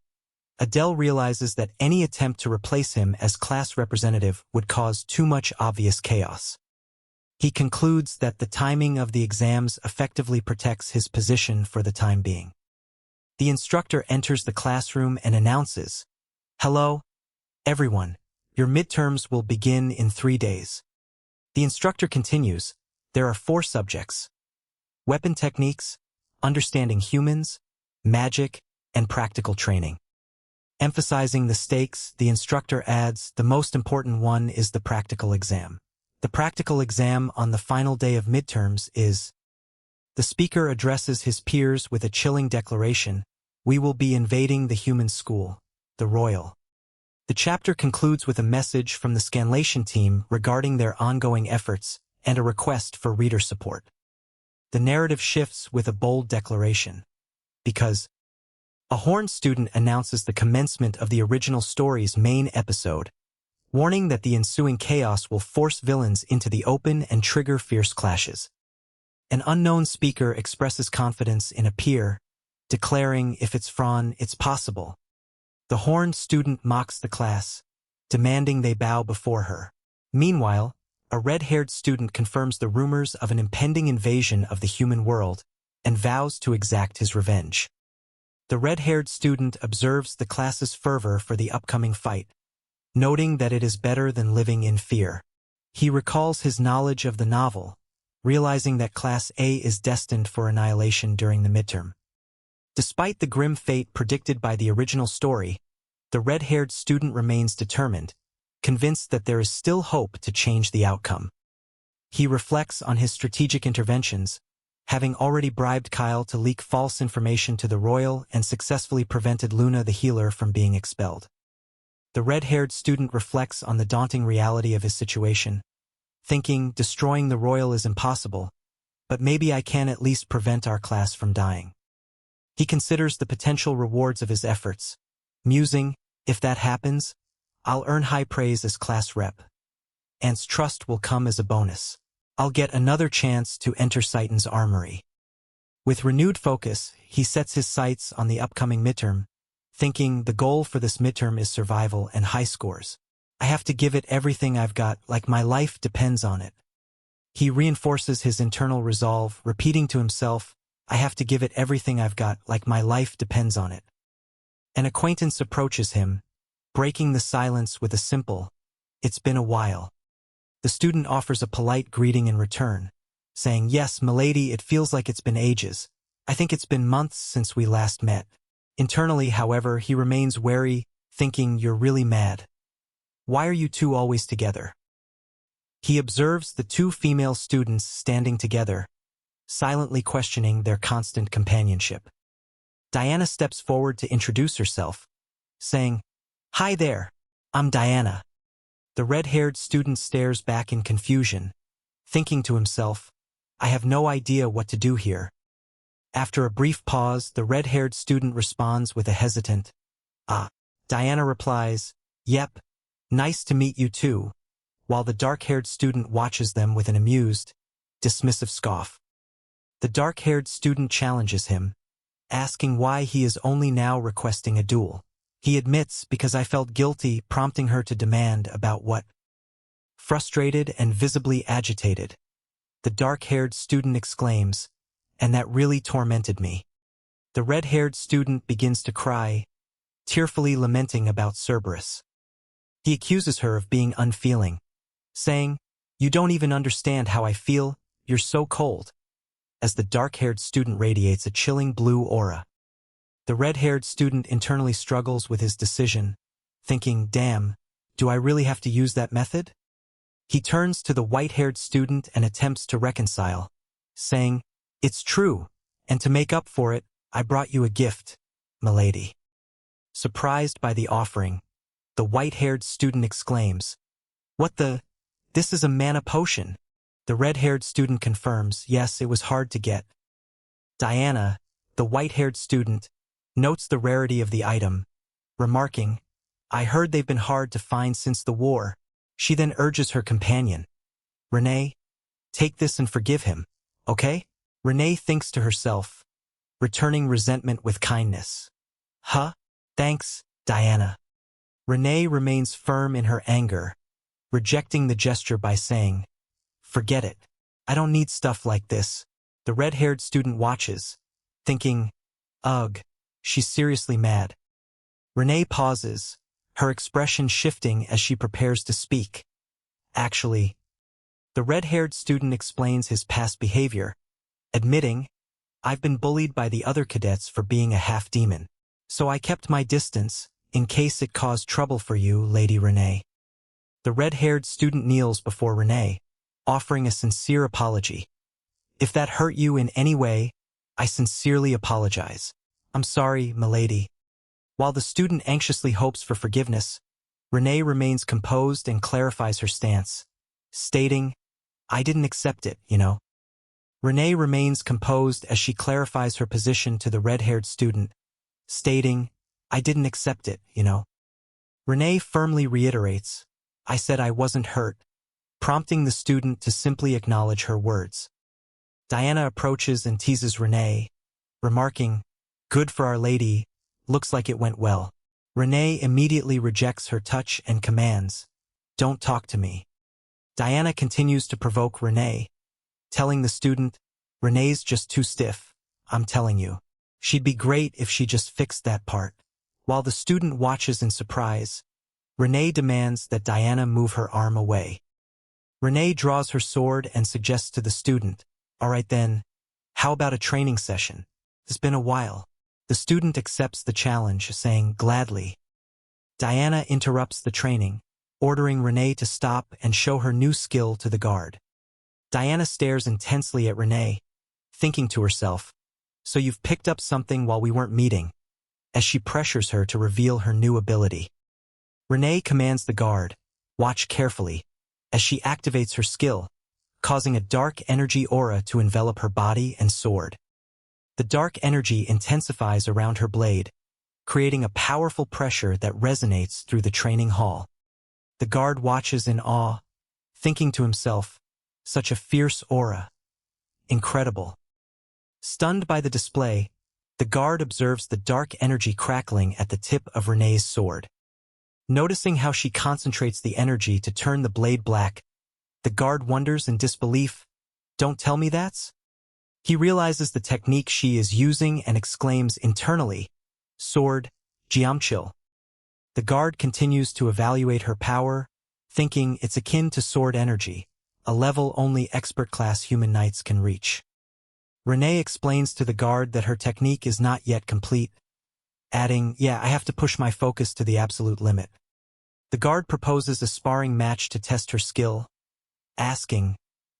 Adele realizes that any attempt to replace him as class representative would cause too much obvious chaos. He concludes that the timing of the exams effectively protects his position for the time being. The instructor enters the classroom and announces, "Hello, everyone. Your midterms will begin in 3 days." The instructor continues, "There are 4 subjects: weapon techniques, understanding humans, magic, and practical training." Emphasizing the stakes, the instructor adds, "The most important one is the practical exam. The practical exam on the final day of midterms is..." The speaker addresses his peers with a chilling declaration, "We will be invading the human school, the Royal." The chapter concludes with a message from the scanlation team regarding their ongoing efforts and a request for reader support. The narrative shifts with a bold declaration, because a Horn student announces the commencement of the original story's main episode, warning that the ensuing chaos will force villains into the open and trigger fierce clashes. An unknown speaker expresses confidence in a peer, declaring, "If it's Fran, it's possible." The Horn student mocks the class, demanding they bow before her. Meanwhile, a red-haired student confirms the rumors of an impending invasion of the human world and vows to exact his revenge. The red-haired student observes the class's fervor for the upcoming fight, noting that it is better than living in fear. He recalls his knowledge of the novel, realizing that Class A is destined for annihilation during the midterm. Despite the grim fate predicted by the original story, the red-haired student remains determined, convinced that there is still hope to change the outcome. He reflects on his strategic interventions, having already bribed Kyle to leak false information to the Royal and successfully prevented Luna the healer from being expelled. The red-haired student reflects on the daunting reality of his situation, thinking destroying the Royal is impossible, but maybe I can at least prevent our class from dying. He considers the potential rewards of his efforts, musing, "If that happens, I'll earn high praise as class rep. Ant's trust will come as a bonus. I'll get another chance to enter Saitan's armory." With renewed focus, he sets his sights on the upcoming midterm, thinking the goal for this midterm is survival and high scores. "I have to give it everything I've got, like my life depends on it." He reinforces his internal resolve, repeating to himself, "I have to give it everything I've got, like my life depends on it." An acquaintance approaches him, breaking the silence with a simple, "It's been a while." The student offers a polite greeting in return, saying, "Yes, milady, it feels like it's been ages. I think it's been months since we last met." Internally, however, he remains wary, thinking, "You're really mad. Why are you two always together?" He observes the 2 female students standing together, silently questioning their constant companionship. Diana steps forward to introduce herself, saying, "Hi there, I'm Diana." The red-haired student stares back in confusion, thinking to himself, I have no idea what to do here. After a brief pause, the red-haired student responds with a hesitant, ah. Diana replies, yep, nice to meet you too, while the dark-haired student watches them with an amused, dismissive scoff. The dark-haired student challenges him, asking why he is only now requesting a duel. He admits, because I felt guilty, prompting her to demand about what. Frustrated and visibly agitated, the dark-haired student exclaims, and that really tormented me. The red-haired student begins to cry, tearfully lamenting about Cerberus. He accuses her of being unfeeling, saying, you don't even understand how I feel, you're so cold. As the dark-haired student radiates a chilling blue aura. The red-haired student internally struggles with his decision, thinking, damn, do I really have to use that method? He turns to the white-haired student and attempts to reconcile, saying, it's true, and to make up for it, I brought you a gift, milady. Surprised by the offering, the white-haired student exclaims, what the? This is a mana potion. The red-haired student confirms, yes, it was hard to get. Diana, the white-haired student, notes the rarity of the item, remarking, I heard they've been hard to find since the war. She then urges her companion, Renee, take this and forgive him, okay? Renee thinks to herself, returning resentment with kindness. Huh? Thanks, Diana. Renee remains firm in her anger, rejecting the gesture by saying, forget it. I don't need stuff like this. The red-haired student watches, thinking, ugh, she's seriously mad. Renee pauses, her expression shifting as she prepares to speak. Actually, the red-haired student explains his past behavior, admitting, I've been bullied by the other cadets for being a half-demon, so I kept my distance, in case it caused trouble for you, Lady Renee. The red-haired student kneels before Renee, offering a sincere apology. If that hurt you in any way, I sincerely apologize. I'm sorry, milady. While the student anxiously hopes for forgiveness, Renee remains composed and clarifies her stance, stating, I didn't accept it, you know. Renee remains composed as she clarifies her position to the red-haired student, stating, I didn't accept it, you know. Renee firmly reiterates, I said I wasn't hurt, prompting the student to simply acknowledge her words. Diana approaches and teases Renee, remarking, good for Our Lady, looks like it went well. Renee immediately rejects her touch and commands, don't talk to me. Diana continues to provoke Renee, telling the student, Renee's just too stiff, I'm telling you. She'd be great if she just fixed that part. While the student watches in surprise, Renee demands that Diana move her arm away. Renee draws her sword and suggests to the student, all right then, how about a training session? It's been a while. The student accepts the challenge, saying, gladly. Diana interrupts the training, ordering Renee to stop and show her new skill to the guard. Diana stares intensely at Renee, thinking to herself, so you've picked up something while we weren't meeting, as she pressures her to reveal her new ability. Renee commands the guard, watch carefully, as she activates her skill, causing a dark energy aura to envelop her body and sword. The dark energy intensifies around her blade, creating a powerful pressure that resonates through the training hall. The guard watches in awe, thinking to himself, such a fierce aura. Incredible. Stunned by the display, the guard observes the dark energy crackling at the tip of Renee's sword. Noticing how she concentrates the energy to turn the blade black, the guard wonders in disbelief, don't tell me that's? He realizes the technique she is using and exclaims internally, sword, Jiamchil. The guard continues to evaluate her power, thinking it's akin to sword energy, a level only expert-class human knights can reach. Renee explains to the guard that her technique is not yet complete, adding, yeah, I have to push my focus to the absolute limit. The guard proposes a sparring match to test her skill, asking,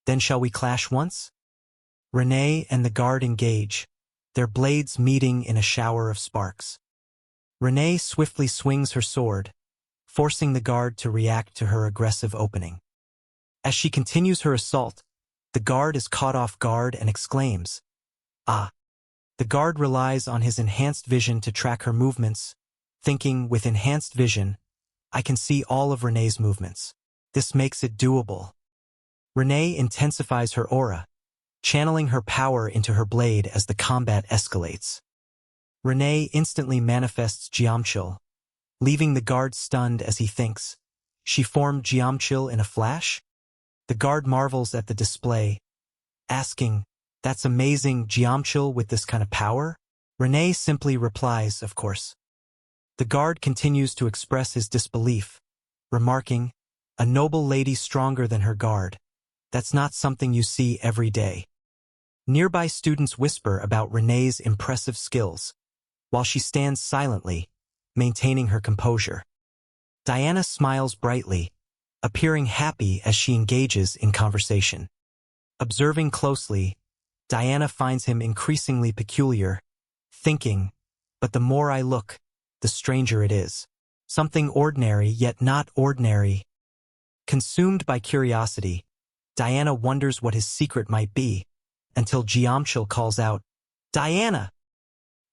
then shall we clash once? Renee and the guard engage, their blades meeting in a shower of sparks. Renee swiftly swings her sword, forcing the guard to react to her aggressive opening. As she continues her assault, the guard is caught off guard and exclaims, "Ah!" The guard relies on his enhanced vision to track her movements, thinking, with enhanced vision, I can see all of Renee's movements. This makes it doable. Renee intensifies her aura, channeling her power into her blade as the combat escalates. Renee instantly manifests Geomchil, leaving the guard stunned as he thinks, she formed Geomchil in a flash? The guard marvels at the display, asking, that's amazing, Geomchil with this kind of power? Renee simply replies, of course. The guard continues to express his disbelief, remarking, a noble lady stronger than her guard. That's not something you see every day. Nearby students whisper about Renee's impressive skills, while she stands silently, maintaining her composure. Diana smiles brightly, appearing happy as she engages in conversation. Observing closely, Diana finds him increasingly peculiar, thinking, but the more I look, the stranger it is. Something ordinary yet not ordinary. Consumed by curiosity, Diana wonders what his secret might be, until Geomchil calls out, Diana!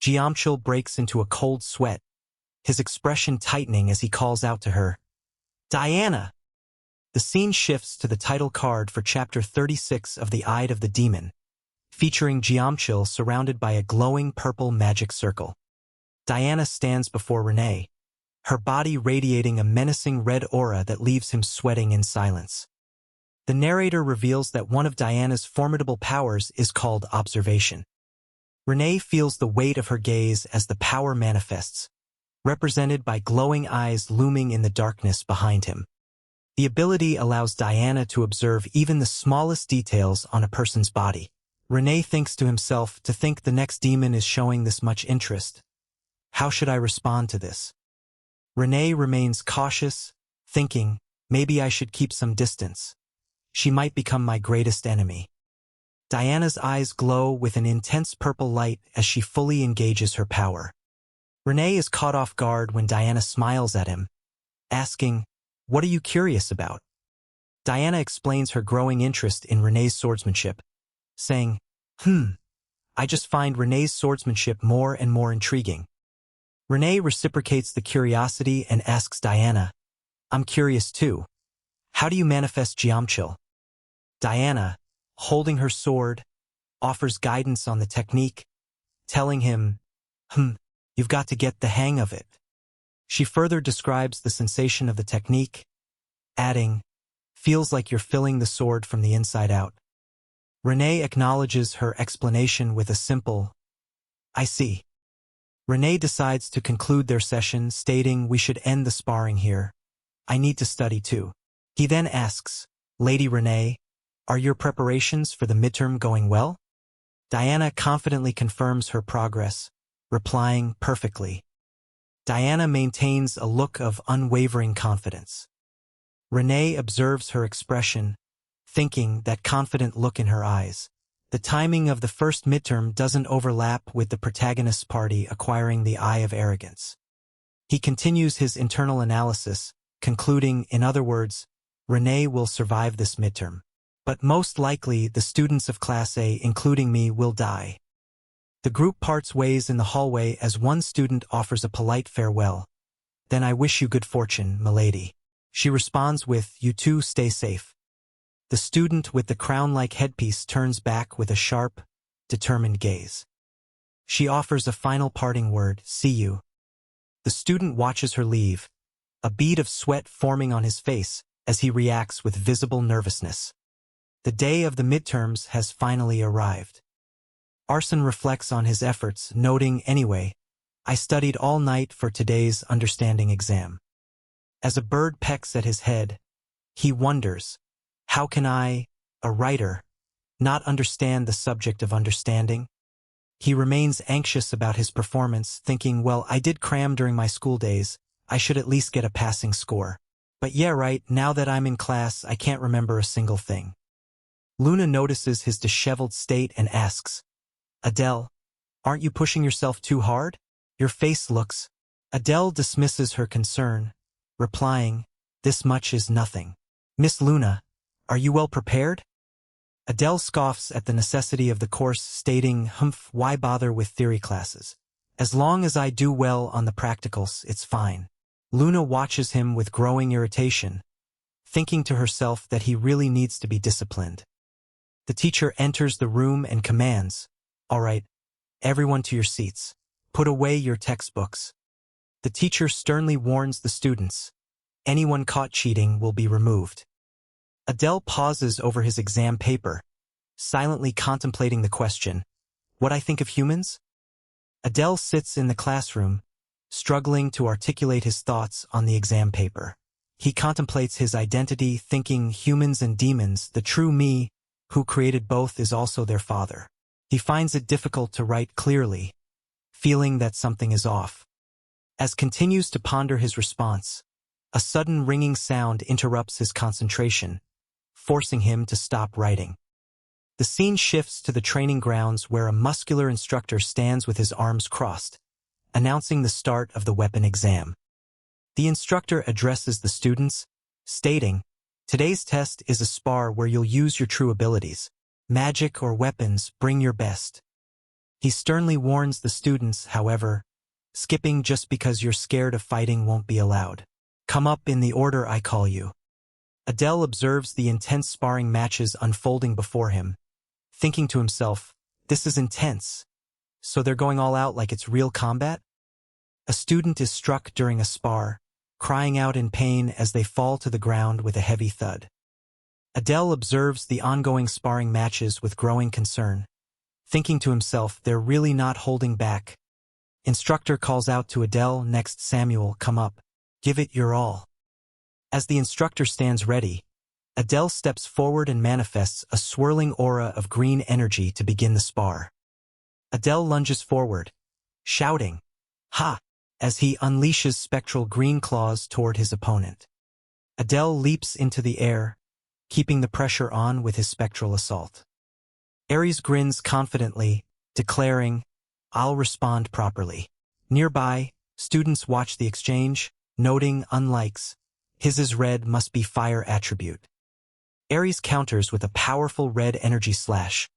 Geomchil breaks into a cold sweat, his expression tightening as he calls out to her, Diana! The scene shifts to the title card for Chapter 36 of The Eye of the Demon, featuring Geomchil surrounded by a glowing purple magic circle. Diana stands before Renee, her body radiating a menacing red aura that leaves him sweating in silence. The narrator reveals that one of Diana's formidable powers is called observation. Renee feels the weight of her gaze as the power manifests, represented by glowing eyes looming in the darkness behind him. The ability allows Diana to observe even the smallest details on a person's body. Renee thinks to himself, to think the next demon is showing this much interest. How should I respond to this? Renee remains cautious, thinking, maybe I should keep some distance. She might become my greatest enemy. Diana's eyes glow with an intense purple light as she fully engages her power. Renee is caught off guard when Diana smiles at him, asking, what are you curious about? Diana explains her growing interest in Renee's swordsmanship, saying, I just find Renee's swordsmanship more and more intriguing. Renee reciprocates the curiosity and asks Diana, I'm curious too. How do you manifest Geomchil? Diana, holding her sword, offers guidance on the technique, telling him, you've got to get the hang of it. She further describes the sensation of the technique, adding, feels like you're filling the sword from the inside out. Renee acknowledges her explanation with a simple, I see. Renee decides to conclude their session, stating we should end the sparring here. I need to study too. He then asks, Lady Renee, are your preparations for the midterm going well? Diana confidently confirms her progress, replying perfectly. Diana maintains a look of unwavering confidence. Renee observes her expression, thinking that confident look in her eyes. The timing of the first midterm doesn't overlap with the protagonist's party acquiring the eye of arrogance. He continues his internal analysis, concluding, in other words, Renee will survive this midterm. But most likely the students of Class A, including me, will die. The group parts ways in the hallway as one student offers a polite farewell. Then I wish you good fortune, milady. She responds with, you too stay safe. The student with the crown-like headpiece turns back with a sharp, determined gaze. She offers a final parting word, see you. The student watches her leave, a bead of sweat forming on his face as he reacts with visible nervousness. The day of the midterms has finally arrived. Arson reflects on his efforts, noting, anyway, I studied all night for today's understanding exam. As a bird pecks at his head, he wonders, how can I, a writer, not understand the subject of understanding? He remains anxious about his performance, thinking, well, I did cram during my school days, I should at least get a passing score. But yeah, right, now that I'm in class, I can't remember a single thing. Luna notices his disheveled state and asks, Adele, aren't you pushing yourself too hard? Your face looks. Adele dismisses her concern, replying, "This much is nothing." "Miss Luna, are you well prepared?" Adele scoffs at the necessity of the course, stating, "Why bother with theory classes? As long as I do well on the practicals, it's fine." Luna watches him with growing irritation, thinking to herself that he really needs to be disciplined. The teacher enters the room and commands, "All right, everyone to your seats. Put away your textbooks." The teacher sternly warns the students, anyone caught cheating will be removed. Adele pauses over his exam paper, silently contemplating the question, "What I think of humans?" Adele sits in the classroom, struggling to articulate his thoughts on the exam paper. He contemplates his identity, thinking humans and demons, the true me, who created both, is also their father. He finds it difficult to write clearly, feeling that something is off. As continues to ponder his response, a sudden ringing sound interrupts his concentration, forcing him to stop writing. The scene shifts to the training grounds where a muscular instructor stands with his arms crossed, announcing the start of the weapon exam. The instructor addresses the students, stating, "Today's test is a spar where you'll use your true abilities. Magic or weapons, bring your best." He sternly warns the students, however, "Skipping just because you're scared of fighting won't be allowed. Come up in the order I call you." Adele observes the intense sparring matches unfolding before him, thinking to himself, "This is intense. So they're going all out like it's real combat?" A student is struck during a spar, crying out in pain as they fall to the ground with a heavy thud. Adele observes the ongoing sparring matches with growing concern, thinking to himself, "They're really not holding back." Instructor calls out to Adele, "Next, Samuel, come up. Give it your all." As the instructor stands ready, Adele steps forward and manifests a swirling aura of green energy to begin the spar. Adele lunges forward, shouting, "Ha!" as he unleashes spectral green claws toward his opponent. Adele leaps into the air, keeping the pressure on with his spectral assault. Ares grins confidently, declaring, "I'll respond properly." Nearby, students watch the exchange, noting unlikes. His is red, must be fire attribute. Ares counters with a powerful red energy slash,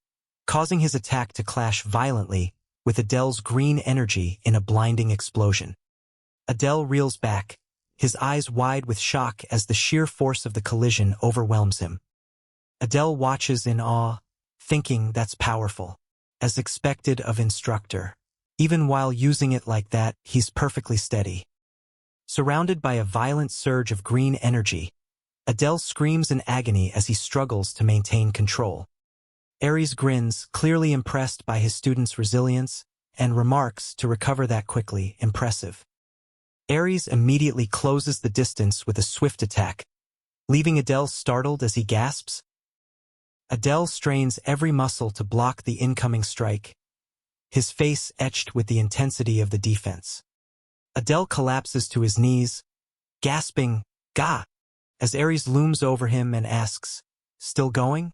causing his attack to clash violently with Adele's green energy in a blinding explosion. Adele reels back, his eyes wide with shock as the sheer force of the collision overwhelms him. Adele watches in awe, thinking, "That's powerful." As expected of instructor. Even while using it like that, he's perfectly steady. Surrounded by a violent surge of green energy, Adele screams in agony as he struggles to maintain control. Ares grins, clearly impressed by his student's resilience, and remarks, "To recover that quickly, impressive." Ares immediately closes the distance with a swift attack, leaving Adele startled as he gasps. Adele strains every muscle to block the incoming strike, his face etched with the intensity of the defense. Adele collapses to his knees, gasping, "Gah!" as Ares looms over him and asks, "Still going?"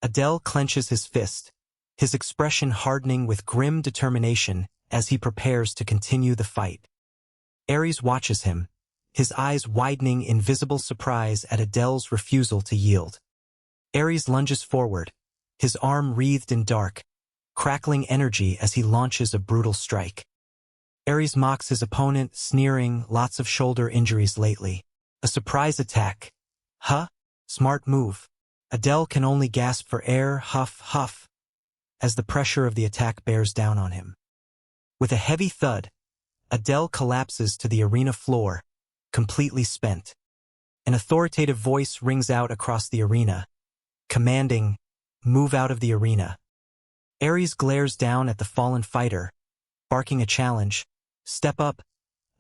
Adele clenches his fist, his expression hardening with grim determination as he prepares to continue the fight. Ares watches him, his eyes widening in visible surprise at Adele's refusal to yield. Ares lunges forward, his arm wreathed in dark, crackling energy as he launches a brutal strike. Ares mocks his opponent, sneering, "Lots of shoulder injuries lately. A surprise attack. Huh? Smart move." Adele can only gasp for air, huff, huff, as the pressure of the attack bears down on him. With a heavy thud, Adele collapses to the arena floor, completely spent. An authoritative voice rings out across the arena, commanding, "Move out of the arena." Ares glares down at the fallen fighter, barking a challenge, "Step up,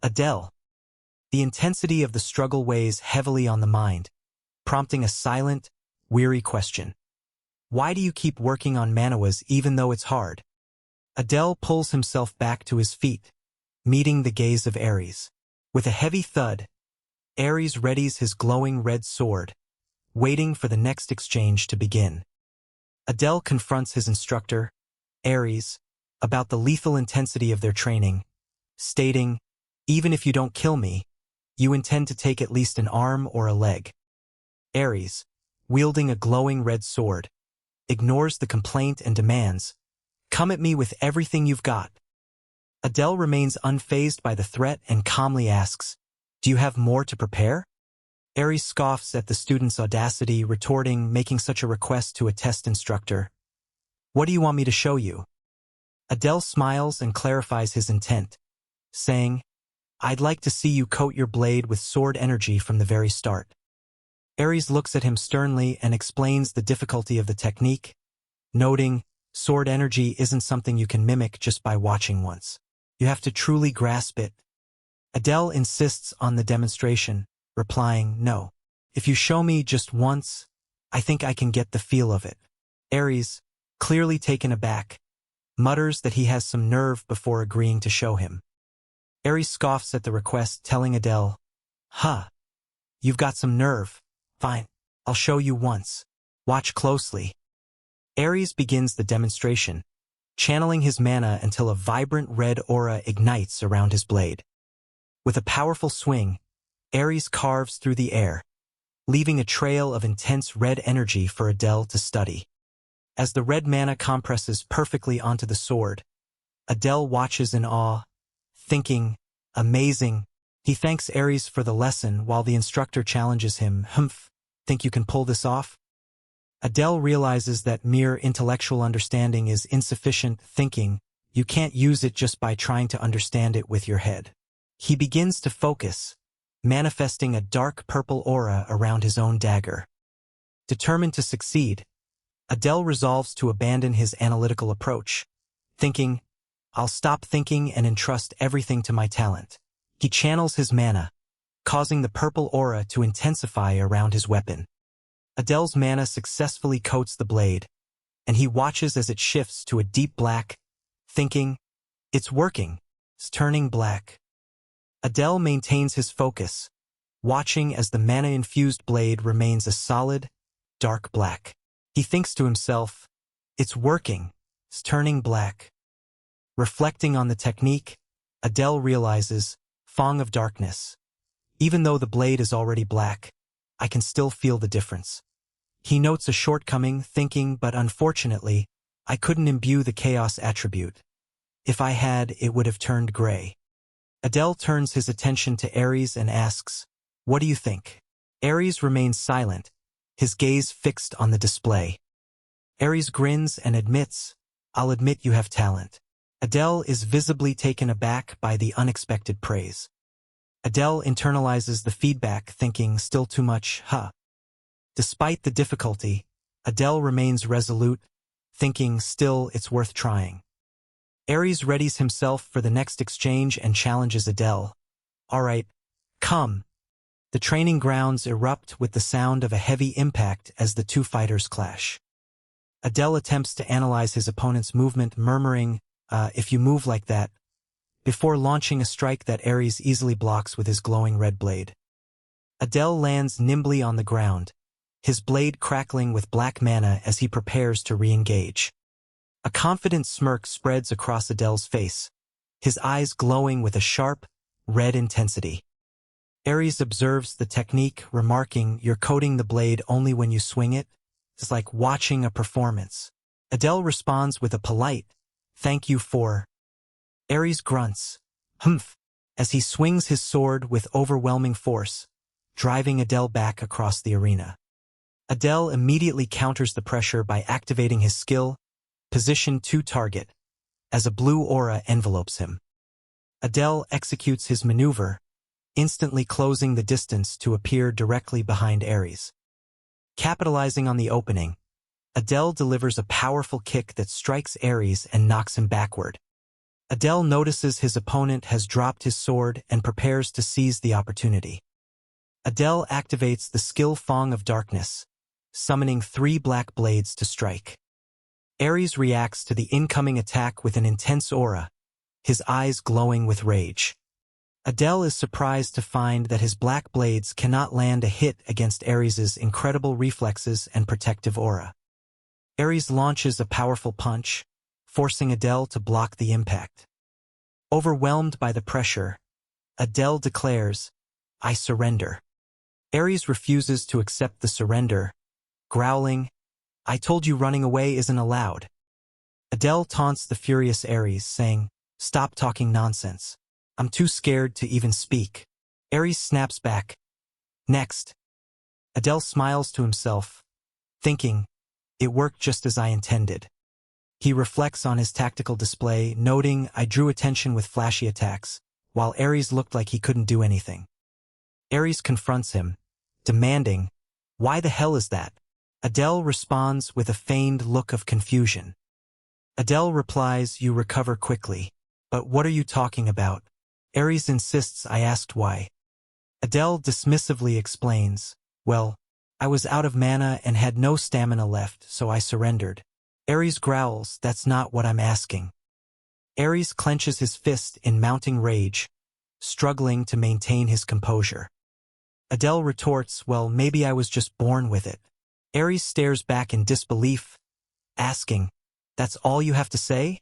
Adele." The intensity of the struggle weighs heavily on the mind, prompting a silent, weary question. "Why do you keep working on manhwas even though it's hard?" Adele pulls himself back to his feet, meeting the gaze of Ares. With a heavy thud, Ares readies his glowing red sword, waiting for the next exchange to begin. Adele confronts his instructor, Ares, about the lethal intensity of their training, stating, "Even if you don't kill me, You intend to take at least an arm or a leg. Ares, wielding a glowing red sword, ignores the complaint and demands, "Come at me with everything you've got." Adele remains unfazed by the threat and calmly asks, "Do you have more to prepare?" Ares scoffs at the student's audacity, retorting, making such a request to a test instructor. "What do you want me to show you?" Adele smiles and clarifies his intent, saying, "I'd like to see you coat your blade with sword energy from the very start." Ares looks at him sternly and explains the difficulty of the technique, noting, "Sword energy isn't something you can mimic just by watching once. You have to truly grasp it." Adele insists on the demonstration, replying, "No. If you show me just once, I think I can get the feel of it." Ares, clearly taken aback, mutters that he has some nerve before agreeing to show him. Ares scoffs at the request, telling Adele, "Huh, you've got some nerve. Fine, I'll show you once. Watch closely." Ares begins the demonstration, channeling his mana until a vibrant red aura ignites around his blade. With a powerful swing, Ares carves through the air, leaving a trail of intense red energy for Adele to study. As the red mana compresses perfectly onto the sword, Adele watches in awe, thinking, "Amazing." He thanks Ares for the lesson while the instructor challenges him, "Humph, think you can pull this off?" Adele realizes that mere intellectual understanding is insufficient, thinking, "You can't use it just by trying to understand it with your head." He begins to focus, manifesting a dark purple aura around his own dagger. Determined to succeed, Adele resolves to abandon his analytical approach, thinking, "I'll stop thinking and entrust everything to my talent." He channels his mana, causing the purple aura to intensify around his weapon. Adele's mana successfully coats the blade, and he watches as it shifts to a deep black, thinking, "It's working. It's turning black." Adele maintains his focus, watching as the mana-infused blade remains a solid, dark black. He thinks to himself, "It's working. It's turning black." Reflecting on the technique, Adele realizes, "Fong of darkness. Even though the blade is already black, I can still feel the difference." He notes a shortcoming, thinking, "But unfortunately, I couldn't imbue the chaos attribute. If I had, it would have turned gray." Adele turns his attention to Ares and asks, "What do you think?" Ares remains silent, his gaze fixed on the display. Ares grins and admits, "I'll admit you have talent." Adele is visibly taken aback by the unexpected praise. Adele internalizes the feedback, thinking, "Still too much, huh?" Despite the difficulty, Adele remains resolute, thinking, "Still, it's worth trying." Ares readies himself for the next exchange and challenges Adele. "All right, come." The training grounds erupt with the sound of a heavy impact as the two fighters clash. Adele attempts to analyze his opponent's movement, murmuring, "If you move like that," before launching a strike that Ares easily blocks with his glowing red blade. Adele lands nimbly on the ground, his blade crackling with black mana as he prepares to re-engage. A confident smirk spreads across Adele's face, his eyes glowing with a sharp, red intensity. Ares observes the technique, remarking, "You're coating the blade only when you swing it? It's like watching a performance." Adele responds with a polite, "Thank you for..." Ares grunts, "Humph," as he swings his sword with overwhelming force, driving Adele back across the arena. Adele immediately counters the pressure by activating his skill, Position 2 Target, as a blue aura envelopes him. Adele executes his maneuver, instantly closing the distance to appear directly behind Ares. Capitalizing on the opening, Adele delivers a powerful kick that strikes Ares and knocks him backward. Adele notices his opponent has dropped his sword and prepares to seize the opportunity. Adele activates the skill Fong of Darkness, summoning 3 black blades to strike. Ares reacts to the incoming attack with an intense aura, his eyes glowing with rage. Adele is surprised to find that his black blades cannot land a hit against Ares's incredible reflexes and protective aura. Ares launches a powerful punch, forcing Adele to block the impact. Overwhelmed by the pressure, Adele declares, I surrender. Aries refuses to accept the surrender, growling, I told you running away isn't allowed. Adele taunts the furious Aries, saying, stop talking nonsense. I'm too scared to even speak. Aries snaps back. Next. Adele smiles to himself, thinking, it worked just as I intended. He reflects on his tactical display, noting, I drew attention with flashy attacks, while Aries looked like he couldn't do anything. Aries confronts him, demanding, why the hell is that? Adele responds with a feigned look of confusion. Adele replies, you recover quickly. But what are you talking about? Aries insists I asked why. Adele dismissively explains, well, I was out of mana and had no stamina left, so I surrendered. Aries growls, that's not what I'm asking. Aries clenches his fist in mounting rage, struggling to maintain his composure. Adele retorts, well, maybe I was just born with it. Aries stares back in disbelief, asking, that's all you have to say?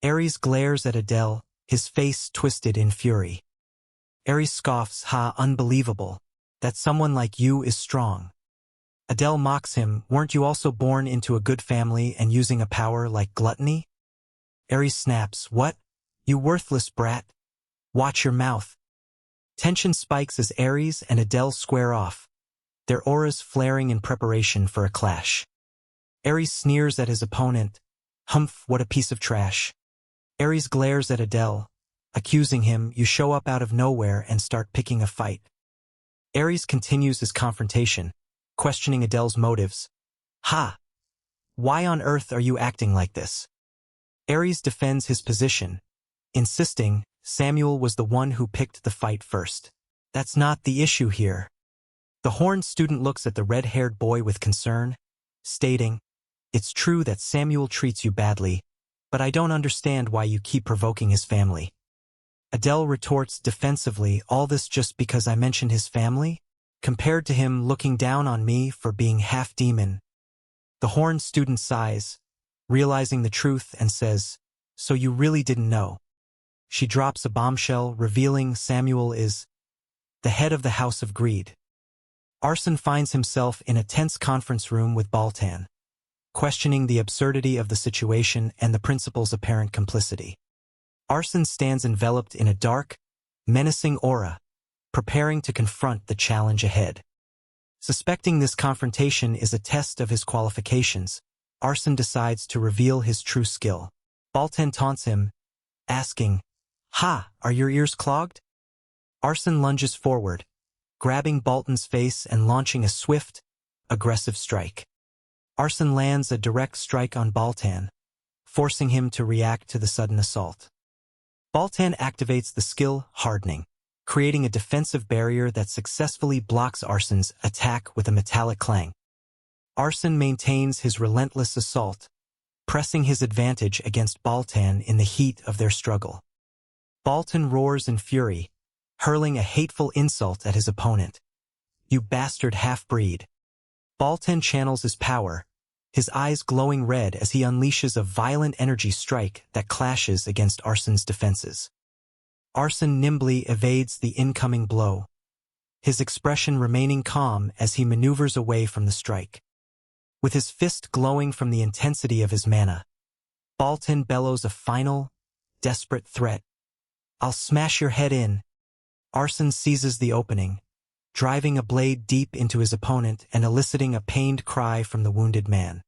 Aries glares at Adele, his face twisted in fury. Aries scoffs, ha, unbelievable, that someone like you is strong. Adele mocks him, weren't you also born into a good family and using a power like gluttony? Aries snaps, what? You worthless brat. Watch your mouth. Tension spikes as Aries and Adele square off, their auras flaring in preparation for a clash. Aries sneers at his opponent, humph, what a piece of trash. Aries glares at Adele, accusing him, you show up out of nowhere and start picking a fight. Aries continues his confrontation, questioning Adele's motives. Ha! Why on earth are you acting like this? Aries defends his position, insisting Samuel was the one who picked the fight first. That's not the issue here. The horned student looks at the red-haired boy with concern, stating, it's true that Samuel treats you badly, but I don't understand why you keep provoking his family. Adele retorts defensively, all this just because I mentioned his family? Compared to him looking down on me for being half-demon. The horned student sighs, realizing the truth, and says, so you really didn't know. She drops a bombshell, revealing Samuel is the head of the House of Greed. Arson finds himself in a tense conference room with Baltan, questioning the absurdity of the situation and the principal's apparent complicity. Arson stands enveloped in a dark, menacing aura, preparing to confront the challenge ahead. Suspecting this confrontation is a test of his qualifications, Arson decides to reveal his true skill. Baltan taunts him, asking, ha, are your ears clogged? Arson lunges forward, grabbing Baltan's face and launching a swift, aggressive strike. Arson lands a direct strike on Baltan, forcing him to react to the sudden assault. Baltan activates the skill Hardening, creating a defensive barrier that successfully blocks Arson's attack with a metallic clang. Arson maintains his relentless assault, pressing his advantage against Baltan in the heat of their struggle. Baltan roars in fury, hurling a hateful insult at his opponent. You bastard half-breed. Baltan channels his power, his eyes glowing red as he unleashes a violent energy strike that clashes against Arson's defenses. Arson nimbly evades the incoming blow, his expression remaining calm as he maneuvers away from the strike. With his fist glowing from the intensity of his mana, Baltan bellows a final, desperate threat. I'll smash your head in. Arson seizes the opening, driving a blade deep into his opponent and eliciting a pained cry from the wounded man.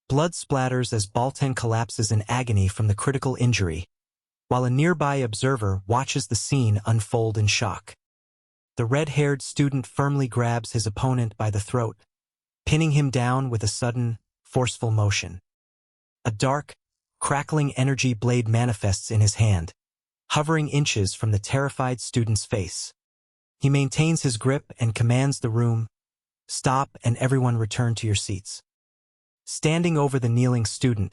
Blood splatters as Baltan collapses in agony from the critical injury, while a nearby observer watches the scene unfold in shock. The red-haired student firmly grabs his opponent by the throat, pinning him down with a sudden, forceful motion. A dark, crackling energy blade manifests in his hand, hovering inches from the terrified student's face. He maintains his grip and commands the room, stop and everyone return to your seats. Standing over the kneeling student,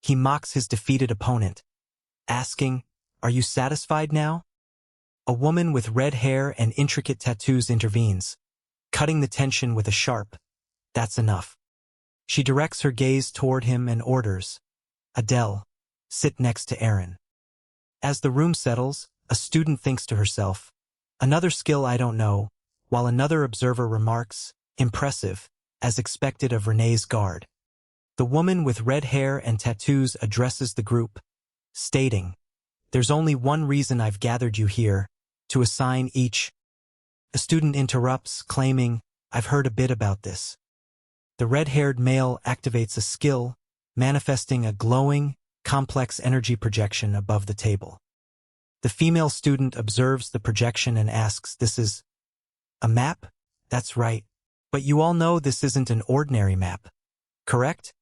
he mocks his defeated opponent, asking, are you satisfied now? A woman with red hair and intricate tattoos intervenes, cutting the tension with a sharp, that's enough. She directs her gaze toward him and orders, Adele, sit next to Aaron. As the room settles, a student thinks to herself, Another skill I don't know, while another observer remarks, impressive, as expected of Renee's guard. The woman with red hair and tattoos addresses the group, stating, "There's only one reason I've gathered you here, to assign each." A student interrupts, claiming, "I've heard a bit about this." The red-haired male activates a skill, manifesting a glowing, complex energy projection above the table. The female student observes the projection and asks, "This is a map?" "That's right. But you all know this isn't an ordinary map, correct?"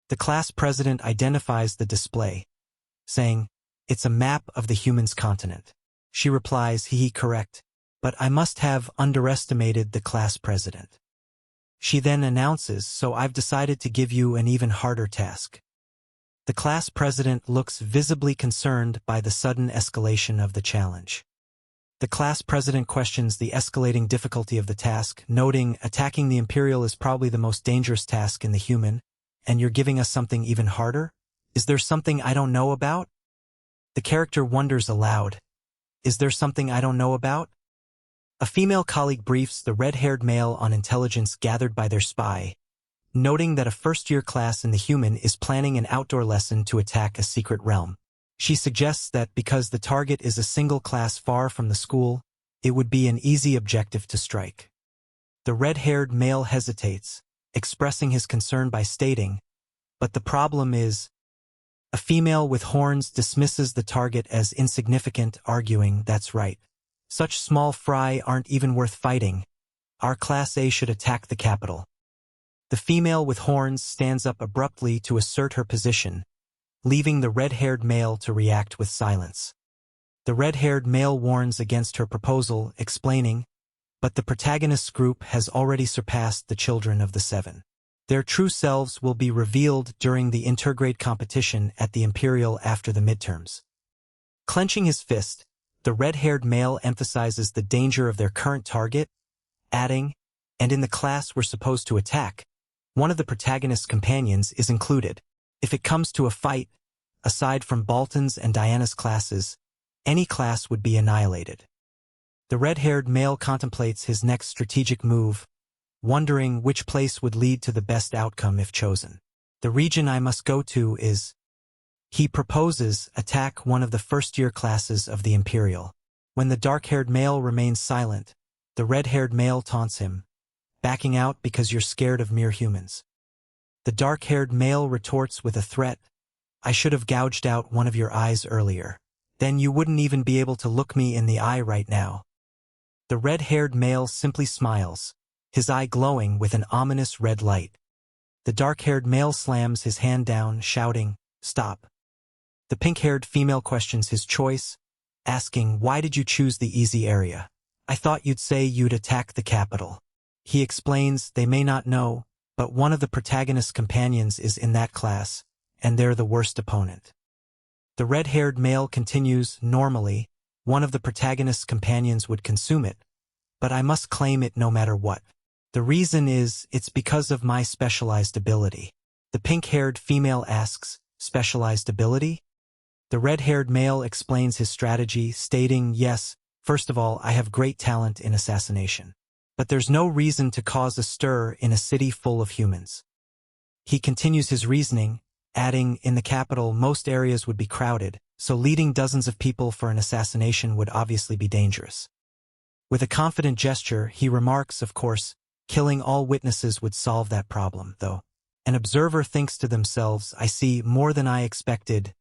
The class president identifies the display, saying, "It's a map of the humans' continent." She replies, "Hee, correct. But I must have underestimated the class president." She then announces, "So I've decided to give you an even harder task." The class president looks visibly concerned by the sudden escalation of the challenge. The class president questions the escalating difficulty of the task, noting, "Attacking the Imperial is probably the most dangerous task in the human, and you're giving us something even harder? Is there something I don't know about?" The character wonders aloud, "Is there something I don't know about?" A female colleague briefs the red-haired male on intelligence gathered by their spy, noting that a first-year class in the human is planning an outdoor lesson to attack a secret realm. She suggests that because the target is a single class far from the school, it would be an easy objective to strike. The red-haired male hesitates, expressing his concern by stating, "But the problem is..." A female with horns dismisses the target as insignificant, arguing, "That's right. Such small fry aren't even worth fighting. Our Class A should attack the capital." The female with horns stands up abruptly to assert her position, leaving the red-haired male to react with silence. The red-haired male warns against her proposal, explaining, "But the protagonist's group has already surpassed the children of the Seven. Their true selves will be revealed during the intergrade competition at the Imperial after the midterms." Clenching his fist, the red-haired male emphasizes the danger of their current target, adding, "And in the class we're supposed to attack, one of the protagonist's companions is included. If it comes to a fight, aside from Balton's and Diana's classes, any class would be annihilated." The red-haired male contemplates his next strategic move, wondering which place would lead to the best outcome if chosen. "The region I must go to is..." He proposes attack one of the first-year classes of the Imperial. When the dark-haired male remains silent, the red-haired male taunts him, "Backing out because you're scared of mere humans." The dark-haired male retorts with a threat, "I should have gouged out one of your eyes earlier. Then you wouldn't even be able to look me in the eye right now." The red-haired male simply smiles, his eye glowing with an ominous red light. The dark-haired male slams his hand down, shouting, "Stop." The pink-haired female questions his choice, asking, "Why did you choose the easy area? I thought you'd say you'd attack the capital." He explains they may not know, but one of the protagonist's companions is in that class, and they're the worst opponent. The red-haired male continues, "Normally, one of the protagonist's companions would consume it, but I must claim it no matter what. The reason is, it's because of my specialized ability." The pink-haired female asks, "Specialized ability?" The red-haired male explains his strategy, stating, "Yes, first of all, I have great talent in assassination. But there's no reason to cause a stir in a city full of humans." He continues his reasoning, adding, "In the capital, most areas would be crowded, so leading dozens of people for an assassination would obviously be dangerous." With a confident gesture, he remarks, "Of course, killing all witnesses would solve that problem, though." An observer thinks to themselves, "I see more than I expected."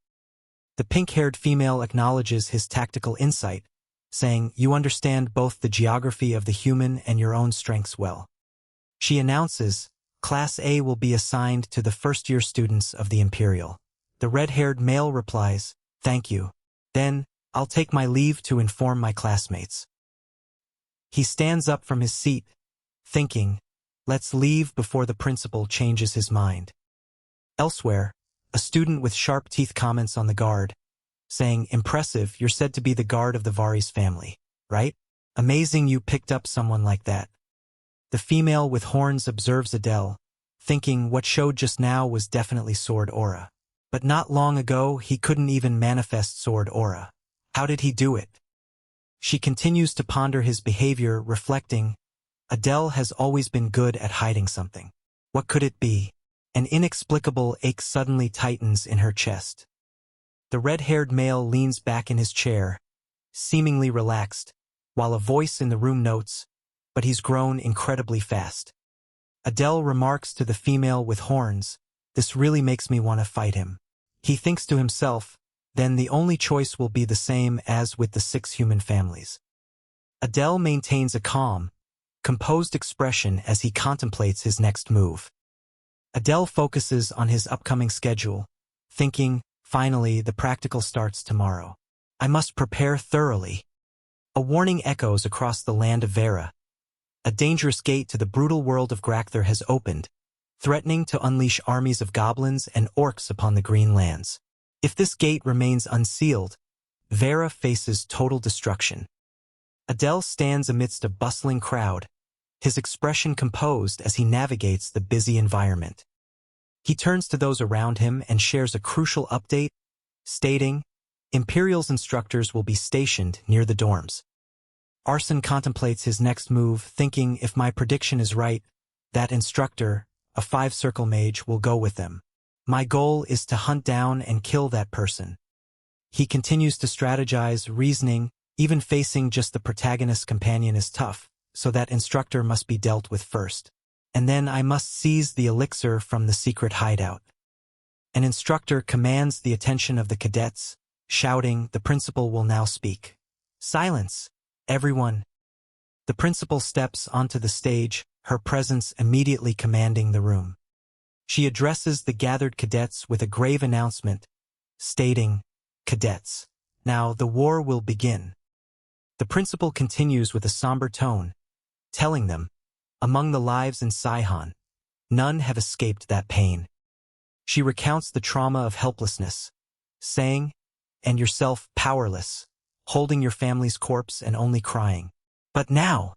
The pink-haired female acknowledges his tactical insight, saying, "You understand both the geography of the human and your own strengths well." She announces, "Class A will be assigned to the first-year students of the Imperial." The red-haired male replies, "Thank you. Then, I'll take my leave to inform my classmates." He stands up from his seat, thinking, "Let's leave before the principal changes his mind." Elsewhere, a student with sharp teeth comments on the guard, saying, "Impressive, you're said to be the guard of the Vari's family, right? Amazing you picked up someone like that." The female with horns observes Adele, thinking what showed just now was definitely sword aura. But not long ago, he couldn't even manifest sword aura. How did he do it? She continues to ponder his behavior, reflecting, Adele has always been good at hiding something. What could it be? An inexplicable ache suddenly tightens in her chest. The red-haired male leans back in his chair, seemingly relaxed, while a voice in the room notes, but he's grown incredibly fast. Adele remarks to the female with horns, this really makes me want to fight him. He thinks to himself, then the only choice will be the same as with the 6 human families. Adele maintains a calm, composed expression as he contemplates his next move. Adele focuses on his upcoming schedule, thinking, finally, the practical starts tomorrow. I must prepare thoroughly. A warning echoes across the land of Vera. A dangerous gate to the brutal world of Grakther has opened, threatening to unleash armies of goblins and orcs upon the green lands. If this gate remains unsealed, Vera faces total destruction. Adele stands amidst a bustling crowd, his expression composed as he navigates the busy environment. He turns to those around him and shares a crucial update, stating, Imperial's instructors will be stationed near the dorms. Arson contemplates his next move, thinking if my prediction is right, that instructor, a 5-circle mage, will go with them. My goal is to hunt down and kill that person. He continues to strategize, reasoning, even facing just the protagonist's companion is tough, so that instructor must be dealt with first. And then I must seize the elixir from the secret hideout. An instructor commands the attention of the cadets, shouting, the principal will now speak. Silence, everyone. The principal steps onto the stage, her presence immediately commanding the room. She addresses the gathered cadets with a grave announcement, stating, Cadets, now the war will begin. The principal continues with a somber tone, telling them, among the lives in Saihan, none have escaped that pain. She recounts the trauma of helplessness, saying, and yourself powerless, holding your family's corpse and only crying. But now,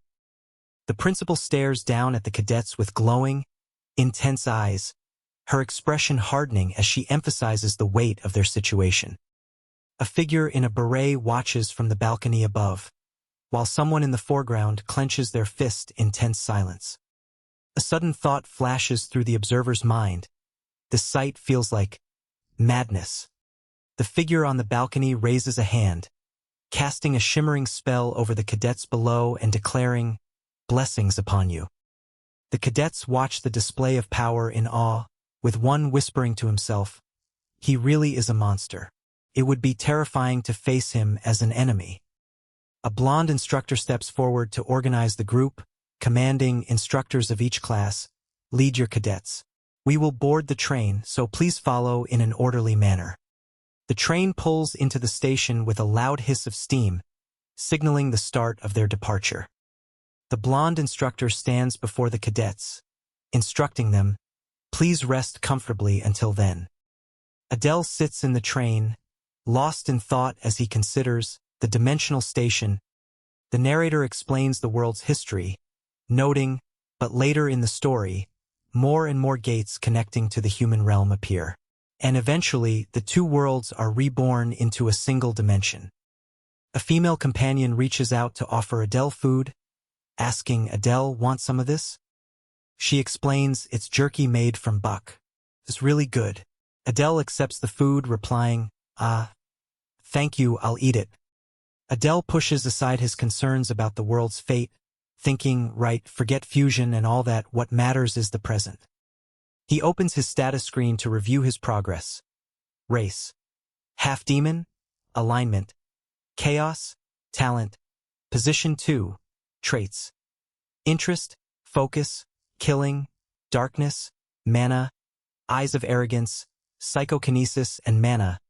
the principal stares down at the cadets with glowing, intense eyes, her expression hardening as she emphasizes the weight of their situation. A figure in a beret watches from the balcony above, while someone in the foreground clenches their fist in tense silence. A sudden thought flashes through the observer's mind. The sight feels like madness. The figure on the balcony raises a hand, casting a shimmering spell over the cadets below and declaring, blessings upon you. The cadets watch the display of power in awe, with one whispering to himself, he really is a monster. It would be terrifying to face him as an enemy. A blonde instructor steps forward to organize the group, commanding instructors of each class, lead your cadets. We will board the train, so please follow in an orderly manner. The train pulls into the station with a loud hiss of steam, signaling the start of their departure. The blonde instructor stands before the cadets, instructing them, please rest comfortably until then. Adele sits in the train, lost in thought as he considers the dimensional station. The narrator explains the world's history, noting, but later in the story, more and more gates connecting to the human realm appear. And eventually, the 2 worlds are reborn into a single dimension. A female companion reaches out to offer Adele food, asking, Adele, want some of this? She explains it's jerky made from buck. It's really good. Adele accepts the food, replying, thank you, I'll eat it. Adele pushes aside his concerns about the world's fate, thinking, right, forget fusion and all that, what matters is the present. He opens his status screen to review his progress. Race. Half-demon. Alignment. Chaos. Talent. Position 2. Traits. Interest. Focus. Killing. Darkness. Mana. Eyes of Arrogance. Psychokinesis and Mana.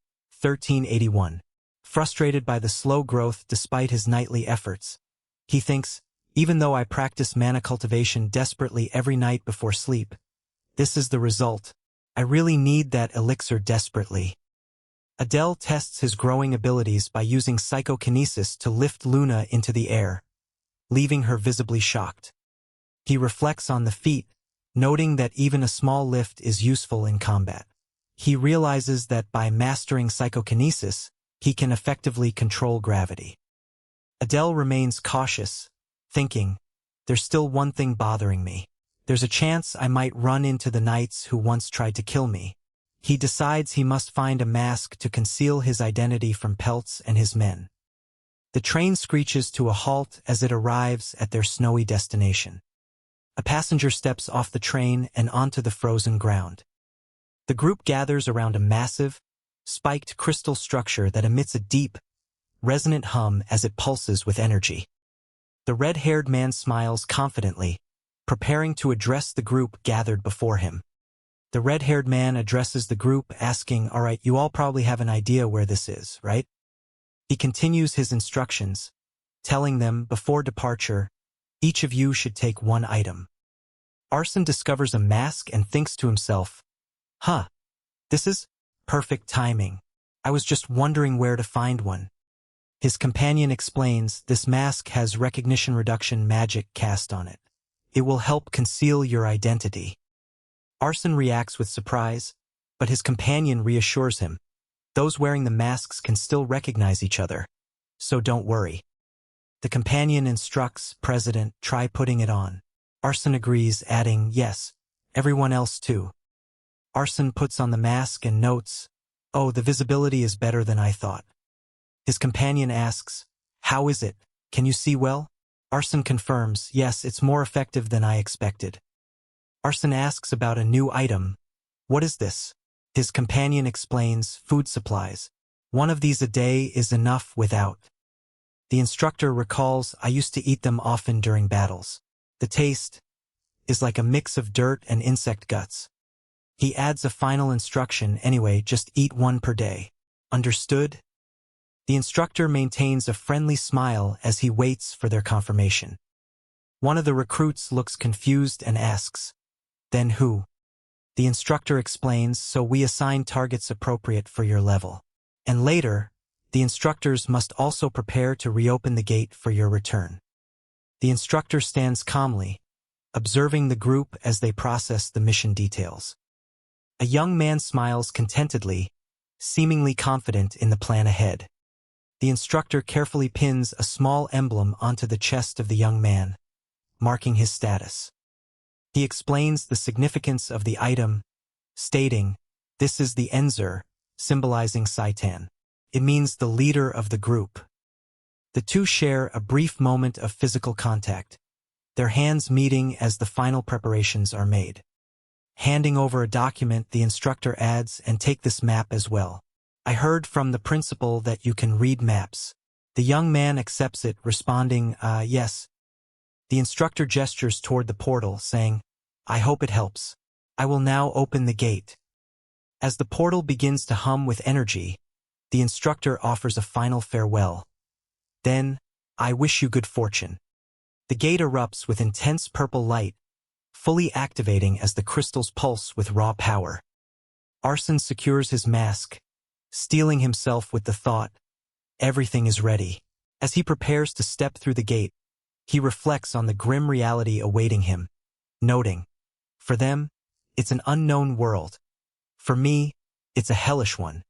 1381. Frustrated by the slow growth despite his nightly efforts, he thinks, even though I practice mana cultivation desperately every night before sleep, this is the result. I really need that elixir desperately. Adele tests his growing abilities by using psychokinesis to lift Luna into the air, leaving her visibly shocked. He reflects on the feat, noting that even a small lift is useful in combat. He realizes that by mastering psychokinesis, he can effectively control gravity. Adele remains cautious, thinking, there's still one thing bothering me. There's a chance I might run into the knights who once tried to kill me. He decides he must find a mask to conceal his identity from Peltz and his men. The train screeches to a halt as it arrives at their snowy destination. A passenger steps off the train and onto the frozen ground. The group gathers around a massive, spiked crystal structure that emits a deep, resonant hum as it pulses with energy. The red-haired man smiles confidently, preparing to address the group gathered before him. The red-haired man addresses the group, asking, "All right, you all probably have an idea where this is, right?" He continues his instructions, telling them, before departure, each of you should take one item. Arson discovers a mask and thinks to himself, this is perfect timing. I was just wondering where to find one. His companion explains, this mask has recognition reduction magic cast on it. It will help conceal your identity. Arson reacts with surprise, but his companion reassures him. Those wearing the masks can still recognize each other, so don't worry. The companion instructs, President, try putting it on. Arson agrees, adding, yes, everyone else too. Arson puts on the mask and notes, oh, the visibility is better than I thought. His companion asks, how is it? Can you see well? Arson confirms, yes, it's more effective than I expected. Arson asks about a new item. What is this? His companion explains, food supplies. One of these a day is enough without. The instructor recalls, I used to eat them often during battles. The taste is like a mix of dirt and insect guts. He adds a final instruction, anyway, just eat one per day. Understood? The instructor maintains a friendly smile as he waits for their confirmation. One of the recruits looks confused and asks, then who? The instructor explains, so we assign targets appropriate for your level. And later, the instructors must also prepare to reopen the gate for your return. The instructor stands calmly, observing the group as they process the mission details. A young man smiles contentedly, seemingly confident in the plan ahead. The instructor carefully pins a small emblem onto the chest of the young man, marking his status. He explains the significance of the item, stating, this is the Dronzer, symbolizing Saitan. It means the leader of the group. The two share a brief moment of physical contact, their hands meeting as the final preparations are made. Handing over a document, the instructor adds, and take this map as well. I heard from the principal that you can read maps. The young man accepts it, responding, yes. The instructor gestures toward the portal, saying, I hope it helps. I will now open the gate. As the portal begins to hum with energy, the instructor offers a final farewell. Then, I wish you good fortune. The gate erupts with intense purple light, fully activating as the crystals pulse with raw power. Arson secures his mask, steeling himself with the thought, everything is ready. As he prepares to step through the gate, he reflects on the grim reality awaiting him, noting, for them, it's an unknown world. For me, it's a hellish one.